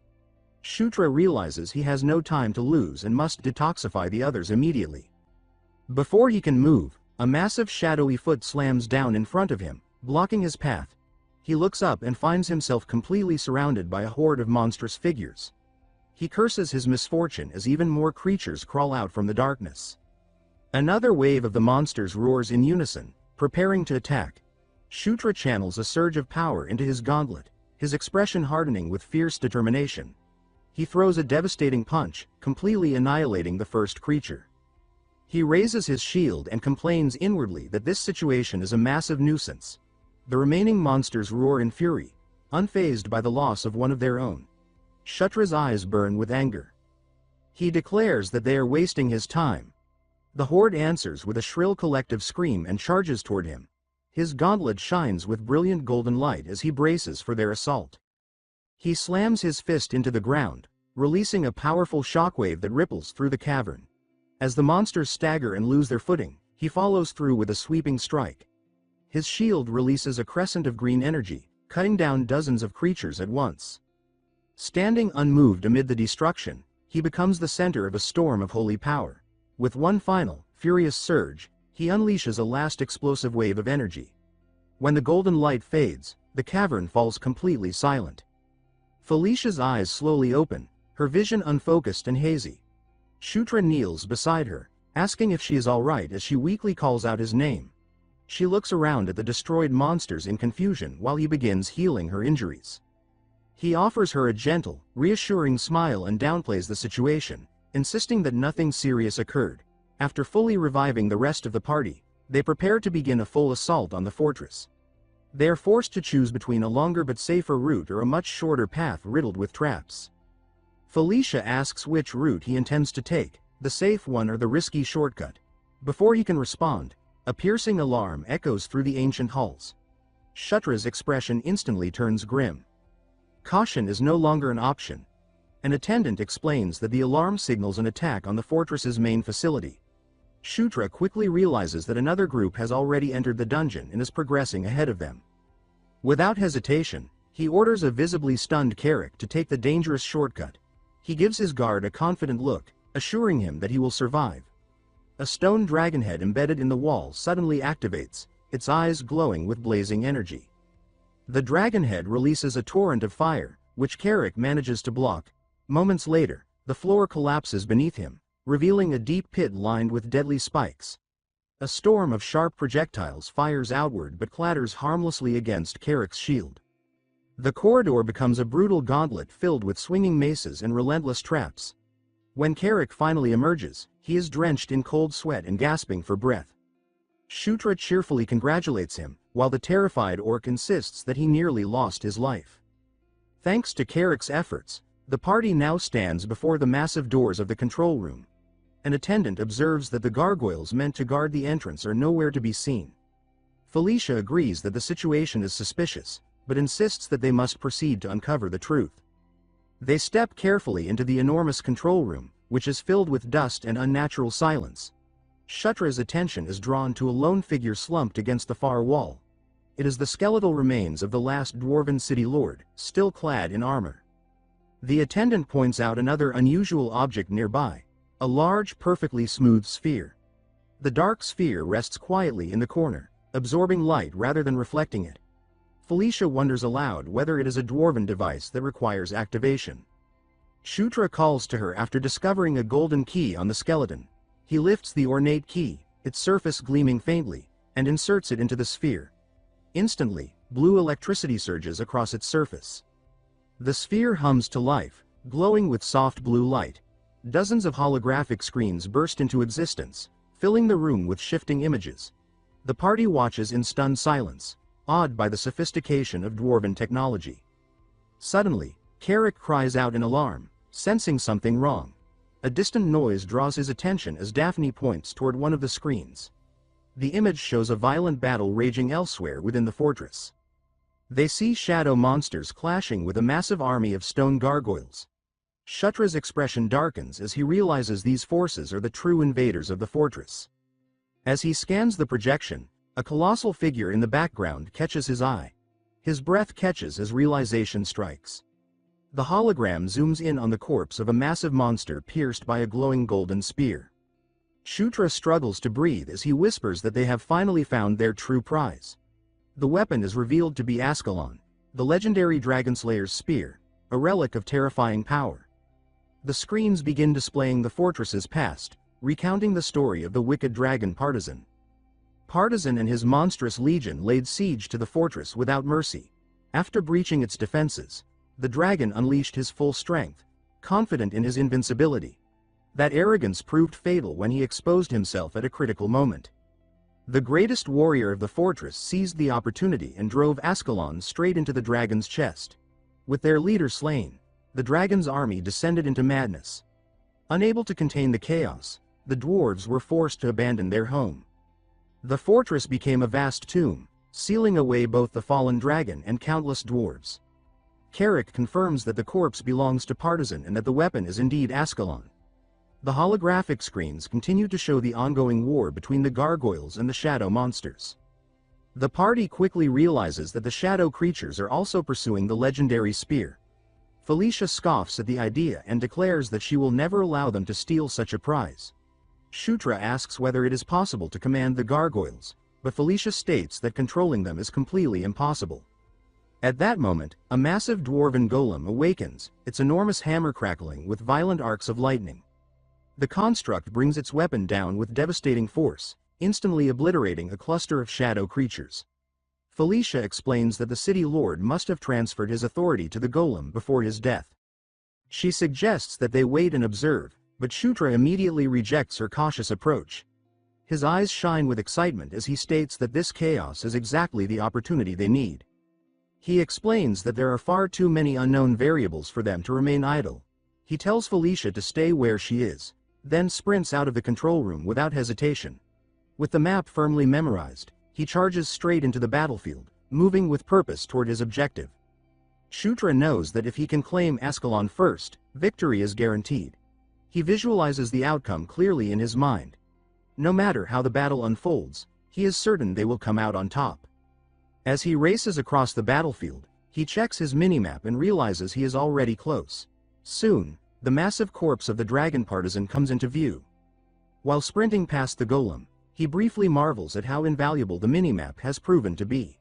Shutra realizes he has no time to lose and must detoxify the others immediately. Before he can move, a massive shadowy foot slams down in front of him, blocking his path. He looks up and finds himself completely surrounded by a horde of monstrous figures. He curses his misfortune as even more creatures crawl out from the darkness. Another wave of the monsters roars in unison, preparing to attack. Shutra channels a surge of power into his gauntlet, his expression hardening with fierce determination. He throws a devastating punch, completely annihilating the first creature. He raises his shield and complains inwardly that this situation is a massive nuisance. The remaining monsters roar in fury, unfazed by the loss of one of their own. Shutra's eyes burn with anger. He declares that they are wasting his time. The horde answers with a shrill collective scream and charges toward him. His gauntlet shines with brilliant golden light as he braces for their assault. He slams his fist into the ground, releasing a powerful shockwave that ripples through the cavern. As the monsters stagger and lose their footing, he follows through with a sweeping strike. His shield releases a crescent of green energy, cutting down dozens of creatures at once. Standing unmoved amid the destruction, he becomes the center of a storm of holy power. With one final, furious surge, He unleashes a last explosive wave of energy. When the golden light fades, the cavern falls completely silent. Felicia's eyes slowly open, her vision unfocused and hazy. Shutra kneels beside her, asking if she is all right as she weakly calls out his name. She looks around at the destroyed monsters in confusion while he begins healing her injuries. He offers her a gentle, reassuring smile and downplays the situation, insisting that nothing serious occurred. After fully reviving the rest of the party, they prepare to begin a full assault on the fortress. They are forced to choose between a longer but safer route or a much shorter path riddled with traps. Felicia asks which route he intends to take, the safe one or the risky shortcut. Before he can respond, a piercing alarm echoes through the ancient halls. Shutra's expression instantly turns grim. Caution is no longer an option. An attendant explains that the alarm signals an attack on the fortress's main facility. Shutra quickly realizes that another group has already entered the dungeon and is progressing ahead of them. Without hesitation, he orders a visibly stunned Carrick to take the dangerous shortcut. He gives his guard a confident look, assuring him that he will survive. A stone dragonhead embedded in the wall suddenly activates, its eyes glowing with blazing energy. The dragonhead releases a torrent of fire, which Carrick manages to block. Moments later, the floor collapses beneath him, revealing a deep pit lined with deadly spikes. A storm of sharp projectiles fires outward but clatters harmlessly against Carrick's shield. The corridor becomes a brutal gauntlet filled with swinging maces and relentless traps. When Carrick finally emerges, he is drenched in cold sweat and gasping for breath. Shutra cheerfully congratulates him, while the terrified orc insists that he nearly lost his life. Thanks to Carrick's efforts, the party now stands before the massive doors of the control room. An attendant observes that the gargoyles meant to guard the entrance are nowhere to be seen. Felicia agrees that the situation is suspicious, but insists that they must proceed to uncover the truth. They step carefully into the enormous control room, which is filled with dust and unnatural silence. Shutra's attention is drawn to a lone figure slumped against the far wall. It is the skeletal remains of the last dwarven city lord, still clad in armor. The attendant points out another unusual object nearby, a large, perfectly smooth sphere. The dark sphere rests quietly in the corner, absorbing light rather than reflecting it. Felicia wonders aloud whether it is a dwarven device that requires activation. Shutra calls to her after discovering a golden key on the skeleton. He lifts the ornate key, its surface gleaming faintly, and inserts it into the sphere. Instantly, blue electricity surges across its surface. The sphere hums to life, glowing with soft blue light. Dozens of holographic screens burst into existence, filling the room with shifting images. The party watches in stunned silence, awed by the sophistication of dwarven technology. Suddenly, Carrick cries out in alarm, sensing something wrong. A distant noise draws his attention as Daphne points toward one of the screens. The image shows a violent battle raging elsewhere within the fortress. They see shadow monsters clashing with a massive army of stone gargoyles. Shutra's expression darkens as he realizes these forces are the true invaders of the fortress. As he scans the projection, a colossal figure in the background catches his eye. His breath catches as realization strikes. The hologram zooms in on the corpse of a massive monster pierced by a glowing golden spear. Shutra struggles to breathe as he whispers that they have finally found their true prize. The weapon is revealed to be Ascalon, the legendary Dragonslayer's spear, a relic of terrifying power. The screens begin displaying the fortress's past, recounting the story of the wicked dragon Partisan. Partisan and his monstrous legion laid siege to the fortress without mercy. After breaching its defenses, the dragon unleashed his full strength, confident in his invincibility. That arrogance proved fatal when he exposed himself at a critical moment. The greatest warrior of the fortress seized the opportunity and drove Ascalon straight into the dragon's chest. With their leader slain, the dragon's army descended into madness. Unable to contain the chaos, the dwarves were forced to abandon their home. The fortress became a vast tomb, sealing away both the fallen dragon and countless dwarves. Carrick confirms that the corpse belongs to Partisan and that the weapon is indeed Ascalon. The holographic screens continue to show the ongoing war between the gargoyles and the shadow monsters. The party quickly realizes that the shadow creatures are also pursuing the legendary spear. Felicia scoffs at the idea and declares that she will never allow them to steal such a prize. Shutra asks whether it is possible to command the gargoyles, but Felicia states that controlling them is completely impossible. At that moment, a massive dwarven golem awakens, its enormous hammer crackling with violent arcs of lightning. The construct brings its weapon down with devastating force, instantly obliterating a cluster of shadow creatures. Felicia explains that the city lord must have transferred his authority to the golem before his death. She suggests that they wait and observe, but Shutra immediately rejects her cautious approach. His eyes shine with excitement as he states that this chaos is exactly the opportunity they need. He explains that there are far too many unknown variables for them to remain idle. He tells Felicia to stay where she is, then sprints out of the control room without hesitation. With the map firmly memorized, he charges straight into the battlefield, moving with purpose toward his objective. Shutra knows that if he can claim Ascalon first, victory is guaranteed. He visualizes the outcome clearly in his mind. No matter how the battle unfolds, he is certain they will come out on top. As he races across the battlefield, he checks his minimap and realizes he is already close. Soon, the massive corpse of the dragon partisan comes into view. While sprinting past the golem, he briefly marvels at how invaluable the minimap has proven to be.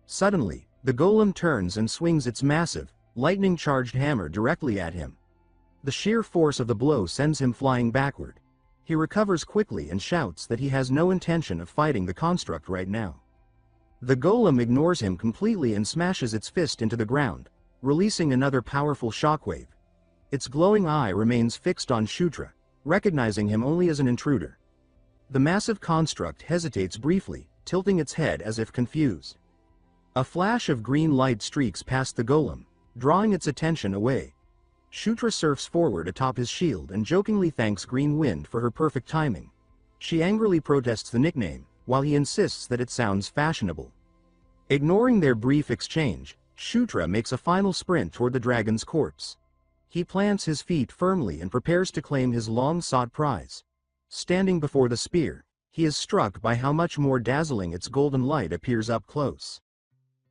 Suddenly, the golem turns and swings its massive, lightning-charged hammer directly at him. The sheer force of the blow sends him flying backward. He recovers quickly and shouts that he has no intention of fighting the construct right now. The golem ignores him completely and smashes its fist into the ground, releasing another powerful shockwave. Its glowing eye remains fixed on Shutra, recognizing him only as an intruder. The massive construct hesitates briefly, tilting its head as if confused. A flash of green light streaks past the golem, drawing its attention away. Shutra surfs forward atop his shield and jokingly thanks Green Wind for her perfect timing. She angrily protests the nickname, while he insists that it sounds fashionable. Ignoring their brief exchange, Shutra makes a final sprint toward the dragon's corpse. He plants his feet firmly and prepares to claim his long-sought prize. Standing before the spear, he is struck by how much more dazzling its golden light appears up close.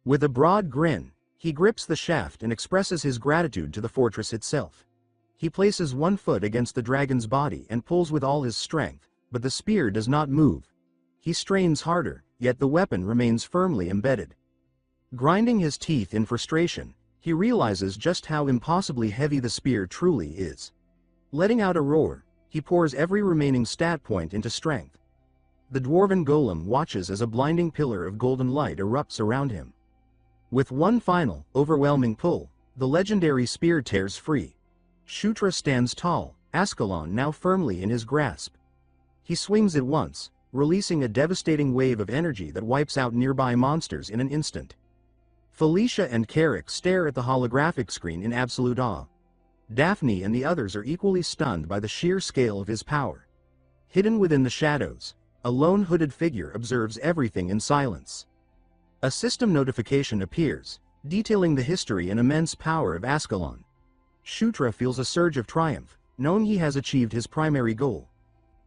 With a broad grin, he grips the shaft and expresses his gratitude to the fortress itself. He places one foot against the dragon's body and pulls with all his strength, but the spear does not move. He strains harder, yet the weapon remains firmly embedded. Grinding his teeth in frustration, he realizes just how impossibly heavy the spear truly is. Letting out a roar, he pours every remaining stat point into strength. The dwarven golem watches as a blinding pillar of golden light erupts around him. With one final, overwhelming pull, the legendary spear tears free. Shutra stands tall, Ascalon now firmly in his grasp. He swings it once, releasing a devastating wave of energy that wipes out nearby monsters in an instant. Felicia and Carrick stare at the holographic screen in absolute awe. Daphne and the others are equally stunned by the sheer scale of his power. Hidden within the shadows, a lone hooded figure observes everything in silence. A system notification appears, detailing the history and immense power of Ascalon. Shutra feels a surge of triumph, knowing he has achieved his primary goal.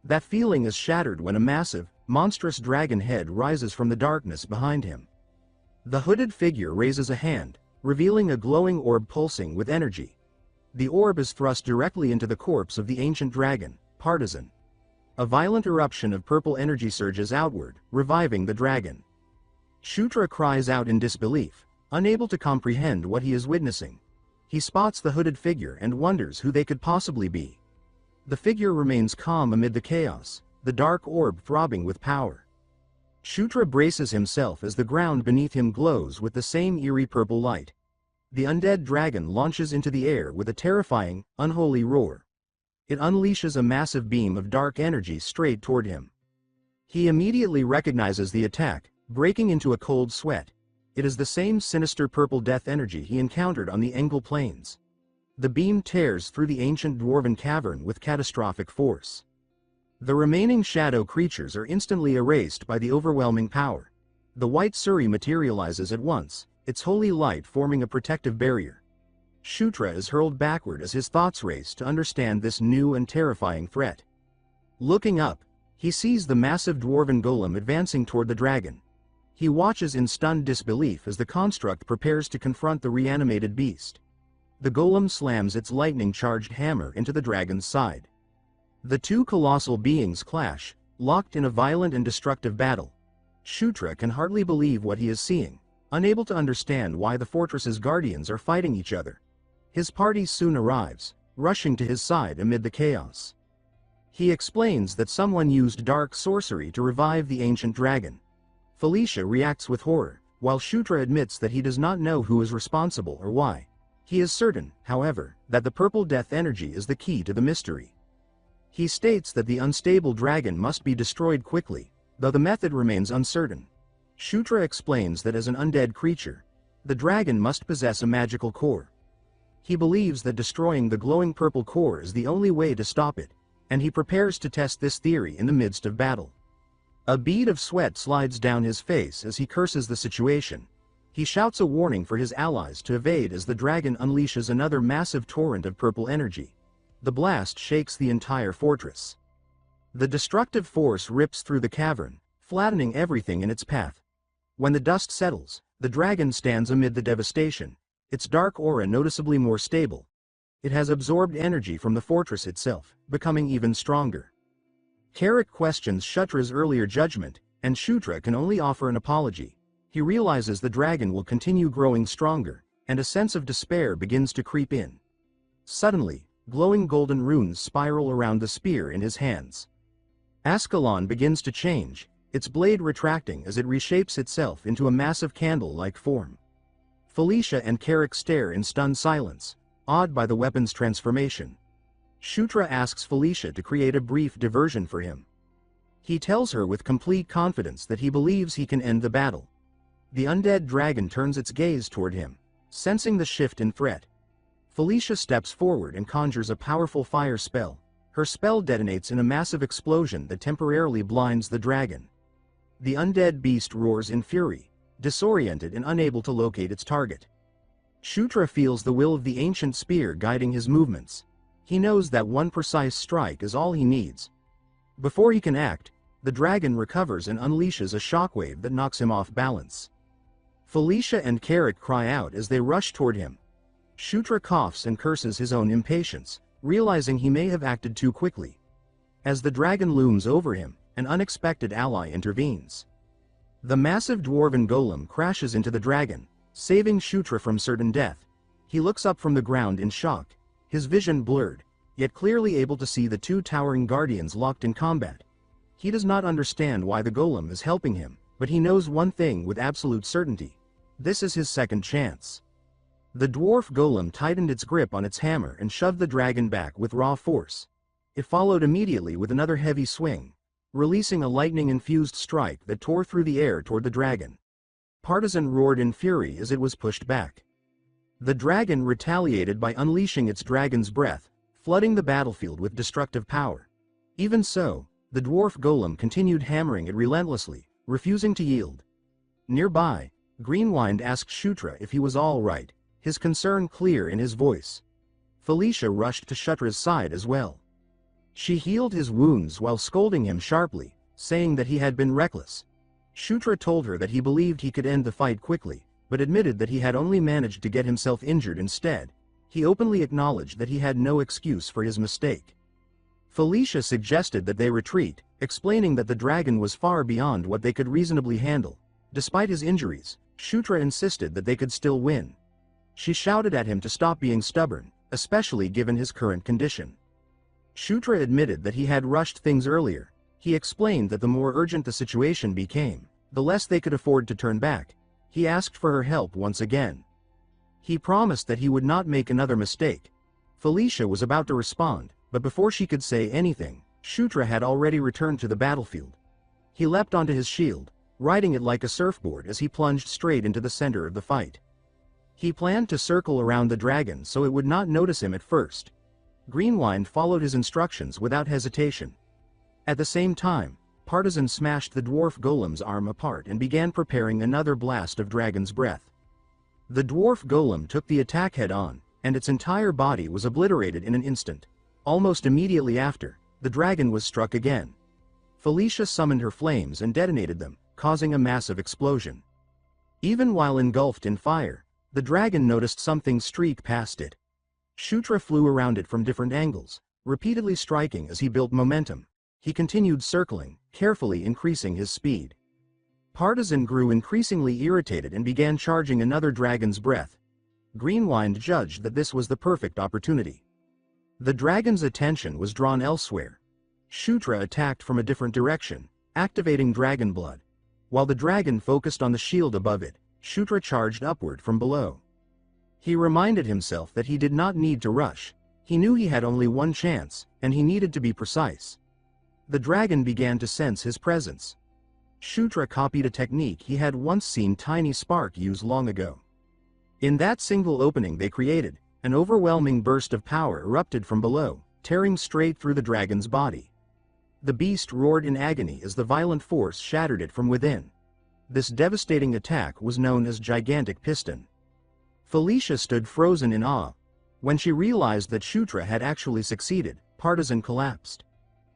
That feeling is shattered when a massive, monstrous dragon head rises from the darkness behind him. The hooded figure raises a hand, revealing a glowing orb pulsing with energy. The orb is thrust directly into the corpse of the ancient dragon, Partisan. A violent eruption of purple energy surges outward, reviving the dragon. Shutra cries out in disbelief, unable to comprehend what he is witnessing. He spots the hooded figure and wonders who they could possibly be. The figure remains calm amid the chaos, the dark orb throbbing with power. Shutra braces himself as the ground beneath him glows with the same eerie purple light. The undead dragon launches into the air with a terrifying, unholy roar. It unleashes a massive beam of dark energy straight toward him. He immediately recognizes the attack, breaking into a cold sweat. It is the same sinister purple death energy he encountered on the Engel Plains. The beam tears through the ancient dwarven cavern with catastrophic force. The remaining shadow creatures are instantly erased by the overwhelming power. The white Suri materializes at once, its holy light forming a protective barrier. Shutra is hurled backward as his thoughts race to understand this new and terrifying threat. Looking up, he sees the massive dwarven golem advancing toward the dragon. He watches in stunned disbelief as the construct prepares to confront the reanimated beast. The golem slams its lightning-charged hammer into the dragon's side. The two colossal beings clash, locked in a violent and destructive battle. Shutra can hardly believe what he is seeing, unable to understand why the fortress's guardians are fighting each other. His party soon arrives, rushing to his side amid the chaos. He explains that someone used dark sorcery to revive the ancient dragon. Felicia reacts with horror, while Shutra admits that he does not know who is responsible or why. He is certain, however, that the purple death energy is the key to the mystery. He states that the unstable dragon must be destroyed quickly, though the method remains uncertain. Shutra explains that as an undead creature, the dragon must possess a magical core. He believes that destroying the glowing purple core is the only way to stop it, and he prepares to test this theory in the midst of battle. A bead of sweat slides down his face as he curses the situation. He shouts a warning for his allies to evade as the dragon unleashes another massive torrent of purple energy. The blast shakes the entire fortress. The destructive force rips through the cavern, flattening everything in its path. When the dust settles, the dragon stands amid the devastation, its dark aura noticeably more stable. It has absorbed energy from the fortress itself, becoming even stronger. Carrick questions Shutra's earlier judgment, and Shutra can only offer an apology. He realizes the dragon will continue growing stronger, and a sense of despair begins to creep in. Suddenly, glowing golden runes spiral around the spear in his hands. Ascalon begins to change, its blade retracting as it reshapes itself into a massive candle-like form. Felicia and Carrick stare in stunned silence, awed by the weapon's transformation. Shutra asks Felicia to create a brief diversion for him. He tells her with complete confidence that he believes he can end the battle. The undead dragon turns its gaze toward him, sensing the shift in threat. Felicia steps forward and conjures a powerful fire spell. Her spell detonates in a massive explosion that temporarily blinds the dragon. The undead beast roars in fury, disoriented and unable to locate its target. Shutra feels the will of the ancient spear guiding his movements. He knows that one precise strike is all he needs. Before he can act, the dragon recovers and unleashes a shockwave that knocks him off balance. Felicia and Carrick cry out as they rush toward him. Shutra coughs and curses his own impatience, realizing he may have acted too quickly. As the dragon looms over him, an unexpected ally intervenes. The massive dwarven golem crashes into the dragon, saving Shutra from certain death. He looks up from the ground in shock, his vision blurred, yet clearly able to see the two towering guardians locked in combat. He does not understand why the golem is helping him, but he knows one thing with absolute certainty. This is his second chance. The dwarf golem tightened its grip on its hammer and shoved the dragon back with raw force. It followed immediately with another heavy swing, releasing a lightning-infused strike that tore through the air toward the dragon. Partisan roared in fury as it was pushed back. The dragon retaliated by unleashing its dragon's breath, flooding the battlefield with destructive power. Even so, the dwarf golem continued hammering it relentlessly, refusing to yield. Nearby, Greenwind asked Shutra if he was all right, his concern clear in his voice. Felicia rushed to Shutra's side as well. She healed his wounds while scolding him sharply, saying that he had been reckless. Shutra told her that he believed he could end the fight quickly, but admitted that he had only managed to get himself injured instead. He openly acknowledged that he had no excuse for his mistake. Felicia suggested that they retreat, explaining that the dragon was far beyond what they could reasonably handle. Despite his injuries, Shutra insisted that they could still win. She shouted at him to stop being stubborn, especially given his current condition. Shutra admitted that he had rushed things earlier. He explained that the more urgent the situation became, the less they could afford to turn back. He asked for her help once again. He promised that he would not make another mistake. Felicia was about to respond, but before she could say anything, Shutra had already returned to the battlefield. He leapt onto his shield, riding it like a surfboard as he plunged straight into the center of the fight. He planned to circle around the dragon so it would not notice him at first. Greenwind followed his instructions without hesitation. At the same time, Partisan smashed the dwarf golem's arm apart and began preparing another blast of dragon's breath. The dwarf golem took the attack head-on, and its entire body was obliterated in an instant. Almost immediately after, the dragon was struck again. Felicia summoned her flames and detonated them, causing a massive explosion. Even while engulfed in fire, the dragon noticed something streak past it. Shutra flew around it from different angles, repeatedly striking as he built momentum. He continued circling, carefully increasing his speed. Partisan grew increasingly irritated and began charging another dragon's breath. Greenwind judged that this was the perfect opportunity. The dragon's attention was drawn elsewhere. Shutra attacked from a different direction, activating dragon blood. While the dragon focused on the shield above it, Shutra charged upward from below. He reminded himself that he did not need to rush. He knew he had only one chance, and he needed to be precise. The dragon began to sense his presence. Shutra copied a technique he had once seen Tiny Spark use long ago. In that single opening they created, an overwhelming burst of power erupted from below, tearing straight through the dragon's body. The beast roared in agony as the violent force shattered it from within. This devastating attack was known as Gigantic Piston. Felicia stood frozen in awe. When she realized that Shutra had actually succeeded, Partisan collapsed.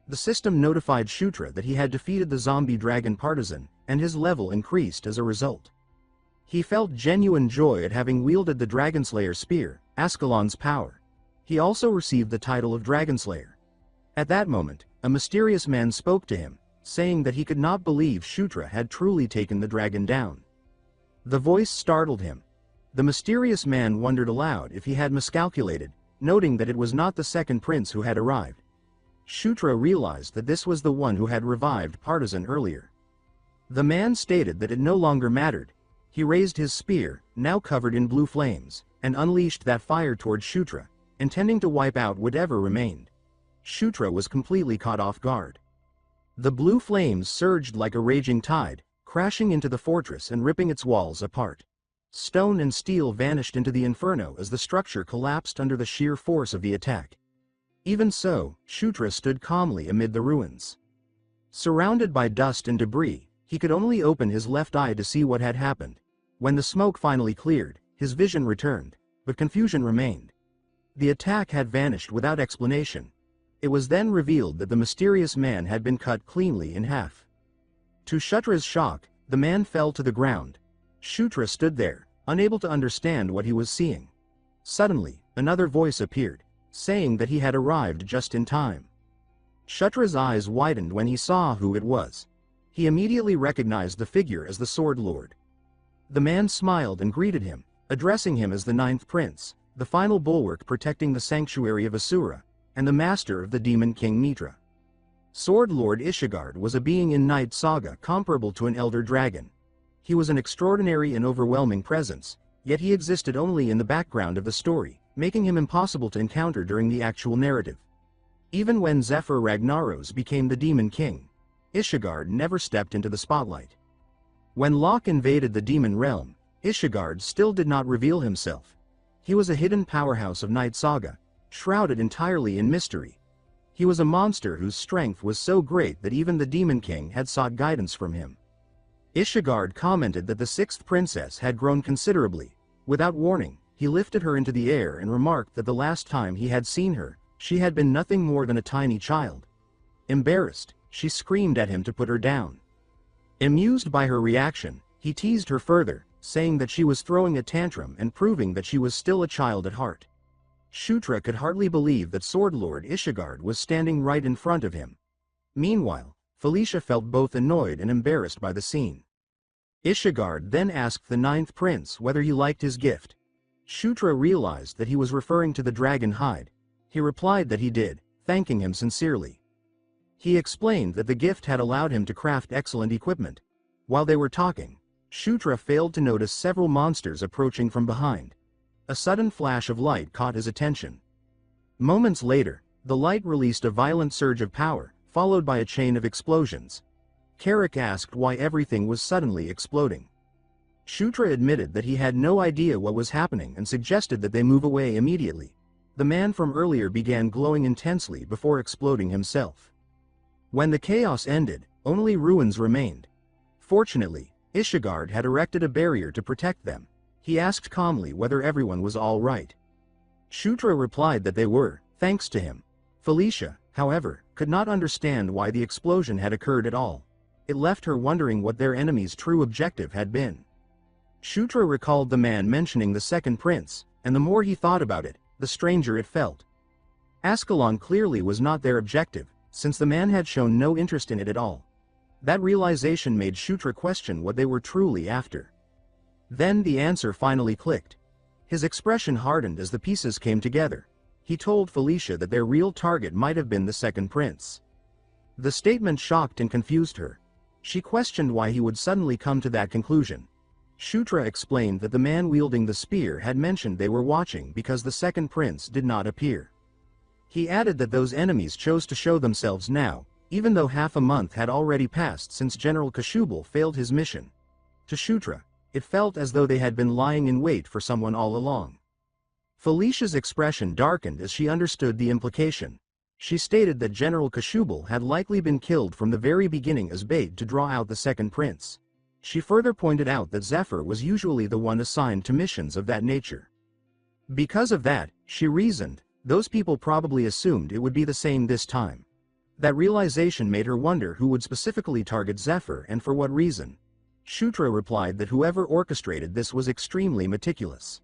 The system notified Shutra that he had defeated the zombie dragon Partisan, and his level increased as a result. He felt genuine joy at having wielded the Dragonslayer spear, Ascalon's power. He also received the title of Dragonslayer. At that moment, a mysterious man spoke to him, saying that he could not believe Shutra had truly taken the dragon down. The voice startled him. The mysterious man wondered aloud if he had miscalculated, noting that it was not the second prince who had arrived. Shutra realized that this was the one who had revived Partisan earlier. The man stated that it no longer mattered. He raised his spear, now covered in blue flames, and unleashed that fire toward Shutra, intending to wipe out whatever remained. Shutra was completely caught off guard. The blue flames surged like a raging tide, crashing into the fortress and ripping its walls apart. Stone and steel vanished into the inferno as the structure collapsed under the sheer force of the attack. Even so, Shutra stood calmly amid the ruins. Surrounded by dust and debris, he could only open his left eye to see what had happened. When the smoke finally cleared, his vision returned, but confusion remained. The attack had vanished without explanation. It was then revealed that the mysterious man had been cut cleanly in half. To Shutra's shock, the man fell to the ground. Shutra stood there, unable to understand what he was seeing. Suddenly, another voice appeared, saying that he had arrived just in time. Shutra's eyes widened when he saw who it was. He immediately recognized the figure as the Sword Lord. The man smiled and greeted him, addressing him as the Ninth Prince, the final bulwark protecting the sanctuary of Asura, and the master of the Demon King Mitra. Sword Lord Ishigard was a being in Night Saga comparable to an elder dragon. He was an extraordinary and overwhelming presence, yet he existed only in the background of the story, making him impossible to encounter during the actual narrative. Even when Zephyr Ragnaros became the Demon King, Ishigard never stepped into the spotlight. When Loch invaded the demon realm, Ishigard still did not reveal himself. He was a hidden powerhouse of Night Saga, shrouded entirely in mystery. He was a monster whose strength was so great that even the Demon King had sought guidance from him. Ishigard commented that the sixth princess had grown considerably. Without warning, he lifted her into the air and remarked that the last time he had seen her, she had been nothing more than a tiny child. Embarrassed, she screamed at him to put her down. Amused by her reaction, he teased her further, saying that she was throwing a tantrum and proving that she was still a child at heart. Shutra could hardly believe that Sword Lord Ishigard was standing right in front of him. Meanwhile, Felicia felt both annoyed and embarrassed by the scene. Ishigard then asked the Ninth Prince whether he liked his gift. Shutra realized that he was referring to the dragon hide. He replied that he did, thanking him sincerely. He explained that the gift had allowed him to craft excellent equipment. While they were talking, Shutra failed to notice several monsters approaching from behind. A sudden flash of light caught his attention. Moments later, the light released a violent surge of power, followed by a chain of explosions. Carrick asked why everything was suddenly exploding. Shutra admitted that he had no idea what was happening and suggested that they move away immediately. The man from earlier began glowing intensely before exploding himself. When the chaos ended, only ruins remained. Fortunately, Ishigard had erected a barrier to protect them. He asked calmly whether everyone was all right. Shutra replied that they were, thanks to him. Felicia, however, could not understand why the explosion had occurred at all. It left her wondering what their enemy's true objective had been. Shutra recalled the man mentioning the second prince, and the more he thought about it, the stranger it felt. Ascalon clearly was not their objective, since the man had shown no interest in it at all. That realization made Shutra question what they were truly after. Then the answer finally clicked. His expression hardened as the pieces came together. He told Felicia that their real target might have been the second prince. The statement shocked and confused her. She questioned why he would suddenly come to that conclusion. Shutra explained that the man wielding the spear had mentioned they were watching because the second prince did not appear. He added that those enemies chose to show themselves now, even though half a month had already passed since General Kashubal failed his mission. To Shutra, it felt as though they had been lying in wait for someone all along. Felicia's expression darkened as she understood the implication. She stated that General Kashubal had likely been killed from the very beginning as bait to draw out the second prince. She further pointed out that Zephyr was usually the one assigned to missions of that nature. Because of that, she reasoned, those people probably assumed it would be the same this time. That realization made her wonder who would specifically target Zephyr and for what reason. Shutra replied that whoever orchestrated this was extremely meticulous.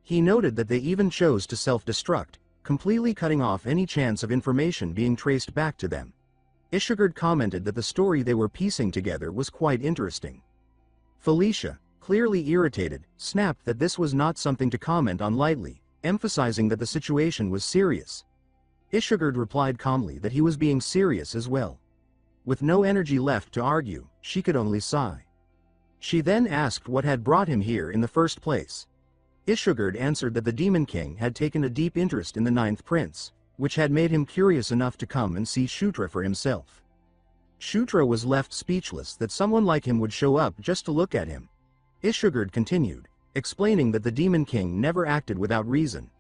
He noted that they even chose to self-destruct, completely cutting off any chance of information being traced back to them. Ishigard commented that the story they were piecing together was quite interesting. Felicia, clearly irritated, snapped that this was not something to comment on lightly, emphasizing that the situation was serious. Ishigard replied calmly that he was being serious as well. With no energy left to argue, she could only sigh. She then asked what had brought him here in the first place. Ishigard answered that the Demon King had taken a deep interest in the ninth prince, which had made him curious enough to come and see Shutra for himself. Shutra was left speechless that someone like him would show up just to look at him. Ishigard continued, explaining that the Demon King never acted without reason.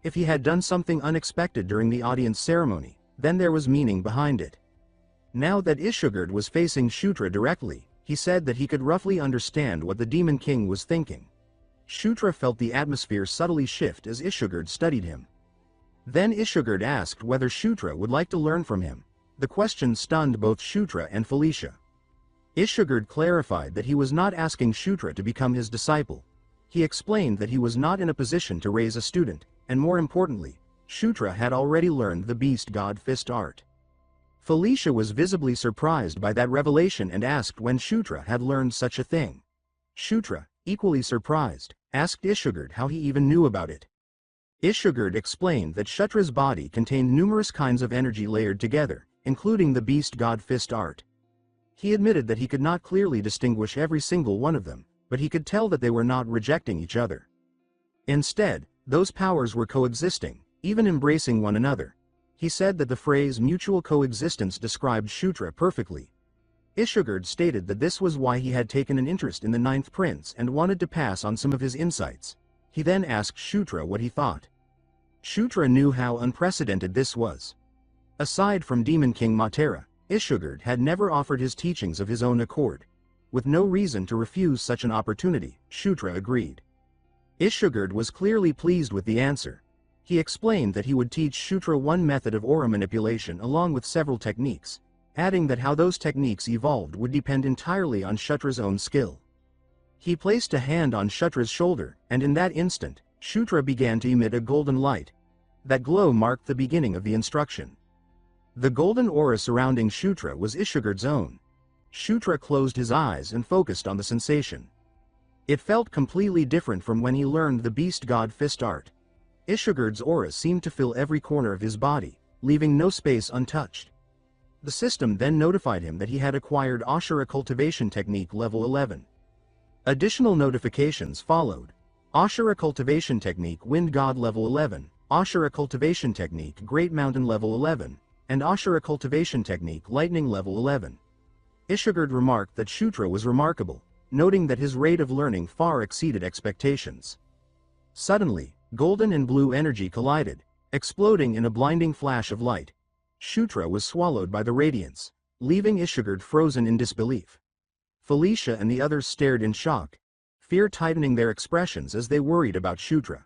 If he had done something unexpected during the audience ceremony, then there was meaning behind it. Now that Ishigard was facing Shutra directly, he said that he could roughly understand what the Demon King was thinking. Shutra felt the atmosphere subtly shift as Ishigard studied him. Then Ishigard asked whether Shutra would like to learn from him. The question stunned both Shutra and Felicia. Ishigard clarified that he was not asking Shutra to become his disciple. He explained that he was not in a position to raise a student, and more importantly, Shutra had already learned the Beast God Fist art. Felicia was visibly surprised by that revelation and asked when Shutra had learned such a thing. Shutra, equally surprised, asked Ishigard how he even knew about it. Ishigard explained that Shutra's body contained numerous kinds of energy layered together, including the Beast God Fist art. He admitted that he could not clearly distinguish every single one of them, but he could tell that they were not rejecting each other. Instead, those powers were coexisting, even embracing one another. He said that the phrase mutual coexistence described Shutra perfectly. Ishigard stated that this was why he had taken an interest in the ninth prince and wanted to pass on some of his insights. He then asked Shutra what he thought. Shutra knew how unprecedented this was. Aside from Demon King Matera, Ishigard had never offered his teachings of his own accord. With no reason to refuse such an opportunity, Shutra agreed. Ishigard was clearly pleased with the answer. He explained that he would teach Shutra one method of aura manipulation along with several techniques, adding that how those techniques evolved would depend entirely on Shutra's own skill. He placed a hand on Shutra's shoulder, and in that instant, Shutra began to emit a golden light. That glow marked the beginning of the instruction. The golden aura surrounding Shutra was Ishigard's own. Shutra closed his eyes and focused on the sensation. It felt completely different from when he learned the Beast God Fist art. Ishigard's aura seemed to fill every corner of his body, leaving no space untouched. The system then notified him that he had acquired Ashura Cultivation Technique Level 11. Additional notifications followed. Ashura Cultivation Technique Wind God Level 11, Ashura Cultivation Technique Great Mountain Level 11, and Ashura Cultivation Technique Lightning Level 11. Ishigard remarked that Shutra was remarkable, noting that his rate of learning far exceeded expectations. Suddenly, golden and blue energy collided, exploding in a blinding flash of light. Shutra was swallowed by the radiance, leaving Ishigard frozen in disbelief. Felicia and the others stared in shock, fear tightening their expressions as they worried about Shutra.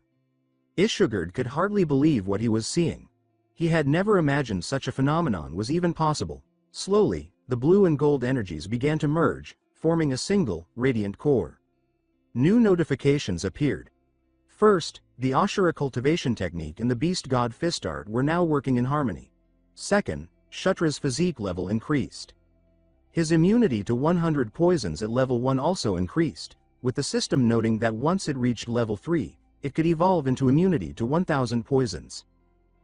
Ishigard could hardly believe what he was seeing. He had never imagined such a phenomenon was even possible. Slowly, the blue and gold energies began to merge, forming a single, radiant core. New notifications appeared. First, the Ashura cultivation technique and the beast god fist art were now working in harmony. Second, Shutra's physique level increased. His immunity to 100 poisons at level 1 also increased, with the system noting that once it reached level 3, it could evolve into immunity to 1000 poisons.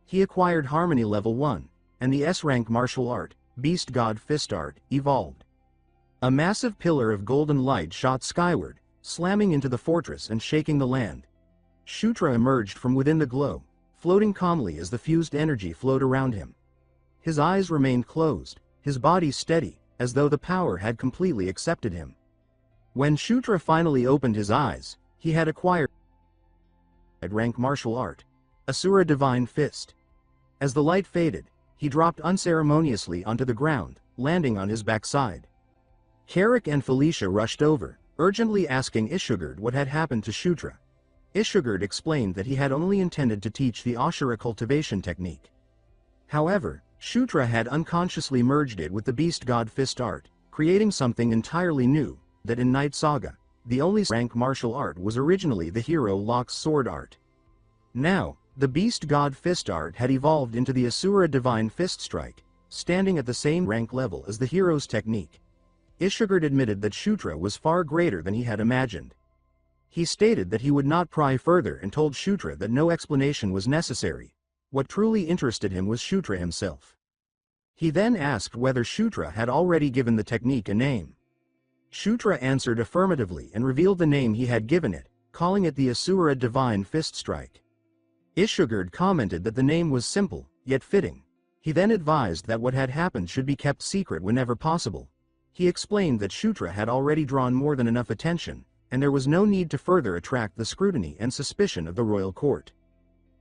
He acquired Harmony level 1, and the S-rank martial art, Beast God Fist Art, evolved. A massive pillar of golden light shot skyward, slamming into the fortress and shaking the land. Shutra emerged from within the glow, floating calmly as the fused energy flowed around him. His eyes remained closed, his body steady, as though the power had completely accepted him. When Shutra finally opened his eyes, he had acquired rank martial art, Asura Divine Fist. As the light faded, he dropped unceremoniously onto the ground, landing on his backside. Carrick and Felicia rushed over, urgently asking Ishugard what had happened to Shutra. Ishugard explained that he had only intended to teach the Ashura cultivation technique. However, Shutra had unconsciously merged it with the beast god fist art, creating something entirely new, that in Night Saga, the only rank martial art was originally the hero Loch's sword art. Now, the beast god fist art had evolved into the Asura Divine Fist Strike, standing at the same rank level as the hero's technique. Ishugard admitted that Shutra was far greater than he had imagined. He stated that he would not pry further and told Shutra that no explanation was necessary. What truly interested him was Shutra himself. He then asked whether Shutra had already given the technique a name. Shutra answered affirmatively and revealed the name he had given it, calling it the Asura Divine Fist Strike. Ishugard commented that the name was simple, yet fitting. He then advised that what had happened should be kept secret whenever possible. He explained that Shutra had already drawn more than enough attention, and there was no need to further attract the scrutiny and suspicion of the royal court.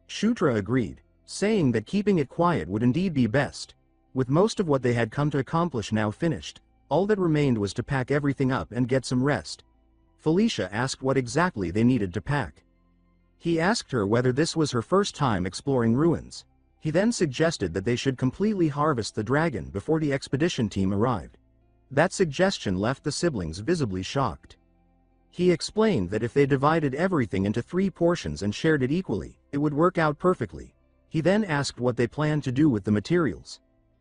Shutra agreed, saying that keeping it quiet would indeed be best. With most of what they had come to accomplish now finished, all that remained was to pack everything up and get some rest. Felicia asked what exactly they needed to pack. He asked her whether this was her first time exploring ruins. He then suggested that they should completely harvest the dragon before the expedition team arrived. That suggestion left the siblings visibly shocked. He explained that if they divided everything into 3 portions and shared it equally, it would work out perfectly. He then asked what they planned to do with the materials.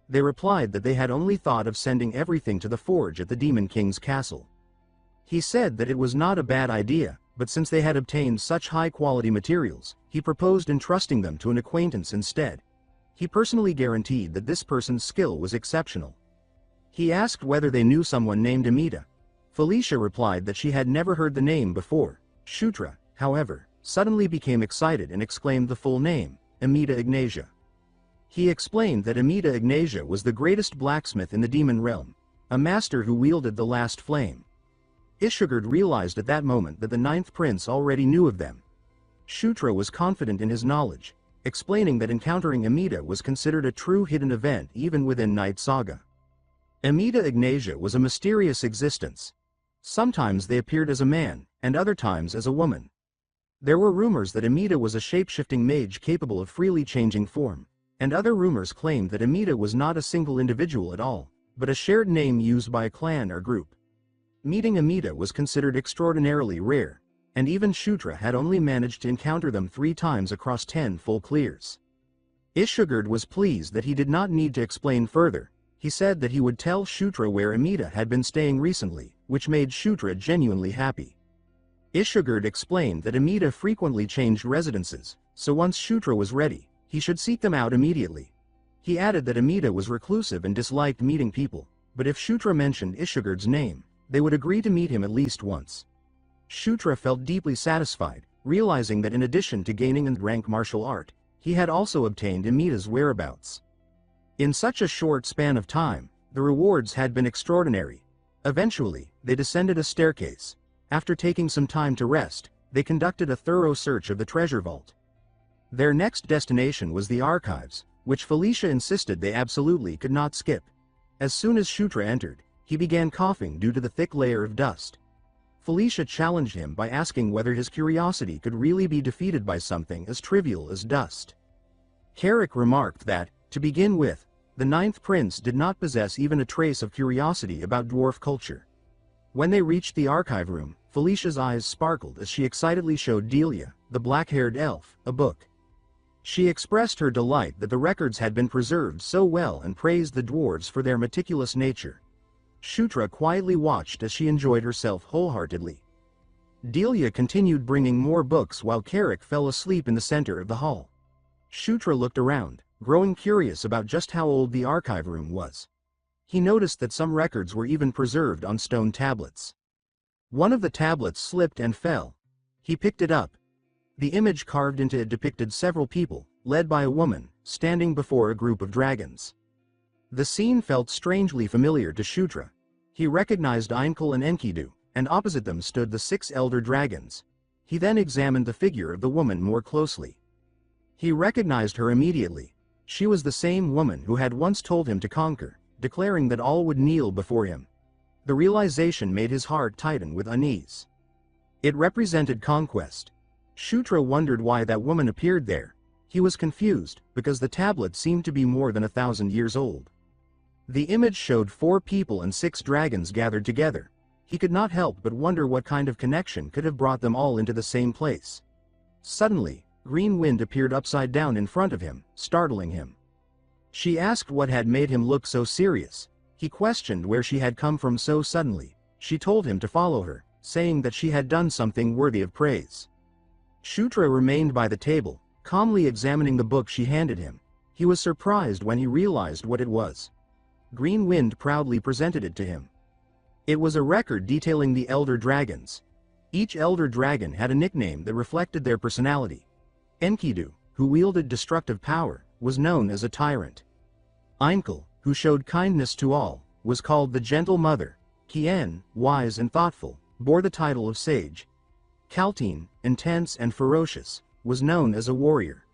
They replied that they had only thought of sending everything to the forge at the Demon King's castle. He said that it was not a bad idea, but since they had obtained such high-quality materials, he proposed entrusting them to an acquaintance instead. He personally guaranteed that this person's skill was exceptional. He asked whether they knew someone named Amida. Felicia replied that she had never heard the name before. Shutra, however, suddenly became excited and exclaimed the full name, Amida Ignatia. He explained that Amida Ignatia was the greatest blacksmith in the demon realm, a master who wielded the last flame. Ishugard realized at that moment that the 9th prince already knew of them. Shutra was confident in his knowledge, explaining that encountering Amida was considered a true hidden event even within Night Saga. Amida Ignatia was a mysterious existence. Sometimes they appeared as a man, and other times as a woman. There were rumors that Amida was a shape-shifting mage capable of freely changing form, and other rumors claimed that Amida was not a single individual at all, but a shared name used by a clan or group. Meeting Amida was considered extraordinarily rare, and even Shutra had only managed to encounter them 3 times across 10 full clears. Ishugard was pleased that he did not need to explain further. He said that he would tell Shutra where Amida had been staying recently, which made Shutra genuinely happy. Ishugard explained that Amida frequently changed residences, so once Shutra was ready, he should seek them out immediately. He added that Amida was reclusive and disliked meeting people, but if Shutra mentioned Ishugard's name, they would agree to meet him at least once. Shutra felt deeply satisfied, realizing that in addition to gaining a rank martial art, he had also obtained Amida's whereabouts. In such a short span of time, the rewards had been extraordinary. Eventually, they descended a staircase. After taking some time to rest, they conducted a thorough search of the treasure vault. Their next destination was the archives, which Felicia insisted they absolutely could not skip. As soon as Shutra entered, he began coughing due to the thick layer of dust. Felicia challenged him by asking whether his curiosity could really be defeated by something as trivial as dust. Carrick remarked that, to begin with, the 9th prince did not possess even a trace of curiosity about dwarf culture. When they reached the archive room, Felicia's eyes sparkled as she excitedly showed Delia, the black-haired elf, a book. She expressed her delight that the records had been preserved so well and praised the dwarves for their meticulous nature. Shutra quietly watched as she enjoyed herself wholeheartedly. Delia continued bringing more books while Carrick fell asleep in the center of the hall. Shutra looked around, growing curious about just how old the archive room was. He noticed that some records were even preserved on stone tablets. One of the tablets slipped and fell. He picked it up. The image carved into it depicted several people, led by a woman, standing before a group of dragons. The scene felt strangely familiar to Shutra. He recognized Einkel and Enkidu, and opposite them stood the 6 elder dragons. He then examined the figure of the woman more closely. He recognized her immediately. She was the same woman who had once told him to conquer, declaring that all would kneel before him. The realization made his heart tighten with unease. It represented Conquest. Shutra wondered why that woman appeared there. He was confused, because the tablet seemed to be more than 1,000 years old. The image showed 4 people and 6 dragons gathered together. He could not help but wonder what kind of connection could have brought them all into the same place. Suddenly, Green Wind appeared upside down in front of him, startling him. She asked what had made him look so serious. He questioned where she had come from so suddenly. She told him to follow her, saying that she had done something worthy of praise. Shutra remained by the table, calmly examining the book she handed him. He was surprised when he realized what it was. Green Wind proudly presented it to him. It was a record detailing the elder dragons. Each elder dragon had a nickname that reflected their personality. Enkidu, who wielded destructive power, was known as a tyrant. Einkel, who showed kindness to all, was called the Gentle Mother. Kien, wise and thoughtful, bore the title of Sage. Kaltine, intense and ferocious, was known as a warrior.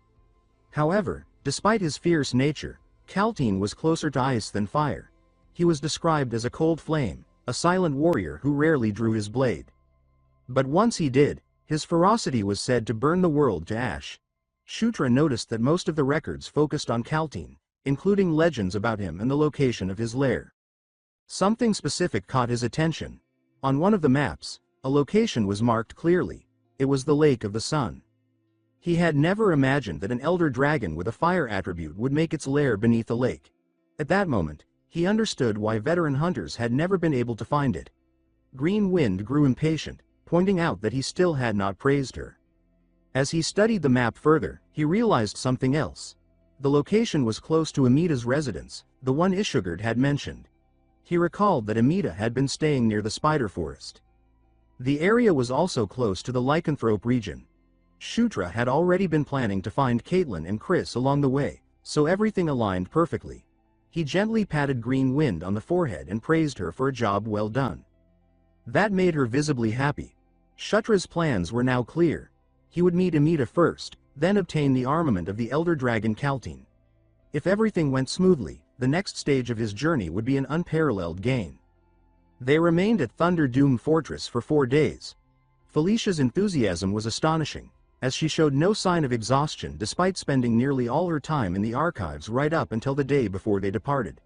However, despite his fierce nature, Kaltine was closer to ice than fire. He was described as a cold flame, a silent warrior who rarely drew his blade. But once he did, his ferocity was said to burn the world to ash. Shutra noticed that most of the records focused on Kaltine, including legends about him and the location of his lair. Something specific caught his attention. On one of the maps, a location was marked clearly. It was the Lake of the Sun. He had never imagined that an elder dragon with a fire attribute would make its lair beneath the lake. At that moment, he understood why veteran hunters had never been able to find it. Green Wind grew impatient, pointing out that he still had not praised her. As he studied the map further, he realized something else. The location was close to Amita's residence, the one Ishugard had mentioned. He recalled that Amita had been staying near the spider forest. The area was also close to the lycanthrope region. Shutra had already been planning to find Caitlin and Chris along the way, so everything aligned perfectly. He gently patted Green Wind on the forehead and praised her for a job well done. That made her visibly happy. Shutra's plans were now clear. He would meet Amita first, then obtain the armament of the elder dragon Kaltine. If everything went smoothly, the next stage of his journey would be an unparalleled gain. They remained at Thunder Doom Fortress for 4 days. Felicia's enthusiasm was astonishing, as she showed no sign of exhaustion despite spending nearly all her time in the archives right up until the day before they departed.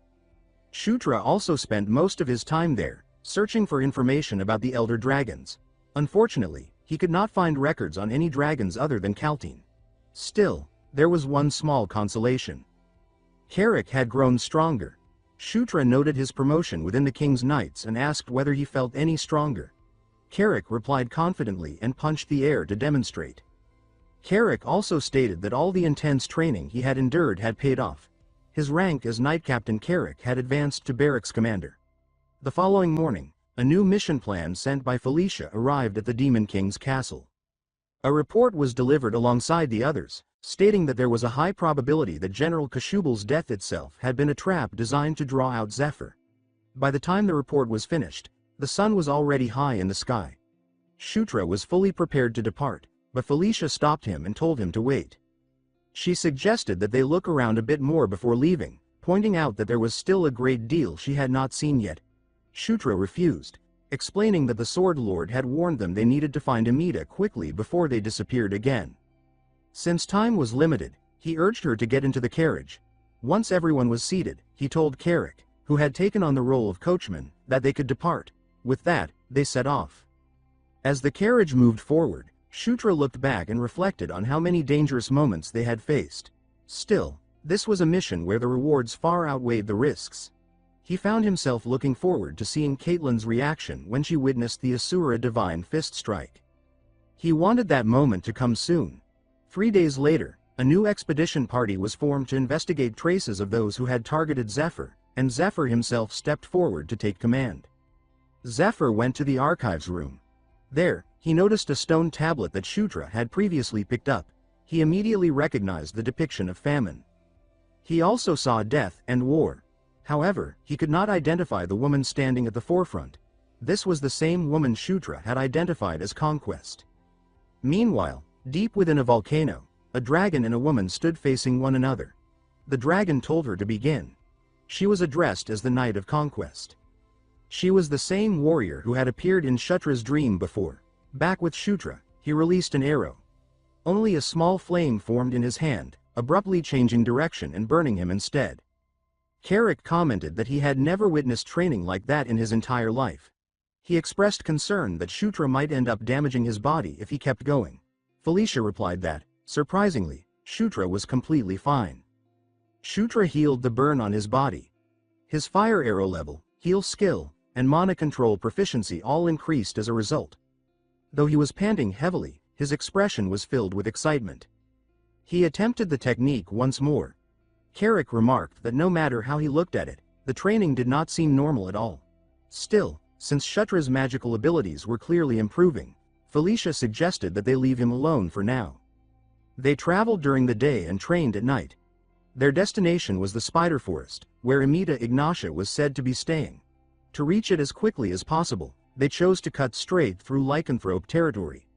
Shutra also spent most of his time there, searching for information about the elder dragons. Unfortunately, he could not find records on any dragons other than Kaltine. Still, there was one small consolation. Carrick had grown stronger. Shutra noted his promotion within the King's Knights and asked whether he felt any stronger. Carrick replied confidently and punched the air to demonstrate. Carrick also stated that all the intense training he had endured had paid off. His rank as Knight Captain Carrick had advanced to Barracks Commander. The following morning, a new mission plan sent by Felicia arrived at the Demon King's castle. A report was delivered alongside the others, stating that there was a high probability that General Kashubal's death itself had been a trap designed to draw out Zephyr. By the time the report was finished, the sun was already high in the sky. Shutra was fully prepared to depart, but Felicia stopped him and told him to wait. She suggested that they look around a bit more before leaving, pointing out that there was still a great deal she had not seen yet. Shutra refused, explaining that the Sword Lord had warned them they needed to find Amita quickly before they disappeared again. Since time was limited, he urged her to get into the carriage. Once everyone was seated, he told Carrick, who had taken on the role of coachman, that they could depart. With that, they set off. As the carriage moved forward, Shutra looked back and reflected on how many dangerous moments they had faced. Still, this was a mission where the rewards far outweighed the risks. He found himself looking forward to seeing Caitlyn's reaction when she witnessed the Asura Divine Fist strike. He wanted that moment to come soon. 3 days later, a new expedition party was formed to investigate traces of those who had targeted Zephyr, and Zephyr himself stepped forward to take command. Zephyr went to the archives room. There, he noticed a stone tablet that Shutra had previously picked up. He immediately recognized the depiction of famine. He also saw death and war. However, he could not identify the woman standing at the forefront. This was the same woman Shutra had identified as Conquest. Meanwhile, deep within a volcano, a dragon and a woman stood facing one another. The dragon told her to begin. She was addressed as the Knight of Conquest. She was the same warrior who had appeared in Shutra's dream before. Back with Shutra, he released an arrow. Only a small flame formed in his hand, abruptly changing direction and burning him instead. Carrick commented that he had never witnessed training like that in his entire life. He expressed concern that Shutra might end up damaging his body if he kept going. Felicia replied that, surprisingly, Shutra was completely fine. Shutra healed the burn on his body. His fire arrow level, heal skill, and mana control proficiency all increased as a result. Though he was panting heavily, his expression was filled with excitement. He attempted the technique once more. Carrick remarked that no matter how he looked at it, the training did not seem normal at all. Still, since Shutra's magical abilities were clearly improving, Felicia suggested that they leave him alone for now. They traveled during the day and trained at night. Their destination was the Spider Forest, where Amita Ignatia was said to be staying. To reach it as quickly as possible, they chose to cut straight through lycanthrope territory.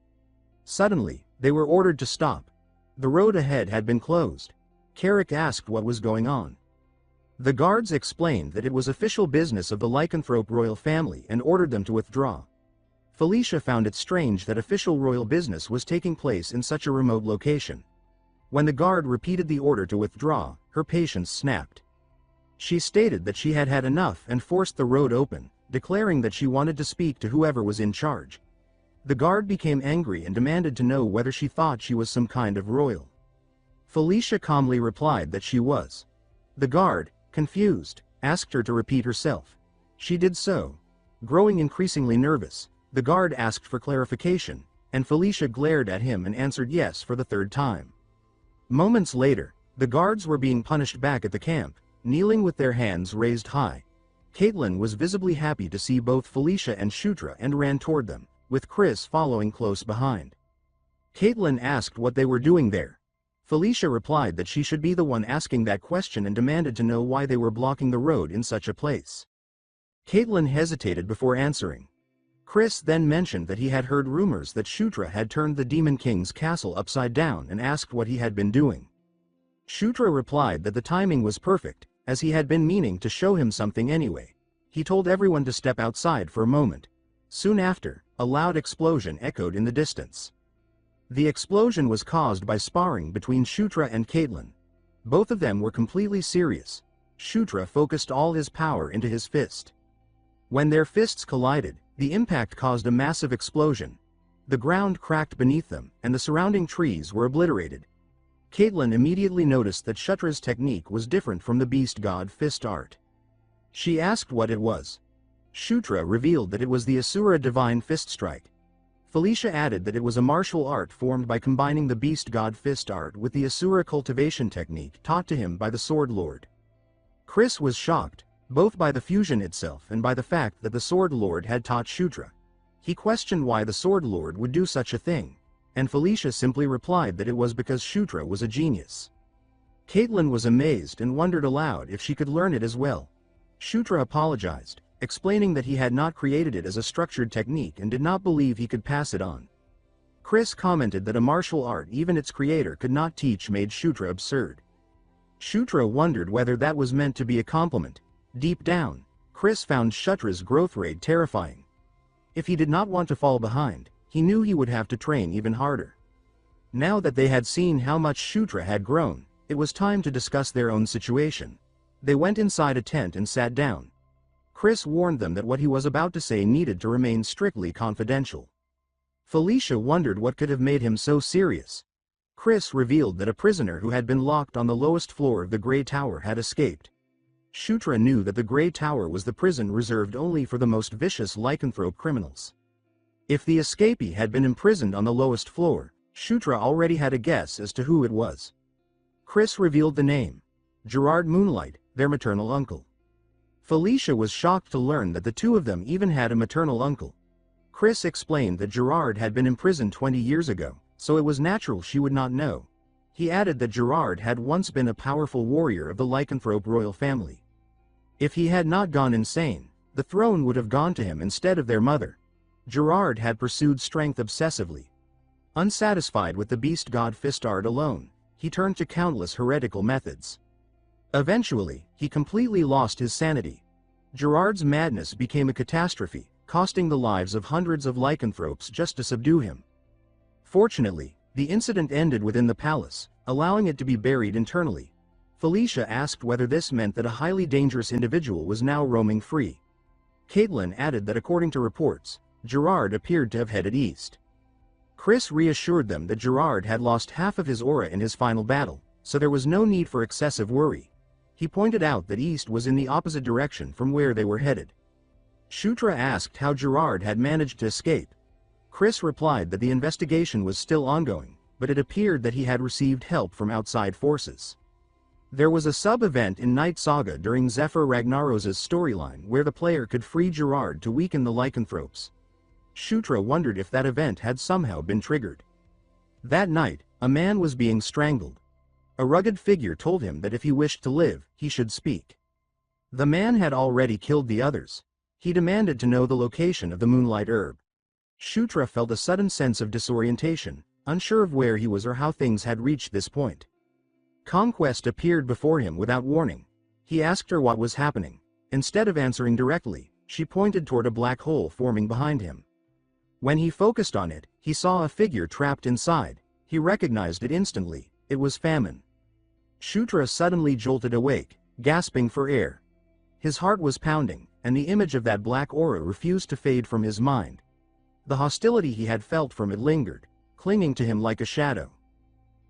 Suddenly, they were ordered to stop. The road ahead had been closed. Carrick asked what was going on. The guards explained that it was official business of the lycanthrope royal family and ordered them to withdraw. Felicia found it strange that official royal business was taking place in such a remote location. When the guard repeated the order to withdraw, her patience snapped. She stated that she had had enough and forced the road open, declaring that she wanted to speak to whoever was in charge. The guard became angry and demanded to know whether she thought she was some kind of royal. Felicia calmly replied that she was. The guard, confused, asked her to repeat herself. She did so. Growing increasingly nervous, the guard asked for clarification, and Felicia glared at him and answered yes for the third time. Moments later, the guards were being punished back at the camp, kneeling with their hands raised high. Caitlyn was visibly happy to see both Felicia and Shutra and ran toward them, with Chris following close behind. Caitlyn asked what they were doing there. Felicia replied that she should be the one asking that question and demanded to know why they were blocking the road in such a place. Caitlyn hesitated before answering. Chris then mentioned that he had heard rumors that Shutra had turned the Demon King's castle upside down and asked what he had been doing. Shutra replied that the timing was perfect, as he had been meaning to show him something anyway. He told everyone to step outside for a moment. Soon after, a loud explosion echoed in the distance. The explosion was caused by sparring between Shutra and Caitlyn. Both of them were completely serious. Shutra focused all his power into his fist. When their fists collided, the impact caused a massive explosion. The ground cracked beneath them, and the surrounding trees were obliterated. Caitlyn immediately noticed that Shutra's technique was different from the beast god fist art. She asked what it was. Shutra revealed that it was the Asura Divine Fist Strike. Felicia added that it was a martial art formed by combining the beast god fist art with the Asura cultivation technique taught to him by the Sword Lord. Chris was shocked, both by the fusion itself and by the fact that the Sword Lord had taught Shutra. He questioned why the Sword Lord would do such a thing, and Felicia simply replied that it was because Shutra was a genius. Caitlyn was amazed and wondered aloud if she could learn it as well. Shutra apologized, explaining that he had not created it as a structured technique and did not believe he could pass it on. Chris commented that a martial art even its creator could not teach made Shutra absurd. Shutra wondered whether that was meant to be a compliment. Deep down, Chris found Shutra's growth rate terrifying. If he did not want to fall behind, he knew he would have to train even harder. Now that they had seen how much Shutra had grown, it was time to discuss their own situation. They went inside a tent and sat down. Chris warned them that what he was about to say needed to remain strictly confidential. Felicia wondered what could have made him so serious. Chris revealed that a prisoner who had been locked on the lowest floor of the Grey Tower had escaped. Shutra knew that the Grey Tower was the prison reserved only for the most vicious lycanthrope criminals. If the escapee had been imprisoned on the lowest floor, Shutra already had a guess as to who it was. Chris revealed the name: Gerard Moonlight, their maternal uncle. Felicia was shocked to learn that the two of them even had a maternal uncle. Chris explained that Gerard had been imprisoned 20 years ago, so it was natural she would not know. He added that Gerard had once been a powerful warrior of the lycanthrope royal family. If he had not gone insane, the throne would have gone to him instead of their mother. Gerard had pursued strength obsessively. Unsatisfied with the beast god Fistard alone, he turned to countless heretical methods. Eventually, he completely lost his sanity. Gerard's madness became a catastrophe, costing the lives of hundreds of lycanthropes just to subdue him. Fortunately, the incident ended within the palace, allowing it to be buried internally. Felicia asked whether this meant that a highly dangerous individual was now roaming free. Caitlin added that according to reports, Gerard appeared to have headed east. Chris reassured them that Gerard had lost half of his aura in his final battle, so there was no need for excessive worry. He pointed out that east was in the opposite direction from where they were headed. Shutra asked how Gerard had managed to escape. Chris replied that the investigation was still ongoing, but it appeared that he had received help from outside forces. There was a sub-event in Night Saga during Zephyr Ragnaros's storyline where the player could free Gerard to weaken the lycanthropes. Shutra wondered if that event had somehow been triggered. That night, a man was being strangled. A rugged figure told him that if he wished to live, he should speak. The man had already killed the others. He demanded to know the location of the Moonlight Herb. Shutra felt a sudden sense of disorientation, unsure of where he was or how things had reached this point. Conquest appeared before him without warning. He asked her what was happening. Instead of answering directly, she pointed toward a black hole forming behind him. When he focused on it, he saw a figure trapped inside. He recognized it instantly. It was Famine. Shutra suddenly jolted awake, gasping for air. His heart was pounding, and the image of that black aura refused to fade from his mind. The hostility he had felt from it lingered, clinging to him like a shadow.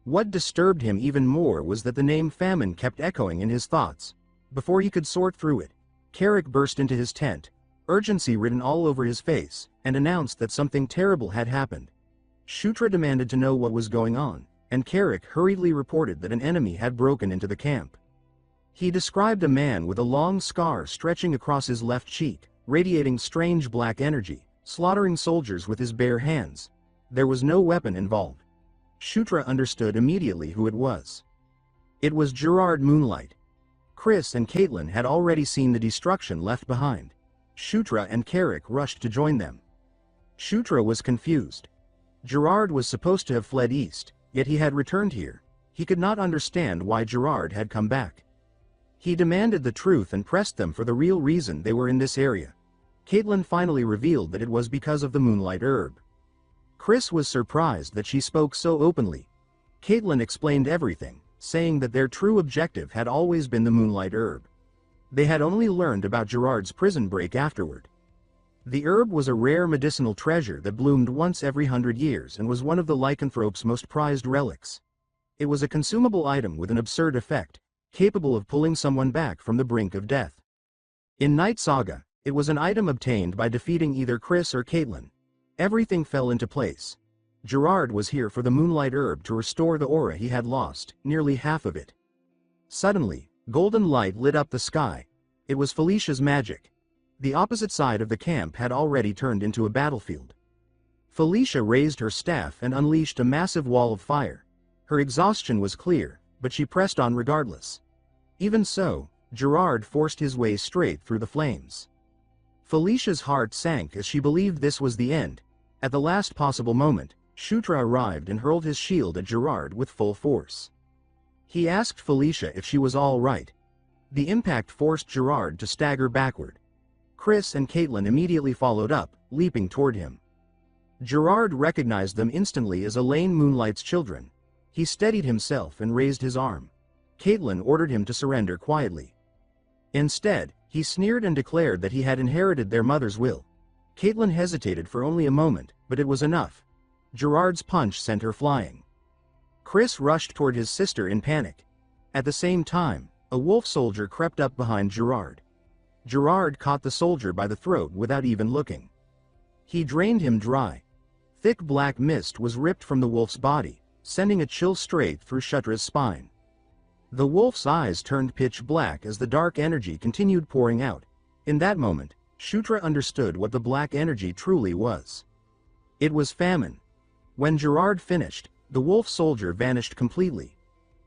What disturbed him even more was that the name Famine kept echoing in his thoughts. Before he could sort through it, Carrick burst into his tent, urgency written all over his face, and announced that something terrible had happened. Shutra demanded to know what was going on, and Carrick hurriedly reported that an enemy had broken into the camp. He described a man with a long scar stretching across his left cheek, radiating strange black energy, slaughtering soldiers with his bare hands. There was no weapon involved. Shutra understood immediately who it was. It was Gerard Moonlight. Chris and Caitlin had already seen the destruction left behind. Shutra and Carrick rushed to join them. Shutra was confused. Gerard was supposed to have fled east, yet he had returned here. He could not understand why Gerard had come back. He demanded the truth and pressed them for the real reason they were in this area. Caitlin finally revealed that it was because of the Moonlight Herb. Chris was surprised that she spoke so openly. Caitlin explained everything, saying that their true objective had always been the Moonlight Herb. They had only learned about Gerard's prison break afterward. The herb was a rare medicinal treasure that bloomed once every 100 years and was one of the lycanthrope's most prized relics. It was a consumable item with an absurd effect, capable of pulling someone back from the brink of death. In Night Saga, it was an item obtained by defeating either Chris or Caitlin. Everything fell into place. Gerard was here for the Moonlight Herb to restore the aura he had lost, nearly half of it. Suddenly, golden light lit up the sky. It was Felicia's magic. The opposite side of the camp had already turned into a battlefield. Felicia raised her staff and unleashed a massive wall of fire. Her exhaustion was clear, but she pressed on regardless. Even so, Gerard forced his way straight through the flames. Felicia's heart sank as she believed this was the end. At the last possible moment, Shutra arrived and hurled his shield at Gerard with full force. He asked Felicia if she was all right. The impact forced Gerard to stagger backward. Chris and Caitlin immediately followed up, leaping toward him. Gerard recognized them instantly as Elaine Moonlight's children. He steadied himself and raised his arm. Caitlin ordered him to surrender quietly. Instead, He sneered and declared that he had inherited their mother's will. Caitlin hesitated for only a moment, but it was enough. Gerard's punch sent her flying. Chris rushed toward his sister in panic. At the same time, a wolf soldier crept up behind Gerard. Gerard caught the soldier by the throat without even looking. He drained him dry. Thick black mist was ripped from the wolf's body, sending a chill straight through Shutra's spine. The wolf's eyes turned pitch black as the dark energy continued pouring out. In that moment, Shutra understood what the black energy truly was. It was famine. When Gerard finished, the wolf soldier vanished completely.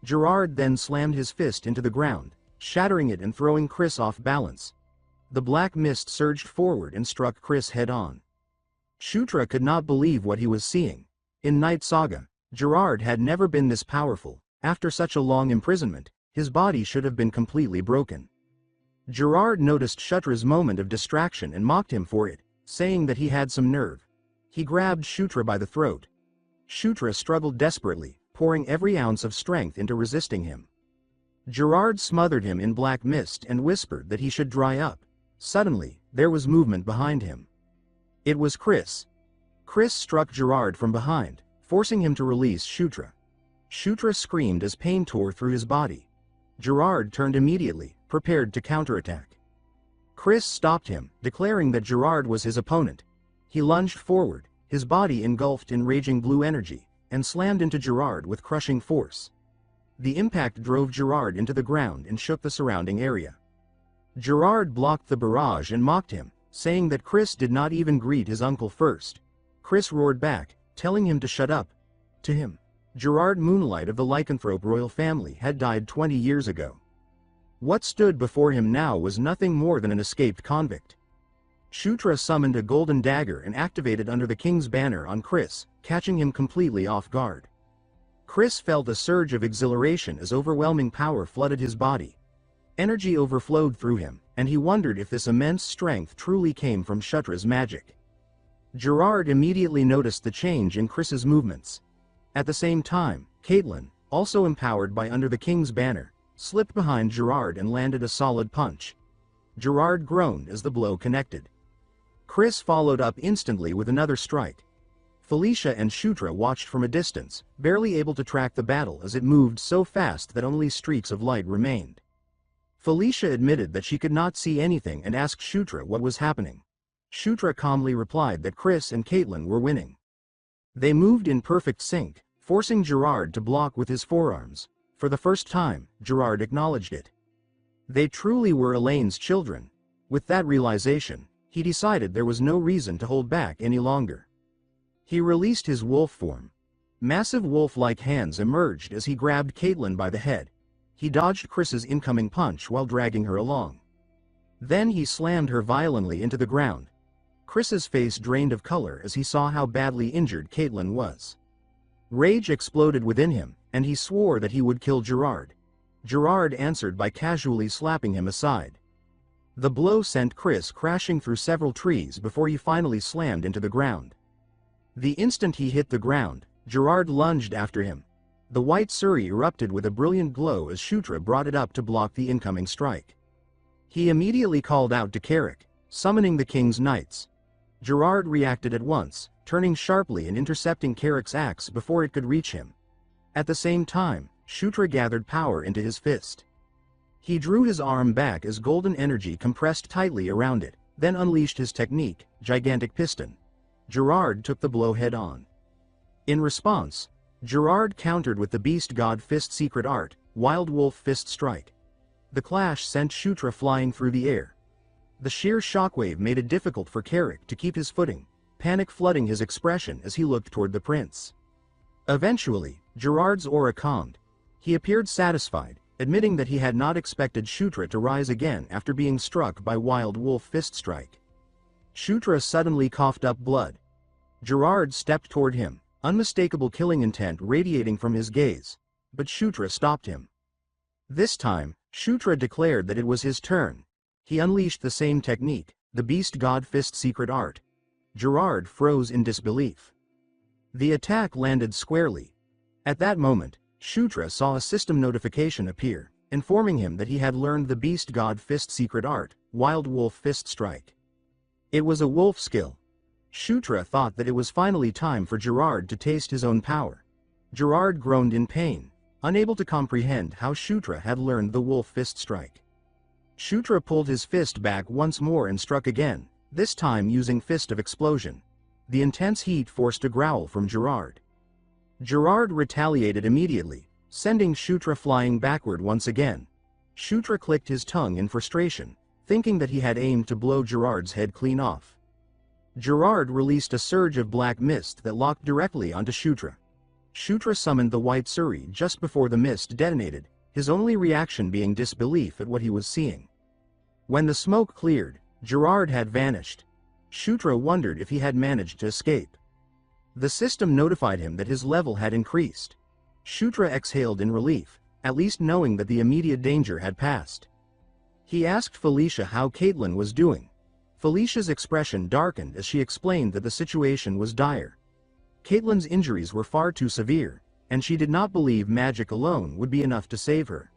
Gerard then slammed his fist into the ground, shattering it and throwing Chris off balance. The black mist surged forward and struck Chris head-on. Shutra could not believe what he was seeing. In Night Saga, Gerard had never been this powerful. After such a long imprisonment, his body should have been completely broken. Gerard noticed Shutra's moment of distraction and mocked him for it, saying that he had some nerve. He grabbed Shutra by the throat. Shutra struggled desperately, pouring every ounce of strength into resisting him. Gerard smothered him in black mist and whispered that he should dry up. Suddenly, there was movement behind him. It was Chris. Chris struck Gerard from behind, forcing him to release Shutra. Shutra screamed as pain tore through his body. Gerard turned immediately, prepared to counterattack. Chris stopped him, declaring that Gerard was his opponent. He lunged forward, his body engulfed in raging blue energy, and slammed into Gerard with crushing force. The impact drove Gerard into the ground and shook the surrounding area. Gerard blocked the barrage and mocked him, saying that Chris did not even greet his uncle first. Chris roared back, telling him to shut up. To him, Gerard Moonlight of the lycanthrope royal family had died 20 years ago. What stood before him now was nothing more than an escaped convict. Shutra summoned a golden dagger and activated under the king's banner on Chris, catching him completely off guard. Chris felt a surge of exhilaration as overwhelming power flooded his body. Energy overflowed through him, and he wondered if this immense strength truly came from Shutra's magic. Gerard immediately noticed the change in Chris's movements. At the same time, Caitlin, also empowered by Under the King's banner, slipped behind Gerard and landed a solid punch. Gerard groaned as the blow connected. Chris followed up instantly with another strike. Felicia and Shutra watched from a distance, barely able to track the battle as it moved so fast that only streaks of light remained. Felicia admitted that she could not see anything and asked Shutra what was happening. Shutra calmly replied that Chris and Caitlin were winning. They moved in perfect sync, forcing Gerard to block with his forearms. For the first time, Gerard acknowledged it. They truly were Elaine's children. With that realization, he decided there was no reason to hold back any longer. He released his wolf form. Massive wolf-like hands emerged as he grabbed Caitlin by the head. He dodged Chris's incoming punch while dragging her along. Then he slammed her violently into the ground. Chris's face drained of color as he saw how badly injured Caitlin was. Rage exploded within him, and he swore that he would kill Gerard. Gerard answered by casually slapping him aside. The blow sent Chris crashing through several trees before he finally slammed into the ground. The instant he hit the ground, Gerard lunged after him. The white Suri erupted with a brilliant glow as Shutra brought it up to block the incoming strike. He immediately called out to Carrick, summoning the king's knights. Gerard reacted at once, turning sharply and intercepting Carrick's axe before it could reach him. At the same time, Shutra gathered power into his fist. He drew his arm back as golden energy compressed tightly around it, then unleashed his technique, Gigantic Piston. Gerard took the blow head-on. In response, Gerard countered with the Beast God Fist secret art, Wild Wolf Fist Strike. The clash sent Shutra flying through the air. The sheer shockwave made it difficult for Carrick to keep his footing, panic flooding his expression as he looked toward the prince. Eventually, Gerard's aura calmed. He appeared satisfied, admitting that he had not expected Shutra to rise again after being struck by Wild Wolf Fist Strike. Shutra suddenly coughed up blood. Gerard stepped toward him, unmistakable killing intent radiating from his gaze, but Shutra stopped him. This time, Shutra declared that it was his turn. He unleashed the same technique, the Beast God Fist secret art. Gerard froze in disbelief. The attack landed squarely. At that moment, Shutra saw a system notification appear. informing him that he had learned the beast god fist secret art, Wild Wolf Fist Strike. It was a wolf skill. Shutra thought that it was finally time for Gerard to taste his own power. Gerard groaned in pain, unable to comprehend how Shutra had learned the wolf fist strike. Shutra pulled his fist back once more and struck again, this time using Fist of Explosion. The intense heat forced a growl from Gerard. Gerard retaliated immediately, sending Shutra flying backward once again. Shutra clicked his tongue in frustration, thinking that he had aimed to blow Gerard's head clean off. Gerard released a surge of black mist that locked directly onto Shutra. Shutra summoned the white Suri just before the mist detonated, his only reaction being disbelief at what he was seeing. When the smoke cleared, Gerard had vanished. Shutra wondered if he had managed to escape. The system notified him that his level had increased. Shutra exhaled in relief, at least knowing that the immediate danger had passed. He asked Felicia how Caitlin was doing. Felicia's expression darkened as she explained that the situation was dire. Caitlin's injuries were far too severe, and she did not believe magic alone would be enough to save her.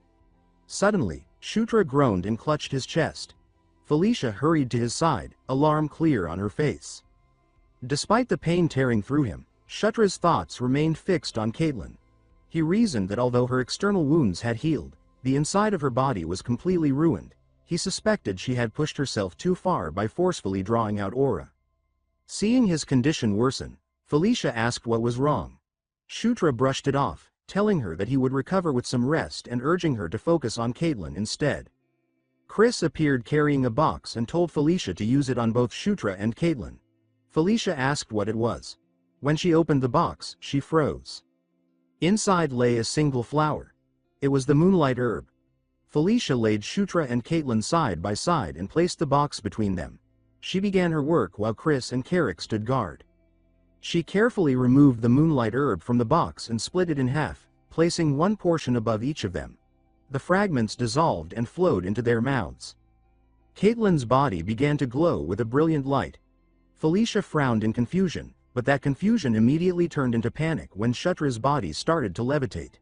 Suddenly, Shutra groaned and clutched his chest. Felicia hurried to his side, alarm clear on her face. Despite the pain tearing through him, Shutra's thoughts remained fixed on Caitlin. He reasoned that although her external wounds had healed, the inside of her body was completely ruined. He suspected she had pushed herself too far by forcefully drawing out aura. Seeing his condition worsen, Felicia asked what was wrong. Shutra brushed it off, telling her that he would recover with some rest and urging her to focus on Caitlin instead. Chris appeared carrying a box and told Felicia to use it on both Shutra and Caitlin. Felicia asked what it was. When she opened the box, she froze. Inside lay a single flower. It was the moonlight herb. Felicia laid Shutra and Caitlin side by side and placed the box between them. She began her work while Chris and Carrick stood guard. She carefully removed the moonlight herb from the box and split it in half, placing one portion above each of them. The fragments dissolved and flowed into their mouths. Caitlin's body began to glow with a brilliant light. Felicia frowned in confusion, but that confusion immediately turned into panic when Shutra's body started to levitate.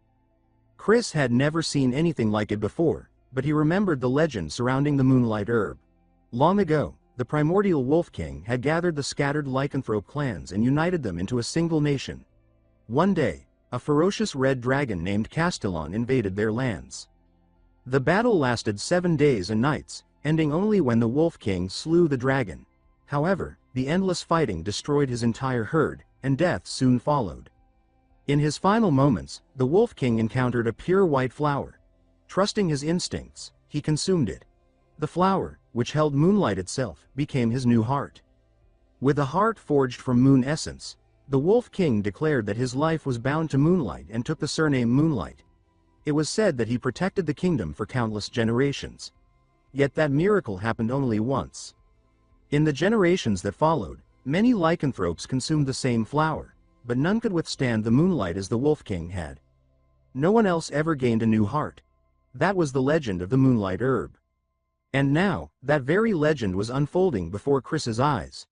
Chris had never seen anything like it before, but he remembered the legend surrounding the moonlight herb. Long ago, the primordial Wolf King had gathered the scattered lycanthrope clans and united them into a single nation. One day, a ferocious red dragon named Castellon invaded their lands. The battle lasted 7 days and nights, ending only when the Wolf King slew the dragon. However, the endless fighting destroyed his entire herd, and death soon followed. In his final moments, the Wolf King encountered a pure white flower. Trusting his instincts, he consumed it. The flower, which held moonlight itself, became his new heart. With a heart forged from moon essence, the Wolf King declared that his life was bound to moonlight and took the surname Moonlight. It was said that he protected the kingdom for countless generations. Yet that miracle happened only once. In the generations that followed, many lycanthropes consumed the same flower, but none could withstand the moonlight as the Wolf King had. No one else ever gained a new heart. That was the legend of the moonlight herb. And now, that very legend was unfolding before Chris's eyes.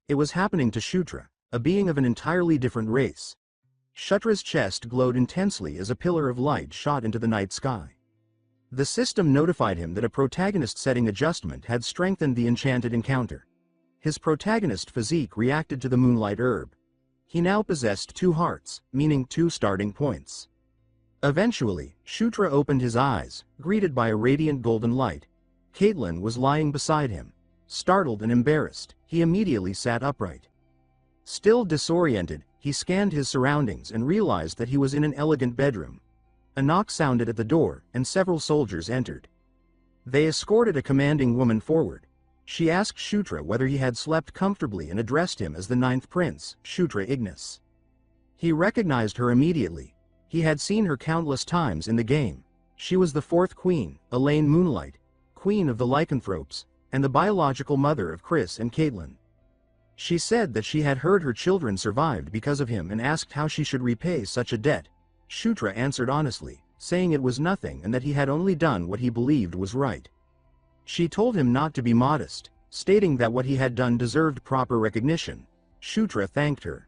It was happening to Shutra, a being of an entirely different race. Shutra's chest glowed intensely as a pillar of light shot into the night sky. The system notified him that a protagonist setting adjustment had strengthened the enchanted encounter. His protagonist physique reacted to the moonlight herb. He now possessed 2 hearts, meaning 2 starting points. Eventually, Shutra opened his eyes, greeted by a radiant golden light. Caitlin was lying beside him. Startled and embarrassed, he immediately sat upright. Still disoriented, he scanned his surroundings and realized that he was in an elegant bedroom. A knock sounded at the door, and several soldiers entered. They escorted a commanding woman forward. She asked Shutra whether he had slept comfortably and addressed him as the 9th prince, Shutra Ignis. He recognized her immediately. He had seen her countless times in the game. She was the 4th queen, Elaine Moonlight, queen of the lycanthropes, and the biological mother of Chris and Caitlin. She said that she had heard her children survived because of him and asked how she should repay such a debt. Shutra answered honestly, saying it was nothing and that he had only done what he believed was right. She told him not to be modest, stating that what he had done deserved proper recognition. Shutra thanked her.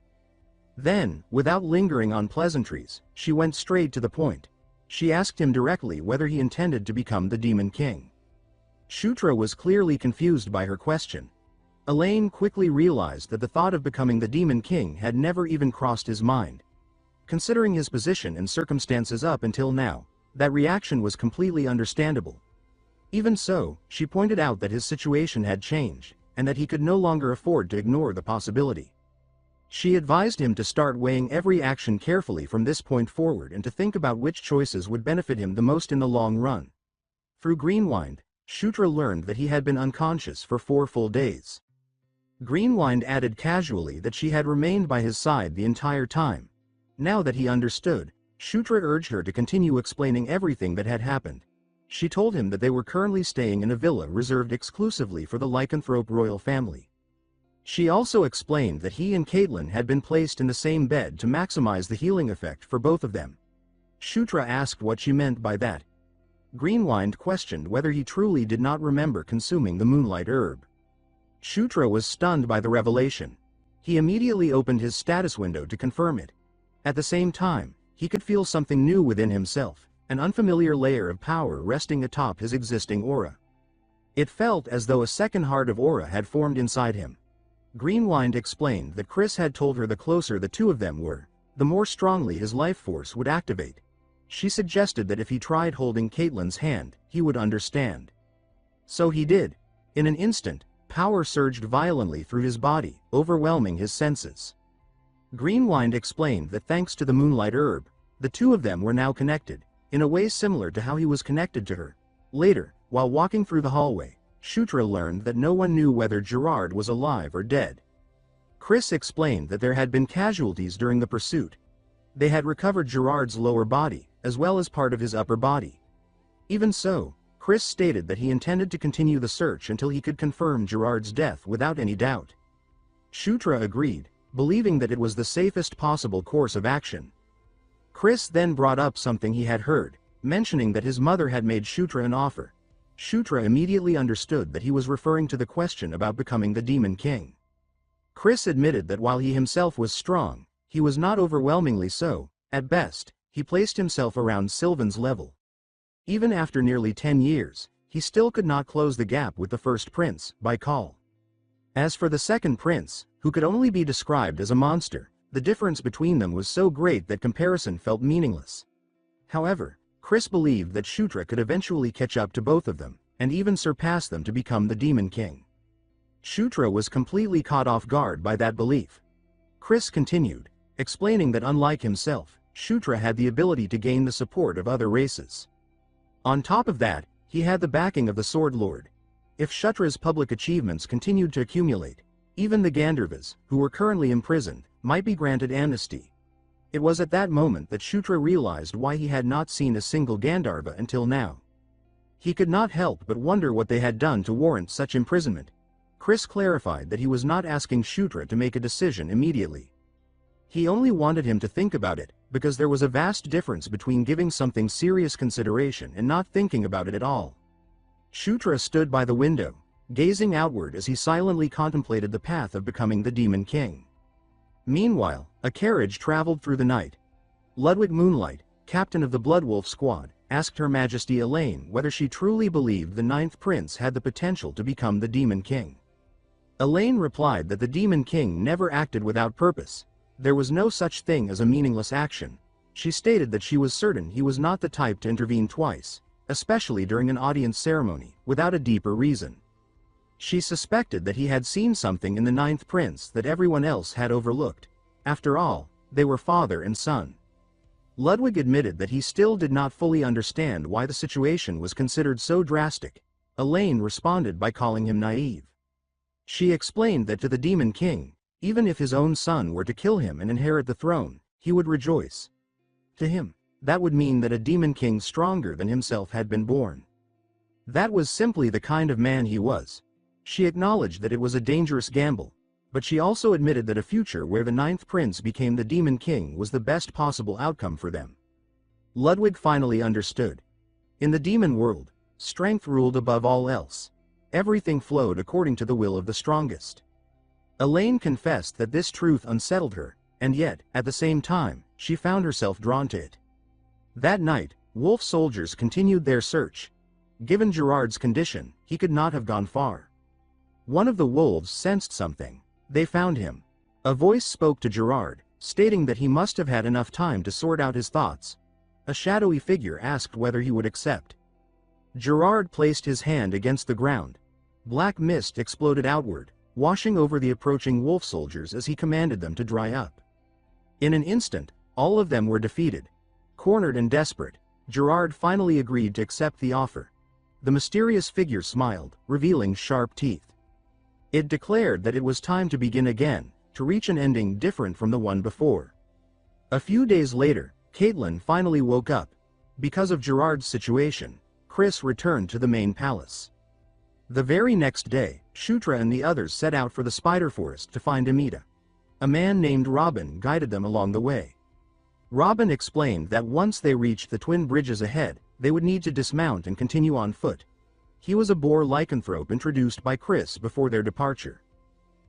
Then, without lingering on pleasantries, she went straight to the point. She asked him directly whether he intended to become the Demon King. Shutra was clearly confused by her question. Elaine quickly realized that the thought of becoming the Demon King had never even crossed his mind. Considering his position and circumstances up until now, that reaction was completely understandable. Even so, she pointed out that his situation had changed, and that he could no longer afford to ignore the possibility. She advised him to start weighing every action carefully from this point forward and to think about which choices would benefit him the most in the long run. Through Greenwind, Shutra learned that he had been unconscious for 4 full days. Greenwind added casually that she had remained by his side the entire time. Now that he understood, Shutra urged her to continue explaining everything that had happened. She told him that they were currently staying in a villa reserved exclusively for the lycanthrope royal family. She also explained that he and Caitlin had been placed in the same bed to maximize the healing effect for both of them. Shutra asked what she meant by that. Greenwind questioned whether he truly did not remember consuming the moonlight herb. Shutra was stunned by the revelation. He immediately opened his status window to confirm it. At the same time, he could feel something new within himself, an unfamiliar layer of power resting atop his existing aura. It felt as though a second heart of aura had formed inside him. Greenwind explained that Chris had told her the closer the two of them were, the more strongly his life force would activate. She suggested that if he tried holding Caitlin's hand, he would understand. So he did. In an instant, power surged violently through his body, overwhelming his senses. Greenwind explained that thanks to the moonlight herb, the two of them were now connected, in a way similar to how he was connected to her. Later, while walking through the hallway, Shutra learned that no one knew whether Gerard was alive or dead. Chris explained that there had been casualties during the pursuit. They had recovered Gerard's lower body, as well as part of his upper body. Even so, Chris stated that he intended to continue the search until he could confirm Gerard's death without any doubt. Shutra agreed, believing that it was the safest possible course of action. Chris then brought up something he had heard, mentioning that his mother had made Shutra an offer. Shutra immediately understood that he was referring to the question about becoming the Demon King. Chris admitted that while he himself was strong, he was not overwhelmingly so. At best, he placed himself around Sylvan's level. Even after nearly 10 years, he still could not close the gap with the first prince, by call. As for the second prince, who could only be described as a monster, the difference between them was so great that comparison felt meaningless. However, Chris believed that Shutra could eventually catch up to both of them, and even surpass them to become the Demon King. Shutra was completely caught off guard by that belief. Chris continued, explaining that unlike himself, Shutra had the ability to gain the support of other races. On top of that, he had the backing of the Sword Lord. If Shutra's public achievements continued to accumulate, even the Gandharvas, who were currently imprisoned, might be granted amnesty. It was at that moment that Shutra realized why he had not seen a single Gandharva until now. He could not help but wonder what they had done to warrant such imprisonment. Chris clarified that he was not asking Shutra to make a decision immediately. He only wanted him to think about it, because there was a vast difference between giving something serious consideration and not thinking about it at all. Shutra stood by the window, gazing outward as he silently contemplated the path of becoming the Demon King. Meanwhile, a carriage traveled through the night. Ludwig Moonlight, captain of the Bloodwolf squad, asked Her Majesty Elaine whether she truly believed the 9th prince had the potential to become the Demon King. Elaine replied that the Demon King never acted without purpose. There was no such thing as a meaningless action. She stated that she was certain he was not the type to intervene twice, especially during an audience ceremony, without a deeper reason. She suspected that he had seen something in the 9th prince that everyone else had overlooked. After all, they were father and son. Ludwig admitted that he still did not fully understand why the situation was considered so drastic. Elaine responded by calling him naive. She explained that to the Demon King, even if his own son were to kill him and inherit the throne, he would rejoice. To him, that would mean that a Demon King stronger than himself had been born. That was simply the kind of man he was. She acknowledged that it was a dangerous gamble, but she also admitted that a future where the 9th prince became the Demon King was the best possible outcome for them. Ludwig finally understood. In the demon world, strength ruled above all else. Everything flowed according to the will of the strongest. Elaine confessed that this truth unsettled her, and yet, at the same time, she found herself drawn to it. That night, Wolf soldiers continued their search. Given Gerard's condition, he could not have gone far. One of the wolves sensed something. They found him. A voice spoke to Gerard, stating that he must have had enough time to sort out his thoughts. A shadowy figure asked whether he would accept. Gerard placed his hand against the ground. Black mist exploded outward, washing over the approaching wolf soldiers as he commanded them to dry up. In an instant, all of them were defeated. Cornered and desperate, Gerard finally agreed to accept the offer. The mysterious figure smiled, revealing sharp teeth. It declared that it was time to begin again, to reach an ending different from the one before. A few days later, Caitlin finally woke up. Because of Gerard's situation, Chris returned to the main palace. The very next day, Shutra and the others set out for the spider forest to find Amita. A man named Robin guided them along the way. Robin explained that once they reached the twin bridges ahead, they would need to dismount and continue on foot. He was a boar lycanthrope introduced by Chris before their departure.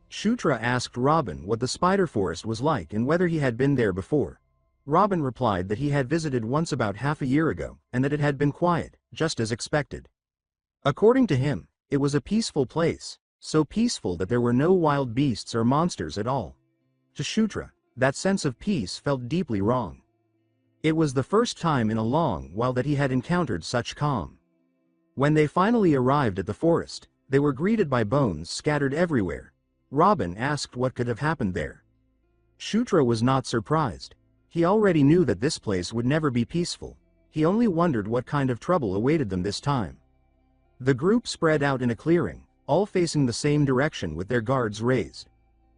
Shutra asked Robin what the spider forest was like and whether he had been there before. Robin replied that he had visited once about half a year ago, and that it had been quiet, just as expected. According to him, it was a peaceful place, so peaceful that there were no wild beasts or monsters at all. To Shutra, that sense of peace felt deeply wrong. It was the first time in a long while that he had encountered such calm. When they finally arrived at the forest, they were greeted by bones scattered everywhere. Robin asked what could have happened there. Shutra was not surprised. He already knew that this place would never be peaceful. He only wondered what kind of trouble awaited them this time. The group spread out in a clearing, all facing the same direction with their guards raised.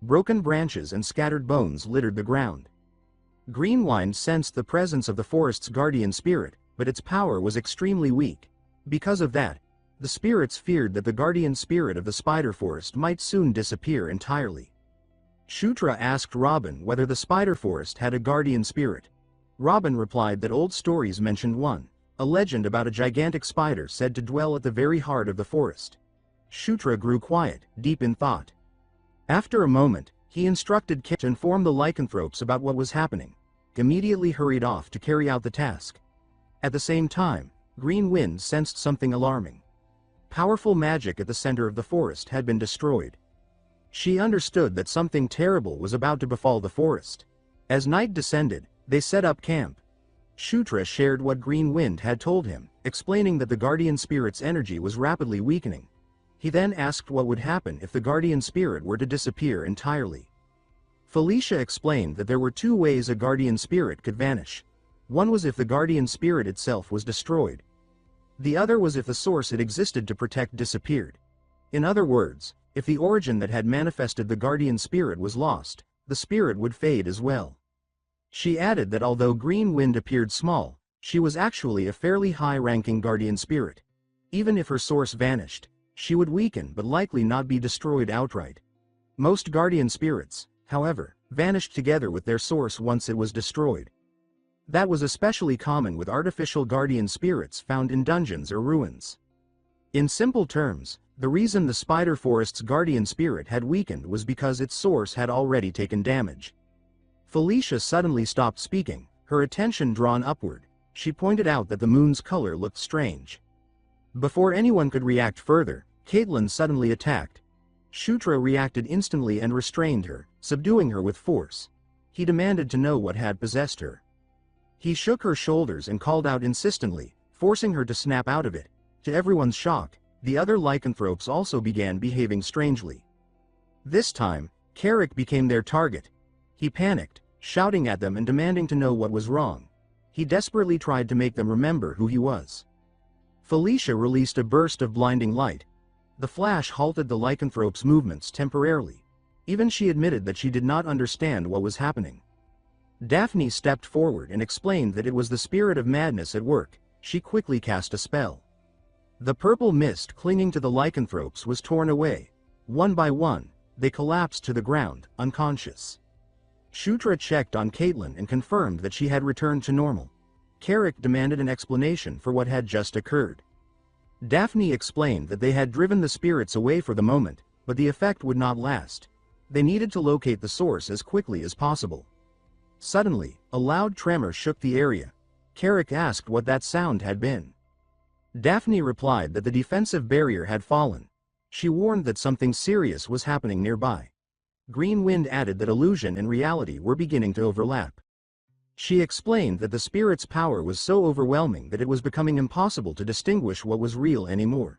Broken branches and scattered bones littered the ground. Greenwine sensed the presence of the forest's guardian spirit, but its power was extremely weak. Because of that, the spirits feared that the guardian spirit of the spider forest might soon disappear entirely. Shutra asked Robin whether the spider forest had a guardian spirit. Robin replied that old stories mentioned one, a legend about a gigantic spider said to dwell at the very heart of the forest. Shutra grew quiet, deep in thought. After a moment, he instructed Kit to inform the lycanthropes about what was happening. Immediately hurried off to carry out the task. At the same time, Green Wind sensed something alarming. Powerful magic at the center of the forest had been destroyed. She understood that something terrible was about to befall the forest. As night descended, they set up camp. Shutra shared what Green Wind had told him, explaining that the guardian spirit's energy was rapidly weakening. He then asked what would happen if the guardian spirit were to disappear entirely. Felicia explained that there were two ways a guardian spirit could vanish. One was if the guardian spirit itself was destroyed. The other was if the source it existed to protect disappeared. In other words, if the origin that had manifested the guardian spirit was lost, the spirit would fade as well. She added that although Green Wind appeared small, she was actually a fairly high-ranking guardian spirit. Even if her source vanished, she would weaken but likely not be destroyed outright. Most guardian spirits, however, vanished together with their source once it was destroyed. That was especially common with artificial guardian spirits found in dungeons or ruins. In simple terms, the reason the spider forest's guardian spirit had weakened was because its source had already taken damage. Felicia suddenly stopped speaking, her attention drawn upward. She pointed out that the moon's color looked strange. Before anyone could react further, Caitlin suddenly attacked. Shutra reacted instantly and restrained her, subduing her with force. He demanded to know what had possessed her. He shook her shoulders and called out insistently, forcing her to snap out of it. To everyone's shock, the other lycanthropes also began behaving strangely. This time, Carrick became their target. He panicked, shouting at them and demanding to know what was wrong. He desperately tried to make them remember who he was. Felicia released a burst of blinding light. The flash halted the lycanthrope's movements temporarily. Even she admitted that she did not understand what was happening. Daphne stepped forward and explained that it was the spirit of madness at work. She quickly cast a spell. The purple mist clinging to the lycanthropes was torn away. One by one, they collapsed to the ground, unconscious. Shutra checked on Caitlin and confirmed that she had returned to normal. Carrick demanded an explanation for what had just occurred. Daphne explained that they had driven the spirits away for the moment, but the effect would not last. They needed to locate the source as quickly as possible. Suddenly, a loud tremor shook the area. Carrick asked what that sound had been. Daphne replied that the defensive barrier had fallen. She warned that something serious was happening nearby. Green Wind added that illusion and reality were beginning to overlap. She explained that the spirit's power was so overwhelming that it was becoming impossible to distinguish what was real anymore.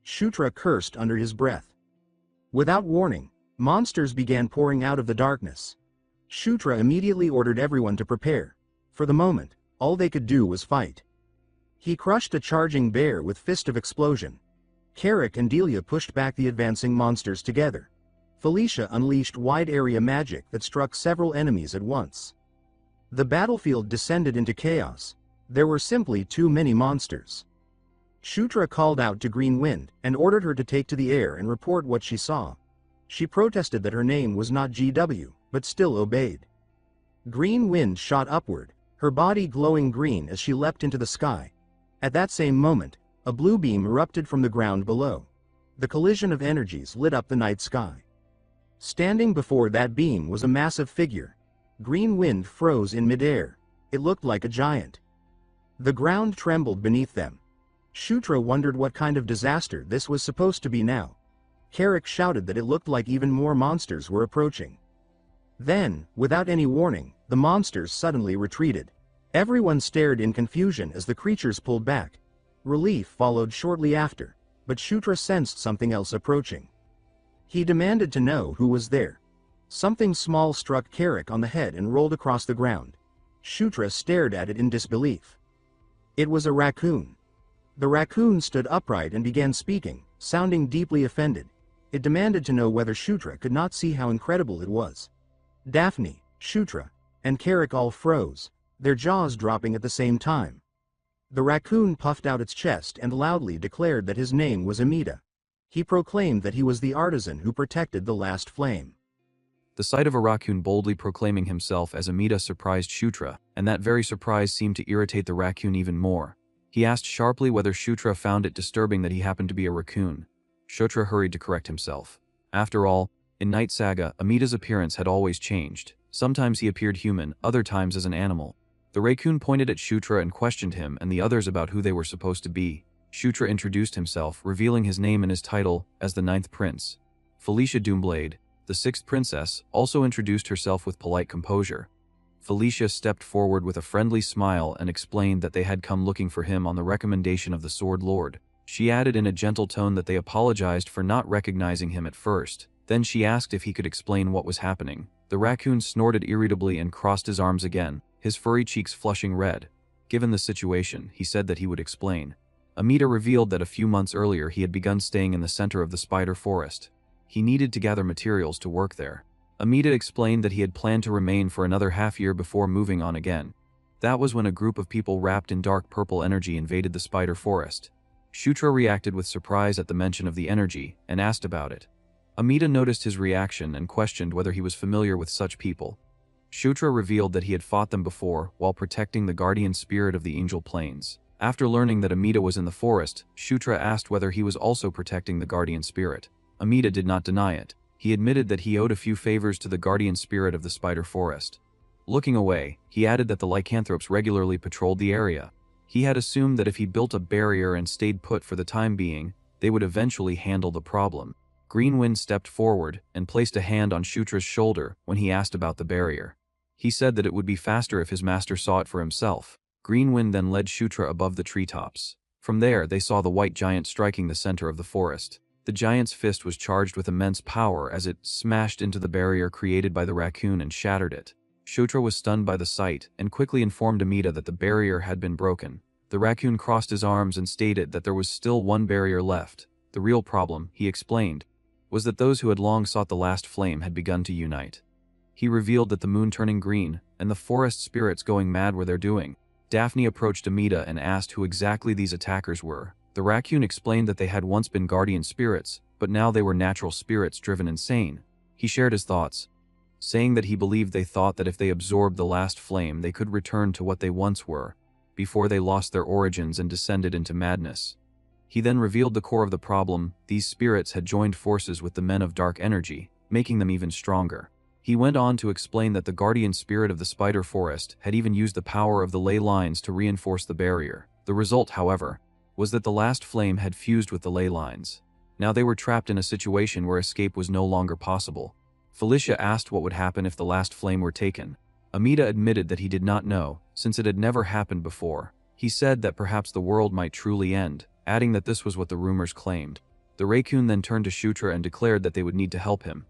Shutra cursed under his breath. Without warning, monsters began pouring out of the darkness. Shutra immediately ordered everyone to prepare. For the moment, all they could do was fight. He crushed a charging bear with Fist of Explosion. Carrick and Delia pushed back the advancing monsters together. Felicia unleashed wide-area magic that struck several enemies at once. The battlefield descended into chaos. There were simply too many monsters. Shutra called out to Green Wind and ordered her to take to the air and report what she saw. She protested that her name was not GW, but still obeyed. Green Wind shot upward, her body glowing green as she leapt into the sky. At that same moment, a blue beam erupted from the ground below. The collision of energies lit up the night sky. Standing before that beam was a massive figure. Green Wind froze in midair. It looked like a giant. The ground trembled beneath them. Shutra wondered what kind of disaster this was supposed to be now. Carrick shouted that it looked like even more monsters were approaching. Then, without any warning, the monsters suddenly retreated. Everyone stared in confusion as the creatures pulled back. Relief followed shortly after, but Shutra sensed something else approaching. He demanded to know who was there. Something small struck Carrick on the head and rolled across the ground. Shutra stared at it in disbelief. It was a raccoon. The raccoon stood upright and began speaking, sounding deeply offended. It demanded to know whether Shutra could not see how incredible it was. Daphne, Shutra, and Carrick all froze, their jaws dropping at the same time. The raccoon puffed out its chest and loudly declared that his name was Amida. He proclaimed that he was the artisan who protected the last flame. The sight of a raccoon boldly proclaiming himself as Amida surprised Shutra, and that very surprise seemed to irritate the raccoon even more. He asked sharply whether Shutra found it disturbing that he happened to be a raccoon. Shutra hurried to correct himself. After all, in Night Saga, Amida's appearance had always changed. Sometimes he appeared human, other times as an animal. The raccoon pointed at Shutra and questioned him and the others about who they were supposed to be. Shutra introduced himself, revealing his name and his title as the Ninth Prince. Felicia Doomblade, the Sixth Princess, also introduced herself with polite composure. Felicia stepped forward with a friendly smile and explained that they had come looking for him on the recommendation of the Sword Lord. She added in a gentle tone that they apologized for not recognizing him at first. Then she asked if he could explain what was happening. The raccoon snorted irritably and crossed his arms again, his furry cheeks flushing red. Given the situation, he said that he would explain. Amida revealed that a few months earlier he had begun staying in the center of the spider forest. He needed to gather materials to work there. Amida explained that he had planned to remain for another half-year before moving on again. That was when a group of people wrapped in dark purple energy invaded the spider forest. Shutra reacted with surprise at the mention of the energy and asked about it. Amida noticed his reaction and questioned whether he was familiar with such people. Shutra revealed that he had fought them before while protecting the guardian spirit of the angel planes. After learning that Amida was in the forest, Shutra asked whether he was also protecting the guardian spirit. Amida did not deny it. He admitted that he owed a few favors to the guardian spirit of the spider forest. Looking away, he added that the lycanthropes regularly patrolled the area. He had assumed that if he built a barrier and stayed put for the time being, they would eventually handle the problem. Green Wind stepped forward and placed a hand on Shutra's shoulder when he asked about the barrier. He said that it would be faster if his master saw it for himself. Green Wind then led Shutra above the treetops. From there, they saw the white giant striking the center of the forest. The giant's fist was charged with immense power as it smashed into the barrier created by the raccoon and shattered it. Shutra was stunned by the sight and quickly informed Amida that the barrier had been broken. The raccoon crossed his arms and stated that there was still one barrier left. The real problem, he explained, was that those who had long sought the last flame had begun to unite. He revealed that the moon turning green and the forest spirits going mad were their doing. Daphne approached Amida and asked who exactly these attackers were. The raccoon explained that they had once been guardian spirits, but now they were natural spirits driven insane. He shared his thoughts, saying that he believed they thought that if they absorbed the last flame they could return to what they once were, before they lost their origins and descended into madness. He then revealed the core of the problem: these spirits had joined forces with the men of dark energy, making them even stronger. He went on to explain that the guardian spirit of the spider forest had even used the power of the ley lines to reinforce the barrier. The result, however, was that the last flame had fused with the ley lines. Now they were trapped in a situation where escape was no longer possible. Felicia asked what would happen if the last flame were taken. Amida admitted that he did not know, since it had never happened before. He said that perhaps the world might truly end, adding that this was what the rumors claimed. The raccoon then turned to Shutra and declared that they would need to help him.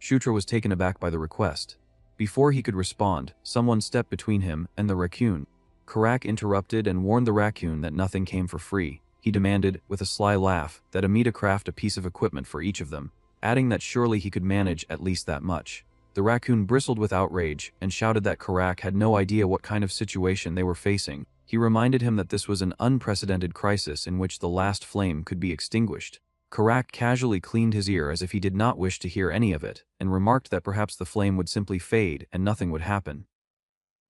Shutra was taken aback by the request. Before he could respond, someone stepped between him and the raccoon. Karak interrupted and warned the raccoon that nothing came for free. He demanded, with a sly laugh, that Amida craft a piece of equipment for each of them, adding that surely he could manage at least that much. The raccoon bristled with outrage and shouted that Karak had no idea what kind of situation they were facing. He reminded him that this was an unprecedented crisis in which the last flame could be extinguished. Karak casually cleaned his ear as if he did not wish to hear any of it, and remarked that perhaps the flame would simply fade and nothing would happen.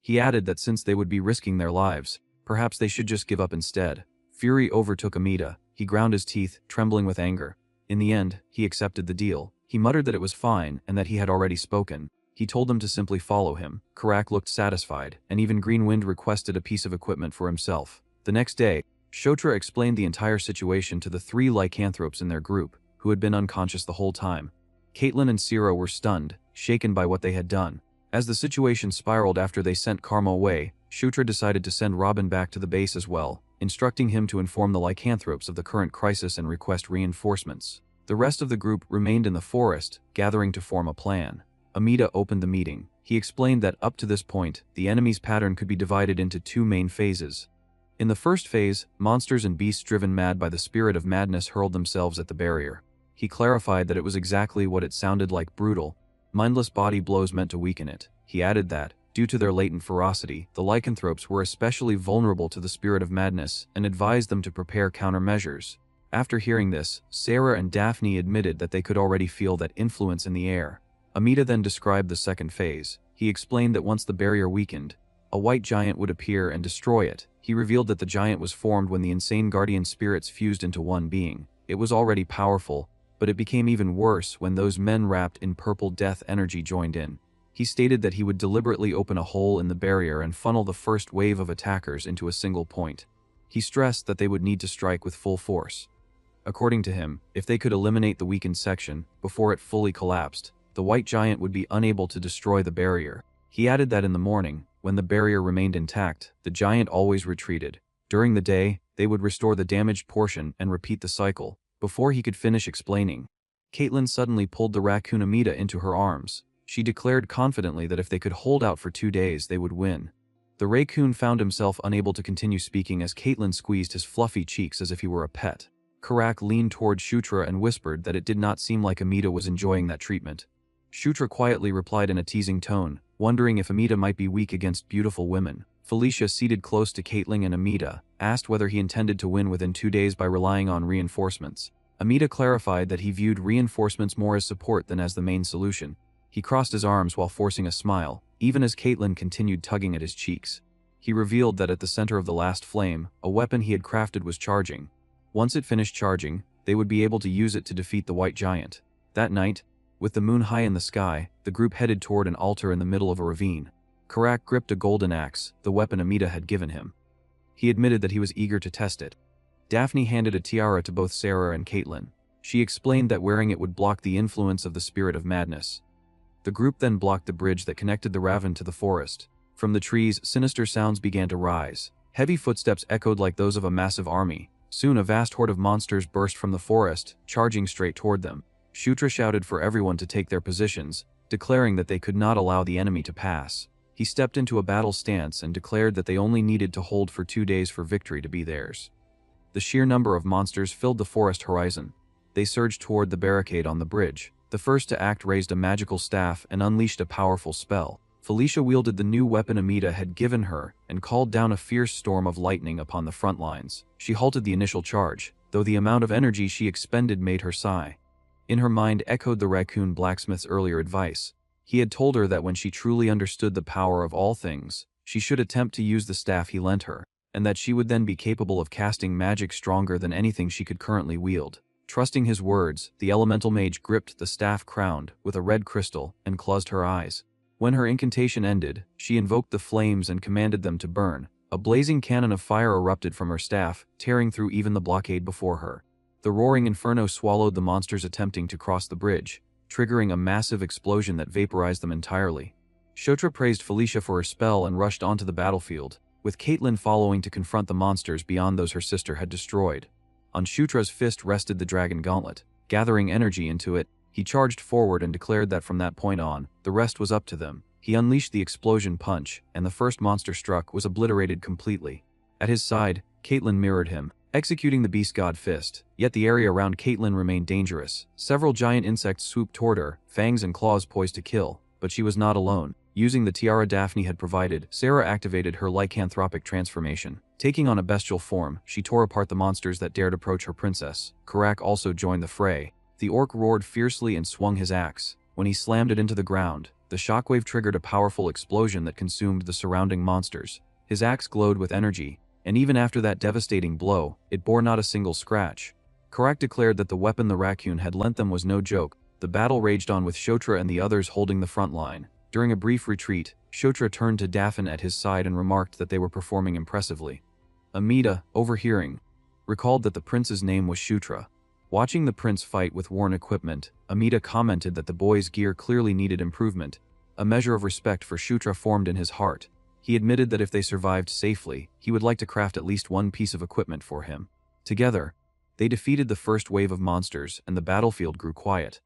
He added that since they would be risking their lives, perhaps they should just give up instead. Fury overtook Amida. He ground his teeth, trembling with anger. In the end, he accepted the deal. He muttered that it was fine and that he had already spoken. He told them to simply follow him. Karak looked satisfied, and even Greenwind requested a piece of equipment for himself. The next day, Shutra explained the entire situation to the 3 lycanthropes in their group, who had been unconscious the whole time. Caitlin and Sierra were stunned, shaken by what they had done. As the situation spiraled after they sent Karma away, Shutra decided to send Robin back to the base as well, instructing him to inform the lycanthropes of the current crisis and request reinforcements. The rest of the group remained in the forest, gathering to form a plan. Amida opened the meeting. He explained that up to this point, the enemy's pattern could be divided into 2 main phases. In the first phase, monsters and beasts driven mad by the spirit of madness hurled themselves at the barrier. He clarified that it was exactly what it sounded like: brutal, mindless body blows meant to weaken it. He added that, due to their latent ferocity, the lycanthropes were especially vulnerable to the spirit of madness and advised them to prepare countermeasures. After hearing this, Sarah and Daphne admitted that they could already feel that influence in the air. Amida then described the second phase. He explained that once the barrier weakened, a white giant would appear and destroy it. He revealed that the giant was formed when the insane guardian spirits fused into one being. It was already powerful, but it became even worse when those men wrapped in purple death energy joined in. He stated that he would deliberately open a hole in the barrier and funnel the first wave of attackers into a single point. He stressed that they would need to strike with full force. According to him, if they could eliminate the weakened section before it fully collapsed, the white giant would be unable to destroy the barrier. He added that in the morning, when the barrier remained intact, the giant always retreated. During the day, they would restore the damaged portion and repeat the cycle. Before he could finish explaining, Caitlin suddenly pulled the raccoon Amida into her arms. She declared confidently that if they could hold out for 2 days, they would win. The raccoon found himself unable to continue speaking as Caitlin squeezed his fluffy cheeks as if he were a pet. Karak leaned toward Shutra and whispered that it did not seem like Amida was enjoying that treatment. Shutra quietly replied in a teasing tone, wondering if Amida might be weak against beautiful women. Felicia, seated close to Caitlin and Amida, asked whether he intended to win within 2 days by relying on reinforcements. Amida clarified that he viewed reinforcements more as support than as the main solution. He crossed his arms while forcing a smile, even as Caitlin continued tugging at his cheeks. He revealed that at the center of the last flame, a weapon he had crafted was charging. Once it finished charging, they would be able to use it to defeat the white giant. That night, with the moon high in the sky, the group headed toward an altar in the middle of a ravine. Karak gripped a golden axe, the weapon Amida had given him. He admitted that he was eager to test it. Daphne handed a tiara to both Sarah and Caitlin. She explained that wearing it would block the influence of the spirit of madness. The group then blocked the bridge that connected the ravine to the forest. From the trees, sinister sounds began to rise. Heavy footsteps echoed like those of a massive army. Soon a vast horde of monsters burst from the forest, charging straight toward them. Shutra shouted for everyone to take their positions, declaring that they could not allow the enemy to pass. He stepped into a battle stance and declared that they only needed to hold for 2 days for victory to be theirs. The sheer number of monsters filled the forest horizon. They surged toward the barricade on the bridge. The first to act raised a magical staff and unleashed a powerful spell. Felicia wielded the new weapon Amida had given her and called down a fierce storm of lightning upon the front lines. She halted the initial charge, though the amount of energy she expended made her sigh. In her mind echoed the raccoon blacksmith's earlier advice. He had told her that when she truly understood the power of all things, she should attempt to use the staff he lent her, and that she would then be capable of casting magic stronger than anything she could currently wield. Trusting his words, the elemental mage gripped the staff crowned with a red crystal and closed her eyes. When her incantation ended, she invoked the flames and commanded them to burn. A blazing cannon of fire erupted from her staff, tearing through even the blockade before her. The roaring inferno swallowed the monsters attempting to cross the bridge, triggering a massive explosion that vaporized them entirely. Shutra praised Felicia for her spell and rushed onto the battlefield, with Caitlin following to confront the monsters beyond those her sister had destroyed. On Shutra's fist rested the dragon gauntlet. Gathering energy into it, he charged forward and declared that from that point on, the rest was up to them. He unleashed the explosion punch, and the first monster struck was obliterated completely. At his side, Caitlin mirrored him, executing the beast god fist. Yet the area around Caitlin remained dangerous. Several giant insects swooped toward her, fangs and claws poised to kill, but she was not alone. Using the tiara Daphne had provided, Sarah activated her lycanthropic transformation. Taking on a bestial form, she tore apart the monsters that dared approach her princess. Karak also joined the fray. The orc roared fiercely and swung his axe. When he slammed it into the ground, the shockwave triggered a powerful explosion that consumed the surrounding monsters. His axe glowed with energy, and even after that devastating blow, it bore not a single scratch. Karak declared that the weapon the raccoon had lent them was no joke. The battle raged on with Shutra and the others holding the front line. During a brief retreat, Shutra turned to Daphne at his side and remarked that they were performing impressively. Amida, overhearing, recalled that the prince's name was Shutra. Watching the prince fight with worn equipment, Amida commented that the boy's gear clearly needed improvement. A measure of respect for Shutra formed in his heart. He admitted that if they survived safely, he would like to craft at least one piece of equipment for him. Together, they defeated the first wave of monsters, and the battlefield grew quiet.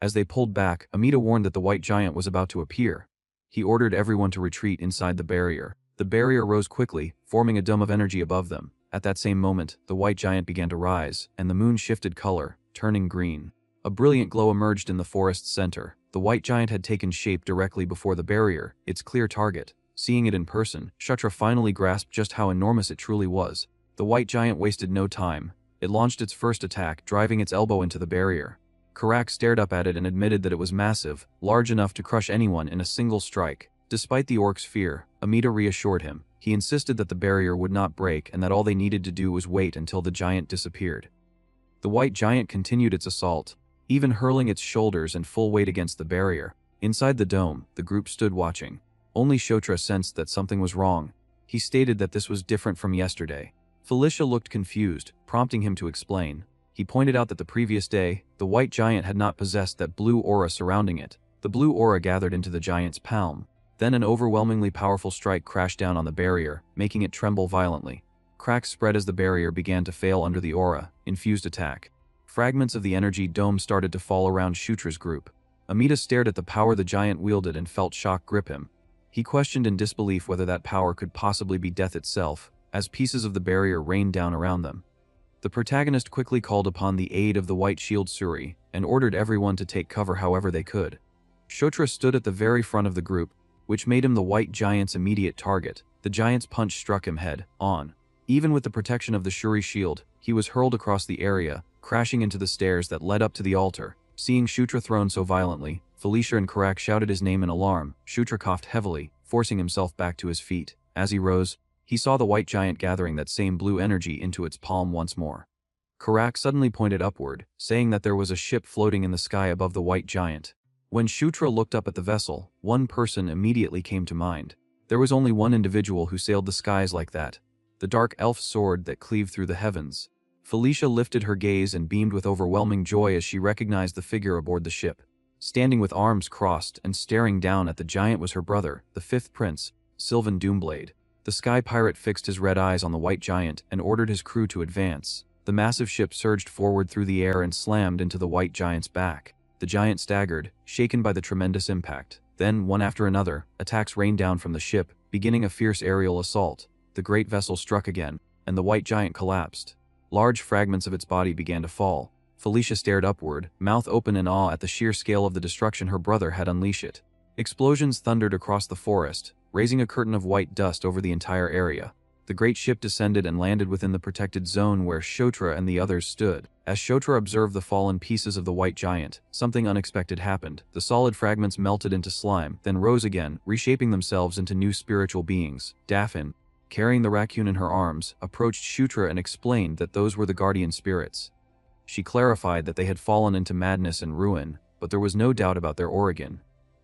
As they pulled back, Amida warned that the white giant was about to appear. He ordered everyone to retreat inside the barrier. The barrier rose quickly, forming a dome of energy above them. At that same moment, the white giant began to rise, and the moon shifted color, turning green. A brilliant glow emerged in the forest's center. The white giant had taken shape directly before the barrier, its clear target. Seeing it in person, Shutra finally grasped just how enormous it truly was. The white giant wasted no time. It launched its first attack, driving its elbow into the barrier. Karak stared up at it and admitted that it was massive, large enough to crush anyone in a single strike. Despite the orc's fear, Amida reassured him. He insisted that the barrier would not break and that all they needed to do was wait until the giant disappeared. The white giant continued its assault, even hurling its shoulders and full weight against the barrier. Inside the dome, the group stood watching. Only Shutra sensed that something was wrong. He stated that this was different from yesterday. Felicia looked confused, prompting him to explain. He pointed out that the previous day, the white giant had not possessed that blue aura surrounding it. The blue aura gathered into the giant's palm. Then an overwhelmingly powerful strike crashed down on the barrier, making it tremble violently. Cracks spread as the barrier began to fail under the aura, infused attack. Fragments of the energy dome started to fall around Shutra's group. Amida stared at the power the giant wielded and felt shock grip him. He questioned in disbelief whether that power could possibly be death itself, as pieces of the barrier rained down around them. The protagonist quickly called upon the aid of the White Shield Suri, and ordered everyone to take cover however they could. Shutra stood at the very front of the group, which made him the white giant's immediate target. The giant's punch struck him head on. Even with the protection of the Shuri shield, he was hurled across the area, crashing into the stairs that led up to the altar. Seeing Shutra thrown so violently, Felicia and Karak shouted his name in alarm. Shutra coughed heavily, forcing himself back to his feet. As he rose, he saw the white giant gathering that same blue energy into its palm once more. Karak suddenly pointed upward, saying that there was a ship floating in the sky above the white giant. When Shutra looked up at the vessel, one person immediately came to mind. There was only one individual who sailed the skies like that, the dark elf sword that cleaved through the heavens. Felicia lifted her gaze and beamed with overwhelming joy as she recognized the figure aboard the ship. Standing with arms crossed and staring down at the giant was her brother, the fifth prince, Sylvan Doomblade. The sky pirate fixed his red eyes on the white giant and ordered his crew to advance. The massive ship surged forward through the air and slammed into the white giant's back. The giant staggered, shaken by the tremendous impact. Then, one after another, attacks rained down from the ship, beginning a fierce aerial assault. The great vessel struck again, and the white giant collapsed. Large fragments of its body began to fall. Felicia stared upward, mouth open in awe at the sheer scale of the destruction her brother had unleashed. Explosions thundered across the forest, raising a curtain of white dust over the entire area. The great ship descended and landed within the protected zone where Shutra and the others stood. As Shutra observed the fallen pieces of the white giant, something unexpected happened. The solid fragments melted into slime, then rose again, reshaping themselves into new spiritual beings. Daphne, carrying the raccoon in her arms, approached Shutra and explained that those were the guardian spirits. She clarified that they had fallen into madness and ruin, but there was no doubt about their origin.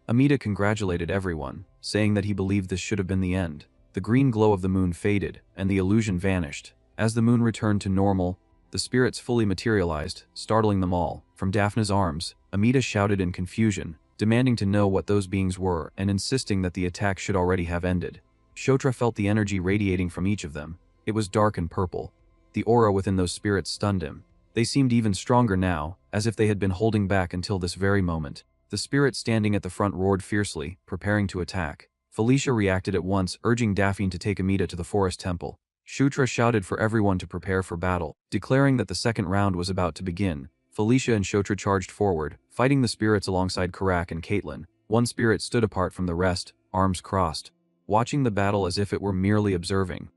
Amida congratulated everyone, saying that he believed this should have been the end. The green glow of the moon faded, and the illusion vanished. As the moon returned to normal, the spirits fully materialized, startling them all. From Daphne's arms, Amida shouted in confusion, demanding to know what those beings were and insisting that the attack should already have ended. Shutra felt the energy radiating from each of them. It was dark and purple. The aura within those spirits stunned him. They seemed even stronger now, as if they had been holding back until this very moment. The spirit standing at the front roared fiercely, preparing to attack. Felicia reacted at once, urging Daphne to take Amida to the forest temple. Shutra shouted for everyone to prepare for battle, declaring that the second round was about to begin. Felicia and Shutra charged forward, fighting the spirits alongside Karak and Caitlin. One spirit stood apart from the rest, arms crossed, watching the battle as if it were merely observing.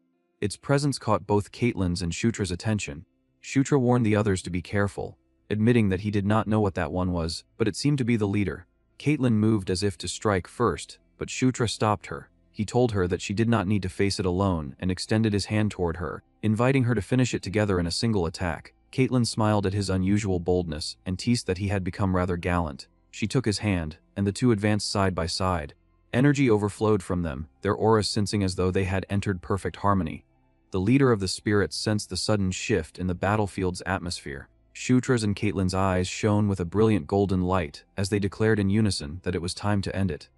Its presence caught both Caitlin's and Shutra's attention. Shutra warned the others to be careful, admitting that he did not know what that one was, but it seemed to be the leader. Caitlin moved as if to strike first, but Shutra stopped her. He told her that she did not need to face it alone and extended his hand toward her, inviting her to finish it together in a single attack. Caitlin smiled at his unusual boldness and teased that he had become rather gallant. She took his hand, and the two advanced side by side. Energy overflowed from them, their auras sensing as though they had entered perfect harmony. The leader of the spirits sensed the sudden shift in the battlefield's atmosphere. Shutra's and Caitlin's eyes shone with a brilliant golden light as they declared in unison that it was time to end it.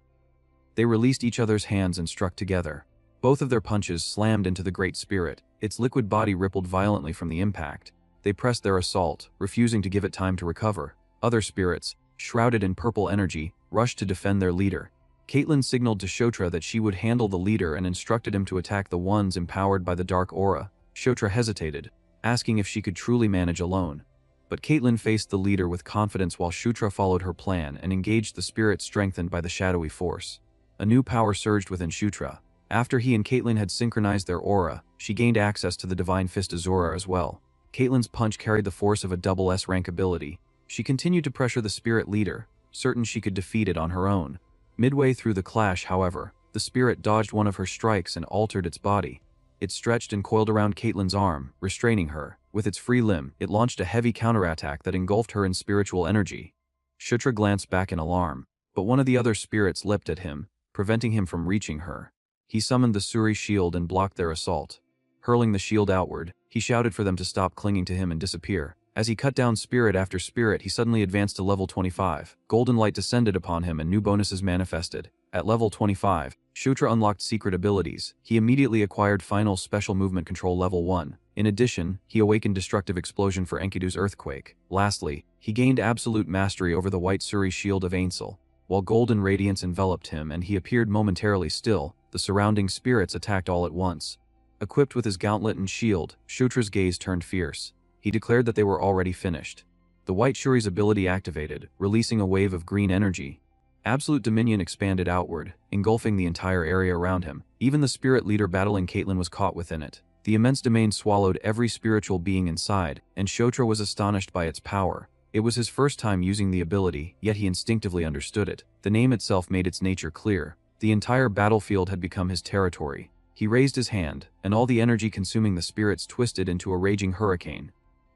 They released each other's hands and struck together. Both of their punches slammed into the great spirit. Its liquid body rippled violently from the impact. They pressed their assault, refusing to give it time to recover. Other spirits, shrouded in purple energy, rushed to defend their leader. Caitlin signaled to Shutra that she would handle the leader and instructed him to attack the ones empowered by the dark aura. Shutra hesitated, asking if she could truly manage alone. But Caitlin faced the leader with confidence while Shutra followed her plan and engaged the spirit strengthened by the shadowy force. A new power surged within Shutra. After he and Caitlin had synchronized their aura, she gained access to the Divine Fist Azura as well. Caitlin's punch carried the force of a double S rank ability. She continued to pressure the spirit leader, certain she could defeat it on her own. Midway through the clash, however, the spirit dodged one of her strikes and altered its body. It stretched and coiled around Caitlin's arm, restraining her. With its free limb, it launched a heavy counterattack that engulfed her in spiritual energy. Shutra glanced back in alarm, but one of the other spirits leapt at him, preventing him from reaching her. He summoned the Suri shield and blocked their assault. Hurling the shield outward, he shouted for them to stop clinging to him and disappear. As he cut down spirit after spirit, he suddenly advanced to level 25. Golden light descended upon him and new bonuses manifested. At level 25, Shutra unlocked secret abilities. He immediately acquired final special movement control level 1. In addition, he awakened destructive explosion for Enkidu's earthquake. Lastly, he gained absolute mastery over the white Suri shield of Ainsel. While golden radiance enveloped him and he appeared momentarily still, the surrounding spirits attacked all at once. Equipped with his gauntlet and shield, Shutra's gaze turned fierce. He declared that they were already finished. The white Shuri's ability activated, releasing a wave of green energy. Absolute dominion expanded outward, engulfing the entire area around him. Even the spirit leader battling Caitlin was caught within it. The immense domain swallowed every spiritual being inside, and Shutra was astonished by its power. It was his first time using the ability, yet he instinctively understood it. The name itself made its nature clear. The entire battlefield had become his territory. He raised his hand, and all the energy consuming the spirits twisted into a raging hurricane.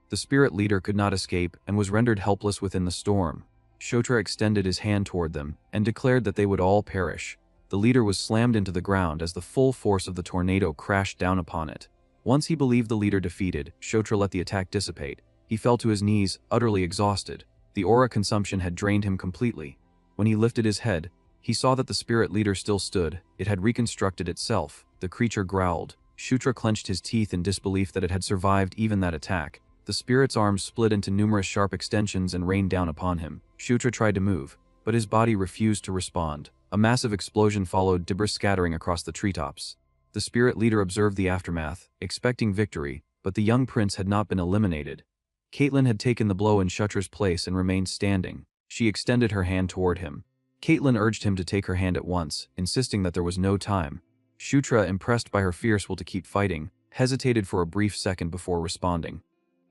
The spirit leader could not escape and was rendered helpless within the storm. Shutra extended his hand toward them and declared that they would all perish. The leader was slammed into the ground as the full force of the tornado crashed down upon it. Once he believed the leader defeated, Shutra let the attack dissipate. He fell to his knees, utterly exhausted. The aura consumption had drained him completely. When he lifted his head, he saw that the spirit leader still stood. It had reconstructed itself. The creature growled. Shutra clenched his teeth in disbelief that it had survived even that attack. The spirit's arms split into numerous sharp extensions and rained down upon him. Shutra tried to move, but his body refused to respond. A massive explosion followed, debris scattering across the treetops. The spirit leader observed the aftermath, expecting victory, but the young prince had not been eliminated. Caitlin had taken the blow in Shutra's place and remained standing. She extended her hand toward him. Caitlin urged him to take her hand at once, insisting that there was no time. Shutra, impressed by her fierce will to keep fighting, hesitated for a brief second before responding.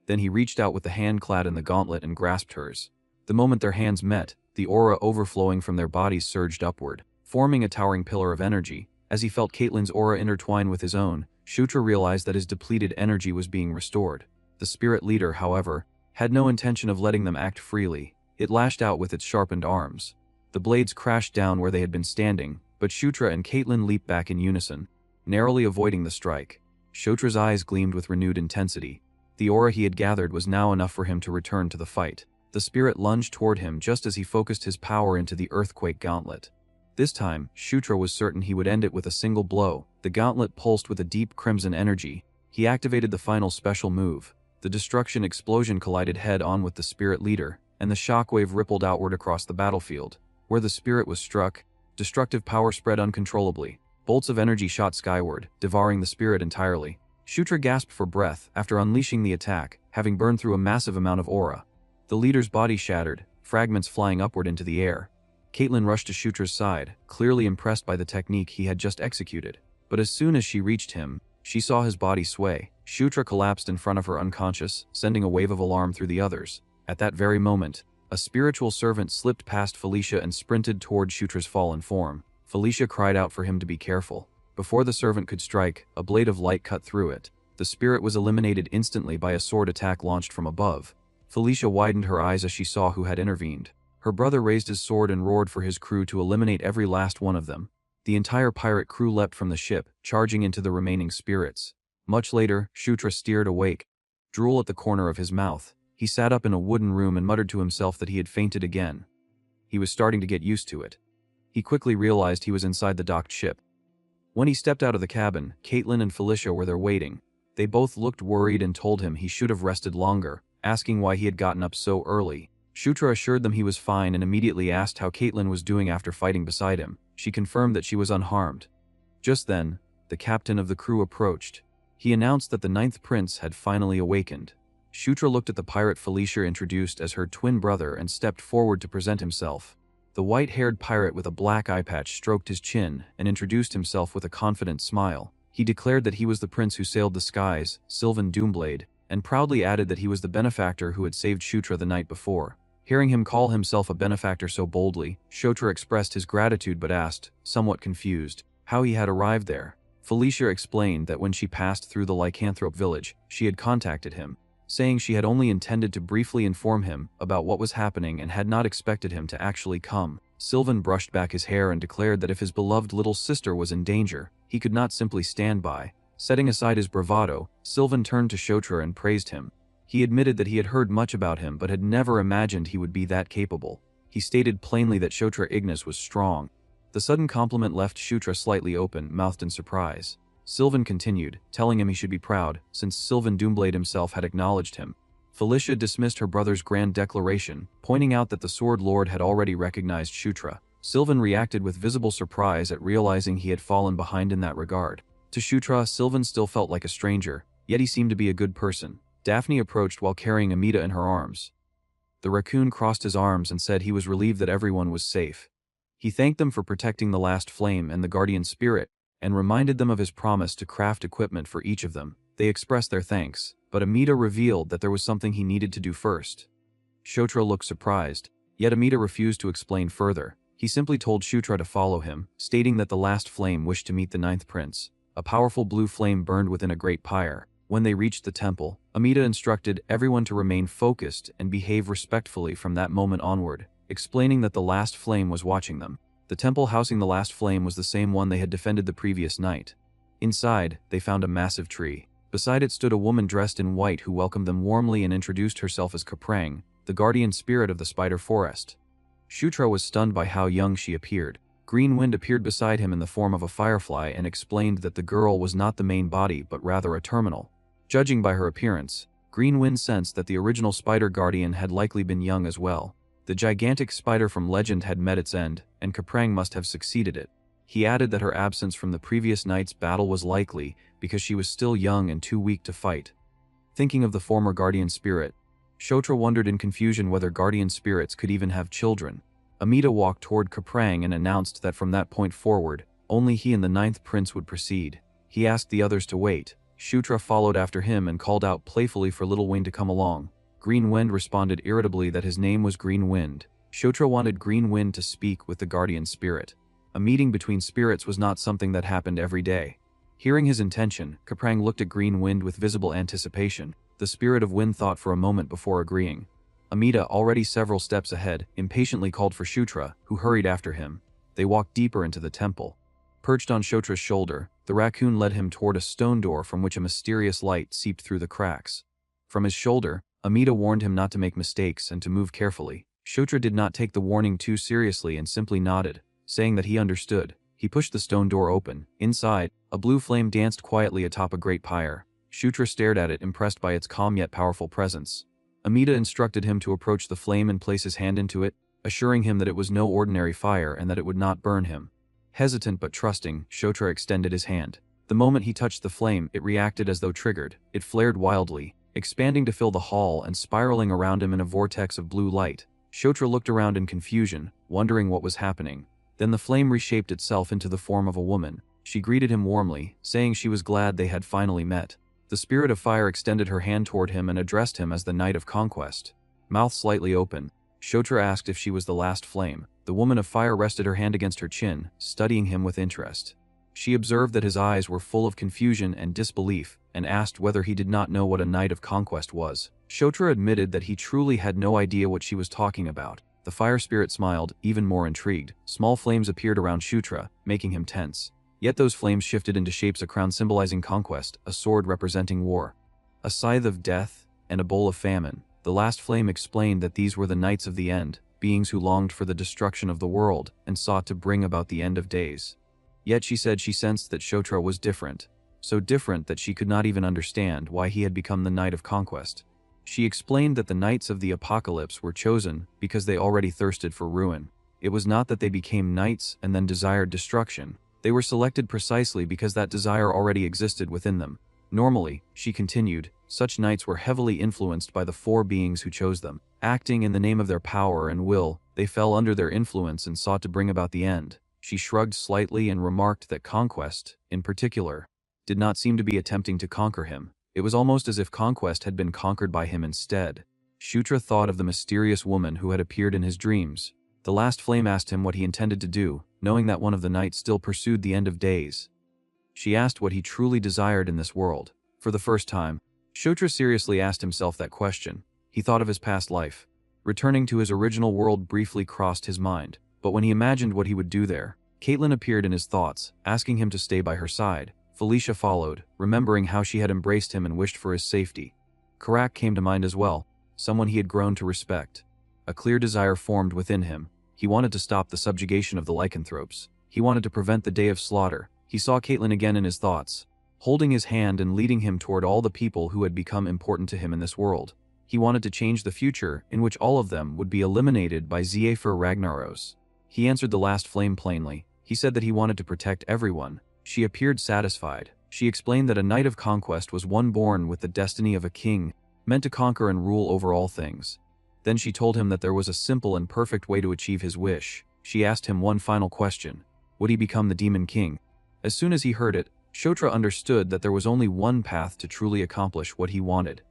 Then he reached out with the hand clad in the gauntlet and grasped hers. The moment their hands met, the aura overflowing from their bodies surged upward, forming a towering pillar of energy. As he felt Caitlin's aura intertwine with his own, Shutra realized that his depleted energy was being restored. The spirit leader, however, had no intention of letting them act freely. It lashed out with its sharpened arms. The blades crashed down where they had been standing, but Shutra and Caitlin leaped back in unison, narrowly avoiding the strike. Shutra's eyes gleamed with renewed intensity. The aura he had gathered was now enough for him to return to the fight. The spirit lunged toward him just as he focused his power into the earthquake gauntlet. This time, Shutra was certain he would end it with a single blow. The gauntlet pulsed with a deep crimson energy. He activated the final special move. The destruction explosion collided head-on with the spirit leader, and the shockwave rippled outward across the battlefield. Where the spirit was struck, destructive power spread uncontrollably. Bolts of energy shot skyward, devouring the spirit entirely. Shutra gasped for breath after unleashing the attack, having burned through a massive amount of aura. The leader's body shattered, fragments flying upward into the air. Caitlin rushed to Shutra's side, clearly impressed by the technique he had just executed. But as soon as she reached him, she saw his body sway. Shutra collapsed in front of her unconscious, sending a wave of alarm through the others. At that very moment, a spiritual servant slipped past Felicia and sprinted toward Shutra's fallen form. Felicia cried out for him to be careful. Before the servant could strike, a blade of light cut through it. The spirit was eliminated instantly by a sword attack launched from above. Felicia widened her eyes as she saw who had intervened. Her brother raised his sword and roared for his crew to eliminate every last one of them. The entire pirate crew leapt from the ship, charging into the remaining spirits. Much later, Shutra steered awake, drool at the corner of his mouth. He sat up in a wooden room and muttered to himself that he had fainted again. He was starting to get used to it. He quickly realized he was inside the docked ship. When he stepped out of the cabin, Caitlin and Felicia were there waiting. They both looked worried and told him he should have rested longer, asking why he had gotten up so early. Shutra assured them he was fine and immediately asked how Caitlin was doing after fighting beside him. She confirmed that she was unharmed. Just then, the captain of the crew approached. He announced that the 9th prince had finally awakened. Shutra looked at the pirate Felicia introduced as her twin brother and stepped forward to present himself. The white-haired pirate with a black eye patch stroked his chin and introduced himself with a confident smile. He declared that he was the prince who sailed the skies, Sylvan Doomblade, and proudly added that he was the benefactor who had saved Shutra the night before. Hearing him call himself a benefactor so boldly, Shutra expressed his gratitude but asked, somewhat confused, how he had arrived there. Felicia explained that when she passed through the lycanthrope village, she had contacted him, saying she had only intended to briefly inform him about what was happening and had not expected him to actually come. Sylvan brushed back his hair and declared that if his beloved little sister was in danger, he could not simply stand by. Setting aside his bravado, Sylvan turned to Shutra and praised him. He admitted that he had heard much about him but had never imagined he would be that capable. He stated plainly that Shutra Ignis was strong. The sudden compliment left Shutra slightly open-mouthed in surprise. Sylvan continued, telling him he should be proud, since Sylvan Doomblade himself had acknowledged him. Felicia dismissed her brother's grand declaration, pointing out that the Sword Lord had already recognized Shutra. Sylvan reacted with visible surprise at realizing he had fallen behind in that regard. To Shutra, Sylvan still felt like a stranger, yet he seemed to be a good person. Daphne approached while carrying Amita in her arms. The raccoon crossed his arms and said he was relieved that everyone was safe. He thanked them for protecting the last flame and the guardian spirit, and reminded them of his promise to craft equipment for each of them. They expressed their thanks, but Amita revealed that there was something he needed to do first. Shutra looked surprised, yet Amita refused to explain further. He simply told Shutra to follow him, stating that the last flame wished to meet the 9th prince. A powerful blue flame burned within a great pyre. When they reached the temple, Amita instructed everyone to remain focused and behave respectfully from that moment onward, explaining that the last flame was watching them. The temple housing the last flame was the same one they had defended the previous night. Inside, they found a massive tree. Beside it stood a woman dressed in white who welcomed them warmly and introduced herself as Kaprang, the guardian spirit of the spider forest. Shutra was stunned by how young she appeared. Green Wind appeared beside him in the form of a firefly and explained that the girl was not the main body but rather a terminal. Judging by her appearance, Green Wind sensed that the original spider guardian had likely been young as well. The gigantic spider from legend had met its end, and Kaprang must have succeeded it. He added that her absence from the previous night's battle was likely because she was still young and too weak to fight. Thinking of the former guardian spirit, Shutra wondered in confusion whether guardian spirits could even have children. Amita walked toward Kaprang and announced that from that point forward, only he and the 9th prince would proceed. He asked the others to wait. Shutra followed after him and called out playfully for Little Wing to come along. Green Wind responded irritably that his name was Green Wind. Shutra wanted Green Wind to speak with the guardian spirit. A meeting between spirits was not something that happened every day. Hearing his intention, Kaprang looked at Green Wind with visible anticipation. The spirit of wind thought for a moment before agreeing. Amida, already several steps ahead, impatiently called for Shutra, who hurried after him. They walked deeper into the temple. Perched on Shutra's shoulder, the raccoon led him toward a stone door from which a mysterious light seeped through the cracks. From his shoulder, Amida warned him not to make mistakes and to move carefully. Shutra did not take the warning too seriously and simply nodded, saying that he understood. He pushed the stone door open. Inside, a blue flame danced quietly atop a great pyre. Shutra stared at it, impressed by its calm yet powerful presence. Amida instructed him to approach the flame and place his hand into it, assuring him that it was no ordinary fire and that it would not burn him. Hesitant but trusting, Shutra extended his hand. The moment he touched the flame, it reacted as though triggered. It flared wildly, expanding to fill the hall and spiraling around him in a vortex of blue light. Shutra looked around in confusion, wondering what was happening. Then the flame reshaped itself into the form of a woman. She greeted him warmly, saying she was glad they had finally met. The spirit of fire extended her hand toward him and addressed him as the Knight of Conquest. Mouth slightly open, Shutra asked if she was the last flame. The woman of fire rested her hand against her chin, studying him with interest. She observed that his eyes were full of confusion and disbelief, and asked whether he did not know what a Knight of Conquest was. Shutra admitted that he truly had no idea what she was talking about. The fire spirit smiled, even more intrigued. Small flames appeared around Shutra, making him tense. Yet those flames shifted into shapes: a crown symbolizing conquest, a sword representing war, a scythe of death, and a bowl of famine. The last flame explained that these were the Knights of the End, beings who longed for the destruction of the world and sought to bring about the end of days. Yet she said she sensed that Shutra was different, so different that she could not even understand why he had become the Knight of Conquest. She explained that the Knights of the Apocalypse were chosen because they already thirsted for ruin. It was not that they became knights and then desired destruction. They were selected precisely because that desire already existed within them. Normally, she continued, such knights were heavily influenced by the four beings who chose them. Acting in the name of their power and will, they fell under their influence and sought to bring about the end. She shrugged slightly and remarked that Conquest, in particular, did not seem to be attempting to conquer him. It was almost as if Conquest had been conquered by him instead. Shutra thought of the mysterious woman who had appeared in his dreams. The last flame asked him what he intended to do, knowing that one of the knights still pursued the end of days. She asked what he truly desired in this world. For the first time, Shutra seriously asked himself that question. He thought of his past life. Returning to his original world briefly crossed his mind, but when he imagined what he would do there, Caitlin appeared in his thoughts, asking him to stay by her side. Felicia followed, remembering how she had embraced him and wished for his safety. Karak came to mind as well, someone he had grown to respect. A clear desire formed within him. He wanted to stop the subjugation of the lycanthropes. He wanted to prevent the day of slaughter. He saw Caitlin again in his thoughts, holding his hand and leading him toward all the people who had become important to him in this world. He wanted to change the future in which all of them would be eliminated by Zephyr Ragnaros. He answered the last flame plainly. He said that he wanted to protect everyone. She appeared satisfied. She explained that a Knight of Conquest was one born with the destiny of a king, meant to conquer and rule over all things. Then she told him that there was a simple and perfect way to achieve his wish. She asked him one final question. Would he become the Demon King? As soon as he heard it, Shutra understood that there was only one path to truly accomplish what he wanted.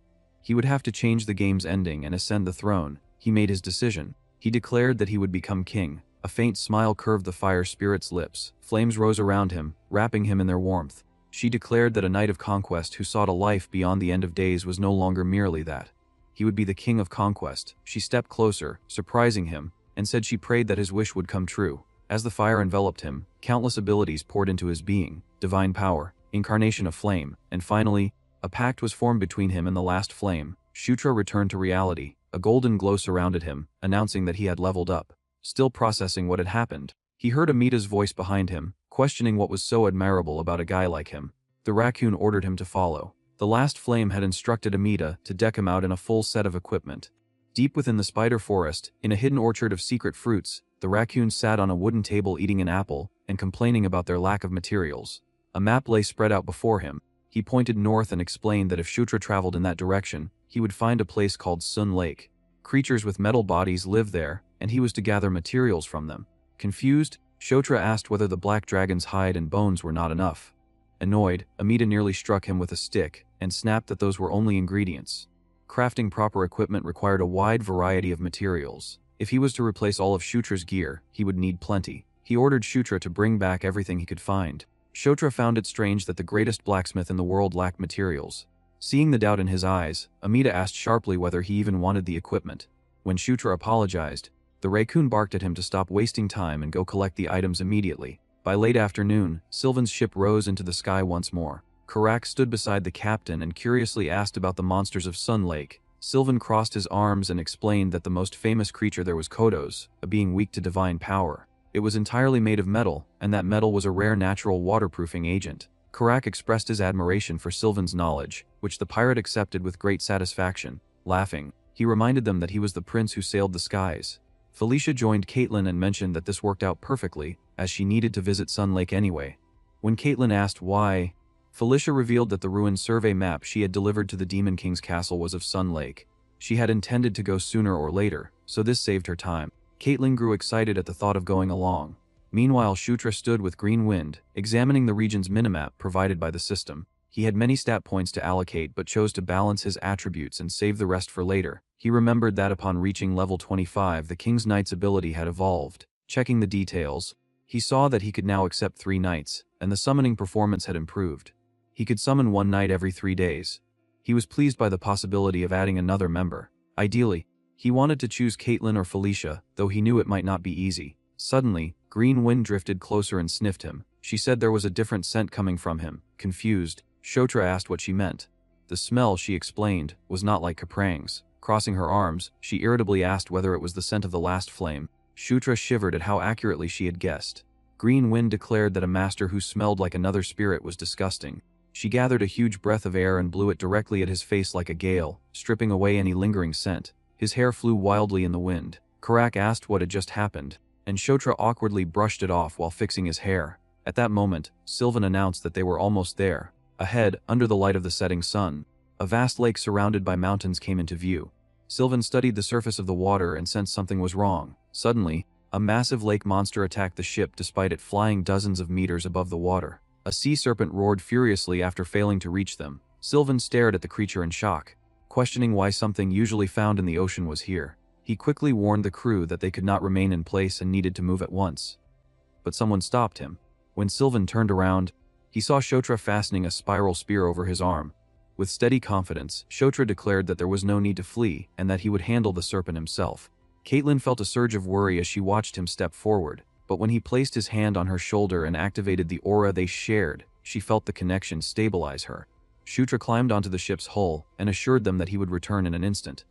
He would have to change the game's ending and ascend the throne. He made his decision. He declared that he would become king. A faint smile curved the fire spirit's lips. Flames rose around him, wrapping him in their warmth. She declared that a Knight of Conquest who sought a life beyond the end of days was no longer merely that. He would be the King of Conquest. She stepped closer, surprising him, and said she prayed that his wish would come true. As the fire enveloped him, countless abilities poured into his being: divine power, incarnation of flame, and finally, a pact was formed between him and the last flame. Shutra returned to reality. A golden glow surrounded him, announcing that he had leveled up. Still processing what had happened, he heard Amida's voice behind him, questioning what was so admirable about a guy like him. The raccoon ordered him to follow. The last flame had instructed Amida to deck him out in a full set of equipment. Deep within the spider forest, in a hidden orchard of secret fruits, the raccoon sat on a wooden table eating an apple and complaining about their lack of materials. A map lay spread out before him. He pointed north and explained that if Shutra traveled in that direction, he would find a place called Sun Lake. Creatures with metal bodies lived there, and he was to gather materials from them. Confused, Shutra asked whether the black dragon's hide and bones were not enough. Annoyed, Amida nearly struck him with a stick and snapped that those were only ingredients. Crafting proper equipment required a wide variety of materials. If he was to replace all of Shutra's gear, he would need plenty. He ordered Shutra to bring back everything he could find. Shutra found it strange that the greatest blacksmith in the world lacked materials. Seeing the doubt in his eyes, Amida asked sharply whether he even wanted the equipment. When Shutra apologized, the raccoon barked at him to stop wasting time and go collect the items immediately. By late afternoon, Sylvan's ship rose into the sky once more. Karak stood beside the captain and curiously asked about the monsters of Sun Lake. Sylvan crossed his arms and explained that the most famous creature there was Kodos, a being weak to divine power. It was entirely made of metal, and that metal was a rare natural waterproofing agent. Karak expressed his admiration for Sylvan's knowledge, which the pirate accepted with great satisfaction. Laughing, he reminded them that he was the prince who sailed the skies. Felicia joined Caitlin and mentioned that this worked out perfectly, as she needed to visit Sun Lake anyway. When Caitlin asked why, Felicia revealed that the ruined survey map she had delivered to the Demon King's castle was of Sun Lake. She had intended to go sooner or later, so this saved her time. Caitlin grew excited at the thought of going along. Meanwhile, Shutra stood with Green Wind, examining the region's minimap provided by the system. He had many stat points to allocate but chose to balance his attributes and save the rest for later. He remembered that upon reaching level 25 the King's Knight's ability had evolved. Checking the details, he saw that he could now accept 3 knights, and the summoning performance had improved. He could summon 1 knight every 3 days. He was pleased by the possibility of adding another member. Ideally, he wanted to choose Caitlin or Felicia, though he knew it might not be easy. Suddenly, Green Wind drifted closer and sniffed him. She said there was a different scent coming from him. Confused, Shutra asked what she meant. The smell, she explained, was not like Kaprang's. Crossing her arms, she irritably asked whether it was the scent of the last flame. Shutra shivered at how accurately she had guessed. Green Wind declared that a master who smelled like another spirit was disgusting. She gathered a huge breath of air and blew it directly at his face like a gale, stripping away any lingering scent. His hair flew wildly in the wind. Karak asked what had just happened, and Shutra awkwardly brushed it off while fixing his hair. At that moment, Sylvan announced that they were almost there. Ahead, under the light of the setting sun, a vast lake surrounded by mountains came into view. Sylvan studied the surface of the water and sensed something was wrong. Suddenly, a massive lake monster attacked the ship despite it flying dozens of meters above the water. A sea serpent roared furiously after failing to reach them. Sylvan stared at the creature in shock, questioning why something usually found in the ocean was here. He quickly warned the crew that they could not remain in place and needed to move at once. But someone stopped him. When Sylvan turned around, he saw Shutra fastening a spiral spear over his arm. With steady confidence, Shutra declared that there was no need to flee and that he would handle the serpent himself. Caitlin felt a surge of worry as she watched him step forward, but when he placed his hand on her shoulder and activated the aura they shared, she felt the connection stabilize her. Shutra climbed onto the ship's hull and assured them that he would return in an instant.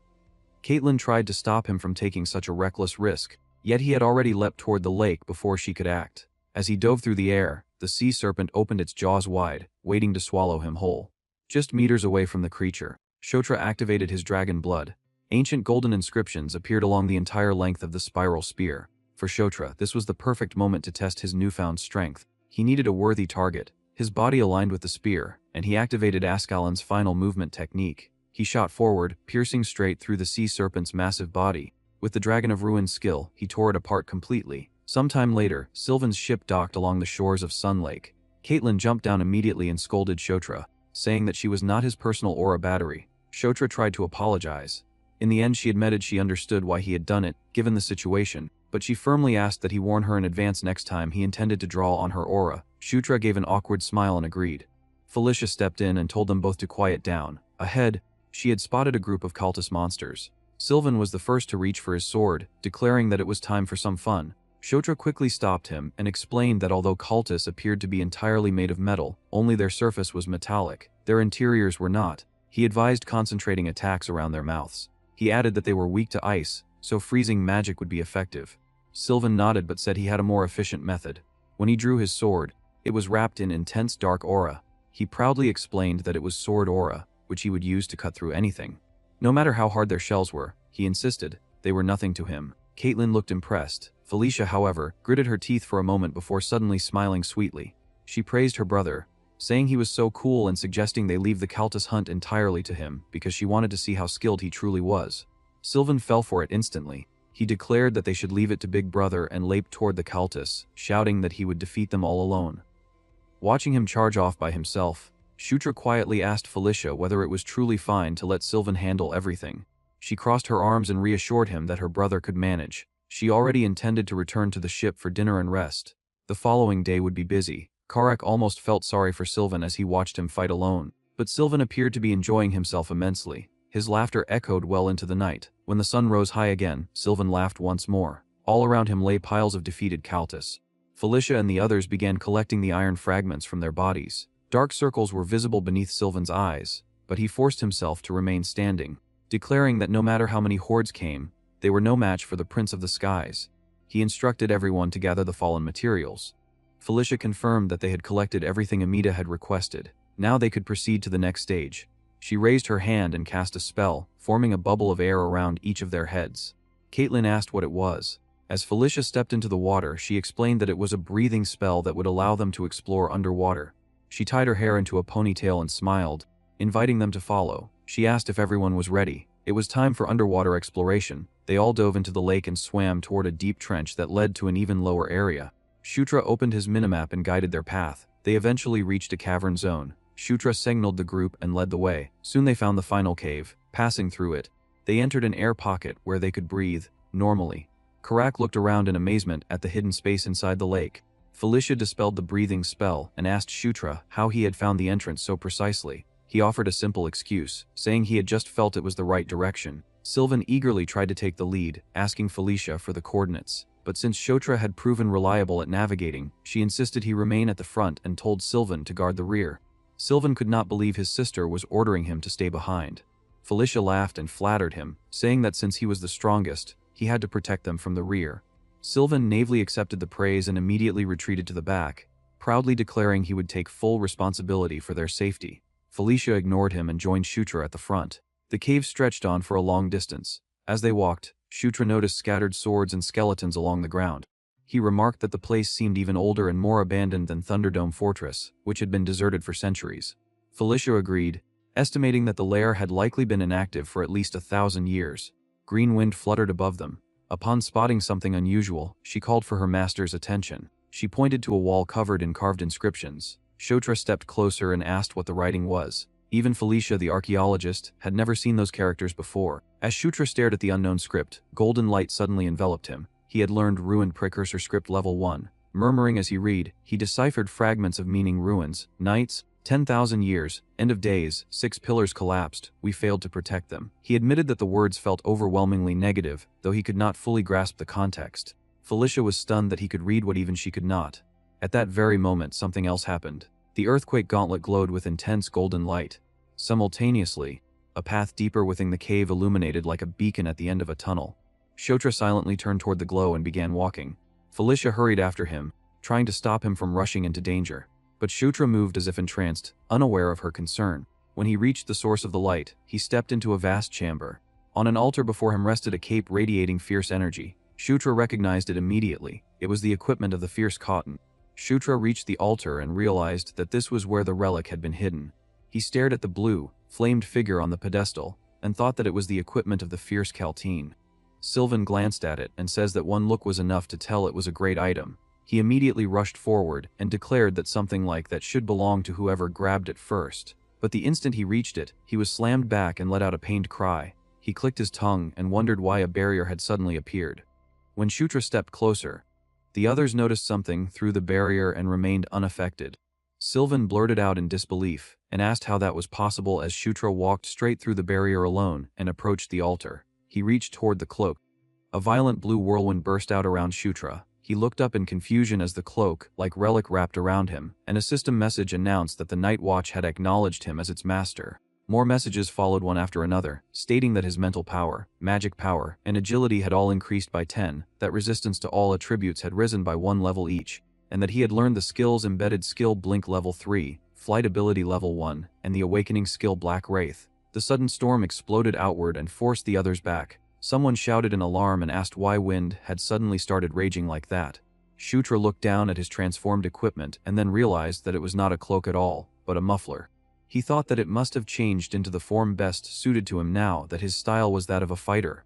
Caitlin tried to stop him from taking such a reckless risk, yet he had already leapt toward the lake before she could act. As he dove through the air, the sea serpent opened its jaws wide, waiting to swallow him whole. Just meters away from the creature, Shutra activated his dragon blood. Ancient golden inscriptions appeared along the entire length of the spiral spear. For Shutra, this was the perfect moment to test his newfound strength. He needed a worthy target. His body aligned with the spear, and he activated Ascalon's final movement technique. He shot forward, piercing straight through the sea serpent's massive body. With the Dragon of Ruin's skill, he tore it apart completely. Sometime later, Sylvan's ship docked along the shores of Sun Lake. Caitlin jumped down immediately and scolded Shutra, saying that she was not his personal aura battery. Shutra tried to apologize. In the end, she admitted she understood why he had done it, given the situation, but she firmly asked that he warn her in advance next time he intended to draw on her aura. Shutra gave an awkward smile and agreed. Felicia stepped in and told them both to quiet down. Ahead, she had spotted a group of cultist monsters. Sylvan was the first to reach for his sword, declaring that it was time for some fun. Shutra quickly stopped him and explained that although cultists appeared to be entirely made of metal, only their surface was metallic. Their interiors were not. He advised concentrating attacks around their mouths. He added that they were weak to ice, so freezing magic would be effective. Sylvan nodded but said he had a more efficient method. When he drew his sword, it was wrapped in intense dark aura. He proudly explained that it was sword aura, which he would use to cut through anything. No matter how hard their shells were, he insisted, they were nothing to him. Caitlin looked impressed. Felicia, however, gritted her teeth for a moment before suddenly smiling sweetly. She praised her brother, saying he was so cool and suggesting they leave the cultist hunt entirely to him because she wanted to see how skilled he truly was. Sylvan fell for it instantly. He declared that they should leave it to Big Brother and leaped toward the cultists, shouting that he would defeat them all alone. Watching him charge off by himself, Shutra quietly asked Felicia whether it was truly fine to let Sylvan handle everything. She crossed her arms and reassured him that her brother could manage. She already intended to return to the ship for dinner and rest. The following day would be busy. Karak almost felt sorry for Sylvan as he watched him fight alone. But Sylvan appeared to be enjoying himself immensely. His laughter echoed well into the night. When the sun rose high again, Sylvan laughed once more. All around him lay piles of defeated Cultists. Felicia and the others began collecting the iron fragments from their bodies. Dark circles were visible beneath Sylvan's eyes, but he forced himself to remain standing, declaring that no matter how many hordes came, they were no match for the Prince of the Skies. He instructed everyone to gather the fallen materials. Felicia confirmed that they had collected everything Amita had requested. Now they could proceed to the next stage. She raised her hand and cast a spell, forming a bubble of air around each of their heads. Caitlin asked what it was. As Felicia stepped into the water, she explained that it was a breathing spell that would allow them to explore underwater. She tied her hair into a ponytail and smiled, inviting them to follow. She asked if everyone was ready. It was time for underwater exploration. They all dove into the lake and swam toward a deep trench that led to an even lower area. Shutra opened his minimap and guided their path. They eventually reached a cavern zone. Shutra signaled the group and led the way. Soon they found the final cave. Passing through it, they entered an air pocket where they could breathe normally. Karak looked around in amazement at the hidden space inside the lake. Felicia dispelled the breathing spell and asked Shutra how he had found the entrance so precisely. He offered a simple excuse, saying he had just felt it was the right direction. Sylvan eagerly tried to take the lead, asking Felicia for the coordinates. But since Shutra had proven reliable at navigating, she insisted he remain at the front and told Sylvan to guard the rear. Sylvan could not believe his sister was ordering him to stay behind. Felicia laughed and flattered him, saying that since he was the strongest, he had to protect them from the rear. Sylvan naively accepted the praise and immediately retreated to the back, proudly declaring he would take full responsibility for their safety. Felicia ignored him and joined Shutra at the front. The cave stretched on for a long distance. As they walked, Shutra noticed scattered swords and skeletons along the ground. He remarked that the place seemed even older and more abandoned than Thunderdome Fortress, which had been deserted for centuries. Felicia agreed, estimating that the lair had likely been inactive for at least 1,000 years. Green wind fluttered above them. Upon spotting something unusual, she called for her master's attention. She pointed to a wall covered in carved inscriptions. Shutra stepped closer and asked what the writing was. Even Felicia, the archaeologist, had never seen those characters before. As Shutra stared at the unknown script, golden light suddenly enveloped him. He had learned Ruined Precursor Script Level 1. Murmuring as he read, he deciphered fragments of meaning: ruins, nights, 10,000 years, end of days, 6 pillars collapsed, we failed to protect them. He admitted that the words felt overwhelmingly negative, though he could not fully grasp the context. Felicia was stunned that he could read what even she could not. At that very moment, something else happened. The earthquake gauntlet glowed with intense golden light. Simultaneously, a path deeper within the cave illuminated like a beacon at the end of a tunnel. Shutra silently turned toward the glow and began walking. Felicia hurried after him, trying to stop him from rushing into danger. But Shutra moved as if entranced, unaware of her concern. When he reached the source of the light, he stepped into a vast chamber. On an altar before him rested a cape radiating fierce energy. Shutra recognized it immediately. It was the equipment of the fierce cotton. Shutra reached the altar and realized that this was where the relic had been hidden. He stared at the blue, flamed figure on the pedestal, and thought that it was the equipment of the fierce Kalteen. Sylvan glanced at it and says that one look was enough to tell it was a great item. He immediately rushed forward and declared that something like that should belong to whoever grabbed it first. But the instant he reached it, he was slammed back and let out a pained cry. He clicked his tongue and wondered why a barrier had suddenly appeared. When Shutra stepped closer, the others noticed something through the barrier and remained unaffected. Sylvan blurted out in disbelief and asked how that was possible as Shutra walked straight through the barrier alone and approached the altar. He reached toward the cloak. A violent blue whirlwind burst out around Shutra. He looked up in confusion as the cloak, like relic, wrapped around him, and a system message announced that the Night Watch had acknowledged him as its master. More messages followed one after another, stating that his mental power, magic power, and agility had all increased by 10, that resistance to all attributes had risen by 1 level each, and that he had learned the skills embedded skill Blink Level 3, Flight Ability Level 1, and the awakening skill Black Wraith. The sudden storm exploded outward and forced the others back. Someone shouted in alarm and asked why wind had suddenly started raging like that. Shutra looked down at his transformed equipment and then realized that it was not a cloak at all, but a muffler. He thought that it must have changed into the form best suited to him now that his style was that of a fighter.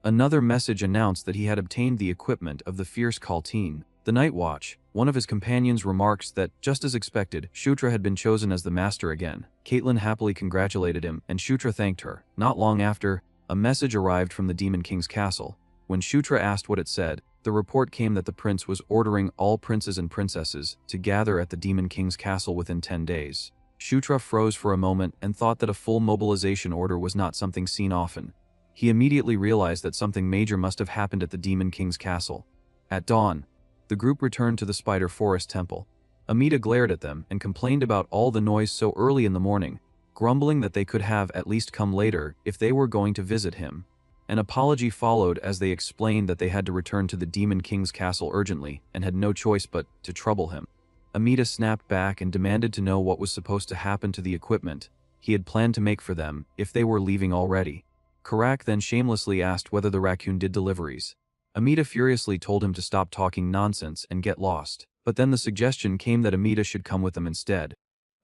Another message announced that he had obtained the equipment of the fierce Kalteen, the Night Watch. One of his companions remarks that, just as expected, Shutra had been chosen as the master again. Caitlin happily congratulated him, and Shutra thanked her. Not long after, a message arrived from the Demon King's castle. When Shutra asked what it said, the report came that the prince was ordering all princes and princesses to gather at the Demon King's castle within 10 days. Shutra froze for a moment and thought that a full mobilization order was not something seen often. He immediately realized that something major must have happened at the Demon King's castle. At dawn, the group returned to the Spider Forest Temple. Amida glared at them and complained about all the noise so early in the morning, grumbling that they could have at least come later if they were going to visit him. An apology followed as they explained that they had to return to the Demon King's castle urgently and had no choice but to trouble him. Amida snapped back and demanded to know what was supposed to happen to the equipment he had planned to make for them if they were leaving already. Karak then shamelessly asked whether the raccoon did deliveries. Amida furiously told him to stop talking nonsense and get lost, but then the suggestion came that Amida should come with them instead.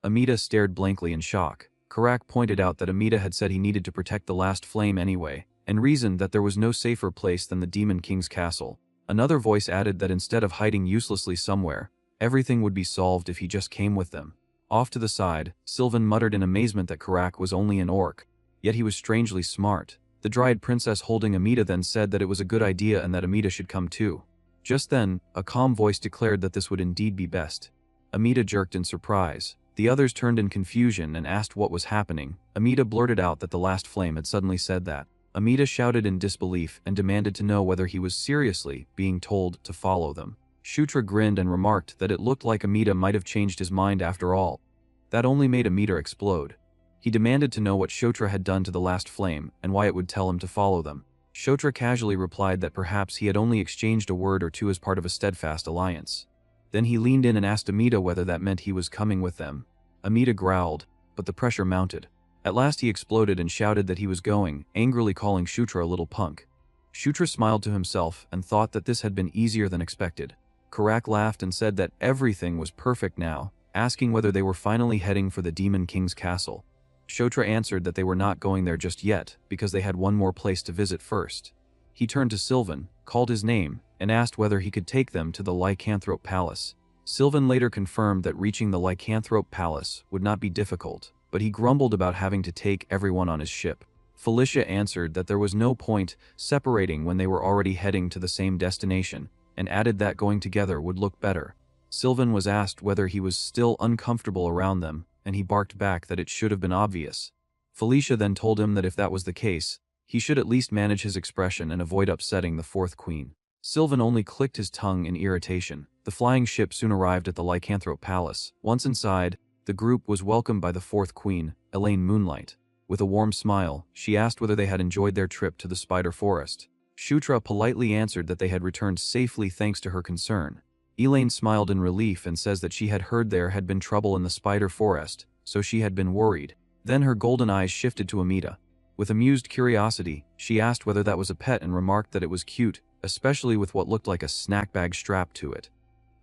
Amida stared blankly in shock. Karak pointed out that Amida had said he needed to protect the last flame anyway, and reasoned that there was no safer place than the Demon King's castle. Another voice added that instead of hiding uselessly somewhere, everything would be solved if he just came with them. Off to the side, Sylvan muttered in amazement that Karak was only an orc, yet he was strangely smart. The Dryad Princess holding Amida then said that it was a good idea and that Amida should come too. Just then, a calm voice declared that this would indeed be best. Amida jerked in surprise. The others turned in confusion and asked what was happening. Amida blurted out that the last flame had suddenly said that. Amida shouted in disbelief and demanded to know whether he was seriously being told to follow them. Shutra grinned and remarked that it looked like Amida might have changed his mind after all. That only made Amida explode. He demanded to know what Shutra had done to the last flame and why it would tell him to follow them. Shutra casually replied that perhaps he had only exchanged a word or two as part of a steadfast alliance. Then he leaned in and asked Amida whether that meant he was coming with them. Amida growled, but the pressure mounted. At last he exploded and shouted that he was going, angrily calling Shutra a little punk. Shutra smiled to himself and thought that this had been easier than expected. Karak laughed and said that everything was perfect now, asking whether they were finally heading for the Demon King's castle. Shutra answered that they were not going there just yet, because they had one more place to visit first. He turned to Sylvan, called his name, and asked whether he could take them to the Lycanthrope Palace. Sylvan later confirmed that reaching the Lycanthrope Palace would not be difficult, but he grumbled about having to take everyone on his ship. Felicia answered that there was no point separating when they were already heading to the same destination, and added that going together would look better. Sylvan was asked whether he was still uncomfortable around them, and he barked back that it should have been obvious. Felicia then told him that if that was the case, he should at least manage his expression and avoid upsetting the fourth queen. Sylvan only clicked his tongue in irritation. The flying ship soon arrived at the Lycanthrope Palace. Once inside, the group was welcomed by the fourth queen, Elaine Moonlight. With a warm smile, she asked whether they had enjoyed their trip to the Spider Forest. Shutra politely answered that they had returned safely thanks to her concern. Elaine smiled in relief and says that she had heard there had been trouble in the Spider Forest, so she had been worried. Then her golden eyes shifted to Amida. With amused curiosity, she asked whether that was a pet and remarked that it was cute, especially with what looked like a snack bag strapped to it.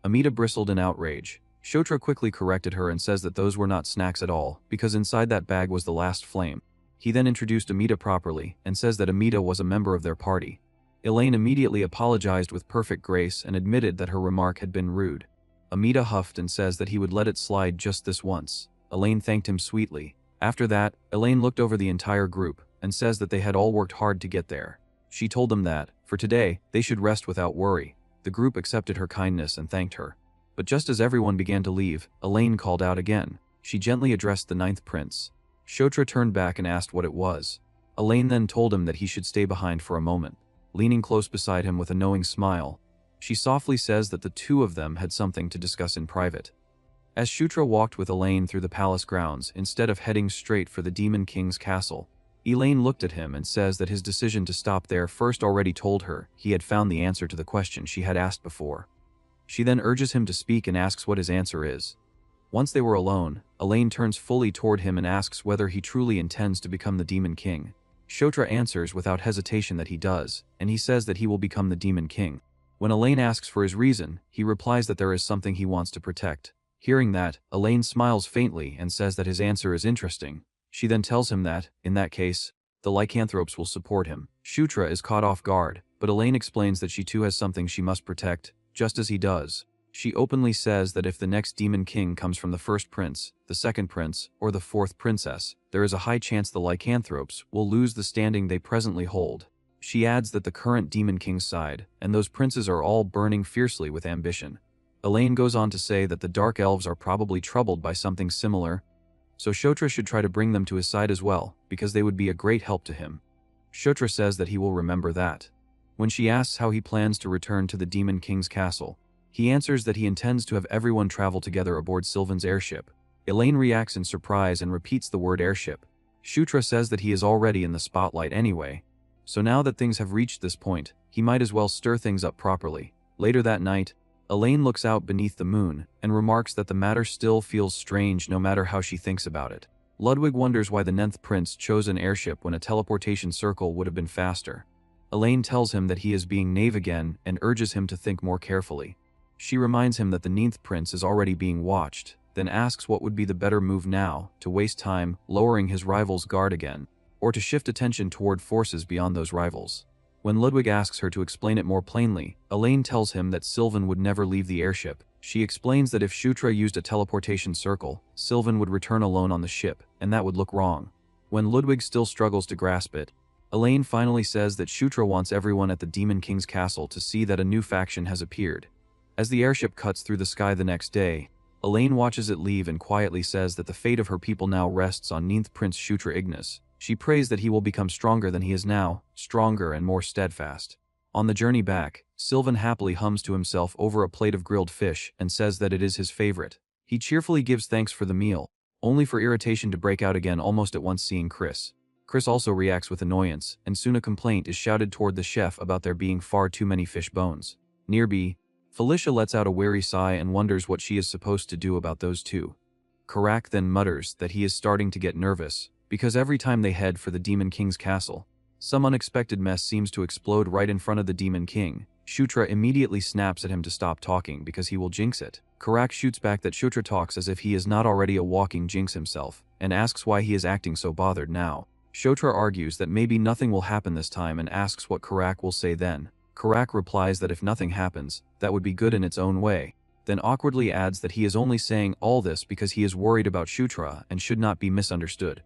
Amida bristled in outrage. Shutra quickly corrected her and says that those were not snacks at all, because inside that bag was the last flame. He then introduced Amida properly and says that Amida was a member of their party. Elaine immediately apologized with perfect grace and admitted that her remark had been rude. Amida huffed and says that he would let it slide just this once. Elaine thanked him sweetly. After that, Elaine looked over the entire group and says that they had all worked hard to get there. She told them that, for today, they should rest without worry. The group accepted her kindness and thanked her. But just as everyone began to leave, Elaine called out again. She gently addressed the ninth prince. Shutra turned back and asked what it was. Elaine then told him that he should stay behind for a moment. Leaning close beside him with a knowing smile, she softly says that the two of them had something to discuss in private. As Shutra walked with Elaine through the palace grounds instead of heading straight for the Demon King's castle, Elaine looked at him and says that his decision to stop there first already told her he had found the answer to the question she had asked before. She then urges him to speak and asks what his answer is. Once they were alone, Elaine turns fully toward him and asks whether he truly intends to become the Demon King. Shutra answers without hesitation that he does, and he says that he will become the Demon King. When Elaine asks for his reason, he replies that there is something he wants to protect. Hearing that, Elaine smiles faintly and says that his answer is interesting. She then tells him that, in that case, the lycanthropes will support him. Shutra is caught off guard, but Elaine explains that she too has something she must protect, just as he does. She openly says that if the next Demon King comes from the first prince, the second prince, or the fourth princess, there is a high chance the lycanthropes will lose the standing they presently hold. She adds that the current Demon King's side, and those princes are all burning fiercely with ambition. Elaine goes on to say that the Dark Elves are probably troubled by something similar, so Shutra should try to bring them to his side as well, because they would be a great help to him. Shutra says that he will remember that. When she asks how he plans to return to the Demon King's castle, he answers that he intends to have everyone travel together aboard Sylvan's airship. Elaine reacts in surprise and repeats the word airship. Shutra says that he is already in the spotlight anyway, so now that things have reached this point, he might as well stir things up properly. Later that night, Elaine looks out beneath the moon and remarks that the matter still feels strange no matter how she thinks about it. Ludwig wonders why the 9th prince chose an airship when a teleportation circle would have been faster. Elaine tells him that he is being naive again and urges him to think more carefully. She reminds him that the 9th prince is already being watched, then asks what would be the better move now, to waste time lowering his rival's guard again, or to shift attention toward forces beyond those rivals. When Ludwig asks her to explain it more plainly, Elaine tells him that Sylvan would never leave the airship. She explains that if Shutra used a teleportation circle, Sylvan would return alone on the ship, and that would look wrong. When Ludwig still struggles to grasp it, Elaine finally says that Shutra wants everyone at the Demon King's castle to see that a new faction has appeared. As the airship cuts through the sky the next day, Elaine watches it leave and quietly says that the fate of her people now rests on 9th Prince Shutra Ignis. She prays that he will become stronger than he is now, stronger and more steadfast. On the journey back, Sylvan happily hums to himself over a plate of grilled fish and says that it is his favorite. He cheerfully gives thanks for the meal, only for irritation to break out again almost at once seeing Chris. Chris also reacts with annoyance, and soon a complaint is shouted toward the chef about there being far too many fish bones. Nearby, Felicia lets out a weary sigh and wonders what she is supposed to do about those two. Karak then mutters that he is starting to get nervous, because every time they head for the Demon King's castle, some unexpected mess seems to explode right in front of the Demon King. Shutra immediately snaps at him to stop talking because he will jinx it. Karak shoots back that Shutra talks as if he is not already a walking jinx himself, and asks why he is acting so bothered now. Shutra argues that maybe nothing will happen this time and asks what Karak will say then. Karak replies that if nothing happens, that would be good in its own way, then awkwardly adds that he is only saying all this because he is worried about Shutra and should not be misunderstood.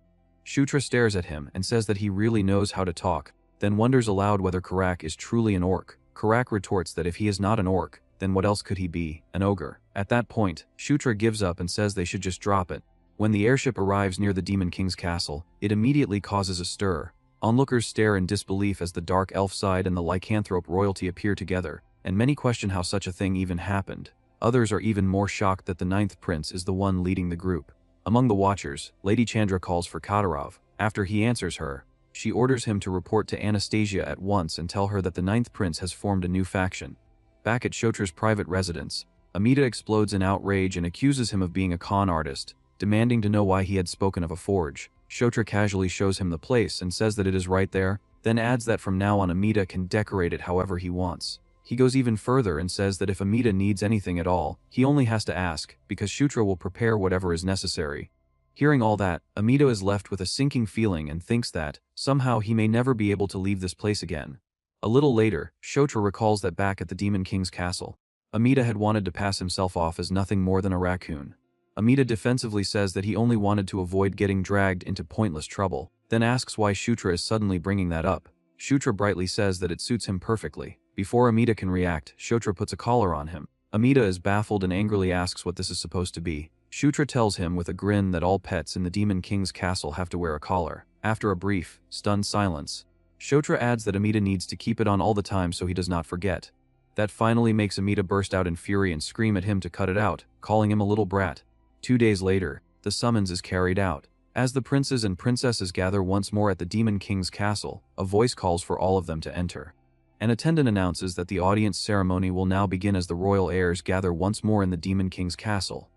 Shutra stares at him and says that he really knows how to talk, then wonders aloud whether Karak is truly an orc. Karak retorts that if he is not an orc, then what else could he be? An ogre. At that point, Shutra gives up and says they should just drop it. When the airship arrives near the Demon King's castle, it immediately causes a stir. Onlookers stare in disbelief as the dark elf side and the lycanthrope royalty appear together, and many question how such a thing even happened. Others are even more shocked that the 9th prince is the one leading the group. Among the watchers, Lady Chandra calls for Kadarov. After he answers her, she orders him to report to Anastasia at once and tell her that the 9th prince has formed a new faction. Back at Shutra's private residence, Amita explodes in outrage and accuses him of being a con artist, demanding to know why he had spoken of a forge. Shutra casually shows him the place and says that it is right there, then adds that from now on Amita can decorate it however he wants. He goes even further and says that if Amita needs anything at all, he only has to ask, because Shutra will prepare whatever is necessary. Hearing all that, Amita is left with a sinking feeling and thinks that, somehow he may never be able to leave this place again. A little later, Shutra recalls that back at the Demon King's castle, Amita had wanted to pass himself off as nothing more than a raccoon. Amita defensively says that he only wanted to avoid getting dragged into pointless trouble, then asks why Shutra is suddenly bringing that up. Shutra brightly says that it suits him perfectly. Before Amita can react, Shutra puts a collar on him. Amita is baffled and angrily asks what this is supposed to be. Shutra tells him with a grin that all pets in the Demon King's castle have to wear a collar. After a brief, stunned silence, Shutra adds that Amita needs to keep it on all the time so he does not forget. That finally makes Amita burst out in fury and scream at him to cut it out, calling him a little brat. 2 days later, the summons is carried out. As the princes and princesses gather once more at the Demon King's castle, a voice calls for all of them to enter. An attendant announces that the audience ceremony will now begin as the royal heirs gather once more in the Demon King's castle.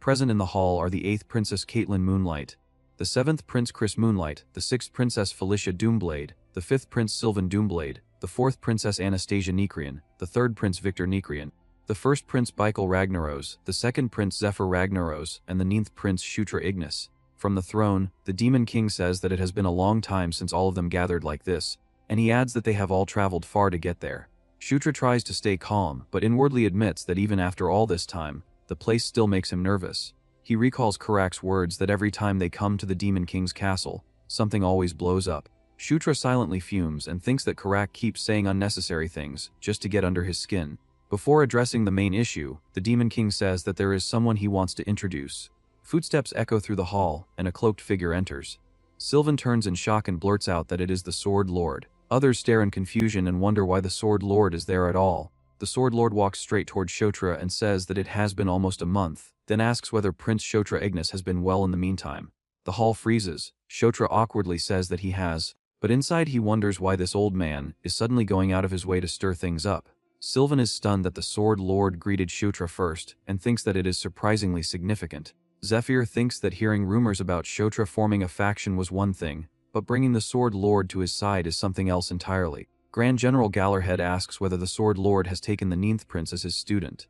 Present in the hall are the 8th Princess Caitlin Moonlight, the 7th Prince Chris Moonlight, the 6th Princess Felicia Doomblade, the 5th Prince Sylvan Doomblade, the 4th Princess Anastasia Nikrian, the 3rd Prince Victor Nikrian, the 1st Prince Baikel Ragnaros, the 2nd Prince Zephyr Ragnaros, and the 9th Prince Shutra Ignis. From the throne, the Demon King says that it has been a long time since all of them gathered like this, and he adds that they have all traveled far to get there. Shutra tries to stay calm, but inwardly admits that even after all this time, the place still makes him nervous. He recalls Karak's words that every time they come to the Demon King's castle, something always blows up. Shutra silently fumes and thinks that Karak keeps saying unnecessary things, just to get under his skin. Before addressing the main issue, the Demon King says that there is someone he wants to introduce. Footsteps echo through the hall, and a cloaked figure enters. Sylvan turns in shock and blurts out that it is the Sword Lord. Others stare in confusion and wonder why the Sword Lord is there at all. The Sword Lord walks straight toward Shutra and says that it has been almost a month, then asks whether Prince Shutra Ignis has been well in the meantime. The hall freezes. Shutra awkwardly says that he has, but inside he wonders why this old man is suddenly going out of his way to stir things up. Sylvan is stunned that the Sword Lord greeted Shutra first and thinks that it is surprisingly significant. Zephyr thinks that hearing rumors about Shutra forming a faction was one thing, but bringing the Sword Lord to his side is something else entirely. Grand General Gallerhead asks whether the Sword Lord has taken the 9th Prince as his student.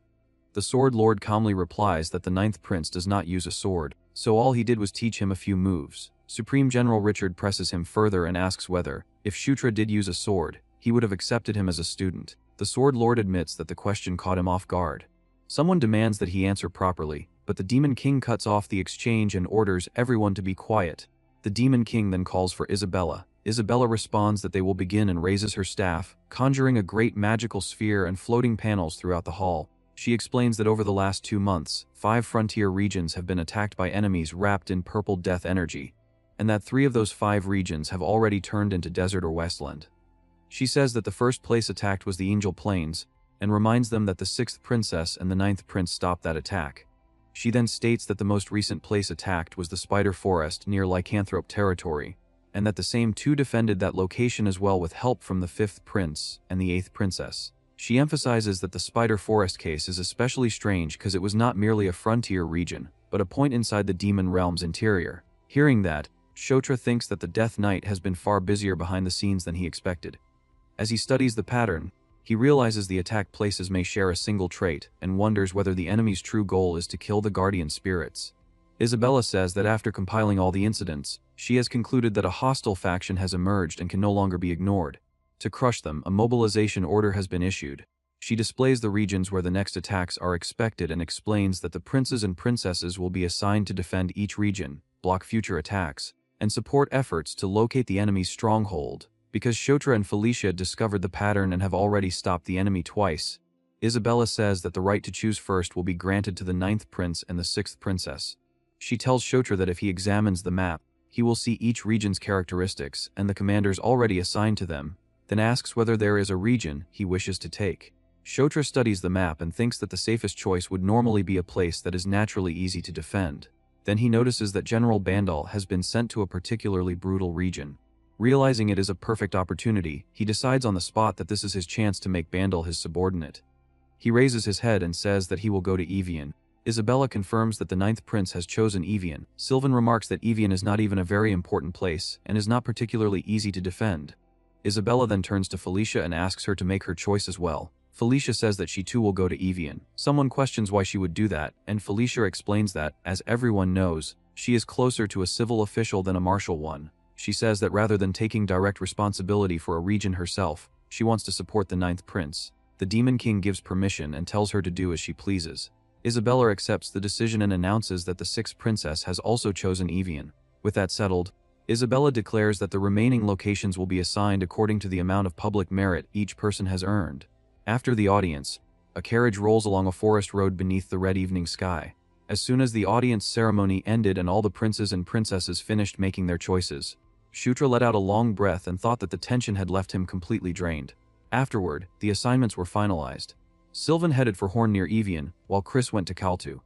The Sword Lord calmly replies that the 9th Prince does not use a sword, so all he did was teach him a few moves. Supreme General Richard presses him further and asks whether, if Shutra did use a sword, he would have accepted him as a student. The Sword Lord admits that the question caught him off guard. Someone demands that he answer properly, but the Demon King cuts off the exchange and orders everyone to be quiet. The Demon King then calls for Isabella. Isabella responds that they will begin and raises her staff, conjuring a great magical sphere and floating panels throughout the hall. She explains that over the last 2 months, 5 frontier regions have been attacked by enemies wrapped in purple death energy, and that 3 of those 5 regions have already turned into desert or wasteland. She says that the first place attacked was the Angel Plains, and reminds them that the 6th Princess and the 9th Prince stopped that attack. She then states that the most recent place attacked was the Spider Forest near Lycanthrope territory, and that the same 2 defended that location as well with help from the 5th Prince and the 8th Princess. She emphasizes that the Spider Forest case is especially strange because it was not merely a frontier region, but a point inside the Demon Realm's interior. Hearing that, Shutra thinks that the Death Knight has been far busier behind the scenes than he expected. As he studies the pattern, he realizes the attacked places may share a single trait and wonders whether the enemy's true goal is to kill the guardian spirits. Isabella says that after compiling all the incidents, she has concluded that a hostile faction has emerged and can no longer be ignored. To crush them, a mobilization order has been issued. She displays the regions where the next attacks are expected and explains that the princes and princesses will be assigned to defend each region, block future attacks, and support efforts to locate the enemy's stronghold. Because Shutra and Felicia discovered the pattern and have already stopped the enemy twice, Isabella says that the right to choose first will be granted to the 9th Prince and the 6th Princess. She tells Shutra that if he examines the map, he will see each region's characteristics and the commanders already assigned to them, then asks whether there is a region he wishes to take. Shutra studies the map and thinks that the safest choice would normally be a place that is naturally easy to defend. Then he notices that General Bandal has been sent to a particularly brutal region. Realizing it is a perfect opportunity, he decides on the spot that this is his chance to make Bandal his subordinate. He raises his head and says that he will go to Evian. Isabella confirms that the 9th Prince has chosen Evian. Sylvan remarks that Evian is not even a very important place and is not particularly easy to defend. Isabella then turns to Felicia and asks her to make her choice as well. Felicia says that she too will go to Evian. Someone questions why she would do that, and Felicia explains that, as everyone knows, she is closer to a civil official than a martial one. She says that rather than taking direct responsibility for a region herself, she wants to support the 9th Prince. The Demon King gives permission and tells her to do as she pleases. Isabella accepts the decision and announces that the 6th Princess has also chosen Evian. With that settled, Isabella declares that the remaining locations will be assigned according to the amount of public merit each person has earned. After the audience, a carriage rolls along a forest road beneath the red evening sky. As soon as the audience ceremony ended and all the princes and princesses finished making their choices, Shutra let out a long breath and thought that the tension had left him completely drained. Afterward, the assignments were finalized. Sylvan headed for Horn near Evian, while Chris went to Kaltu.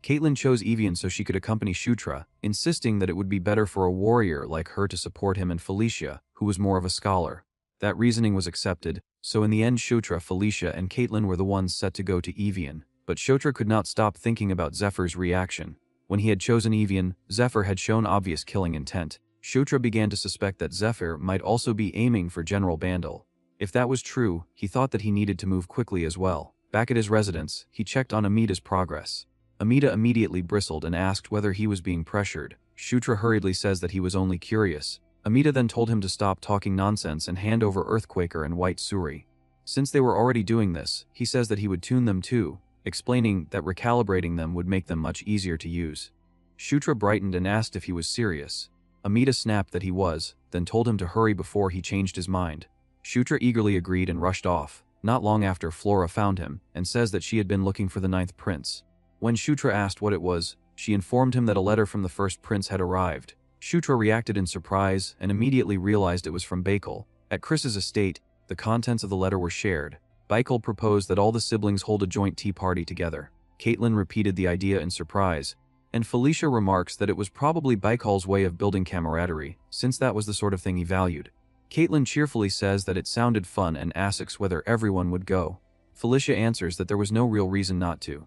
Caitlin chose Evian so she could accompany Shutra, insisting that it would be better for a warrior like her to support him and Felicia, who was more of a scholar. That reasoning was accepted, so in the end Shutra, Felicia, and Caitlin were the ones set to go to Evian. But Shutra could not stop thinking about Zephyr's reaction. When he had chosen Evian, Zephyr had shown obvious killing intent. Shutra began to suspect that Zephyr might also be aiming for General Bandal. If that was true, he thought that he needed to move quickly as well. Back at his residence, he checked on Amida's progress. Amida immediately bristled and asked whether he was being pressured. Shutra hurriedly says that he was only curious. Amida then told him to stop talking nonsense and hand over Earthquaker and White Suri. Since they were already doing this, he says that he would tune them too, explaining that recalibrating them would make them much easier to use. Shutra brightened and asked if he was serious. Amida snapped that he was, then told him to hurry before he changed his mind. Shutra eagerly agreed and rushed off. Not long after, Flora found him, and says that she had been looking for the 9th Prince. When Shutra asked what it was, She informed him that a letter from the first prince had arrived. Shutra reacted in surprise and immediately realized it was from Baikal. At Chris's estate, the contents of the letter were shared. Baikal proposed that all the siblings hold a joint tea party together. Caitlin repeated the idea in surprise, and Felicia remarks that it was probably Baikal's way of building camaraderie, since that was the sort of thing he valued. Caitlin cheerfully says that it sounded fun and asks whether everyone would go. Felicia answers that there was no real reason not to.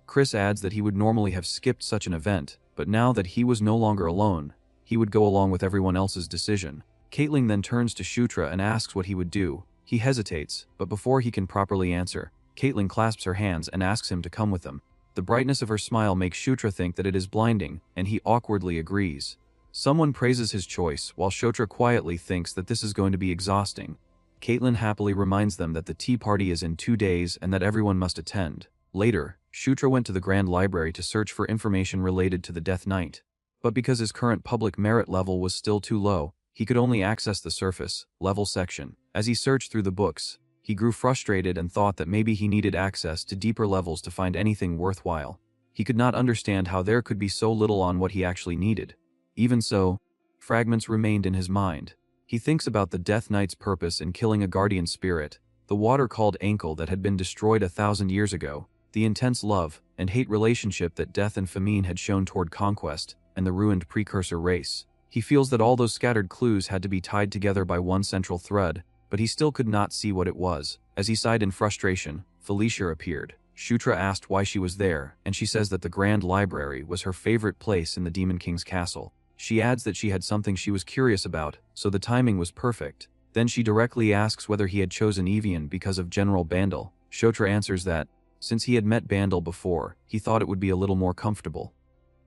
Chris adds that he would normally have skipped such an event, but now that he was no longer alone, he would go along with everyone else's decision. Caitlin then turns to Shutra and asks what he would do. He hesitates, but before he can properly answer, Caitlin clasps her hands and asks him to come with them. The brightness of her smile makes Shutra think that it is blinding, and he awkwardly agrees. Someone praises his choice, while Shutra quietly thinks that this is going to be exhausting. Caitlin happily reminds them that the tea party is in 2 days and that everyone must attend. Later, Shutra went to the Grand Library to search for information related to the Death Knight. But because his current public merit level was still too low, he could only access the surface level section. As he searched through the books, he grew frustrated and thought that maybe he needed access to deeper levels to find anything worthwhile. He could not understand how there could be so little on what he actually needed. Even so, fragments remained in his mind. He thinks about the Death Knight's purpose in killing a guardian spirit, the water called Ankle that had been destroyed 1,000 years ago, the intense love and hate relationship that Death and Famine had shown toward Conquest, and the ruined precursor race. He feels that all those scattered clues had to be tied together by one central thread, but he still could not see what it was. As he sighed in frustration, Felicia appeared. Shutra asked why she was there, and she says that the Grand Library was her favorite place in the Demon King's castle. She adds that she had something she was curious about, so the timing was perfect. Then she directly asks whether he had chosen Evian because of General Bandel. Shutra answers that, since he had met Bandel before, he thought it would be a little more comfortable.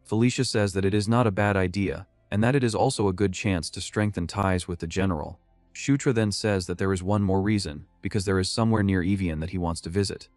Felicia says that it is not a bad idea, and that it is also a good chance to strengthen ties with the general. Shutra then says that there is one more reason, because there is somewhere near Evian that he wants to visit.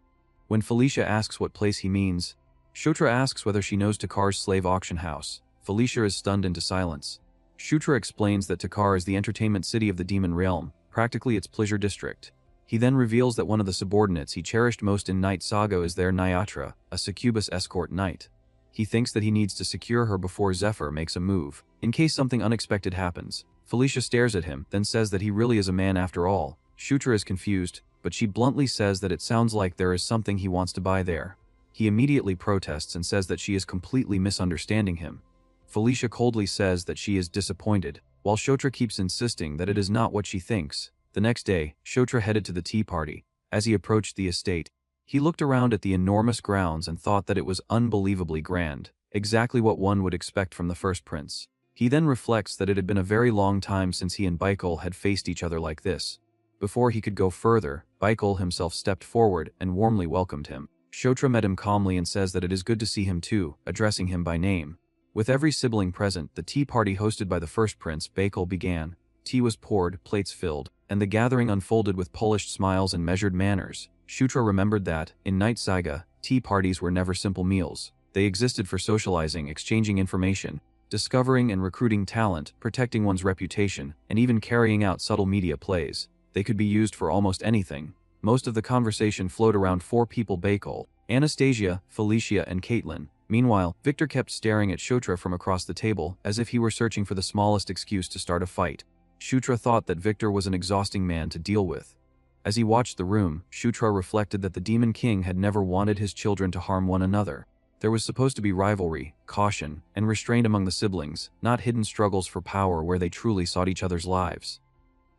When Felicia asks what place he means, Shutra asks whether she knows Takar's slave auction house. Felicia is stunned into silence. Shutra explains that Takar is the entertainment city of the demon realm, practically its pleasure district. He then reveals that one of the subordinates he cherished most in Night Saga is their Nyatra, a succubus escort knight. He thinks that he needs to secure her before Zephyr makes a move, in case something unexpected happens. Felicia stares at him, then says that he really is a man after all. Shutra is confused, but she bluntly says that it sounds like there is something he wants to buy there. He immediately protests and says that she is completely misunderstanding him. Felicia coldly says that she is disappointed, while Shutra keeps insisting that it is not what she thinks. The next day, Shutra headed to the tea party. As he approached the estate, he looked around at the enormous grounds and thought that it was unbelievably grand, exactly what one would expect from the first prince. He then reflects that it had been a very long time since he and Baikal had faced each other like this. Before he could go further, Baikal himself stepped forward and warmly welcomed him. Shutra met him calmly and says that it is good to see him too, addressing him by name. With every sibling present, the tea party hosted by the first prince, Baikal, began. Tea was poured, plates filled, and the gathering unfolded with polished smiles and measured manners. Shutra remembered that, in Night Saga, tea parties were never simple meals. They existed for socializing, exchanging information, discovering and recruiting talent, protecting one's reputation, and even carrying out subtle media plays. They could be used for almost anything. Most of the conversation flowed around 4 people: Baikal, Anastasia, Felicia, and Caitlin. Meanwhile, Victor kept staring at Shutra from across the table, as if he were searching for the smallest excuse to start a fight. Shutra thought that Victor was an exhausting man to deal with. As he watched the room, Shutra reflected that the Demon King had never wanted his children to harm one another. There was supposed to be rivalry, caution, and restraint among the siblings, not hidden struggles for power where they truly sought each other's lives.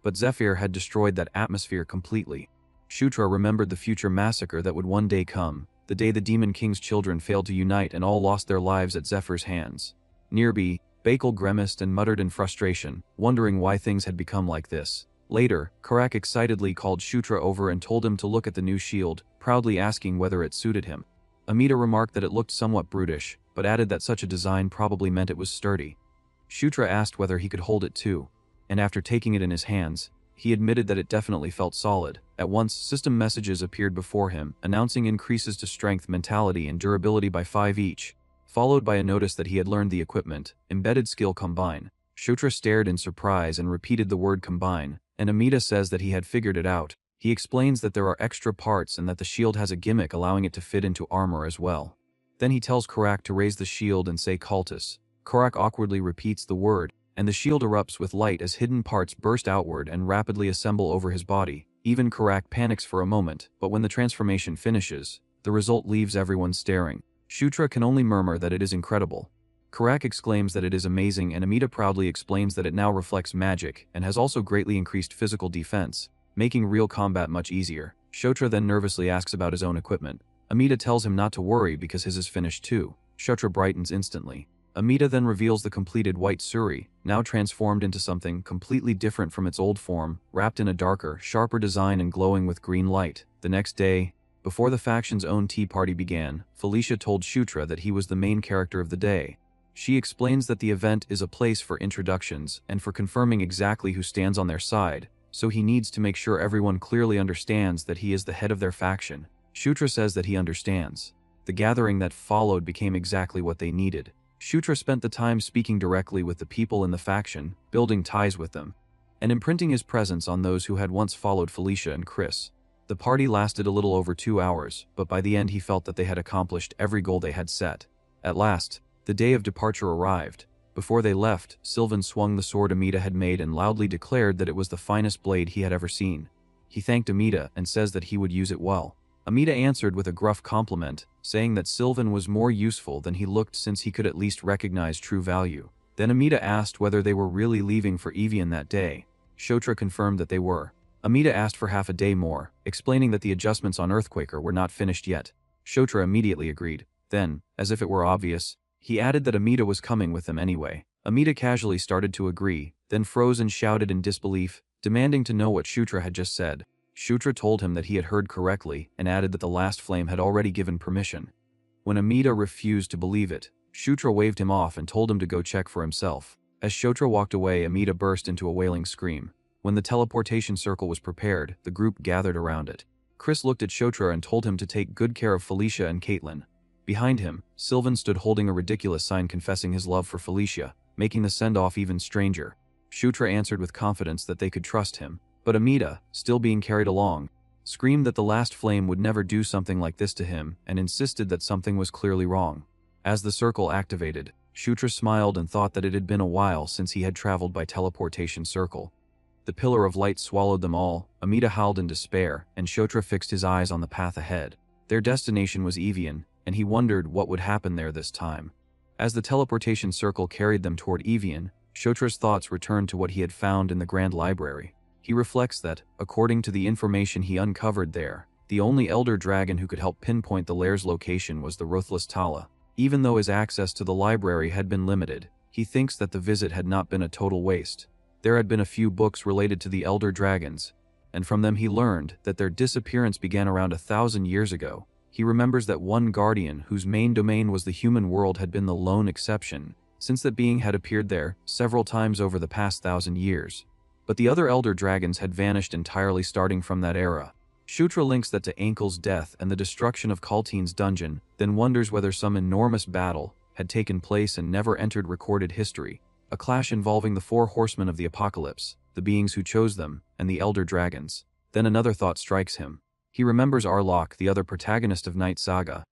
But Zephyr had destroyed that atmosphere completely. Shutra remembered the future massacre that would one day come, the day the Demon King's children failed to unite and all lost their lives at Zephyr's hands. Nearby, Baikal grimaced and muttered in frustration, wondering why things had become like this. Later, Karak excitedly called Shutra over and told him to look at the new shield, proudly asking whether it suited him. Amita remarked that it looked somewhat brutish, but added that such a design probably meant it was sturdy. Shutra asked whether he could hold it too, and after taking it in his hands, he admitted that it definitely felt solid. At once, system messages appeared before him, announcing increases to strength, mentality, and durability by 5 each, followed by a notice that he had learned the equipment, embedded skill combine. Shutra stared in surprise and repeated the word combine, and Amita says that he had figured it out. He explains that there are extra parts and that the shield has a gimmick allowing it to fit into armor as well. Then he tells Karak to raise the shield and say cultus. Karak awkwardly repeats the word, and the shield erupts with light as hidden parts burst outward and rapidly assemble over his body. Even Karak panics for a moment, but when the transformation finishes, the result leaves everyone staring. Shutra can only murmur that it is incredible. Karak exclaims that it is amazing, and Amita proudly explains that it now reflects magic and has also greatly increased physical defense, making real combat much easier. Shutra then nervously asks about his own equipment. Amita tells him not to worry because his is finished too. Shutra brightens instantly. Amita then reveals the completed white suri, now transformed into something completely different from its old form, wrapped in a darker, sharper design and glowing with green light. The next day, before the faction's own tea party began, Felicia told Shutra that he was the main character of the day. She explains that the event is a place for introductions and for confirming exactly who stands on their side, so he needs to make sure everyone clearly understands that he is the head of their faction. Shutra says that he understands. The gathering that followed became exactly what they needed. Shutra spent the time speaking directly with the people in the faction, building ties with them, and imprinting his presence on those who had once followed Felicia and Chris. The party lasted a little over 2 hours, but by the end he felt that they had accomplished every goal they had set. At last, the day of departure arrived. Before they left, Sylvan swung the sword Amita had made and loudly declared that it was the finest blade he had ever seen. He thanked Amita and says that he would use it well. Amita answered with a gruff compliment, saying that Sylvan was more useful than he looked since he could at least recognize true value. Then Amita asked whether they were really leaving for Evian that day. Shutra confirmed that they were. Amita asked for half a day more, explaining that the adjustments on Earthquaker were not finished yet. Shutra immediately agreed. Then, as if it were obvious, he added that Amita was coming with them anyway. Amita casually started to agree, then froze and shouted in disbelief, demanding to know what Shutra had just said. Shutra told him that he had heard correctly and added that the last flame had already given permission. When Amita refused to believe it, Shutra waved him off and told him to go check for himself. As Shutra walked away, Amita burst into a wailing scream. When the teleportation circle was prepared, the group gathered around it. Chris looked at Shutra and told him to take good care of Felicia and Caitlin. Behind him, Sylvan stood holding a ridiculous sign confessing his love for Felicia, making the send-off even stranger. Shutra answered with confidence that they could trust him, but Amita, still being carried along, screamed that the last flame would never do something like this to him and insisted that something was clearly wrong. As the circle activated, Shutra smiled and thought that it had been a while since he had traveled by teleportation circle. The pillar of light swallowed them all. Amita howled in despair, and Shutra fixed his eyes on the path ahead. Their destination was Evian, and he wondered what would happen there this time. As the teleportation circle carried them toward Evian, Shutra's thoughts returned to what he had found in the Grand Library. He reflects that, according to the information he uncovered there, the only Elder Dragon who could help pinpoint the lair's location was the Ruthless Tala. Even though his access to the library had been limited, he thinks that the visit had not been a total waste. There had been a few books related to the Elder Dragons, and from them he learned that their disappearance began around 1,000 years ago. He remembers that one guardian whose main domain was the human world had been the lone exception, since that being had appeared there several times over the past 1,000 years. But the other Elder Dragons had vanished entirely starting from that era. Shutra links that to Ankel's death and the destruction of Kalteen's dungeon, then wonders whether some enormous battle had taken place and never entered recorded history, a clash involving the 4 horsemen of the apocalypse, the beings who chose them, and the Elder Dragons. Then another thought strikes him. He remembers Loch, the other protagonist of Night Saga,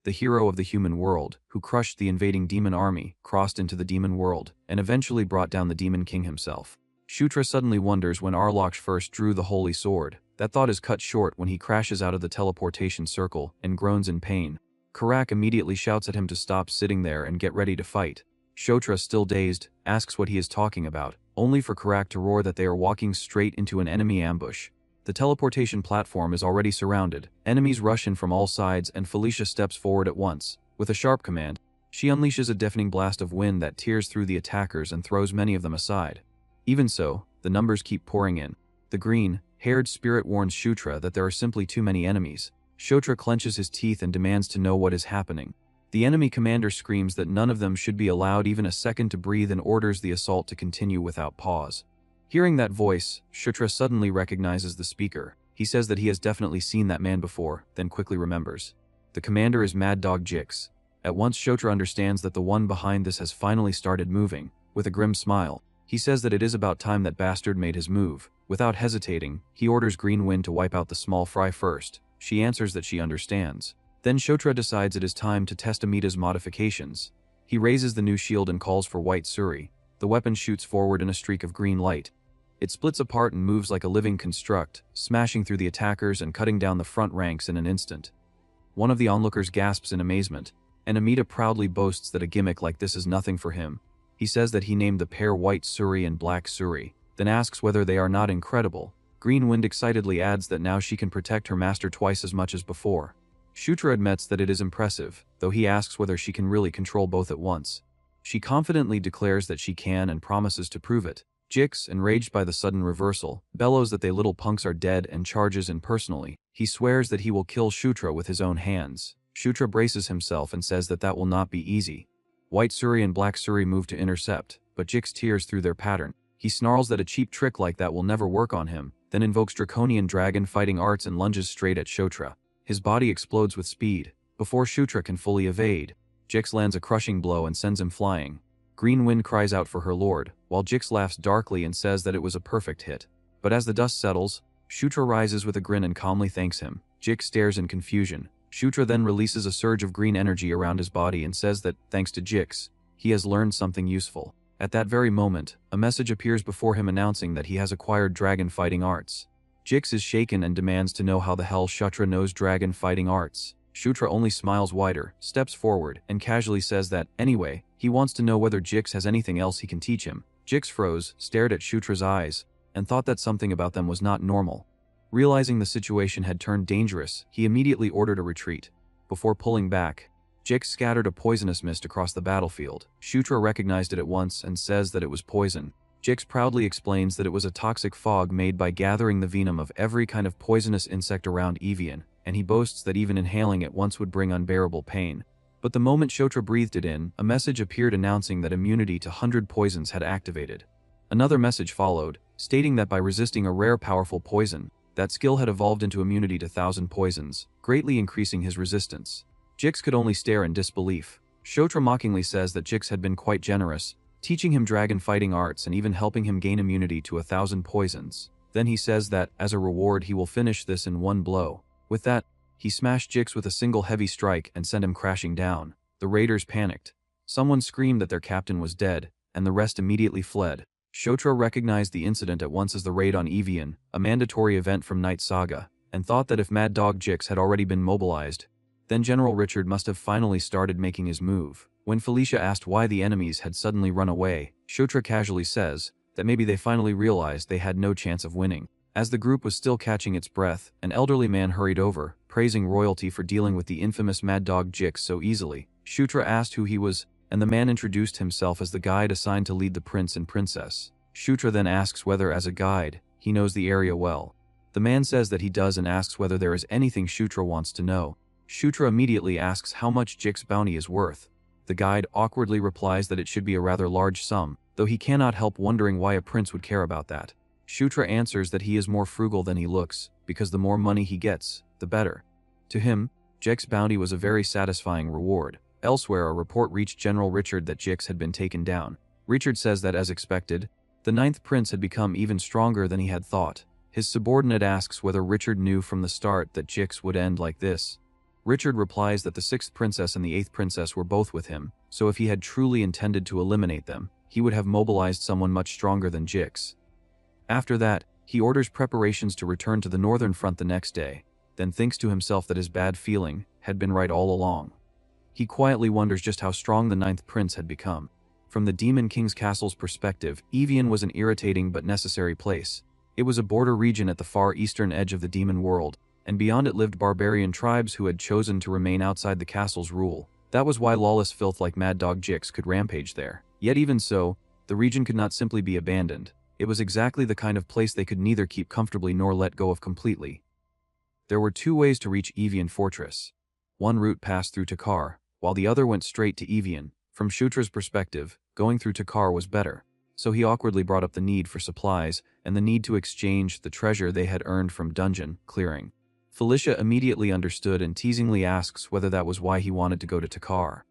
the hero of the human world, who crushed the invading demon army, crossed into the demon world, and eventually brought down the demon king himself. Shutra suddenly wonders when Loch first drew the holy sword. That thought is cut short when he crashes out of the teleportation circle and groans in pain. Karak immediately shouts at him to stop sitting there and get ready to fight. Shutra, still dazed, asks what he is talking about, only for Karak to roar that they are walking straight into an enemy ambush. The teleportation platform is already surrounded. Enemies rush in from all sides and Felicia steps forward at once. With a sharp command, she unleashes a deafening blast of wind that tears through the attackers and throws many of them aside. Even so, the numbers keep pouring in. The green-haired spirit warns Shutra that there are simply too many enemies. Shutra clenches his teeth and demands to know what is happening. The enemy commander screams that none of them should be allowed even a second to breathe and orders the assault to continue without pause. Hearing that voice, Shutra suddenly recognizes the speaker. He says that he has definitely seen that man before, then quickly remembers. The commander is Mad Dog Jix. At once Shutra understands that the one behind this has finally started moving. With a grim smile, he says that it is about time that bastard made his move. Without hesitating, he orders Green Wind to wipe out the small fry first. She answers that she understands. Then Shutra decides it is time to test Amita's modifications. He raises the new shield and calls for White Suri. The weapon shoots forward in a streak of green light. It splits apart and moves like a living construct, smashing through the attackers and cutting down the front ranks in an instant. One of the onlookers gasps in amazement, and Amita proudly boasts that a gimmick like this is nothing for him. He says that he named the pair White Suri and Black Suri, then asks whether they are not incredible. Green Wind excitedly adds that now she can protect her master twice as much as before. Shutra admits that it is impressive, though he asks whether she can really control both at once. She confidently declares that she can and promises to prove it. Jix, enraged by the sudden reversal, bellows that they little punks are dead and charges in personally. He swears that he will kill Shutra with his own hands. Shutra braces himself and says that will not be easy. White Suri and Black Suri move to intercept, but Jix tears through their pattern. He snarls that a cheap trick like that will never work on him, then invokes Draconian Dragon fighting arts and lunges straight at Shutra. His body explodes with speed. Before Shutra can fully evade, Jix lands a crushing blow and sends him flying. Green Wind cries out for her lord, while Jix laughs darkly and says that it was a perfect hit. But as the dust settles, Shutra rises with a grin and calmly thanks him. Jix stares in confusion. Shutra then releases a surge of green energy around his body and says that, thanks to Jix, he has learned something useful. At that very moment, a message appears before him announcing that he has acquired dragon fighting arts. Jix is shaken and demands to know how the hell Shutra knows dragon fighting arts. Shutra only smiles wider, steps forward, and casually says that, anyway, he wants to know whether Jix has anything else he can teach him. Jix froze, stared at Shutra's eyes, and thought that something about them was not normal. Realizing the situation had turned dangerous, he immediately ordered a retreat. Before pulling back, Jix scattered a poisonous mist across the battlefield. Shutra recognized it at once and says that it was poison. Jix proudly explains that it was a toxic fog made by gathering the venom of every kind of poisonous insect around Evian, and he boasts that even inhaling it once would bring unbearable pain. But the moment Shutra breathed it in, a message appeared announcing that immunity to 100 poisons had activated. Another message followed, stating that by resisting a rare powerful poison, that skill had evolved into immunity to 1,000 poisons, greatly increasing his resistance. Jix could only stare in disbelief. Shutra mockingly says that Jix had been quite generous, teaching him dragon fighting arts and even helping him gain immunity to 1,000 poisons. Then he says that, as a reward, he will finish this in one blow. With that, he smashed Jix with a single heavy strike and sent him crashing down. The raiders panicked. Someone screamed that their captain was dead, and the rest immediately fled. Shutra recognized the incident at once as the raid on Evian, a mandatory event from Night Saga, and thought that if Mad Dog Jix had already been mobilized, then General Richard must have finally started making his move. When Felicia asked why the enemies had suddenly run away, Shutra casually says that maybe they finally realized they had no chance of winning. As the group was still catching its breath, an elderly man hurried over, praising royalty for dealing with the infamous Mad Dog Jix so easily. Shutra asked who he was, and the man introduced himself as the guide assigned to lead the prince and princess. Shutra then asks whether, as a guide, he knows the area well. The man says that he does and asks whether there is anything Shutra wants to know. Shutra immediately asks how much Jix's bounty is worth. The guide awkwardly replies that it should be a rather large sum, though he cannot help wondering why a prince would care about that. Shutra answers that he is more frugal than he looks, because the more money he gets, the better. To him, Jix's bounty was a very satisfying reward. Elsewhere, a report reached General Richard that Jix had been taken down. Richard says that, as expected, the 9th prince had become even stronger than he had thought. His subordinate asks whether Richard knew from the start that Jix would end like this. Richard replies that the 6th princess and the 8th princess were both with him, so if he had truly intended to eliminate them, he would have mobilized someone much stronger than Jix. After that, he orders preparations to return to the northern front the next day, then thinks to himself that his bad feeling had been right all along. He quietly wonders just how strong the 9th prince had become. From the Demon King's castle's perspective, Evian was an irritating but necessary place. It was a border region at the far eastern edge of the demon world, and beyond it lived barbarian tribes who had chosen to remain outside the castle's rule. That was why lawless filth like Mad Dog Jix could rampage there. Yet even so, the region could not simply be abandoned. It was exactly the kind of place they could neither keep comfortably nor let go of completely. There were 2 ways to reach Evian Fortress. One route passed through Takar, while the other went straight to Evian. From Shutra's perspective, going through Takar was better, so he awkwardly brought up the need for supplies and the need to exchange the treasure they had earned from dungeon clearing. Felicia immediately understood and teasingly asks whether that was why he wanted to go to Takar.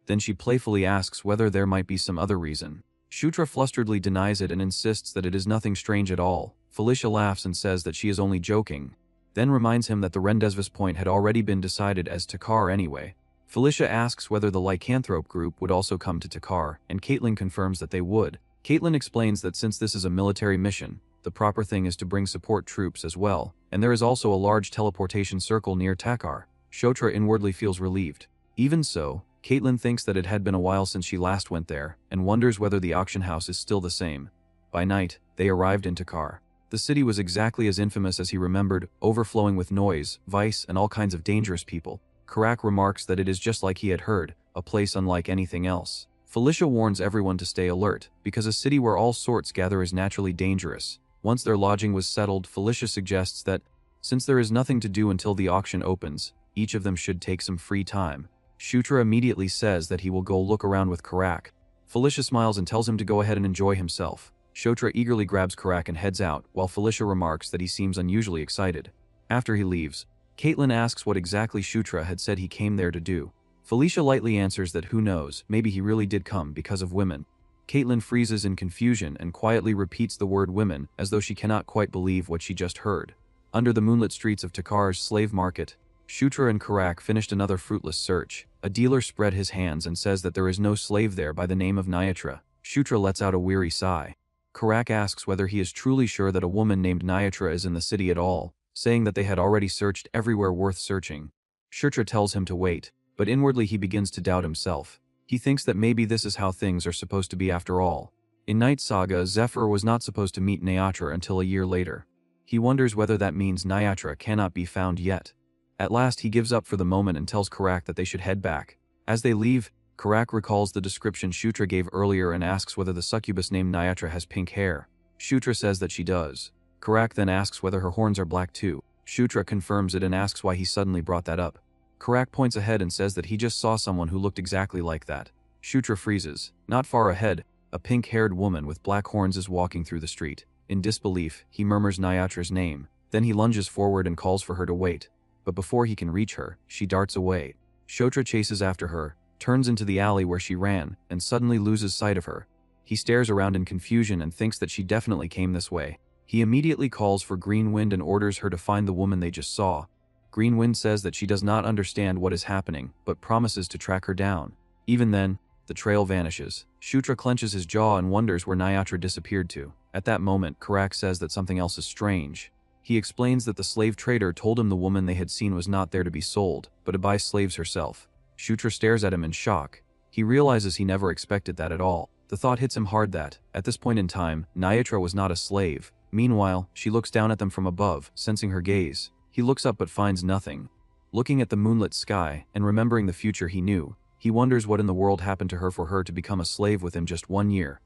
Then she playfully asks whether there might be some other reason. Shutra flusteredly denies it and insists that it is nothing strange at all. Felicia laughs and says that she is only joking. then reminds him that the rendezvous point had already been decided as Takar anyway. Felicia asks whether the lycanthrope group would also come to Takar, and Caitlin confirms that they would. Caitlin explains that since this is a military mission, the proper thing is to bring support troops as well, and there is also a large teleportation circle near Takar. Shutra inwardly feels relieved. Even so, Caitlin thinks that it had been a while since she last went there, and wonders whether the auction house is still the same. By night, they arrived in Takar. The city was exactly as infamous as he remembered, overflowing with noise, vice, and all kinds of dangerous people. Karak remarks that it is just like he had heard, a place unlike anything else. Felicia warns everyone to stay alert, because a city where all sorts gather is naturally dangerous. Once their lodging was settled, Felicia suggests that, since there is nothing to do until the auction opens, each of them should take some free time. Shutra immediately says that he will go look around with Karak. Felicia smiles and tells him to go ahead and enjoy himself. Shutra eagerly grabs Karak and heads out, while Felicia remarks that he seems unusually excited. After he leaves, Caitlin asks what exactly Shutra had said he came there to do. Felicia lightly answers that who knows, maybe he really did come because of women. Caitlin freezes in confusion and quietly repeats the word women as though she cannot quite believe what she just heard. Under the moonlit streets of Takar's slave market, Shutra and Karak finished another fruitless search. A dealer spread his hands and says that there is no slave there by the name of Nyatra. Shutra lets out a weary sigh. Karak asks whether he is truly sure that a woman named Nyatra is in the city at all, saying that they had already searched everywhere worth searching. Shutra tells him to wait, but inwardly he begins to doubt himself. He thinks that maybe this is how things are supposed to be after all. In Night Saga, Zephyr was not supposed to meet Nyatra until a year later. He wonders whether that means Nyatra cannot be found yet. At last he gives up for the moment and tells Karak that they should head back. As they leave, Karak recalls the description Shutra gave earlier and asks whether the succubus named Nyatra has pink hair. Shutra says that she does. Karak then asks whether her horns are black too. Shutra confirms it and asks why he suddenly brought that up. Karak points ahead and says that he just saw someone who looked exactly like that. Shutra freezes. Not far ahead, a pink-haired woman with black horns is walking through the street. In disbelief, he murmurs Nyatra's name. Then he lunges forward and calls for her to wait. But before he can reach her, she darts away. Shutra chases after her, turns into the alley where she ran, and suddenly loses sight of her. He stares around in confusion and thinks that she definitely came this way. He immediately calls for Green Wind and orders her to find the woman they just saw. Green Wind says that she does not understand what is happening, but promises to track her down. Even then, the trail vanishes. Shutra clenches his jaw and wonders where Nyatra disappeared to. At that moment, Karak says that something else is strange. He explains that the slave trader told him the woman they had seen was not there to be sold, but to buy slaves herself. Shutra stares at him in shock. He realizes he never expected that at all. The thought hits him hard that, at this point in time, Nyatra was not a slave. Meanwhile, she looks down at them from above, sensing her gaze. He looks up but finds nothing. Looking at the moonlit sky, and remembering the future he knew, he wonders what in the world happened to her for her to become a slave with him just 1 year.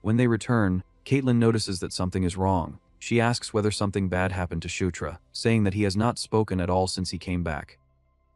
When they return, Caitlin notices that something is wrong. She asks whether something bad happened to Shutra, saying that he has not spoken at all since he came back.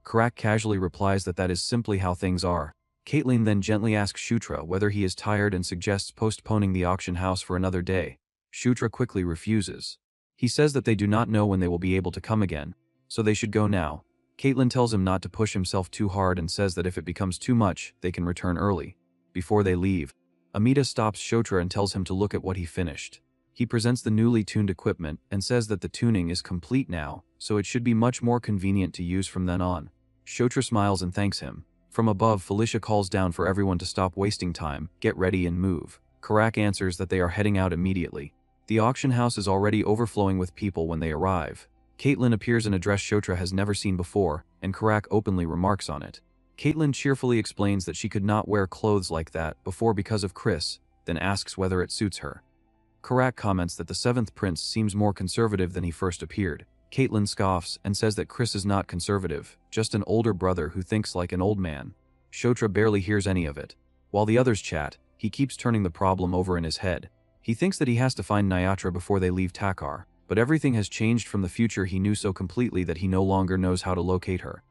Karak casually replies that that is simply how things are. Caitlin then gently asks Shutra whether he is tired and suggests postponing the auction house for another day. Shutra quickly refuses. He says that they do not know when they will be able to come again, so they should go now. Caitlin tells him not to push himself too hard and says that if it becomes too much, they can return early. Before they leave, Amita stops Shutra and tells him to look at what he finished. He presents the newly tuned equipment and says that the tuning is complete now, so it should be much more convenient to use from then on. Shutra smiles and thanks him. From above, Felicia calls down for everyone to stop wasting time, get ready and move. Karak answers that they are heading out immediately. The auction house is already overflowing with people when they arrive. Caitlin appears in a dress Shutra has never seen before, and Karak openly remarks on it. Caitlin cheerfully explains that she could not wear clothes like that before because of Chris, then asks whether it suits her. Karak comments that the 7th prince seems more conservative than he first appeared. Caitlin scoffs and says that Chris is not conservative, just an older brother who thinks like an old man. Shutra barely hears any of it. While the others chat, he keeps turning the problem over in his head. He thinks that he has to find Nyatra before they leave Takar, but everything has changed from the future he knew so completely that he no longer knows how to locate her.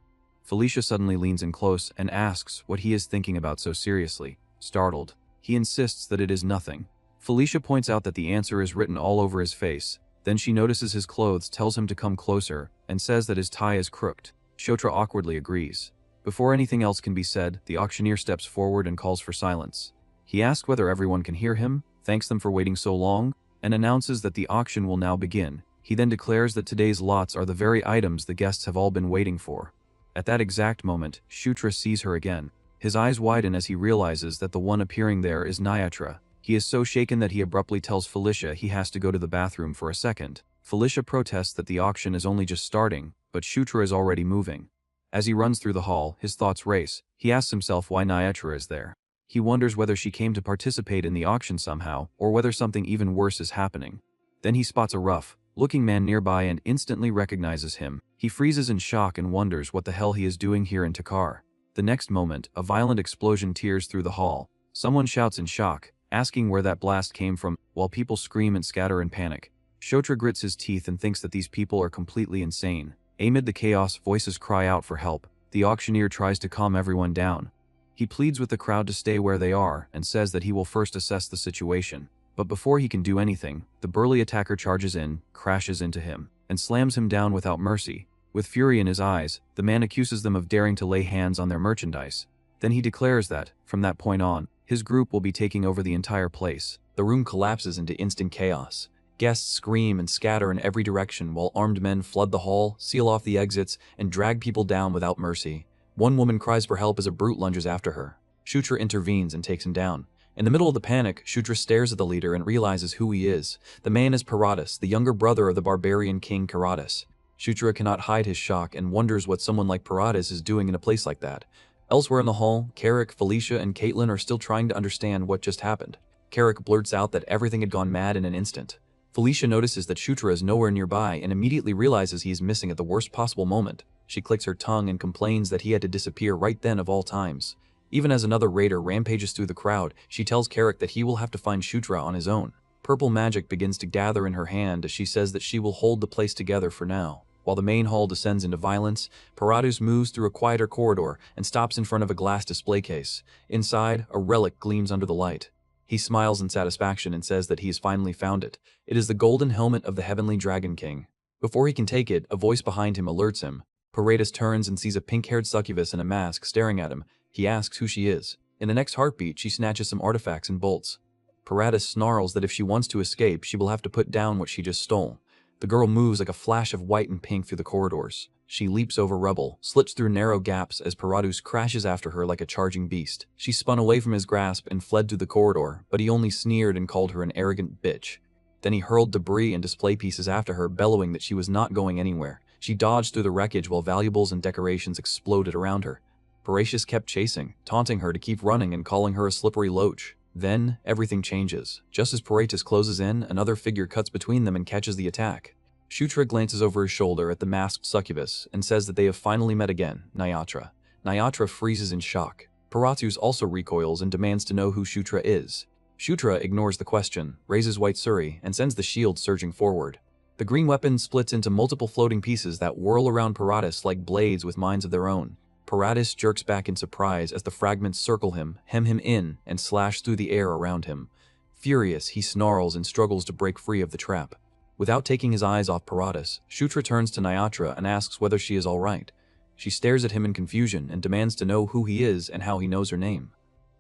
Felicia suddenly leans in close and asks what he is thinking about so seriously. Startled, he insists that it is nothing. Felicia points out that the answer is written all over his face. Then she notices his clothes, tells him to come closer, and says that his tie is crooked. Shutra awkwardly agrees. Before anything else can be said, the auctioneer steps forward and calls for silence. He asks whether everyone can hear him, thanks them for waiting so long, and announces that the auction will now begin. He then declares that today's lots are the very items the guests have all been waiting for. At that exact moment, Shutra sees her again. His eyes widen as he realizes that the one appearing there is Nyatra. He is so shaken that he abruptly tells Felicia he has to go to the bathroom for a second. Felicia protests that the auction is only just starting, but Shutra is already moving. As he runs through the hall, his thoughts race. He asks himself why Nyatra is there. He wonders whether she came to participate in the auction somehow, or whether something even worse is happening. Then he spots a rough-looking man nearby and instantly recognizes him. He freezes in shock and wonders what the hell he is doing here in Takar. The next moment, a violent explosion tears through the hall. Someone shouts in shock, asking where that blast came from, while people scream and scatter in panic. Shutra grits his teeth and thinks that these people are completely insane. Amid the chaos, voices cry out for help. The auctioneer tries to calm everyone down. He pleads with the crowd to stay where they are and says that he will first assess the situation. But before he can do anything, the burly attacker charges in, crashes into him, and slams him down without mercy. With fury in his eyes, the man accuses them of daring to lay hands on their merchandise. Then he declares that, from that point on, his group will be taking over the entire place. The room collapses into instant chaos. Guests scream and scatter in every direction while armed men flood the hall, seal off the exits, and drag people down without mercy. One woman cries for help as a brute lunges after her. Shutra intervenes and takes him down. In the middle of the panic, Shutra stares at the leader and realizes who he is. The man is Paratus, the younger brother of the barbarian king Karatus. Shutra cannot hide his shock and wonders what someone like Paratus is doing in a place like that. Elsewhere in the hall, Carrick, Felicia, and Caitlin are still trying to understand what just happened. Carrick blurts out that everything had gone mad in an instant. Felicia notices that Shutra is nowhere nearby and immediately realizes he is missing at the worst possible moment. She clicks her tongue and complains that he had to disappear right then of all times. Even as another raider rampages through the crowd, she tells Carrick that he will have to find Shutra on his own. Purple magic begins to gather in her hand as she says that she will hold the place together for now. While the main hall descends into violence, Paratus moves through a quieter corridor and stops in front of a glass display case. Inside, a relic gleams under the light. He smiles in satisfaction and says that he has finally found it. It is the golden helmet of the Heavenly Dragon King. Before he can take it, a voice behind him alerts him. Paratus turns and sees a pink-haired succubus in a mask staring at him. He asks who she is. In the next heartbeat, she snatches some artifacts and bolts. Paratus snarls that if she wants to escape, she will have to put down what she just stole. The girl moves like a flash of white and pink through the corridors. She leaps over rubble, slips through narrow gaps as Paratus crashes after her like a charging beast. She spun away from his grasp and fled through the corridor, but he only sneered and called her an arrogant bitch. Then he hurled debris and display pieces after her, bellowing that she was not going anywhere. She dodged through the wreckage while valuables and decorations exploded around her. Paratus kept chasing, taunting her to keep running and calling her a slippery loach. Then, everything changes. Just as Paratus closes in, another figure cuts between them and catches the attack. Shutra glances over his shoulder at the masked succubus and says that they have finally met again, Nyatra. Nyatra freezes in shock. Paratus also recoils and demands to know who Shutra is. Shutra ignores the question, raises White Suri, and sends the shield surging forward. The green weapon splits into multiple floating pieces that whirl around Paratus like blades with minds of their own. Paratus jerks back in surprise as the fragments circle him, hem him in, and slash through the air around him. Furious, he snarls and struggles to break free of the trap. Without taking his eyes off Paratus, Shutra turns to Nyatra and asks whether she is all right. She stares at him in confusion and demands to know who he is and how he knows her name.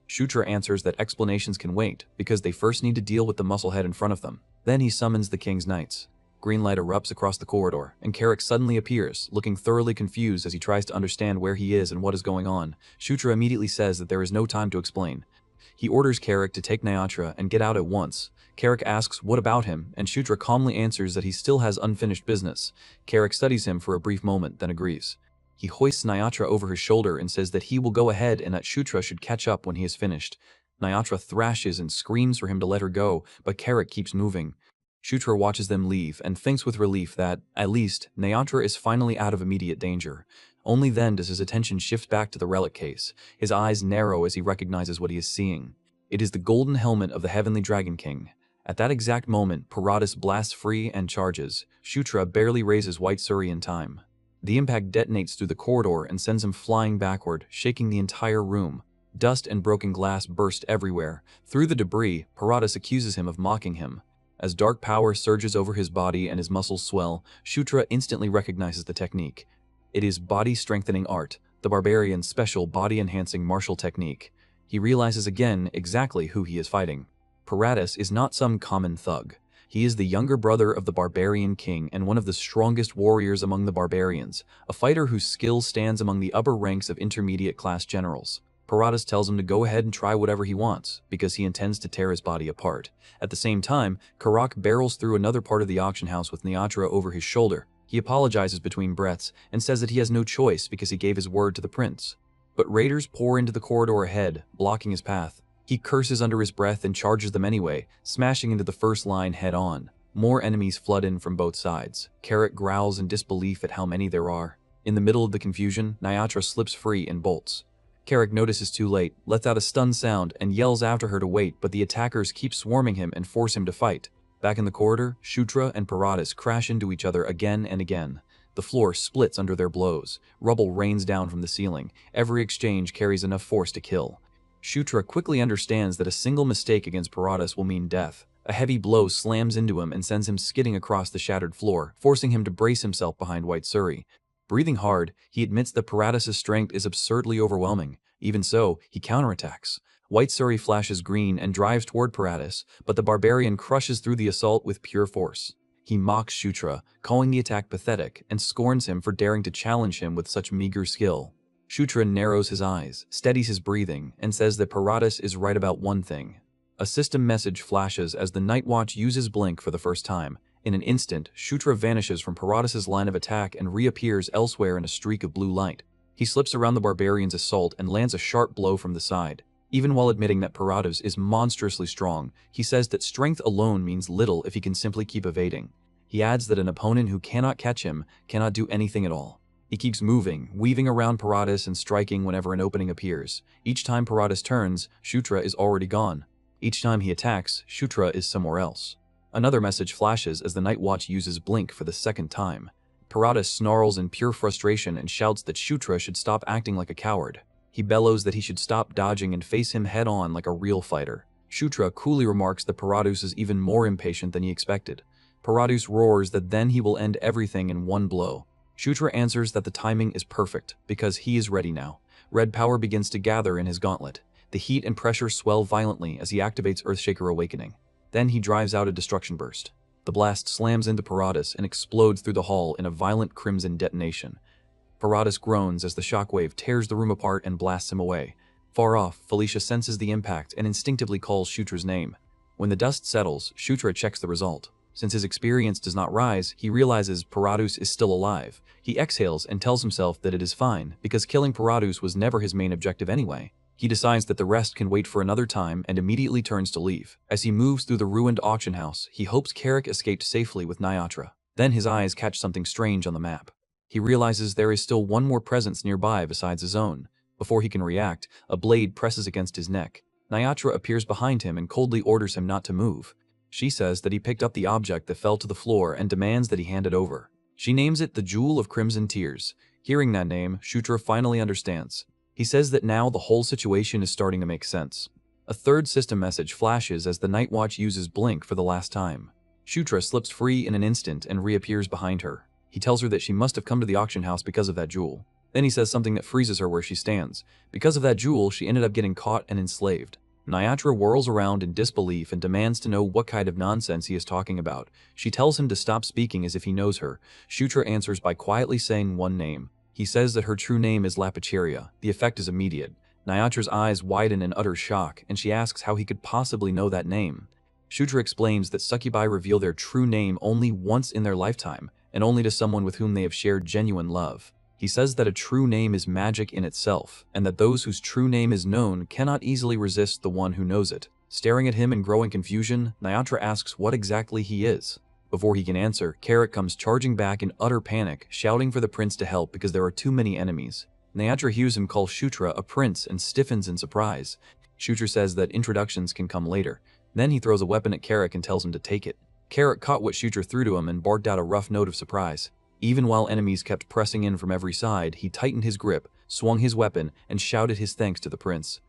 Shutra answers that explanations can wait because they first need to deal with the musclehead in front of them. Then he summons the king's knights. Green light erupts across the corridor, and Carrick suddenly appears, looking thoroughly confused as he tries to understand where he is and what is going on. Shutra immediately says that there is no time to explain. He orders Carrick to take Nyatra and get out at once. Carrick asks what about him, and Shutra calmly answers that he still has unfinished business. Carrick studies him for a brief moment, then agrees. He hoists Nyatra over his shoulder and says that he will go ahead and that Shutra should catch up when he is finished. Nyatra thrashes and screams for him to let her go, but Carrick keeps moving. Shutra watches them leave and thinks with relief that, at least, Nyatra is finally out of immediate danger. Only then does his attention shift back to the relic case. His eyes narrow as he recognizes what he is seeing. It is the golden helmet of the Heavenly Dragon King. At that exact moment, Paratus blasts free and charges. Shutra barely raises White Suri in time. The impact detonates through the corridor and sends him flying backward, shaking the entire room. Dust and broken glass burst everywhere. Through the debris, Paratus accuses him of mocking him. As dark power surges over his body and his muscles swell, Shutra instantly recognizes the technique. It is body-strengthening art, the barbarian's special body-enhancing martial technique. He realizes again exactly who he is fighting. Paratus is not some common thug. He is the younger brother of the barbarian king and one of the strongest warriors among the barbarians, a fighter whose skill stands among the upper ranks of intermediate class generals. Paratus tells him to go ahead and try whatever he wants, because he intends to tear his body apart. At the same time, Karak barrels through another part of the auction house with Niatra over his shoulder. He apologizes between breaths and says that he has no choice because he gave his word to the prince. But raiders pour into the corridor ahead, blocking his path. He curses under his breath and charges them anyway, smashing into the first line head-on. More enemies flood in from both sides. Karak growls in disbelief at how many there are. In the middle of the confusion, Niatra slips free and bolts. Karak notices too late, lets out a stunned sound, and yells after her to wait, but the attackers keep swarming him and force him to fight. Back in the corridor, Shutra and Paratus crash into each other again and again. The floor splits under their blows. Rubble rains down from the ceiling. Every exchange carries enough force to kill. Shutra quickly understands that a single mistake against Paratus will mean death. A heavy blow slams into him and sends him skidding across the shattered floor, forcing him to brace himself behind White Suri. Breathing hard, he admits that Paratus' strength is absurdly overwhelming. Even so, he counterattacks. White Suri flashes green and drives toward Paratus, but the barbarian crushes through the assault with pure force. He mocks Shutra, calling the attack pathetic, and scorns him for daring to challenge him with such meager skill. Shutra narrows his eyes, steadies his breathing, and says that Paratus is right about one thing. A system message flashes as the Night Watch uses Blink for the first time. In an instant, Shutra vanishes from Paratus' line of attack and reappears elsewhere in a streak of blue light. He slips around the barbarian's assault and lands a sharp blow from the side. Even while admitting that Paratus is monstrously strong, he says that strength alone means little if he can simply keep evading. He adds that an opponent who cannot catch him cannot do anything at all. He keeps moving, weaving around Paratus and striking whenever an opening appears. Each time Paratus turns, Shutra is already gone. Each time he attacks, Shutra is somewhere else. Another message flashes as the Night Watch uses Blink for the second time. Paratus snarls in pure frustration and shouts that Shutra should stop acting like a coward. He bellows that he should stop dodging and face him head-on like a real fighter. Shutra coolly remarks that Paratus is even more impatient than he expected. Paratus roars that then he will end everything in one blow. Shutra answers that the timing is perfect, because he is ready now. Red power begins to gather in his gauntlet. The heat and pressure swell violently as he activates Earthshaker Awakening. Then he drives out a destruction burst. The blast slams into Paratus and explodes through the hall in a violent crimson detonation. Paratus groans as the shockwave tears the room apart and blasts him away. Far off, Felicia senses the impact and instinctively calls Shutra's name. When the dust settles, Shutra checks the result. Since his experience does not rise, he realizes Paratus is still alive. He exhales and tells himself that it is fine, because killing Paratus was never his main objective anyway. He decides that the rest can wait for another time and immediately turns to leave. As he moves through the ruined auction house, he hopes Karak escaped safely with Niatra. Then his eyes catch something strange on the map. He realizes there is still one more presence nearby besides his own. Before he can react, a blade presses against his neck. Niatra appears behind him and coldly orders him not to move. She says that he picked up the object that fell to the floor and demands that he hand it over. She names it the Jewel of Crimson Tears. Hearing that name, Shutra finally understands. He says that now the whole situation is starting to make sense. A third system message flashes as the Night Watch uses Blink for the last time. Shutra slips free in an instant and reappears behind her. He tells her that she must have come to the auction house because of that jewel. Then he says something that freezes her where she stands. Because of that jewel, she ended up getting caught and enslaved. Niatra whirls around in disbelief and demands to know what kind of nonsense he is talking about. She tells him to stop speaking as if he knows her. Shutra answers by quietly saying one name. He says that her true name is Lapicheria. The effect is immediate. Niatra's eyes widen in utter shock, and she asks how he could possibly know that name. Shutra explains that succubi reveal their true name only once in their lifetime, and only to someone with whom they have shared genuine love. He says that a true name is magic in itself, and that those whose true name is known cannot easily resist the one who knows it. Staring at him in growing confusion, Niatra asks what exactly he is. Before he can answer, Karak comes charging back in utter panic, shouting for the prince to help because there are too many enemies. Niatra hears him call Shutra a prince and stiffens in surprise. Shutra says that introductions can come later. Then he throws a weapon at Karak and tells him to take it. Karak caught what Shutra threw to him and barked out a rough note of surprise. Even while enemies kept pressing in from every side, he tightened his grip, swung his weapon, and shouted his thanks to the prince.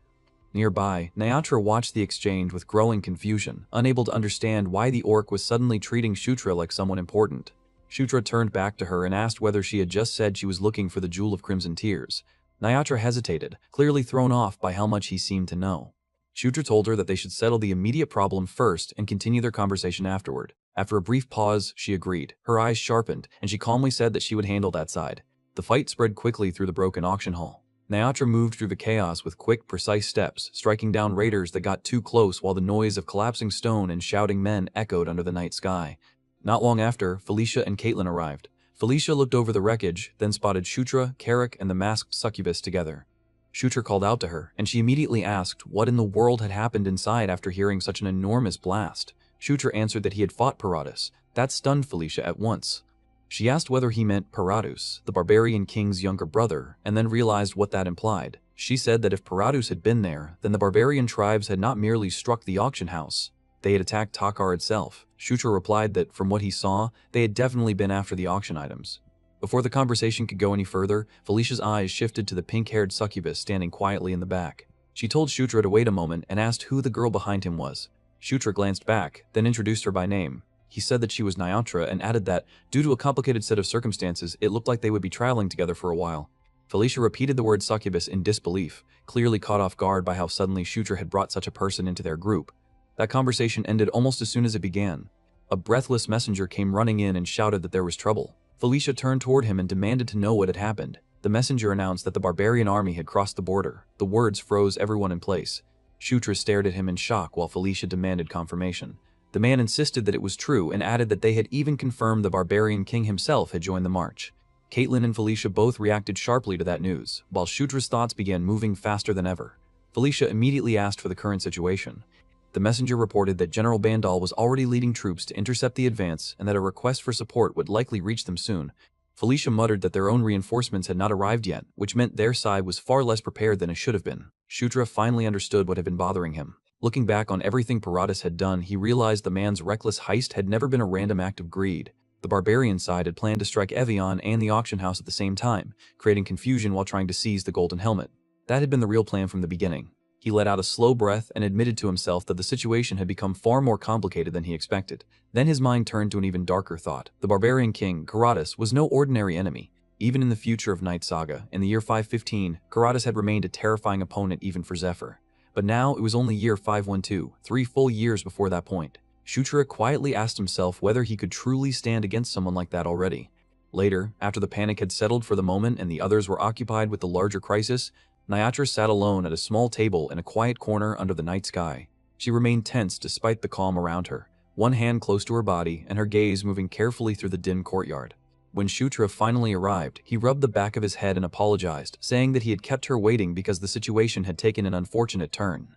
Nearby, Niatra watched the exchange with growing confusion, unable to understand why the orc was suddenly treating Shutra like someone important. Shutra turned back to her and asked whether she had just said she was looking for the Jewel of Crimson Tears. Niatra hesitated, clearly thrown off by how much he seemed to know. Shutra told her that they should settle the immediate problem first and continue their conversation afterward. After a brief pause, she agreed. Her eyes sharpened, and she calmly said that she would handle that side. The fight spread quickly through the broken auction hall. Nyatra moved through the chaos with quick, precise steps, striking down raiders that got too close while the noise of collapsing stone and shouting men echoed under the night sky. Not long after, Felicia and Caitlin arrived. Felicia looked over the wreckage, then spotted Shutra, Carrick, and the masked succubus together. Shutra called out to her, and she immediately asked what in the world had happened inside after hearing such an enormous blast. Shutra answered that he had fought Paratus. That stunned Felicia at once. She asked whether he meant Paratus, the barbarian king's younger brother, and then realized what that implied. She said that if Paratus had been there, then the barbarian tribes had not merely struck the auction house, they had attacked Takar itself. Shutra replied that from what he saw, they had definitely been after the auction items. Before the conversation could go any further, Felicia's eyes shifted to the pink-haired succubus standing quietly in the back. She told Shutra to wait a moment and asked who the girl behind him was. Shutra glanced back, then introduced her by name. He said that she was Nyatra and added that, due to a complicated set of circumstances, it looked like they would be traveling together for a while. Felicia repeated the word succubus in disbelief, clearly caught off guard by how suddenly Shutra had brought such a person into their group. That conversation ended almost as soon as it began. A breathless messenger came running in and shouted that there was trouble. Felicia turned toward him and demanded to know what had happened. The messenger announced that the barbarian army had crossed the border. The words froze everyone in place. Shutra stared at him in shock while Felicia demanded confirmation. The man insisted that it was true and added that they had even confirmed the barbarian king himself had joined the march. Caitlin and Felicia both reacted sharply to that news, while Shutra's thoughts began moving faster than ever. Felicia immediately asked for the current situation. The messenger reported that General Bandal was already leading troops to intercept the advance and that a request for support would likely reach them soon. Felicia muttered that their own reinforcements had not arrived yet, which meant their side was far less prepared than it should have been. Shutra finally understood what had been bothering him. Looking back on everything Paratus had done, he realized the man's reckless heist had never been a random act of greed. The barbarian side had planned to strike Evian and the auction house at the same time, creating confusion while trying to seize the golden helmet. That had been the real plan from the beginning. He let out a slow breath and admitted to himself that the situation had become far more complicated than he expected. Then his mind turned to an even darker thought. The barbarian king, Karatus, was no ordinary enemy. Even in the future of Night Saga, in the year 515, Karatus had remained a terrifying opponent even for Zephyr. But now it was only year 512, 3 full years before that point. Shutra quietly asked himself whether he could truly stand against someone like that already. Later, after the panic had settled for the moment and the others were occupied with the larger crisis, Nyatra sat alone at a small table in a quiet corner under the night sky. She remained tense despite the calm around her, one hand close to her body and her gaze moving carefully through the dim courtyard. When Shutra finally arrived, he rubbed the back of his head and apologized, saying that he had kept her waiting because the situation had taken an unfortunate turn.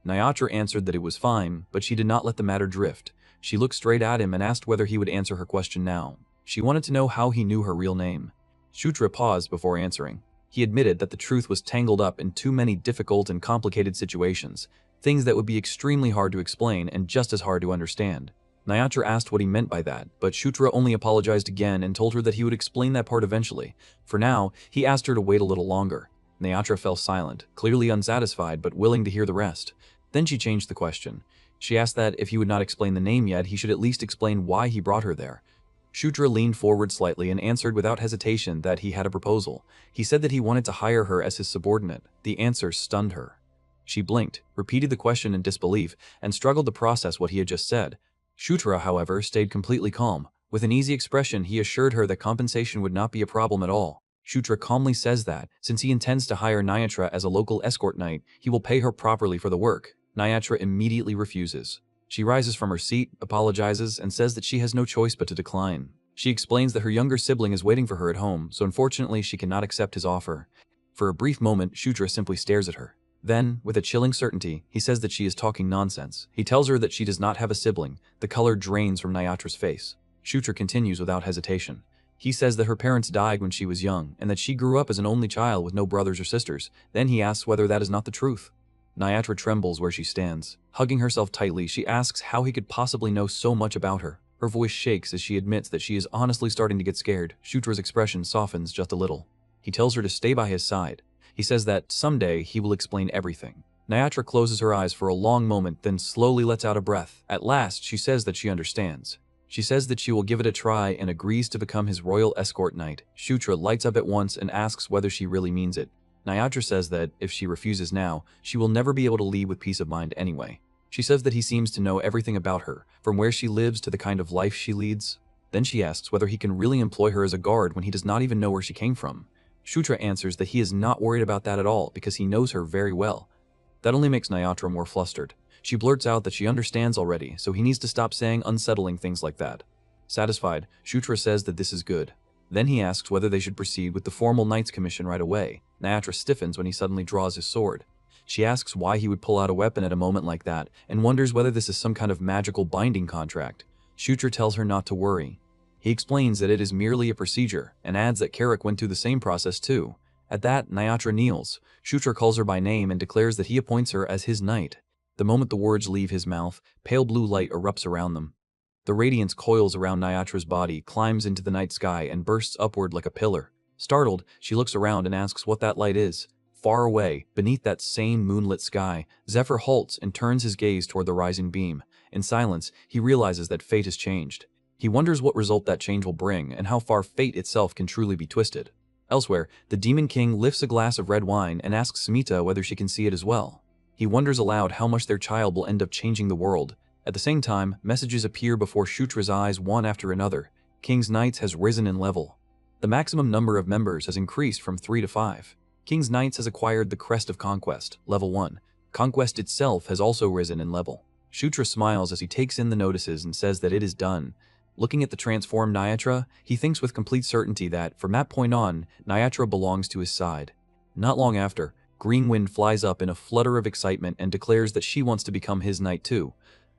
Nyatra answered that it was fine, but she did not let the matter drift. She looked straight at him and asked whether he would answer her question now. She wanted to know how he knew her real name. Shutra paused before answering. He admitted that the truth was tangled up in too many difficult and complicated situations, things that would be extremely hard to explain and just as hard to understand. Nyatra asked what he meant by that, but Shutra only apologized again and told her that he would explain that part eventually. For now, he asked her to wait a little longer. Nyatra fell silent, clearly unsatisfied but willing to hear the rest. Then she changed the question. She asked that if he would not explain the name yet, he should at least explain why he brought her there. Shutra leaned forward slightly and answered without hesitation that he had a proposal. He said that he wanted to hire her as his subordinate. The answer stunned her. She blinked, repeated the question in disbelief, and struggled to process what he had just said. Shutra, however, stayed completely calm. With an easy expression, he assured her that compensation would not be a problem at all. Shutra calmly says that, since he intends to hire Nyatra as a local escort knight, he will pay her properly for the work. Nyatra immediately refuses. She rises from her seat, apologizes, and says that she has no choice but to decline. She explains that her younger sibling is waiting for her at home, so unfortunately she cannot accept his offer. For a brief moment, Shutra simply stares at her. Then, with a chilling certainty, he says that she is talking nonsense. He tells her that she does not have a sibling. The color drains from Nyatra's face. Shutra continues without hesitation. He says that her parents died when she was young, and that she grew up as an only child with no brothers or sisters. Then he asks whether that is not the truth. Nyatra trembles where she stands. Hugging herself tightly, she asks how he could possibly know so much about her. Her voice shakes as she admits that she is honestly starting to get scared. Shutra's expression softens just a little. He tells her to stay by his side. He says that someday he will explain everything. Nyatra closes her eyes for a long moment, then slowly lets out a breath. At last, she says that she understands. She says that she will give it a try and agrees to become his royal escort knight. Shutra lights up at once and asks whether she really means it. Nyatra says that, if she refuses now, she will never be able to leave with peace of mind anyway. She says that he seems to know everything about her, from where she lives to the kind of life she leads. Then she asks whether he can really employ her as a guard when he does not even know where she came from. Shutra answers that he is not worried about that at all because he knows her very well. That only makes Nyatra more flustered. She blurts out that she understands already, so he needs to stop saying unsettling things like that. Satisfied, Shutra says that this is good. Then he asks whether they should proceed with the formal Knight's Commission right away. Nyatra stiffens when he suddenly draws his sword. She asks why he would pull out a weapon at a moment like that, and wonders whether this is some kind of magical binding contract. Shutra tells her not to worry. He explains that it is merely a procedure, and adds that Carrick went through the same process too. At that, Nyatra kneels. Shutra calls her by name and declares that he appoints her as his knight. The moment the words leave his mouth, pale blue light erupts around them. The radiance coils around Nyatra's body, climbs into the night sky, and bursts upward like a pillar. Startled, she looks around and asks what that light is. Far away, beneath that same moonlit sky, Zephyr halts and turns his gaze toward the rising beam. In silence, he realizes that fate has changed. He wonders what result that change will bring and how far fate itself can truly be twisted. Elsewhere, the Demon King lifts a glass of red wine and asks Smita whether she can see it as well. He wonders aloud how much their child will end up changing the world. At the same time, messages appear before Shutra's eyes one after another. King's Knights has risen in level. The maximum number of members has increased from 3 to 5. King's Knights has acquired the Crest of Conquest, level 1. Conquest itself has also risen in level. Shutra smiles as he takes in the notices and says that it is done. Looking at the transformed Nyatra, he thinks with complete certainty that, from that point on, Nyatra belongs to his side. Not long after, Green Wind flies up in a flutter of excitement and declares that she wants to become his knight too.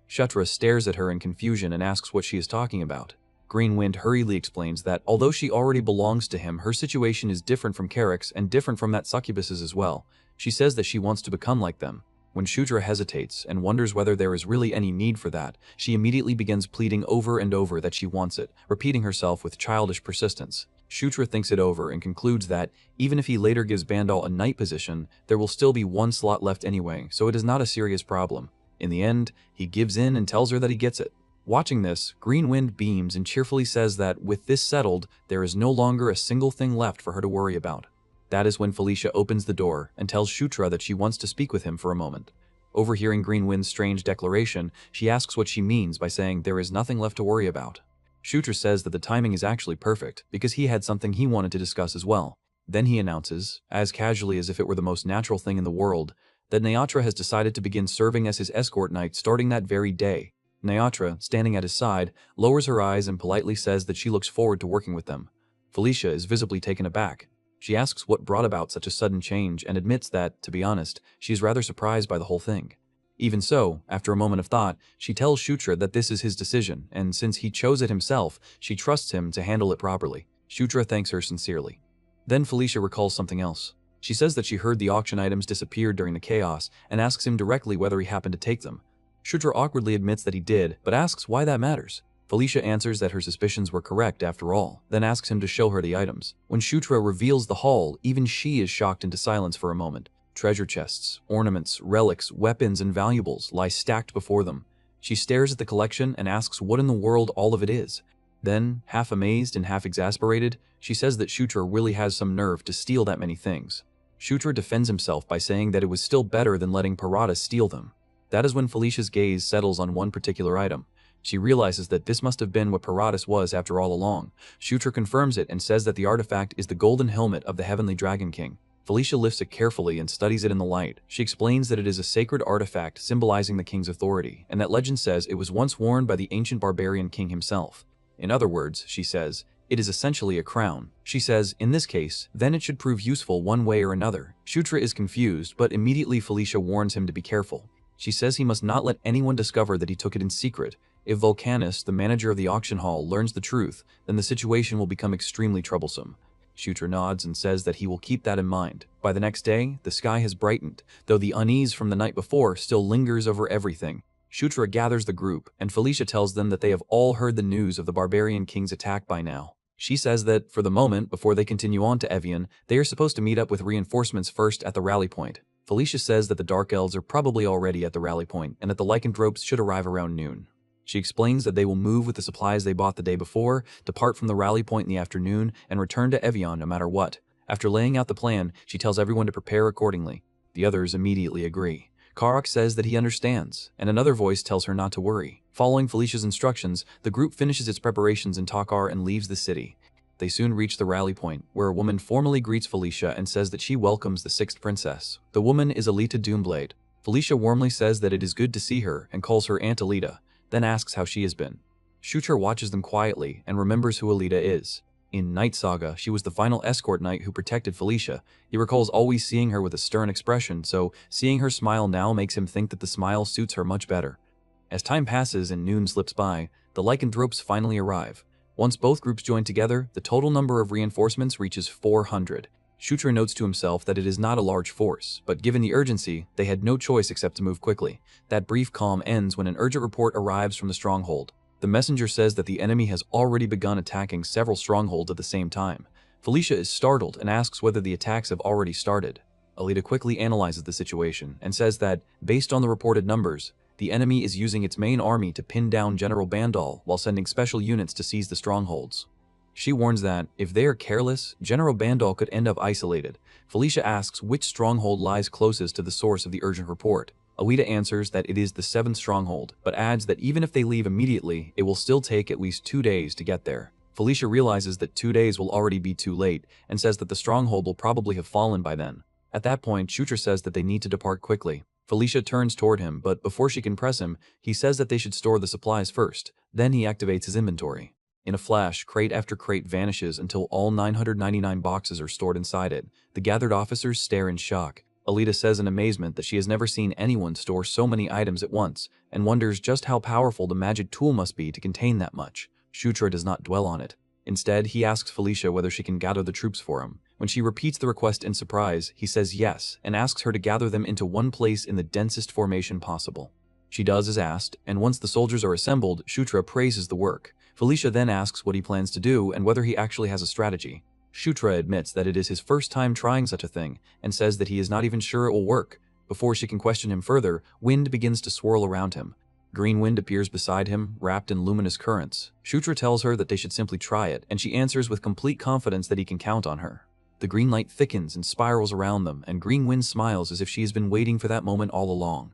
Shutra stares at her in confusion and asks what she is talking about. Green Wind hurriedly explains that, although she already belongs to him, her situation is different from Carrick's and different from that succubus's as well. She says that she wants to become like them. When Shutra hesitates and wonders whether there is really any need for that, she immediately begins pleading over and over that she wants it, repeating herself with childish persistence. Shutra thinks it over and concludes that, even if he later gives Bandal a knight position, there will still be one slot left anyway, so it is not a serious problem. In the end, he gives in and tells her that he gets it. Watching this, Green Wind beams and cheerfully says that, with this settled, there is no longer a single thing left for her to worry about. That is when Felicia opens the door and tells Shutra that she wants to speak with him for a moment. Overhearing Green Wind's strange declaration, she asks what she means by saying there is nothing left to worry about. Shutra says that the timing is actually perfect, because he had something he wanted to discuss as well. Then he announces, as casually as if it were the most natural thing in the world, that Nyatra has decided to begin serving as his escort knight starting that very day. Nyatra, standing at his side, lowers her eyes and politely says that she looks forward to working with them. Felicia is visibly taken aback. She asks what brought about such a sudden change and admits that, to be honest, she is rather surprised by the whole thing. Even so, after a moment of thought, she tells Shutra that this is his decision, and since he chose it himself, she trusts him to handle it properly. Shutra thanks her sincerely. Then Felicia recalls something else. She says that she heard the auction items disappeared during the chaos and asks him directly whether he happened to take them. Shutra awkwardly admits that he did, but asks why that matters. Felicia answers that her suspicions were correct after all, then asks him to show her the items. When Shutra reveals the haul, even she is shocked into silence for a moment. Treasure chests, ornaments, relics, weapons, and valuables lie stacked before them. She stares at the collection and asks what in the world all of it is. Then, half amazed and half exasperated, she says that Shutra really has some nerve to steal that many things. Shutra defends himself by saying that it was still better than letting Parata steal them. That is when Felicia's gaze settles on one particular item. She realizes that this must have been what Paratus was after all along. Shutra confirms it and says that the artifact is the golden helmet of the Heavenly Dragon King. Felicia lifts it carefully and studies it in the light. She explains that it is a sacred artifact symbolizing the king's authority, and that legend says it was once worn by the ancient barbarian king himself. In other words, she says, it is essentially a crown. She says, in this case, then it should prove useful one way or another. Shutra is confused, but immediately Felicia warns him to be careful. She says he must not let anyone discover that he took it in secret. If Vulcanus, the manager of the auction hall, learns the truth, then the situation will become extremely troublesome. Shutra nods and says that he will keep that in mind. By the next day, the sky has brightened, though the unease from the night before still lingers over everything. Shutra gathers the group, and Felicia tells them that they have all heard the news of the barbarian king's attack by now. She says that, for the moment, before they continue on to Evian, they are supposed to meet up with reinforcements first at the rally point. Felicia says that the Dark Elves are probably already at the rally point, and that the lycanthropes should arrive around noon. She explains that they will move with the supplies they bought the day before, depart from the rally point in the afternoon, and return to Evian no matter what. After laying out the plan, she tells everyone to prepare accordingly. The others immediately agree. Karok says that he understands, and another voice tells her not to worry. Following Felicia's instructions, the group finishes its preparations in Takar and leaves the city. They soon reach the rally point, where a woman formally greets Felicia and says that she welcomes the sixth princess. The woman is Alita Doomblade. Felicia warmly says that it is good to see her and calls her Aunt Alita, then asks how she has been. Shutra watches them quietly and remembers who Alita is. In Night Saga, she was the final escort knight who protected Felicia. He recalls always seeing her with a stern expression, so seeing her smile now makes him think that the smile suits her much better. As time passes and noon slips by, the lycanthropes finally arrive. Once both groups join together, the total number of reinforcements reaches 400. Shutra notes to himself that it is not a large force, but given the urgency, they had no choice except to move quickly. That brief calm ends when an urgent report arrives from the stronghold. The messenger says that the enemy has already begun attacking several strongholds at the same time. Felicia is startled and asks whether the attacks have already started. Alita quickly analyzes the situation and says that, based on the reported numbers, the enemy is using its main army to pin down General Bandal while sending special units to seize the strongholds. She warns that, if they are careless, General Bandal could end up isolated. Felicia asks which stronghold lies closest to the source of the urgent report. Alita answers that it is the 7th stronghold, but adds that even if they leave immediately, it will still take at least 2 days to get there. Felicia realizes that 2 days will already be too late, and says that the stronghold will probably have fallen by then. At that point, Shutra says that they need to depart quickly. Felicia turns toward him, but before she can press him, he says that they should store the supplies first. Then he activates his inventory. In a flash, crate after crate vanishes until all 999 boxes are stored inside it. The gathered officers stare in shock. Alita says in amazement that she has never seen anyone store so many items at once, and wonders just how powerful the magic tool must be to contain that much. Shutra does not dwell on it. Instead, he asks Felicia whether she can gather the troops for him. When she repeats the request in surprise, he says yes, and asks her to gather them into one place in the densest formation possible. She does as asked, and once the soldiers are assembled, Shutra praises the work. Felicia then asks what he plans to do and whether he actually has a strategy. Shutra admits that it is his first time trying such a thing, and says that he is not even sure it will work. Before she can question him further, wind begins to swirl around him. Green wind appears beside him, wrapped in luminous currents. Shutra tells her that they should simply try it, and she answers with complete confidence that he can count on her. The green light thickens and spirals around them, and Green Wind smiles as if she has been waiting for that moment all along.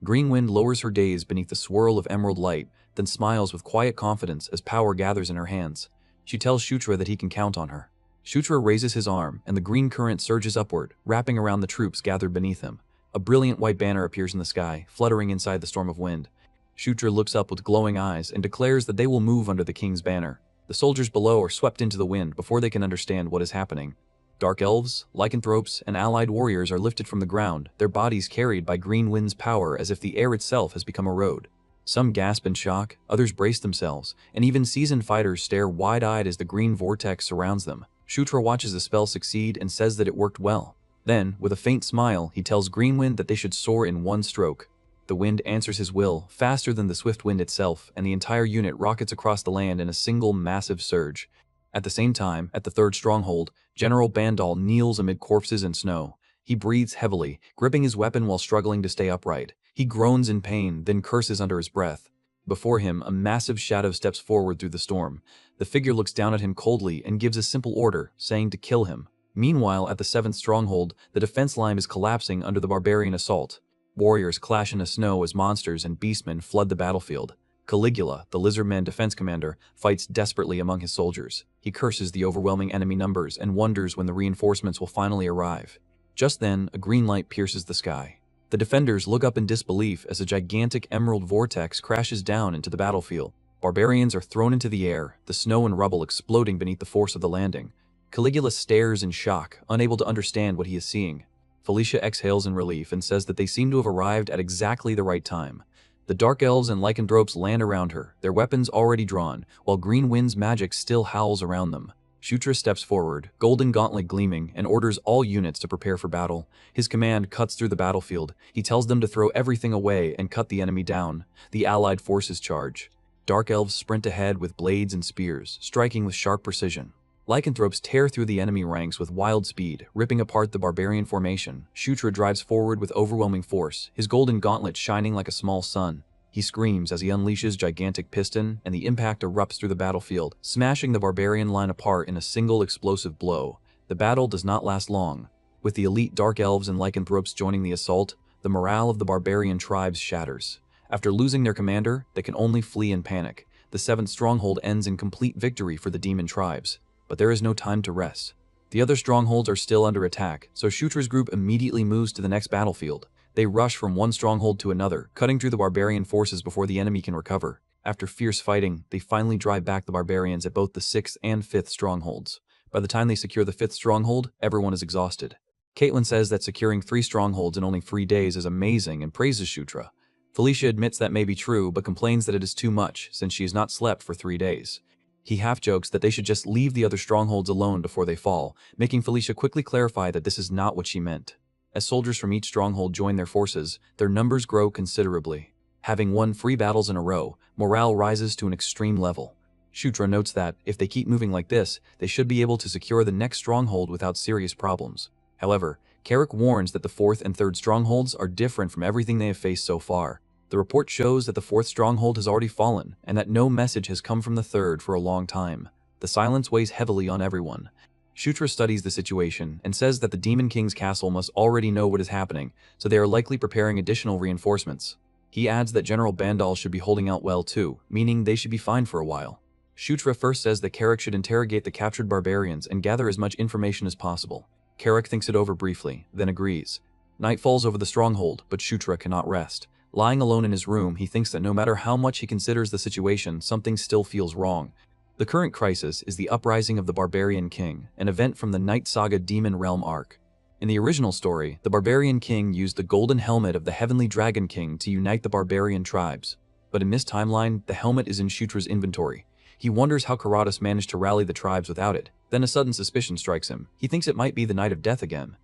Green Wind lowers her gaze beneath the swirl of emerald light, then smiles with quiet confidence as power gathers in her hands. She tells Shutra that he can count on her. Shutra raises his arm, and the green current surges upward, wrapping around the troops gathered beneath him. A brilliant white banner appears in the sky, fluttering inside the storm of wind. Shutra looks up with glowing eyes and declares that they will move under the king's banner. The soldiers below are swept into the wind before they can understand what is happening. Dark elves, lycanthropes, and allied warriors are lifted from the ground, their bodies carried by Green Wind's power as if the air itself has become a road. Some gasp in shock, others brace themselves, and even seasoned fighters stare wide-eyed as the green vortex surrounds them. Shutra watches the spell succeed and says that it worked well. Then, with a faint smile, he tells Green Wind that they should soar in one stroke. The wind answers his will, faster than the swift wind itself, and the entire unit rockets across the land in a single massive surge. At the same time, at the 3rd stronghold, General Bandal kneels amid corpses and snow. He breathes heavily, gripping his weapon while struggling to stay upright. He groans in pain, then curses under his breath. Before him, a massive shadow steps forward through the storm. The figure looks down at him coldly and gives a simple order, saying to kill him. Meanwhile, at the 7th stronghold, the defense line is collapsing under the barbarian assault. Warriors clash in the snow as monsters and beastmen flood the battlefield. Caligula, the Lizardman defense commander, fights desperately among his soldiers. He curses the overwhelming enemy numbers and wonders when the reinforcements will finally arrive. Just then, a green light pierces the sky. The defenders look up in disbelief as a gigantic emerald vortex crashes down into the battlefield. Barbarians are thrown into the air, the snow and rubble exploding beneath the force of the landing. Caligula stares in shock, unable to understand what he is seeing. Felicia exhales in relief and says that they seem to have arrived at exactly the right time. The dark elves and lycanthropes land around her, their weapons already drawn, while Green Wind's magic still howls around them. Shutra steps forward, golden gauntlet gleaming, and orders all units to prepare for battle. His command cuts through the battlefield. He tells them to throw everything away and cut the enemy down. The allied forces charge. Dark elves sprint ahead with blades and spears, striking with sharp precision. Lycanthropes tear through the enemy ranks with wild speed, ripping apart the barbarian formation. Shutra drives forward with overwhelming force, his golden gauntlet shining like a small sun. He screams as he unleashes gigantic piston, and the impact erupts through the battlefield, smashing the barbarian line apart in a single explosive blow. The battle does not last long. With the elite dark elves and lycanthropes joining the assault, the morale of the barbarian tribes shatters. After losing their commander, they can only flee in panic. The 7th stronghold ends in complete victory for the demon tribes. But there is no time to rest. The other strongholds are still under attack, so Shutra's group immediately moves to the next battlefield. They rush from one stronghold to another, cutting through the barbarian forces before the enemy can recover. After fierce fighting, they finally drive back the barbarians at both the 6th and 5th strongholds. By the time they secure the 5th stronghold, everyone is exhausted. Caitlin says that securing 3 strongholds in only 3 days is amazing and praises Shutra. Felicia admits that may be true, but complains that it is too much, since she has not slept for 3 days. He half-jokes that they should just leave the other strongholds alone before they fall, making Felicia quickly clarify that this is not what she meant. As soldiers from each stronghold join their forces, their numbers grow considerably. Having won 3 battles in a row, morale rises to an extreme level. Shutra notes that, if they keep moving like this, they should be able to secure the next stronghold without serious problems. However, Carrick warns that the 4th and 3rd strongholds are different from everything they have faced so far. The report shows that the 4th stronghold has already fallen, and that no message has come from the 3rd for a long time. The silence weighs heavily on everyone. Shutra studies the situation and says that the Demon King's castle must already know what is happening, so they are likely preparing additional reinforcements. He adds that General Bandal should be holding out well too, meaning they should be fine for a while. Shutra first says that Carrick should interrogate the captured barbarians and gather as much information as possible. Carrick thinks it over briefly, then agrees. Night falls over the stronghold, but Shutra cannot rest. Lying alone in his room, he thinks that no matter how much he considers the situation, something still feels wrong. The current crisis is the uprising of the Barbarian King, an event from the Night Saga Demon Realm arc. In the original story, the Barbarian King used the golden helmet of the Heavenly Dragon King to unite the barbarian tribes. But in this timeline, the helmet is in Shutra's inventory. He wonders how Karatas managed to rally the tribes without it. Then a sudden suspicion strikes him. He thinks it might be the Night of Death again.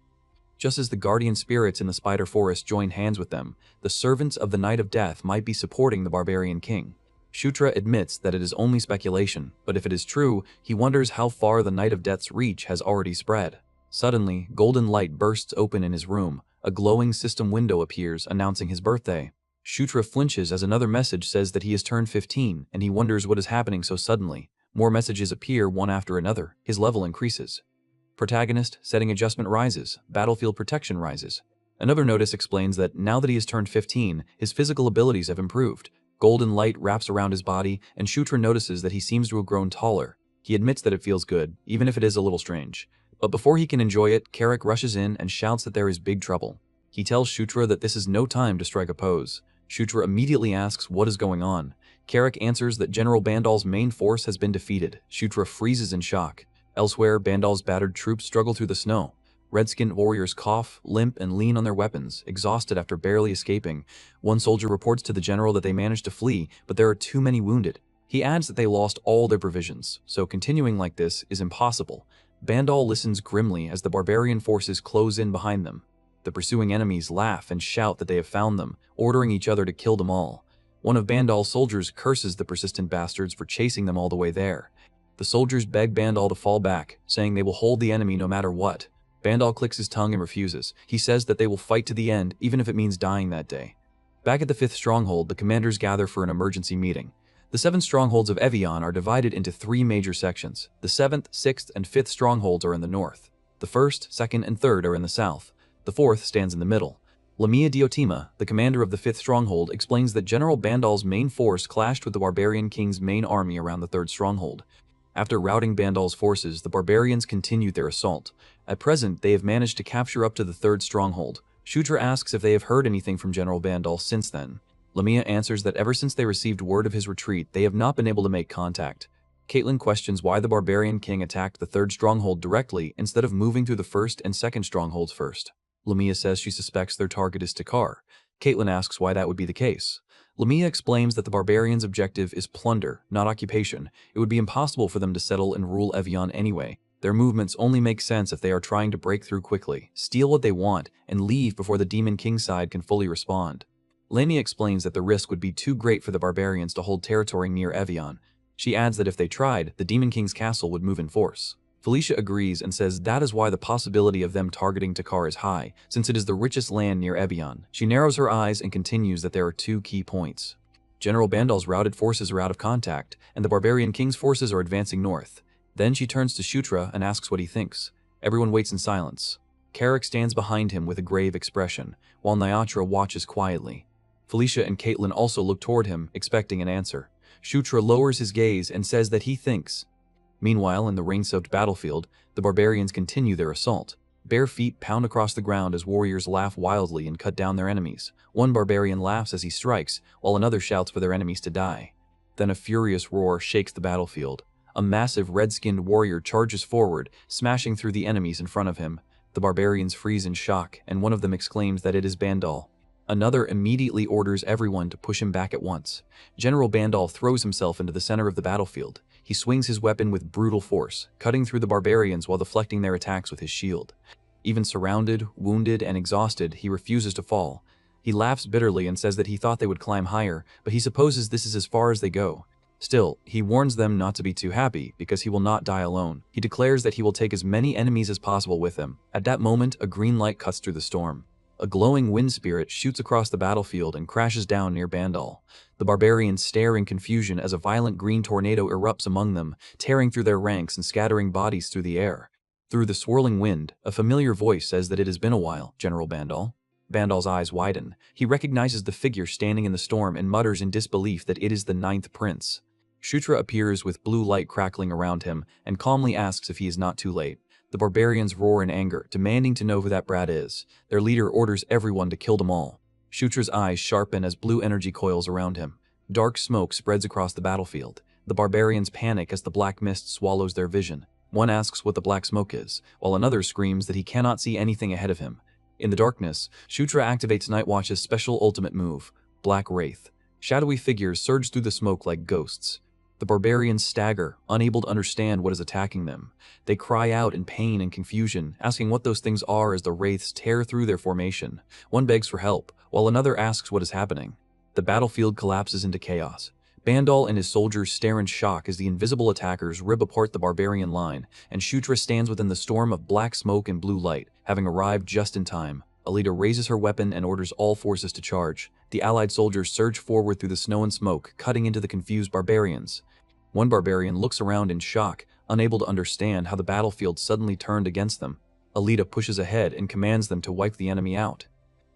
Just as the guardian spirits in the Spider Forest join hands with them, the servants of the Night of Death might be supporting the Barbarian King. Shutra admits that it is only speculation, but if it is true, he wonders how far the Night of Death's reach has already spread. Suddenly, golden light bursts open in his room. A glowing system window appears, announcing his birthday. Shutra flinches as another message says that he has turned 15, and he wonders what is happening so suddenly. More messages appear one after another. His level increases. Protagonist Setting Adjustment rises. Battlefield Protection rises. Another notice explains that now that he has turned 15, his physical abilities have improved. Golden light wraps around his body, and Shutra notices that he seems to have grown taller. He admits that it feels good, even if it is a little strange. But before he can enjoy it, Carrick rushes in and shouts that there is big trouble. He tells Shutra that this is no time to strike a pose. Shutra immediately asks what is going on. Carrick answers that General Bandal's main force has been defeated. Shutra freezes in shock. Elsewhere, Bandal's battered troops struggle through the snow. Red-skinned warriors cough, limp, and lean on their weapons, exhausted after barely escaping. One soldier reports to the general that they managed to flee, but there are too many wounded. He adds that they lost all their provisions, so continuing like this is impossible. Bandal listens grimly as the barbarian forces close in behind them. The pursuing enemies laugh and shout that they have found them, ordering each other to kill them all. One of Bandal's soldiers curses the persistent bastards for chasing them all the way there. The soldiers beg Bandal to fall back, saying they will hold the enemy no matter what. Bandal clicks his tongue and refuses. He says that they will fight to the end, even if it means dying that day. Back at the 5th stronghold, the commanders gather for an emergency meeting. The 7 strongholds of Evian are divided into 3 major sections. The 7th, 6th, and 5th strongholds are in the north. The 1st, 2nd, and 3rd are in the south. The 4th stands in the middle. Lamia Diotima, the commander of the 5th stronghold, explains that General Bandal's main force clashed with the Barbarian King's main army around the 3rd stronghold. After routing Bandal's forces, the barbarians continued their assault. At present, they have managed to capture up to the 3rd stronghold. Shutra asks if they have heard anything from General Bandal since then. Lamia answers that ever since they received word of his retreat, they have not been able to make contact. Caitlin questions why the Barbarian King attacked the 3rd stronghold directly instead of moving through the 1st and 2nd strongholds first. Lamia says she suspects their target is Takar. Caitlin asks why that would be the case. Lamia explains that the barbarians' objective is plunder, not occupation. It would be impossible for them to settle and rule Evian anyway. Their movements only make sense if they are trying to break through quickly, steal what they want, and leave before the Demon King side can fully respond. Lamia explains that the risk would be too great for the barbarians to hold territory near Evian. She adds that if they tried, the Demon King's castle would move in force. Felicia agrees and says that is why the possibility of them targeting Takar is high, since it is the richest land near Evian. She narrows her eyes and continues that there are 2 key points. General Bandal's routed forces are out of contact, and the Barbarian King's forces are advancing north. Then she turns to Shutra and asks what he thinks. Everyone waits in silence. Carrick stands behind him with a grave expression, while Nyatra watches quietly. Felicia and Caitlin also look toward him, expecting an answer. Shutra lowers his gaze and says that he thinks. Meanwhile, in the rain-soaked battlefield, the barbarians continue their assault. Bare feet pound across the ground as warriors laugh wildly and cut down their enemies. One barbarian laughs as he strikes, while another shouts for their enemies to die. Then a furious roar shakes the battlefield. A massive red-skinned warrior charges forward, smashing through the enemies in front of him. The barbarians freeze in shock, and one of them exclaims that it is Bandal. Another immediately orders everyone to push him back at once. General Bandal throws himself into the center of the battlefield. He swings his weapon with brutal force, cutting through the barbarians while deflecting their attacks with his shield. Even surrounded, wounded, and exhausted, he refuses to fall. He laughs bitterly and says that he thought they would climb higher, but he supposes this is as far as they go. Still, he warns them not to be too happy, because he will not die alone. He declares that he will take as many enemies as possible with him. At that moment, a green light cuts through the storm. A glowing wind spirit shoots across the battlefield and crashes down near Bandal. The barbarians stare in confusion as a violent green tornado erupts among them, tearing through their ranks and scattering bodies through the air. Through the swirling wind, a familiar voice says that it has been a while, General Bandal. Bandal's eyes widen. He recognizes the figure standing in the storm and mutters in disbelief that it is the 9th Prince. Shutra appears with blue light crackling around him and calmly asks if he is not too late. The barbarians roar in anger, demanding to know who that brat is. Their leader orders everyone to kill them all. Shutra's eyes sharpen as blue energy coils around him. Dark smoke spreads across the battlefield. The barbarians panic as the black mist swallows their vision. One asks what the black smoke is, while another screams that he cannot see anything ahead of him. In the darkness, Shutra activates Nightwatch's special ultimate move, Black Wraith. Shadowy figures surge through the smoke like ghosts. The barbarians stagger, unable to understand what is attacking them. They cry out in pain and confusion, asking what those things are as the wraiths tear through their formation. One begs for help, while another asks what is happening. The battlefield collapses into chaos. Bandal and his soldiers stare in shock as the invisible attackers rip apart the barbarian line, and Shutra stands within the storm of black smoke and blue light, having arrived just in time. Alita raises her weapon and orders all forces to charge. The allied soldiers surge forward through the snow and smoke, cutting into the confused barbarians. One barbarian looks around in shock, unable to understand how the battlefield suddenly turned against them. Alita pushes ahead and commands them to wipe the enemy out.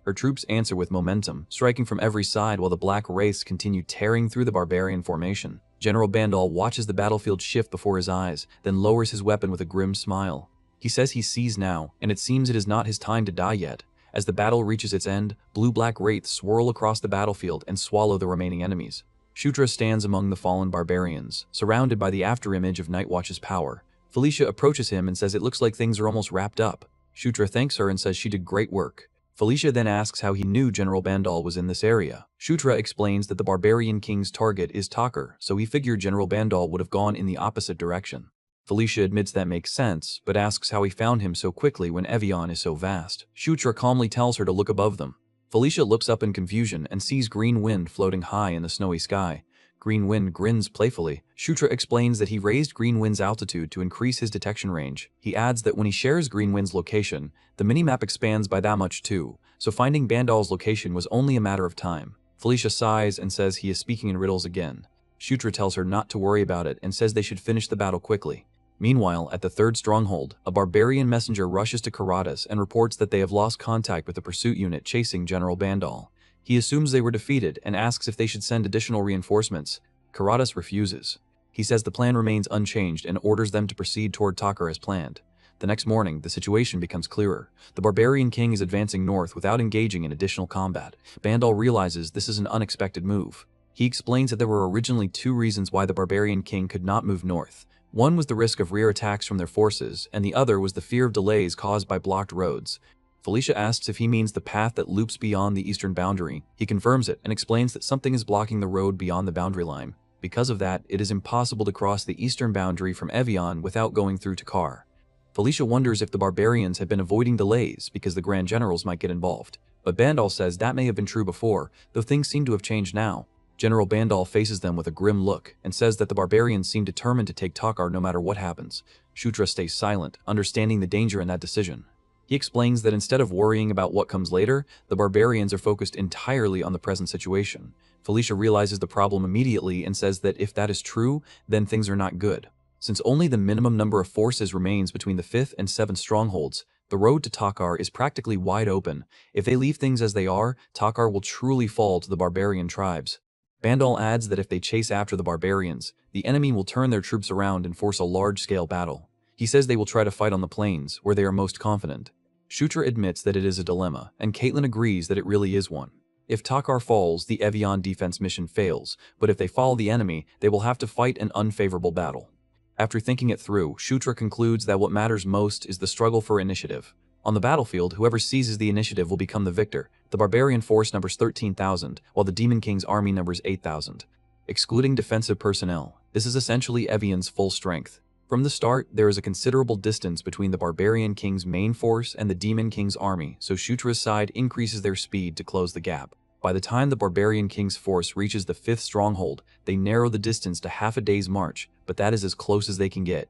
Her troops answer with momentum, striking from every side while the black wraiths continue tearing through the barbarian formation. General Bandal watches the battlefield shift before his eyes, then lowers his weapon with a grim smile. He says he sees now, and it seems it is not his time to die yet. As the battle reaches its end, blue-black wraiths swirl across the battlefield and swallow the remaining enemies. Shutra stands among the fallen barbarians, surrounded by the afterimage of Nightwatch's power. Felicia approaches him and says it looks like things are almost wrapped up. Shutra thanks her and says she did great work. Felicia then asks how he knew General Bandal was in this area. Shutra explains that the barbarian king's target is Takar, so he figured General Bandal would have gone in the opposite direction. Felicia admits that makes sense, but asks how he found him so quickly when Evian is so vast. Shutra calmly tells her to look above them. Felicia looks up in confusion and sees Green Wind floating high in the snowy sky. Green Wind grins playfully. Shutra explains that he raised Green Wind's altitude to increase his detection range. He adds that when he shares Green Wind's location, the minimap expands by that much too, so finding Bandal's location was only a matter of time. Felicia sighs and says he is speaking in riddles again. Shutra tells her not to worry about it and says they should finish the battle quickly. Meanwhile, at the third stronghold, a barbarian messenger rushes to Karatas and reports that they have lost contact with the pursuit unit chasing General Bandal. He assumes they were defeated and asks if they should send additional reinforcements. Karatas refuses. He says the plan remains unchanged and orders them to proceed toward Takar as planned. The next morning, the situation becomes clearer. The barbarian king is advancing north without engaging in additional combat. Bandal realizes this is an unexpected move. He explains that there were originally two reasons why the barbarian king could not move north. One was the risk of rear attacks from their forces, and the other was the fear of delays caused by blocked roads. Felicia asks if he means the path that loops beyond the eastern boundary. He confirms it and explains that something is blocking the road beyond the boundary line. Because of that, it is impossible to cross the eastern boundary from Evian without going through Takar. Felicia wonders if the barbarians have been avoiding delays because the Grand Generals might get involved. But Bandal says that may have been true before, though things seem to have changed now. General Bandal faces them with a grim look and says that the barbarians seem determined to take Takar no matter what happens. Shutra stays silent, understanding the danger in that decision. He explains that instead of worrying about what comes later, the barbarians are focused entirely on the present situation. Felicia realizes the problem immediately and says that if that is true, then things are not good. Since only the minimum number of forces remains between the 5th and 7th strongholds, The road to Takar is practically wide open. If they leave things as they are, Takar will truly fall to the barbarian tribes. Bandal adds that if they chase after the barbarians, the enemy will turn their troops around and force a large-scale battle. He says they will try to fight on the plains, where they are most confident. Shutra admits that it is a dilemma, and Caitlin agrees that it really is one. If Takar falls, the Evian defense mission fails, but if they follow the enemy, they will have to fight an unfavorable battle. After thinking it through, Shutra concludes that what matters most is the struggle for initiative. On the battlefield, whoever seizes the initiative will become the victor. The barbarian force numbers 13,000, while the Demon King's army numbers 8,000. Excluding defensive personnel, this is essentially Evian's full strength. From the start, there is a considerable distance between the Barbarian King's main force and the Demon King's army, so Shutra's side increases their speed to close the gap. By the time the Barbarian King's force reaches the 5th stronghold, they narrow the distance to half a day's march, but that is as close as they can get.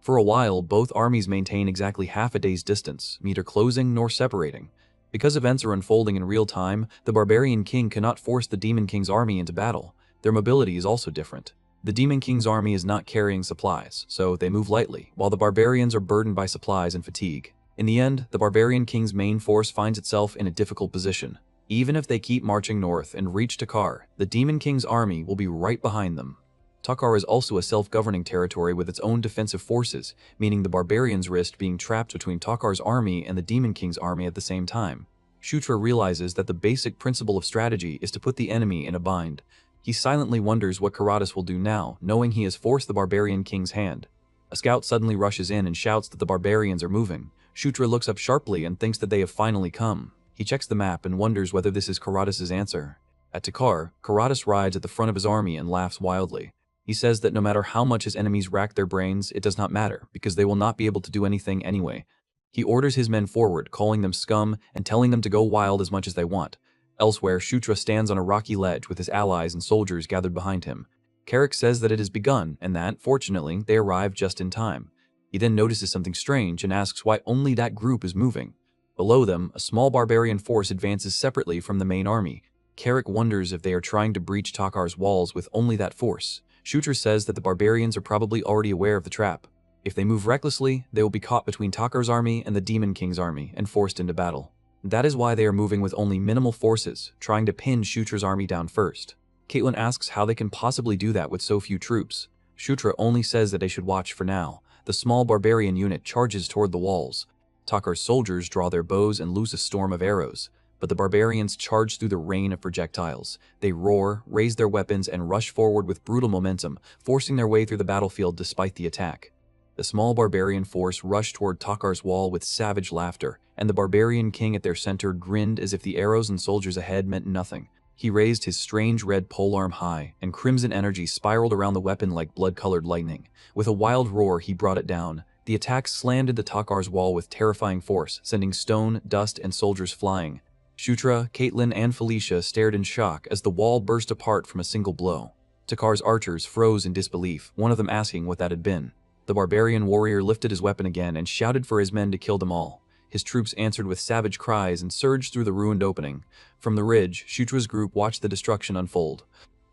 For a while, both armies maintain exactly half a day's distance, neither closing nor separating. Because events are unfolding in real time, the Barbarian King cannot force the Demon King's army into battle. Their mobility is also different. The Demon King's army is not carrying supplies, so they move lightly, while the barbarians are burdened by supplies and fatigue. In the end, the Barbarian King's main force finds itself in a difficult position. Even if they keep marching north and reach Takar, the Demon King's army will be right behind them. Takar is also a self-governing territory with its own defensive forces, meaning the barbarians risk being trapped between Takar's army and the Demon King's army at the same time. Shutra realizes that the basic principle of strategy is to put the enemy in a bind. He silently wonders what Karatas will do now, knowing he has forced the Barbarian King's hand. A scout suddenly rushes in and shouts that the barbarians are moving. Shutra looks up sharply and thinks that they have finally come. He checks the map and wonders whether this is Karatas' answer. At Takar, Karatas rides at the front of his army and laughs wildly. He says that no matter how much his enemies rack their brains, it does not matter, because they will not be able to do anything anyway. He orders his men forward, calling them scum and telling them to go wild as much as they want. Elsewhere, Shutra stands on a rocky ledge with his allies and soldiers gathered behind him. Carrick says that it has begun, and that, fortunately, they arrive just in time. He then notices something strange and asks why only that group is moving. Below them, a small barbarian force advances separately from the main army. Carrick wonders if they are trying to breach Takar's walls with only that force. Shutra says that the barbarians are probably already aware of the trap. If they move recklessly, they will be caught between Takar's army and the Demon King's army and forced into battle. That is why they are moving with only minimal forces, trying to pin Shutra's army down first. Caitlin asks how they can possibly do that with so few troops. Shutra only says that they should watch for now. The small barbarian unit charges toward the walls. Takar's soldiers draw their bows and loose a storm of arrows, but the barbarians charge through the rain of projectiles. They roar, raise their weapons, and rush forward with brutal momentum, forcing their way through the battlefield despite the attack. The small barbarian force rushed toward Takar's wall with savage laughter, and the barbarian king at their center grinned as if the arrows and soldiers ahead meant nothing. He raised his strange red polearm high, and crimson energy spiraled around the weapon like blood-colored lightning. With a wild roar, he brought it down. The attack slammed into Takar's wall with terrifying force, sending stone, dust, and soldiers flying. Shutra, Caitlin, and Felicia stared in shock as the wall burst apart from a single blow. Takar's archers froze in disbelief, one of them asking what that had been. The barbarian warrior lifted his weapon again and shouted for his men to kill them all. His troops answered with savage cries and surged through the ruined opening. From the ridge, Shutra's group watched the destruction unfold.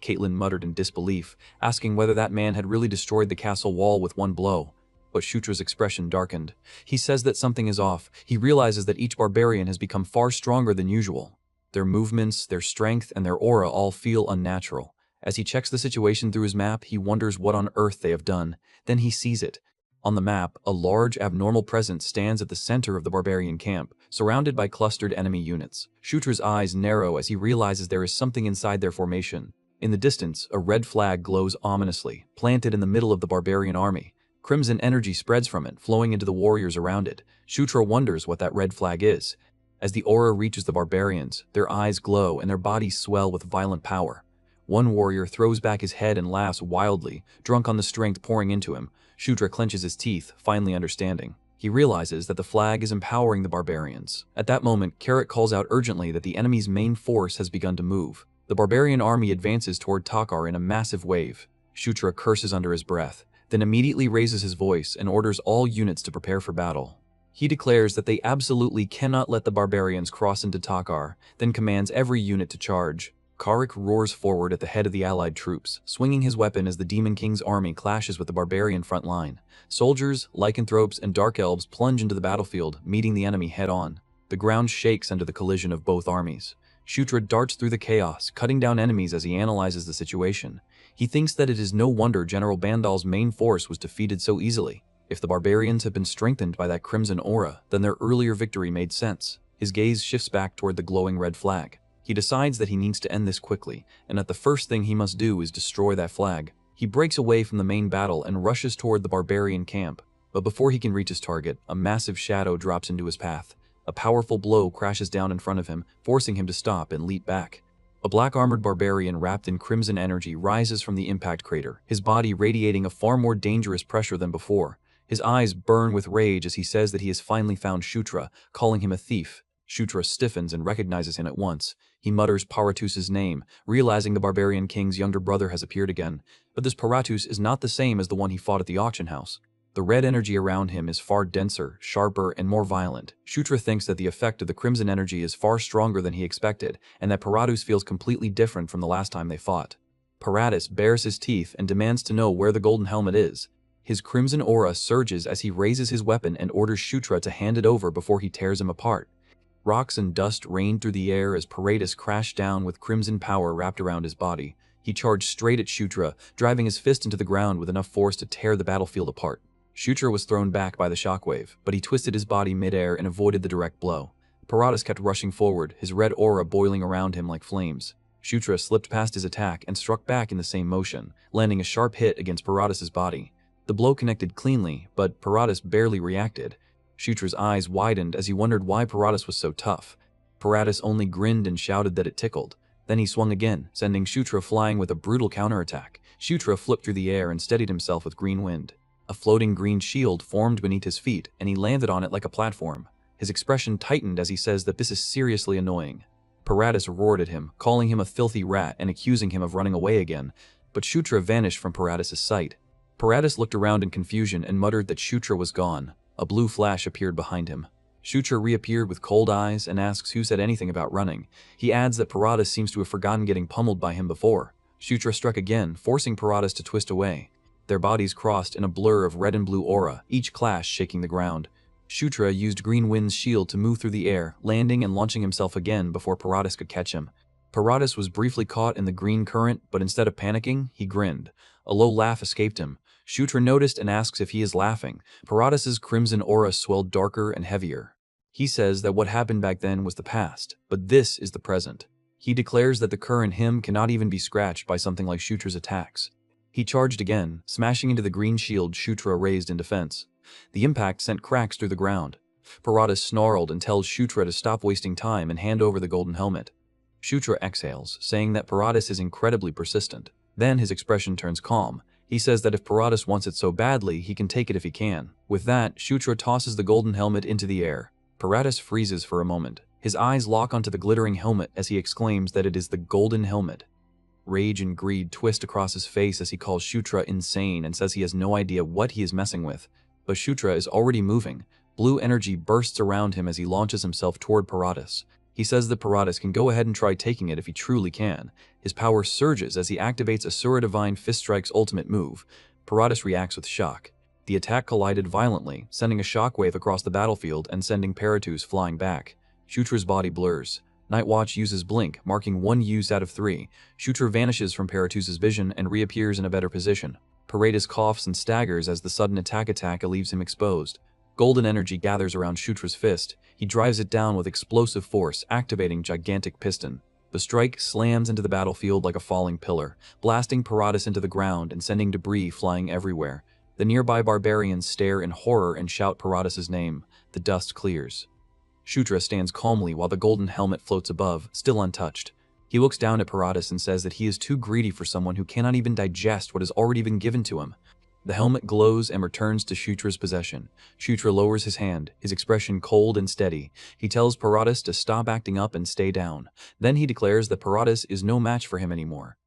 Caitlin muttered in disbelief, asking whether that man had really destroyed the castle wall with one blow. But Shutra's expression darkened. He says that something is off. He realizes that each barbarian has become far stronger than usual. Their movements, their strength, and their aura all feel unnatural. As he checks the situation through his map, he wonders what on earth they have done. Then he sees it. On the map, a large, abnormal presence stands at the center of the barbarian camp, surrounded by clustered enemy units. Shutra's eyes narrow as he realizes there is something inside their formation. In the distance, a red flag glows ominously, planted in the middle of the barbarian army. Crimson energy spreads from it, flowing into the warriors around it. Shutra wonders what that red flag is. As the aura reaches the barbarians, their eyes glow and their bodies swell with violent power. One warrior throws back his head and laughs wildly, drunk on the strength pouring into him. Shutra clenches his teeth, finally understanding. He realizes that the flag is empowering the barbarians. At that moment, Carrick calls out urgently that the enemy's main force has begun to move. The barbarian army advances toward Takar in a massive wave. Shutra curses under his breath, then immediately raises his voice and orders all units to prepare for battle. He declares that they absolutely cannot let the barbarians cross into Takar, then commands every unit to charge. Karik roars forward at the head of the allied troops, swinging his weapon as the Demon King's army clashes with the barbarian front line. Soldiers, lycanthropes, and dark elves plunge into the battlefield, meeting the enemy head-on. The ground shakes under the collision of both armies. Shutra darts through the chaos, cutting down enemies as he analyzes the situation. He thinks that it is no wonder General Bandal's main force was defeated so easily. If the barbarians had been strengthened by that crimson aura, then their earlier victory made sense. His gaze shifts back toward the glowing red flag. He decides that he needs to end this quickly, and that the first thing he must do is destroy that flag. He breaks away from the main battle and rushes toward the barbarian camp. But before he can reach his target, a massive shadow drops into his path. A powerful blow crashes down in front of him, forcing him to stop and leap back. A black-armored barbarian wrapped in crimson energy rises from the impact crater, his body radiating a far more dangerous pressure than before. His eyes burn with rage as he says that he has finally found Shutra, calling him a thief. Shutra stiffens and recognizes him at once. He mutters Paratus's name, realizing the barbarian king's younger brother has appeared again. But this Paratus is not the same as the one he fought at the auction house. The red energy around him is far denser, sharper, and more violent. Shutra thinks that the effect of the crimson energy is far stronger than he expected, and that Paratus feels completely different from the last time they fought. Paratus bares his teeth and demands to know where the golden helmet is. His crimson aura surges as he raises his weapon and orders Shutra to hand it over before he tears him apart. Rocks and dust rain through the air as Paratus crashed down with crimson power wrapped around his body. He charged straight at Shutra, driving his fist into the ground with enough force to tear the battlefield apart. Shutra was thrown back by the shockwave, but he twisted his body midair and avoided the direct blow. Paratus kept rushing forward, his red aura boiling around him like flames. Shutra slipped past his attack and struck back in the same motion, landing a sharp hit against Paratus's body. The blow connected cleanly, but Paratus barely reacted. Shutra's eyes widened as he wondered why Paratus was so tough. Paratus only grinned and shouted that it tickled. Then he swung again, sending Shutra flying with a brutal counterattack. Shutra flipped through the air and steadied himself with green wind. A floating green shield formed beneath his feet, and he landed on it like a platform. His expression tightened as he says that this is seriously annoying. Paratus roared at him, calling him a filthy rat and accusing him of running away again, but Shutra vanished from Paratus's sight. Paratus looked around in confusion and muttered that Shutra was gone. A blue flash appeared behind him. Shutra reappeared with cold eyes and asks who said anything about running. He adds that Paratus seems to have forgotten getting pummeled by him before. Shutra struck again, forcing Paratus to twist away. Their bodies crossed in a blur of red and blue aura, each clash shaking the ground. Shutra used Green Wind's shield to move through the air, landing and launching himself again before Paratus could catch him. Paratus was briefly caught in the green current, but instead of panicking, he grinned. A low laugh escaped him. Shutra noticed and asks if he is laughing. Paratus's crimson aura swelled darker and heavier. He says that what happened back then was the past, but this is the present. He declares that the current him cannot even be scratched by something like Shutra's attacks. He charged again, smashing into the green shield Shutra raised in defense. The impact sent cracks through the ground. Paratus snarled and tells Shutra to stop wasting time and hand over the golden helmet. Shutra exhales, saying that Paratus is incredibly persistent. Then his expression turns calm. He says that if Paratus wants it so badly, he can take it if he can. With that, Shutra tosses the golden helmet into the air. Paratus freezes for a moment. His eyes lock onto the glittering helmet as he exclaims that it is the golden helmet. Rage and greed twist across his face as he calls Shutra insane and says he has no idea what he is messing with. But Shutra is already moving. Blue energy bursts around him as he launches himself toward Paratus. He says that Paratus can go ahead and try taking it if he truly can. His power surges as he activates Asura Divine Fist Strike's ultimate move. Paratus reacts with shock. The attack collided violently, sending a shockwave across the battlefield and sending Paratus flying back. Shutra's body blurs. Nightwatch uses Blink, marking 1 use out of 3. Shutra vanishes from Paratus's vision and reappears in a better position. Paratus coughs and staggers as the sudden attack leaves him exposed. Golden energy gathers around Shutra's fist. He drives it down with explosive force, activating Gigantic Piston. The strike slams into the battlefield like a falling pillar, blasting Paratus into the ground and sending debris flying everywhere. The nearby barbarians stare in horror and shout Paratus's name. The dust clears. Shutra stands calmly while the golden helmet floats above, still untouched. He looks down at Paratus and says that he is too greedy for someone who cannot even digest what has already been given to him. The helmet glows and returns to Shutra's possession. Shutra lowers his hand, his expression cold and steady. He tells Paratus to stop acting up and stay down. Then he declares that Paratus is no match for him anymore.